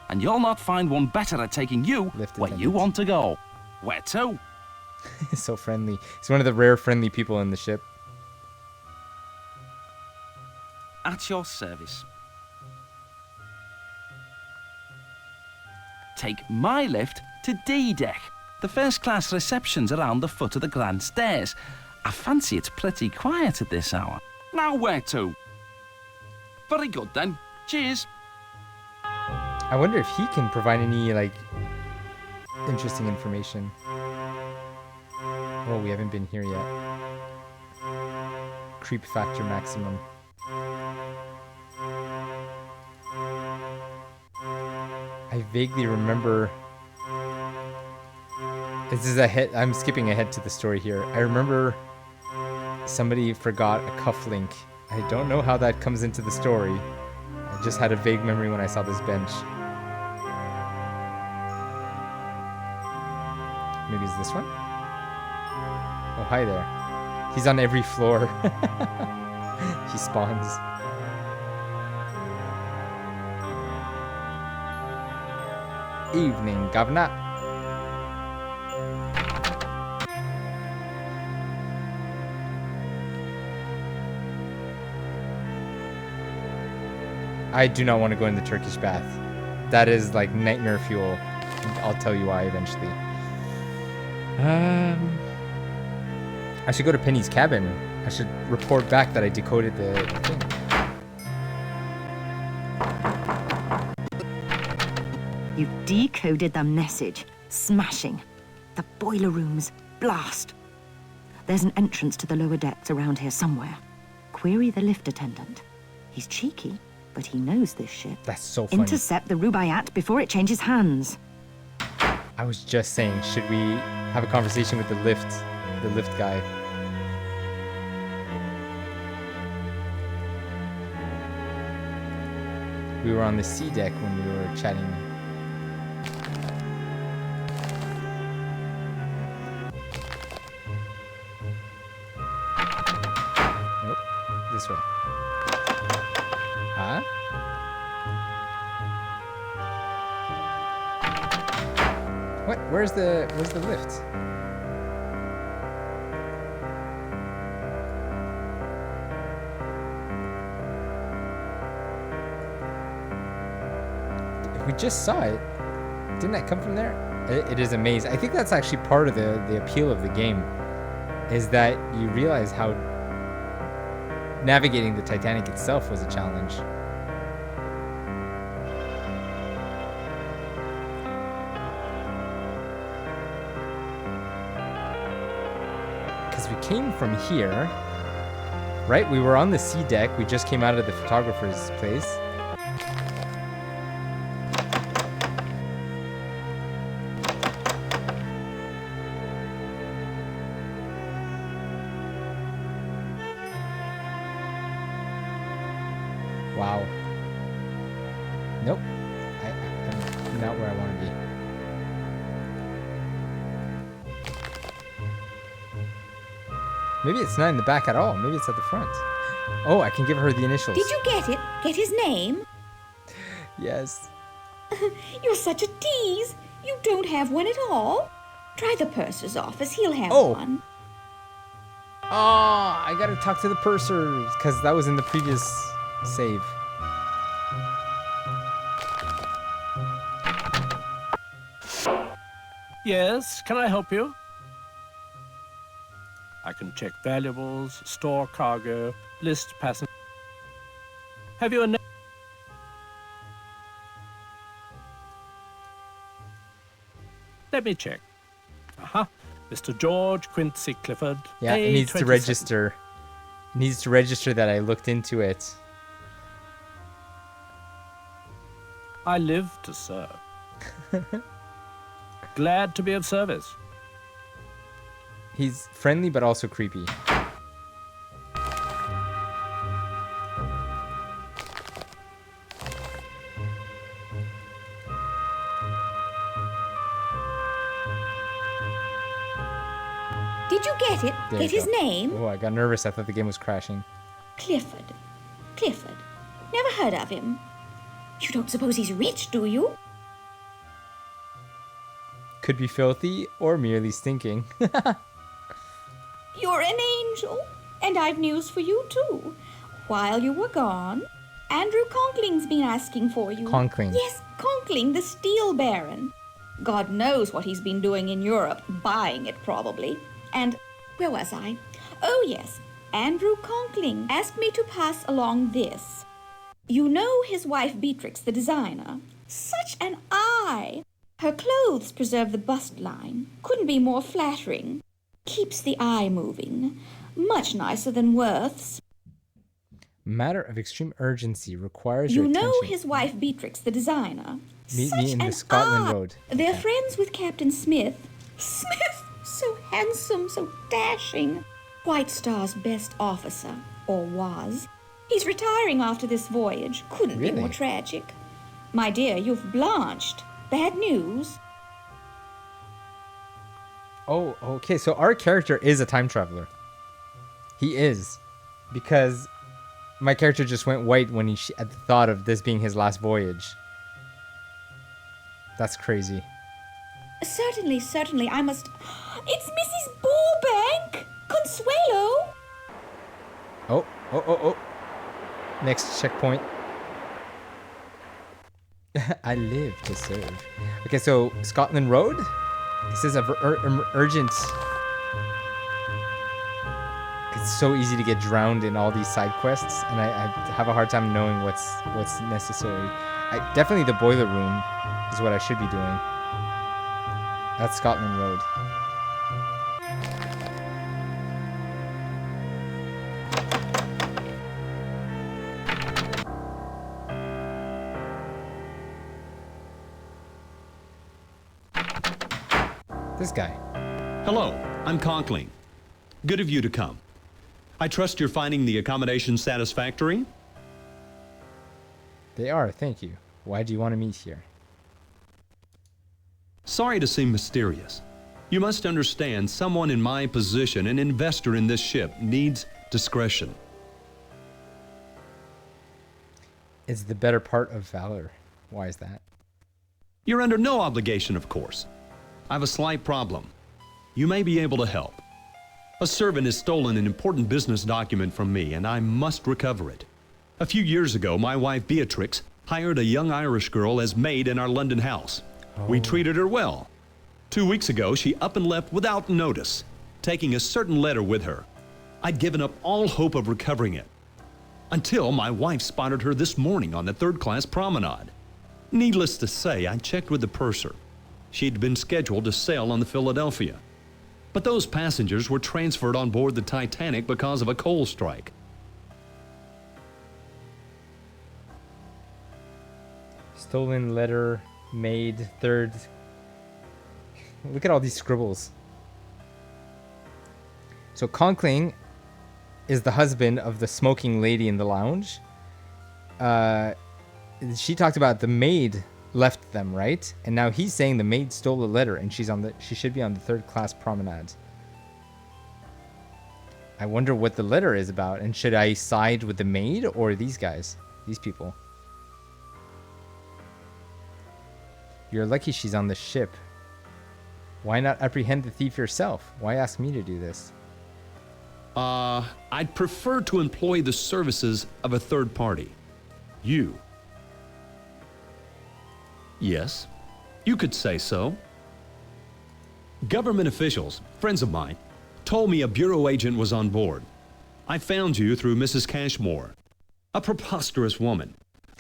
And you'll not find one better at taking you where you want to go. Where to? He's so friendly. He's one of the rare friendly people in the ship. At your service. Take my lift to D-Deck. The first-class reception's around the foot of the grand stairs. I fancy it's pretty quiet at this hour. Now where to? Very good then. Cheers. I wonder if he can provide any, like, interesting information. Oh, we haven't been here yet. Creep factor maximum. I vaguely remember... This is ahead. I'm skipping ahead to the story here. I remember somebody forgot a cufflink. I don't know how that comes into the story. I just had a vague memory when I saw this bench. Maybe it's this one? Oh, hi there. He's on every floor. He spawns. Evening, governor. I do not want to go in the Turkish bath. That is like nightmare fuel. I'll tell you why eventually. I should go to Penny's cabin. I should report back that I decoded the thing. You've decoded the message. Smashing. The boiler rooms. Blast. There's an entrance to the lower decks around here somewhere. Query the lift attendant. He's cheeky, but he knows this ship. That's so funny. Intercept the Rubaiyat before it changes hands. I was just saying, should we have a conversation with the lift guy? We were on the C deck when we were chatting. Nope, this way. Huh? What? Where's the lift? We just saw it. Didn't that come from there? It is amazing. I think that's actually part of the appeal of the game, is that you realize how navigating the Titanic itself was a challenge. Because we came from here, right? We were on the C deck. We just came out of the photographer's place. Wow. Nope. not where I want to be. Maybe it's not in the back at all. Maybe it's at the front. Oh, I can give her the initials. Did you get it? Get his name? Yes. You're such a tease. You don't have one at all. Try the purser's office. He'll have Oh. one. Oh, I gotta talk to the purser because that was in the previous save. Yes, can I help you? I can check valuables, store cargo, list passengers. Have you a name? Let me check. Mr. George Quincy Clifford. Yeah, it needs to register. It needs to register that I looked into it. I live to serve. Glad to be of service. He's friendly but also creepy. Did you get it? There Get you his go. name? Oh, I got nervous. I thought the game was crashing. Clifford. Clifford. Never heard of him. You don't suppose he's rich, do you? Could be filthy or merely stinking. You're an angel. And I've news for you, too. While you were gone, Andrew Conkling's been asking for you. Conkling. Yes, Conkling, the steel baron. God knows what he's been doing in Europe, buying it probably. And where was I? Oh, yes, Andrew Conkling asked me to pass along this. You know his wife Beatrix, the designer. Such an eye! Her clothes preserve the bust line. Couldn't be more flattering. Keeps the eye moving. Much nicer than Worth's. Matter of extreme urgency requires your You know attention. his wife Beatrix, the designer. Meet Such me in the an Scotland eye. Road. They're Okay. friends with Captain Smith. Smith, so handsome, so dashing. White Star's best officer, or was. He's retiring after this voyage. Couldn't be Really? more tragic. My dear, you've blanched. Bad news. Oh, okay. So our character is a time traveler. He is. Because my character just went white when he at the thought of this being his last voyage. That's crazy. Certainly, certainly, I must... It's Mrs. Burbank! Consuelo! Oh. Next checkpoint. I live to serve. Okay, so Scotland Road? It says urgent. It's so easy to get drowned in all these side quests, and I have a hard time knowing what's necessary. Definitely the boiler room is what I should be doing. That's Scotland Road. This guy. Hello, I'm Conkling. Good of you to come. I trust you're finding the accommodation satisfactory? They are, thank you. Why do you want to meet here? Sorry to seem mysterious. You must understand someone in my position, an investor in this ship, needs discretion. It's the better part of valor. Why is that? You're under no obligation, of course. I have a slight problem. You may be able to help. A servant has stolen an important business document from me, and I must recover it. A few years ago, my wife Beatrix hired a young Irish girl as maid in our London house. We treated her well. 2 weeks ago, she up and left without notice, taking a certain letter with her. I'd given up all hope of recovering it, until my wife spotted her this morning on the third-class promenade. Needless to say, I checked with the purser. She'd been scheduled to sail on the Philadelphia. But those passengers were transferred on board the Titanic because of a coal strike. Stolen letter, maid, third. Look at all these scribbles. So Conkling is the husband of the smoking lady in the lounge. She talked about the maid left them, right? And now he's saying the maid stole the letter and she should be on the third class promenade. I wonder what the letter is about, and should I side with the maid or these guys? These people. You're lucky she's on the ship. Why not apprehend the thief yourself? Why ask me to do this? I'd prefer to employ the services of a third party. You. Yes, you could say so. Government officials, friends of mine, told me a bureau agent was on board. I found you through Mrs. Cashmore. A preposterous woman,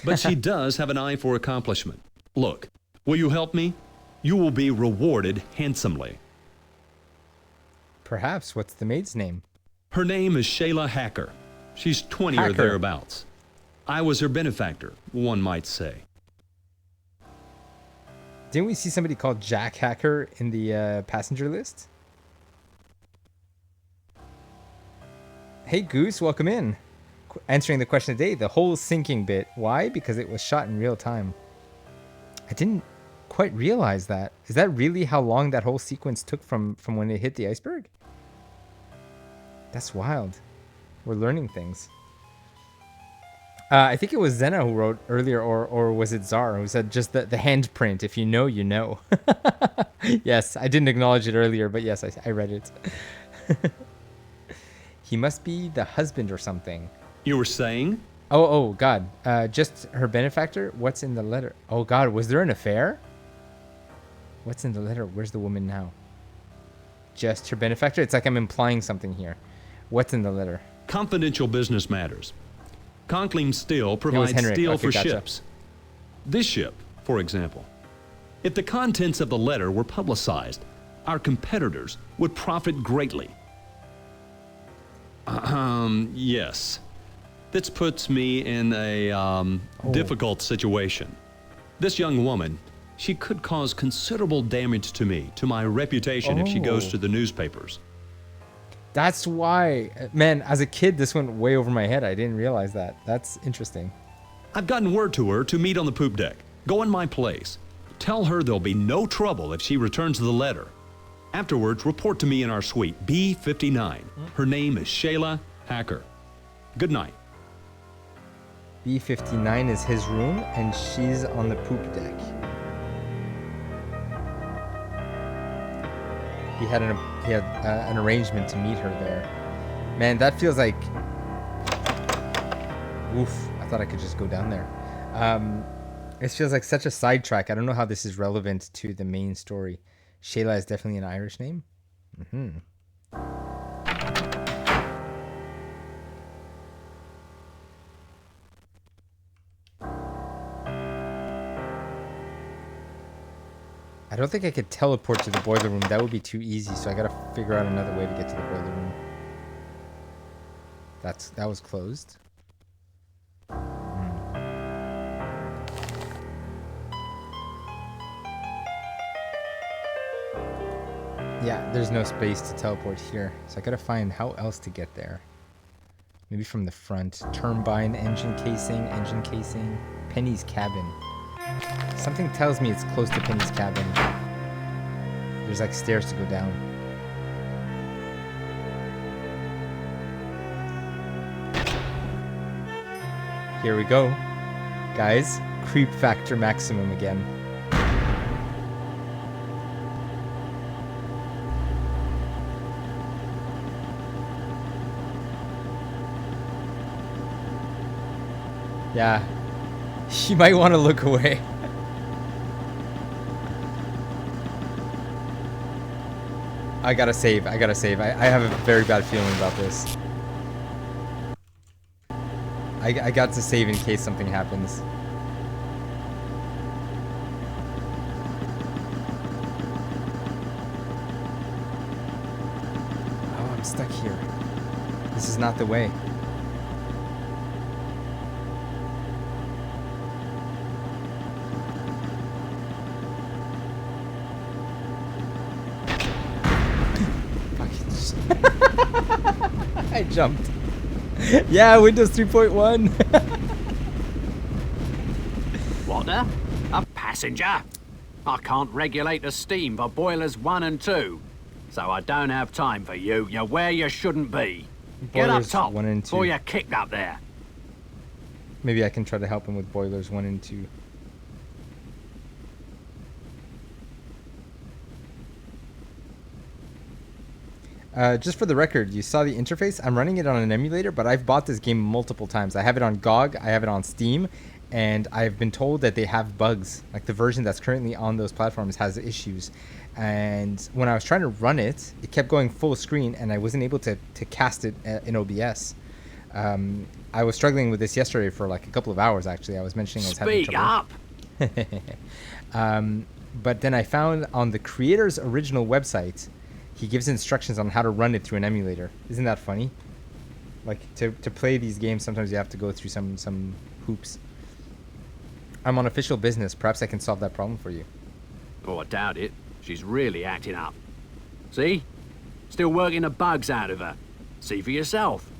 but she does have an eye for accomplishment. Look, will you help me? You will be rewarded handsomely. Perhaps. What's the maid's name? Her name is Shayla Hacker. She's 20 or thereabouts. I was her benefactor, one might say. Didn't we see somebody called Jack Hacker in the passenger list? Hey Goose, welcome in. Answering the question of the day, the whole sinking bit. Why? Because it was shot in real time. I didn't quite realize that. Is that really how long that whole sequence took from when it hit the iceberg? That's wild. We're learning things. I think it was Zena who wrote earlier, or was it Zara who said just the handprint. If you know, you know. Yes, I didn't acknowledge it earlier, but yes, I read it. He must be the husband or something. You were saying? Oh, God. Just her benefactor? What's in the letter? Oh, God. Was there an affair? What's in the letter? Where's the woman now? Just her benefactor? It's like I'm implying something here. What's in the letter? Confidential business matters. Conkling Steel provides steel for ships. This ship, for example. If the contents of the letter were publicized, our competitors would profit greatly. Yes. This puts me in a difficult situation. This young woman, she could cause considerable damage to me, to my reputation, if she goes to the newspapers. That's why, man, as a kid, this went way over my head. I didn't realize that. That's interesting. I've gotten word to her to meet on the poop deck. Go in my place. Tell her there'll be no trouble if she returns the letter. Afterwards, report to me in our suite, B59. Her name is Shayla Hacker. Good night. B59 is his room, and she's on the poop deck. He had an arrangement to meet her there. Man, that feels like... Oof, I thought I could just go down there. It feels like such a sidetrack. I don't know how this is relevant to the main story. Shayla is definitely an Irish name. Mm-hmm. I don't think I could teleport to the boiler room. That would be too easy, so I gotta figure out another way to get to the boiler room. That was closed. Yeah, there's no space to teleport here, so I gotta find how else to get there. Maybe from the front. Turbine, engine casing, Penny's cabin. Something tells me it's close to Penny's cabin. There's like stairs to go down. Here we go. Guys, creep factor maximum again. Yeah. You might want to look away. I gotta save. I have a very bad feeling about this. I got to save in case something happens. Oh, I'm stuck here. This is not the way. I jumped. Yeah, Windows 3.1. What now? A passenger. I can't regulate the steam for boilers 1 and 2. So I don't have time for you. You're where you shouldn't be. Get up Boilers top 1 and 2. before you're kicked up there. Maybe I can try to help him with boilers 1 and 2. Just for the record, you saw the interface. I'm running it on an emulator, but I've bought this game multiple times. I have it on GOG, I have it on Steam, and I've been told that they have bugs. Like the version that's currently on those platforms has issues. And when I was trying to run it, it kept going full screen, and I wasn't able to cast it in OBS. I was struggling with this yesterday for like a couple of hours, actually. I was mentioning I was having trouble. Speak up! But then I found on the creator's original website, he gives instructions on how to run it through an emulator. Isn't that funny? Like, to play these games, sometimes you have to go through some hoops. I'm on official business. Perhaps I can solve that problem for you. Oh, I doubt it. She's really acting up. See? Still working the bugs out of her. See for yourself.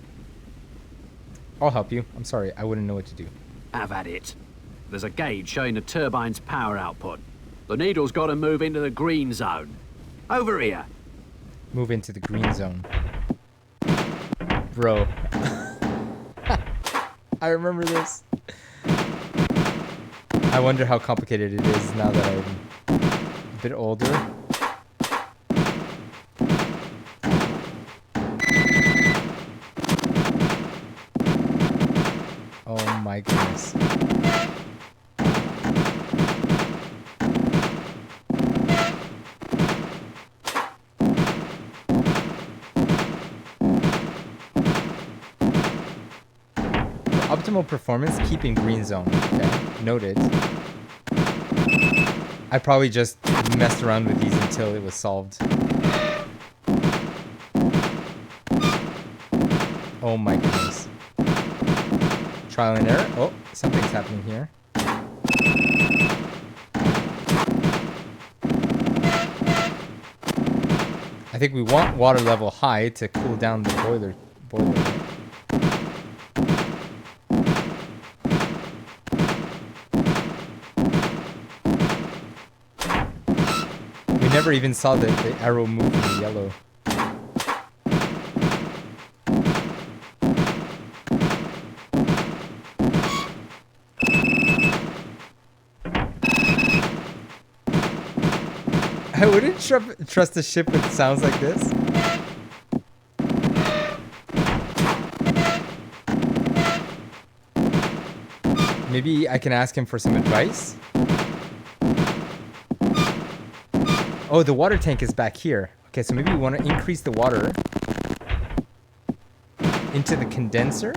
I'll help you. I'm sorry, I wouldn't know what to do. Have at it. There's a gauge showing the turbine's power output. The needle's got to move into the green zone. Over here. Move into the green zone. Bro. I remember this. I wonder how complicated it is now that I'm a bit older. Oh my goodness. Optimal performance, keep in green zone. Okay, noted. I probably just messed around with these until it was solved. Oh my goodness. Trial and error. Oh, something's happening here. I think we want water level high to cool down the boiler. We never even saw the arrow move in the yellow. I wouldn't trust a ship with sounds like this. Maybe I can ask him for some advice. Oh, the water tank is back here. Okay, so maybe we want to increase the water into the condenser.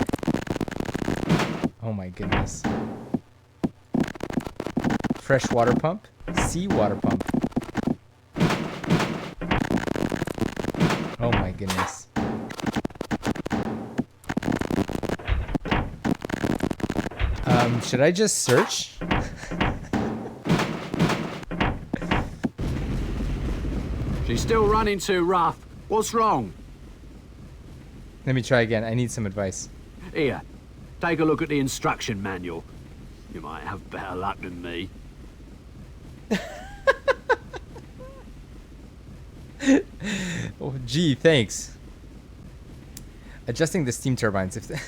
Oh my goodness. Fresh water pump, sea water pump. Oh my goodness. Should I just search? She's still running too rough. What's wrong? Let me try again. I need some advice. Here, take a look at the instruction manual. You might have better luck than me. Oh, gee, thanks. Adjusting the steam turbines. If the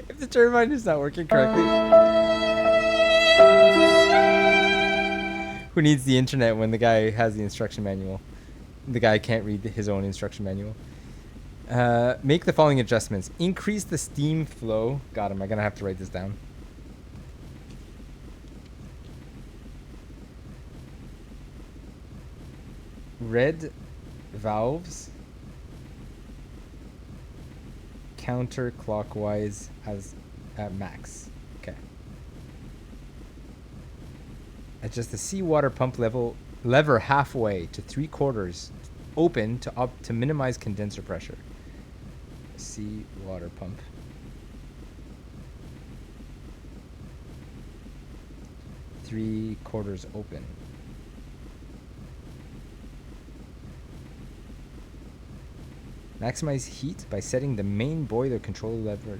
if the turbine is not working correctly. Who needs the internet when the guy has the instruction manual? The guy can't read his own instruction manual. Make the following adjustments. Increase the steam flow. God, am I gonna have to write this down? Red valves counterclockwise as at max. Okay. Adjust the seawater pump lever halfway to 3/4 open to minimize condenser pressure. Seawater pump. Three-quarters open. . Maximize heat by setting the main boiler control lever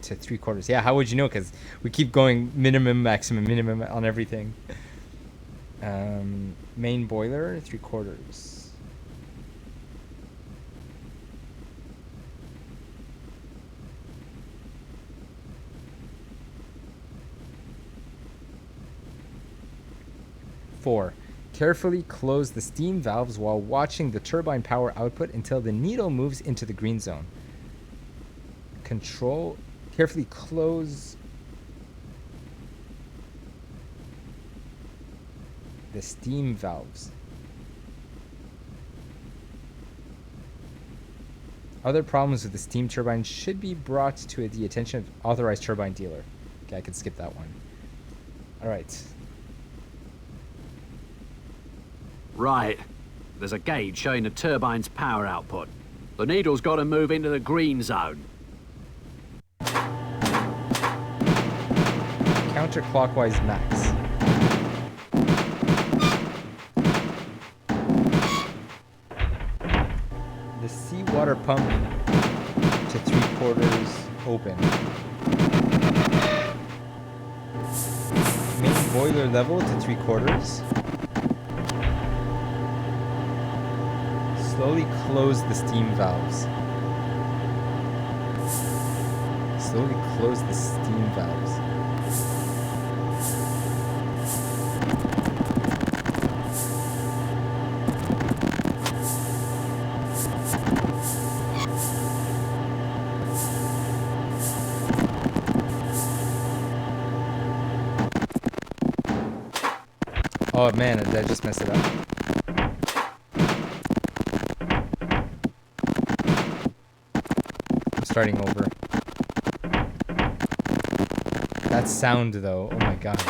to 3/4. Yeah, how would you know? Because we keep going minimum, maximum, minimum on everything. Main boiler, 3/4. Four, carefully close the steam valves while watching the turbine power output until the needle moves into the green zone. Carefully close the steam valves. Other problems with the steam turbine should be brought to the attention of authorized turbine dealer. Okay, I can skip that one. All right. Right. There's a gauge showing the turbine's power output. The needle's got to move into the green zone. Counterclockwise max. The seawater pump to 3/4 open. Main boiler level to 3/4. Slowly close the steam valves. Slowly close the steam valves. Oh man, did I just mess it up? I'm starting over. That sound though, oh my god.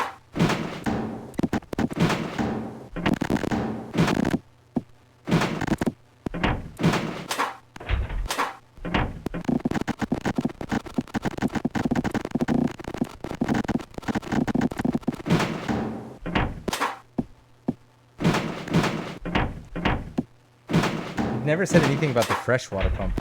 Never said anything about the freshwater pump.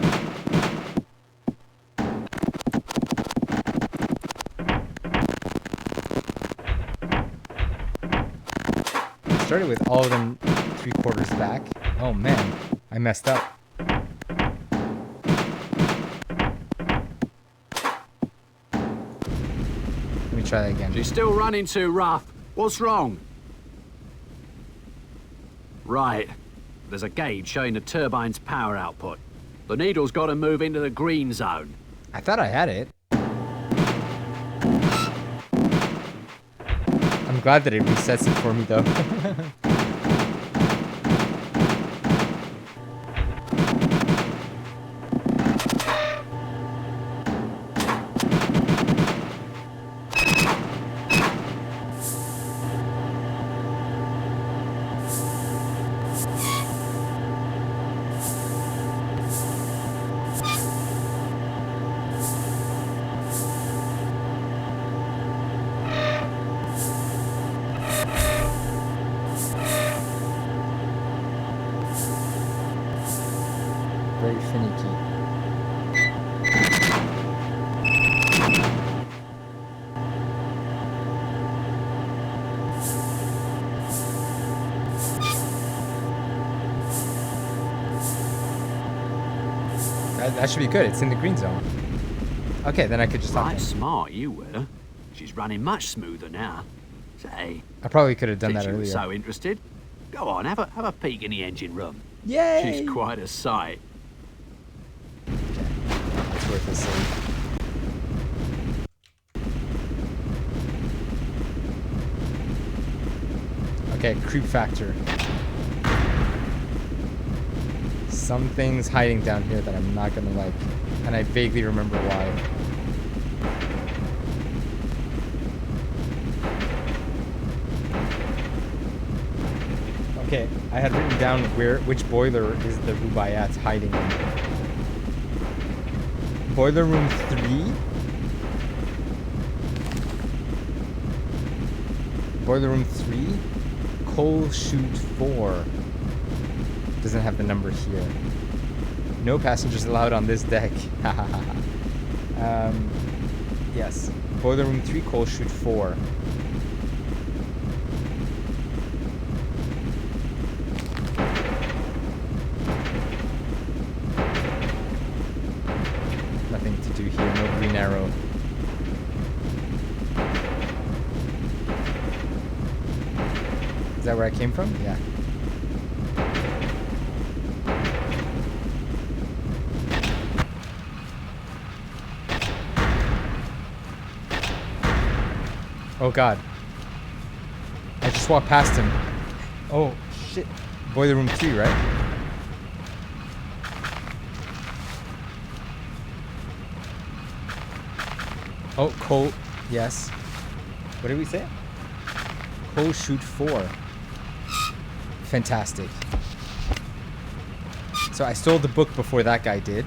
Started with all of them 3/4 back. Oh man, I messed up. Let me try that again. She's still running too rough. What's wrong? Right. There's a gauge showing the turbine's power output. The needle's got to move into the green zone. I thought I had it. I'm glad that it resets it for me though. Very finicky. That should be good. It's in the green zone. Okay, then I could just... Right smart you were. She's running much smoother now. Say, I probably could have done since that you were earlier. so interested, go on, have a peek in the engine room. Yay! She's quite a sight. It's worth a save. Okay, creep factor. Some things hiding down here that I'm not gonna like, and I vaguely remember why. Okay, I had written down which boiler is the Rubaiyat hiding in. Boiler room 3. Boiler room 3. Coal chute 4. Doesn't have the number here. No passengers allowed on this deck. Yes. Boiler room 3, coal chute 4. Nothing to do here. No green arrow. Is that where I came from? Yeah. Oh god. I just walked past him. Oh shit. Boiler room 3, right? Oh, coal. Yes. What did we say? Coal chute 4. Fantastic. So I stole the book before that guy did.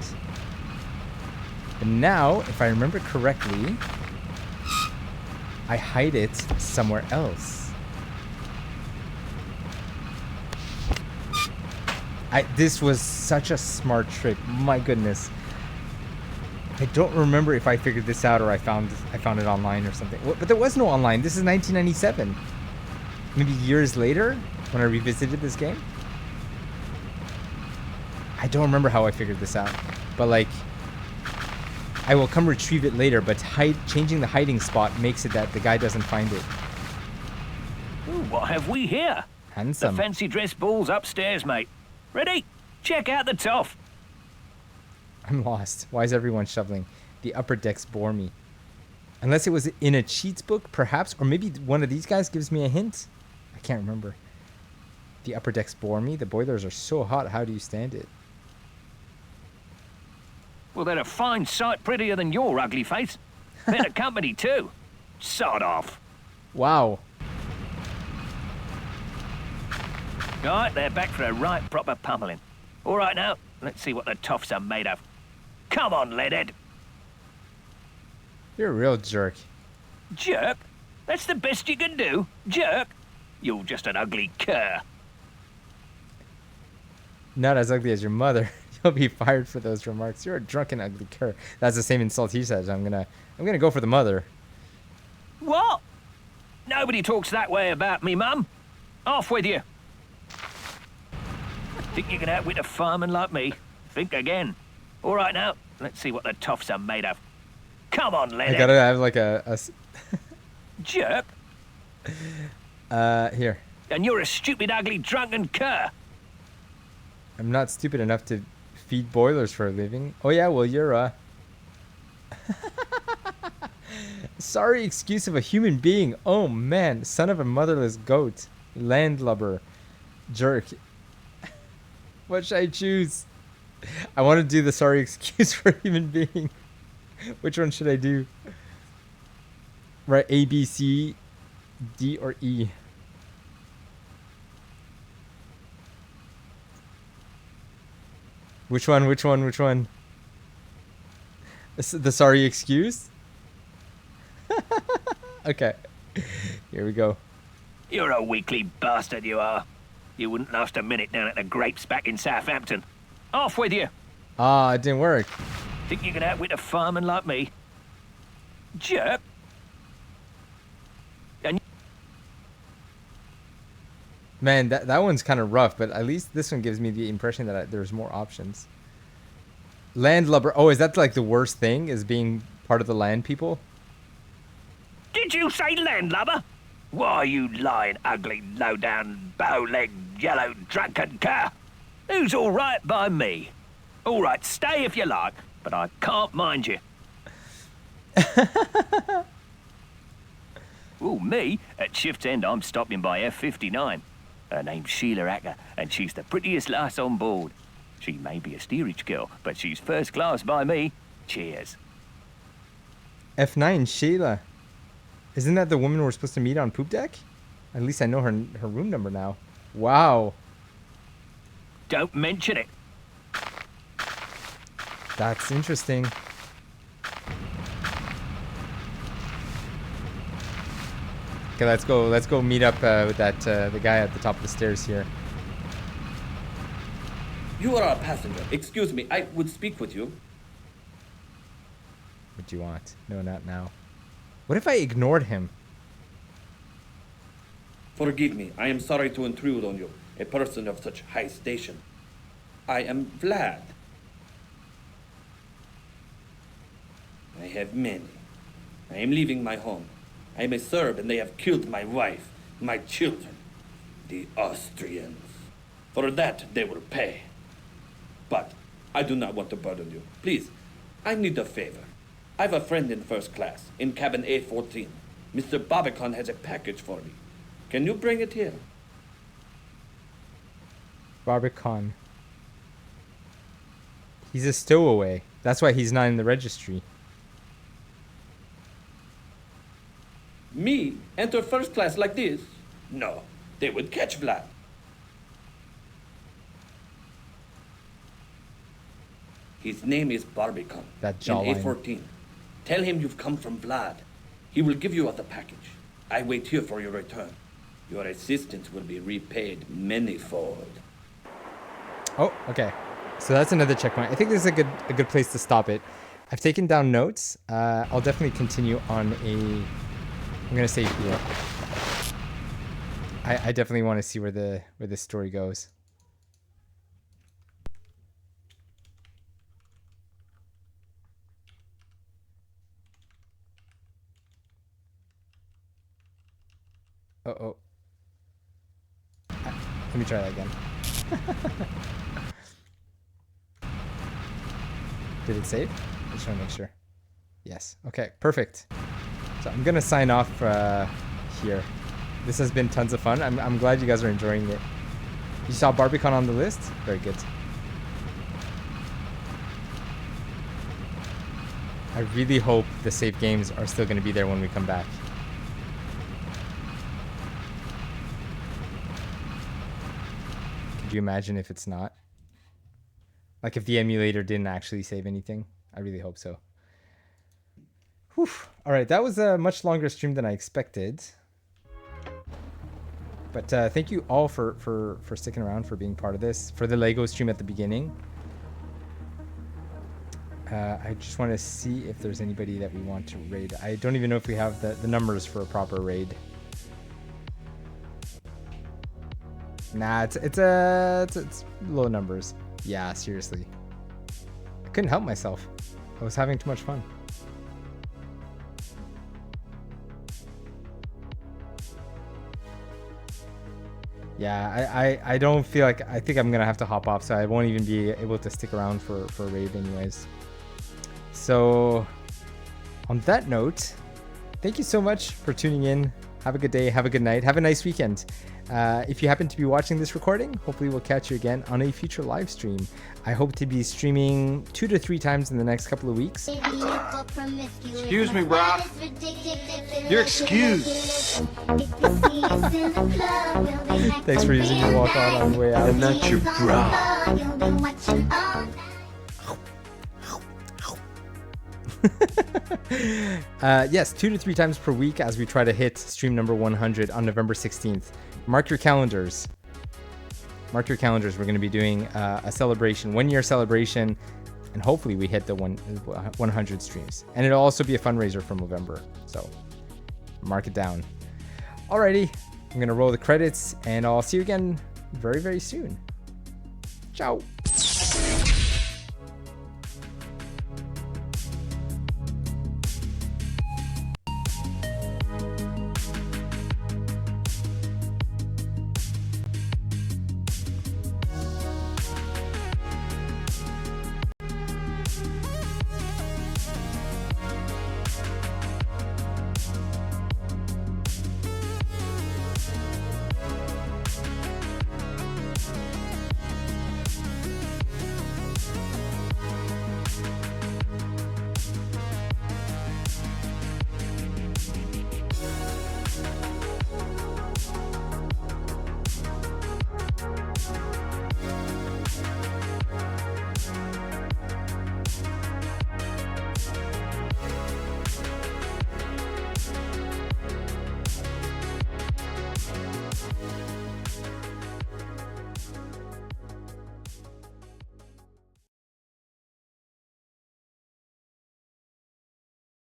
But now, if I remember correctly, I hide it somewhere else. This was such a smart trick. My goodness. I don't remember if I figured this out or I found it online or something. But there was no online. This is 1997. Maybe years later when I revisited this game. I don't remember how I figured this out. But like, I will come retrieve it later, but changing the hiding spot makes it that the guy doesn't find it. Ooh, what have we here? Handsome. The fancy dress ball's upstairs, mate. Ready? Check out the toff. I'm lost. Why is everyone shoveling? The upper decks bore me. Unless it was in a cheats book, perhaps, or maybe one of these guys gives me a hint. I can't remember. The upper decks bore me. The boilers are so hot. How do you stand it? Well, they're a fine sight prettier than your ugly face. Better company, too. Sod off. Wow. Right, they're back for a right proper pummeling. All right, now, let's see what the toffs are made of. Come on, Leadhead. You're a real jerk. Jerk? That's the best you can do? Jerk? You're just an ugly cur. Not as ugly as your mother. You'll be fired for those remarks. You're a drunken, ugly cur. That's the same insult he says. I'm gonna go for the mother. What? Nobody talks that way about me, Mum. Off with you. Think you can outwit a fireman like me? Think again. All right, now, let's see what the toffs are made of. Come on, Leonard. I gotta have like a jerk. Here. And you're a stupid, ugly, drunken cur. I'm not stupid enough to feed boilers for a living. Oh yeah, well you're a sorry excuse of a human being. Oh man, son of a motherless goat, landlubber, jerk. What should I choose? I want to do the sorry excuse for a human being. Which one should I do? Right, A, B, C, D, or E? Which one? Which one? Which one? The sorry excuse? Okay. Here we go. You're a weakly bastard, you are. You wouldn't last a minute down at the Grapes back in Southampton. Off with you. Ah, it didn't work. Think you can outwit a fireman like me? Jerk. And man, that one's kind of rough, but at least this one gives me the impression that there's more options. Landlubber. Oh, is that like the worst thing? Is being part of the land people? Did you say landlubber? Why, you lying, ugly, low-down, bow-legged, yellow, drunken cur? Who's all right by me? All right, stay if you like, but I can't mind you. Ooh, me? At shift's end, I'm stopping by F59. Her name's Sheila Acker, and she's the prettiest lass on board. She may be a steerage girl, but she's first class by me. Cheers. F9, Sheila. Isn't that the woman we're supposed to meet on poop deck? At least I know her room number now. Wow. Don't mention it. That's interesting. Okay, let's go. Let's go meet up with that the guy at the top of the stairs here. You are a passenger. Excuse me, I would speak with you. What do you want? No, not now. What if I ignored him? Forgive me, I am sorry to intrude on you, a person of such high station. I am Vlad. I have many. I am leaving my home. I am a Serb and they have killed my wife, my children, the Austrians. For that they will pay. But I do not want to burden you. Please, I need a favor. I have a friend in first class, in cabin A14. Mr. Barbicon has a package for me. Can you bring it here? Barbicon. He's a stowaway. That's why he's not in the registry. Me enter first class like this? No, they would catch Vlad. His name is Barbicon. That in jawline. A14. Tell him you've come from Vlad. He will give you other package. I wait here for your return. Your assistance will be repaid manyfold. Oh, okay. So that's another checkpoint. I think this is a good place to stop it. I've taken down notes. I'll definitely continue on I'm gonna save here. I definitely want to see where the story goes. Uh-oh. Let me try that again. Did it save? I just want to make sure. Yes. Okay, perfect. So I'm going to sign off here. This has been tons of fun. I'm glad you guys are enjoying it. You saw Barbicon on the list? Very good. I really hope the save games are still going to be there when we come back. Could you imagine if it's not? Like if the emulator didn't actually save anything? I really hope so. Whew. All right, that was a much longer stream than I expected. But thank you all for sticking around, for being part of this, for the Lego stream at the beginning. I just want to see if there's anybody that we want to raid. I don't even know if we have the numbers for a proper raid. Nah, it's low numbers. Yeah, seriously. I couldn't help myself. I was having too much fun. Yeah, I don't feel like... I think I'm going to have to hop off, so I won't even be able to stick around for a raid anyways. So, on that note, thank you so much for tuning in. Have a good day. Have a good night. Have a nice weekend. If you happen to be watching this recording, hopefully we'll catch you again on a future live stream. I hope to be streaming 2 to 3 times in the next couple of weeks. Excuse me, bro. You're excused. Thanks for using your walk on the way out. And that's your bra. Yes, 2 to 3 times per week as we try to hit stream number 100 on November 16th. Mark your calendars. Mark your calendars. We're going to be doing a celebration, 1-year celebration, and hopefully we hit the 100 streams. And it'll also be a fundraiser for November. So mark it down. Alrighty, I'm going to roll the credits and I'll see you again very, very soon. Ciao.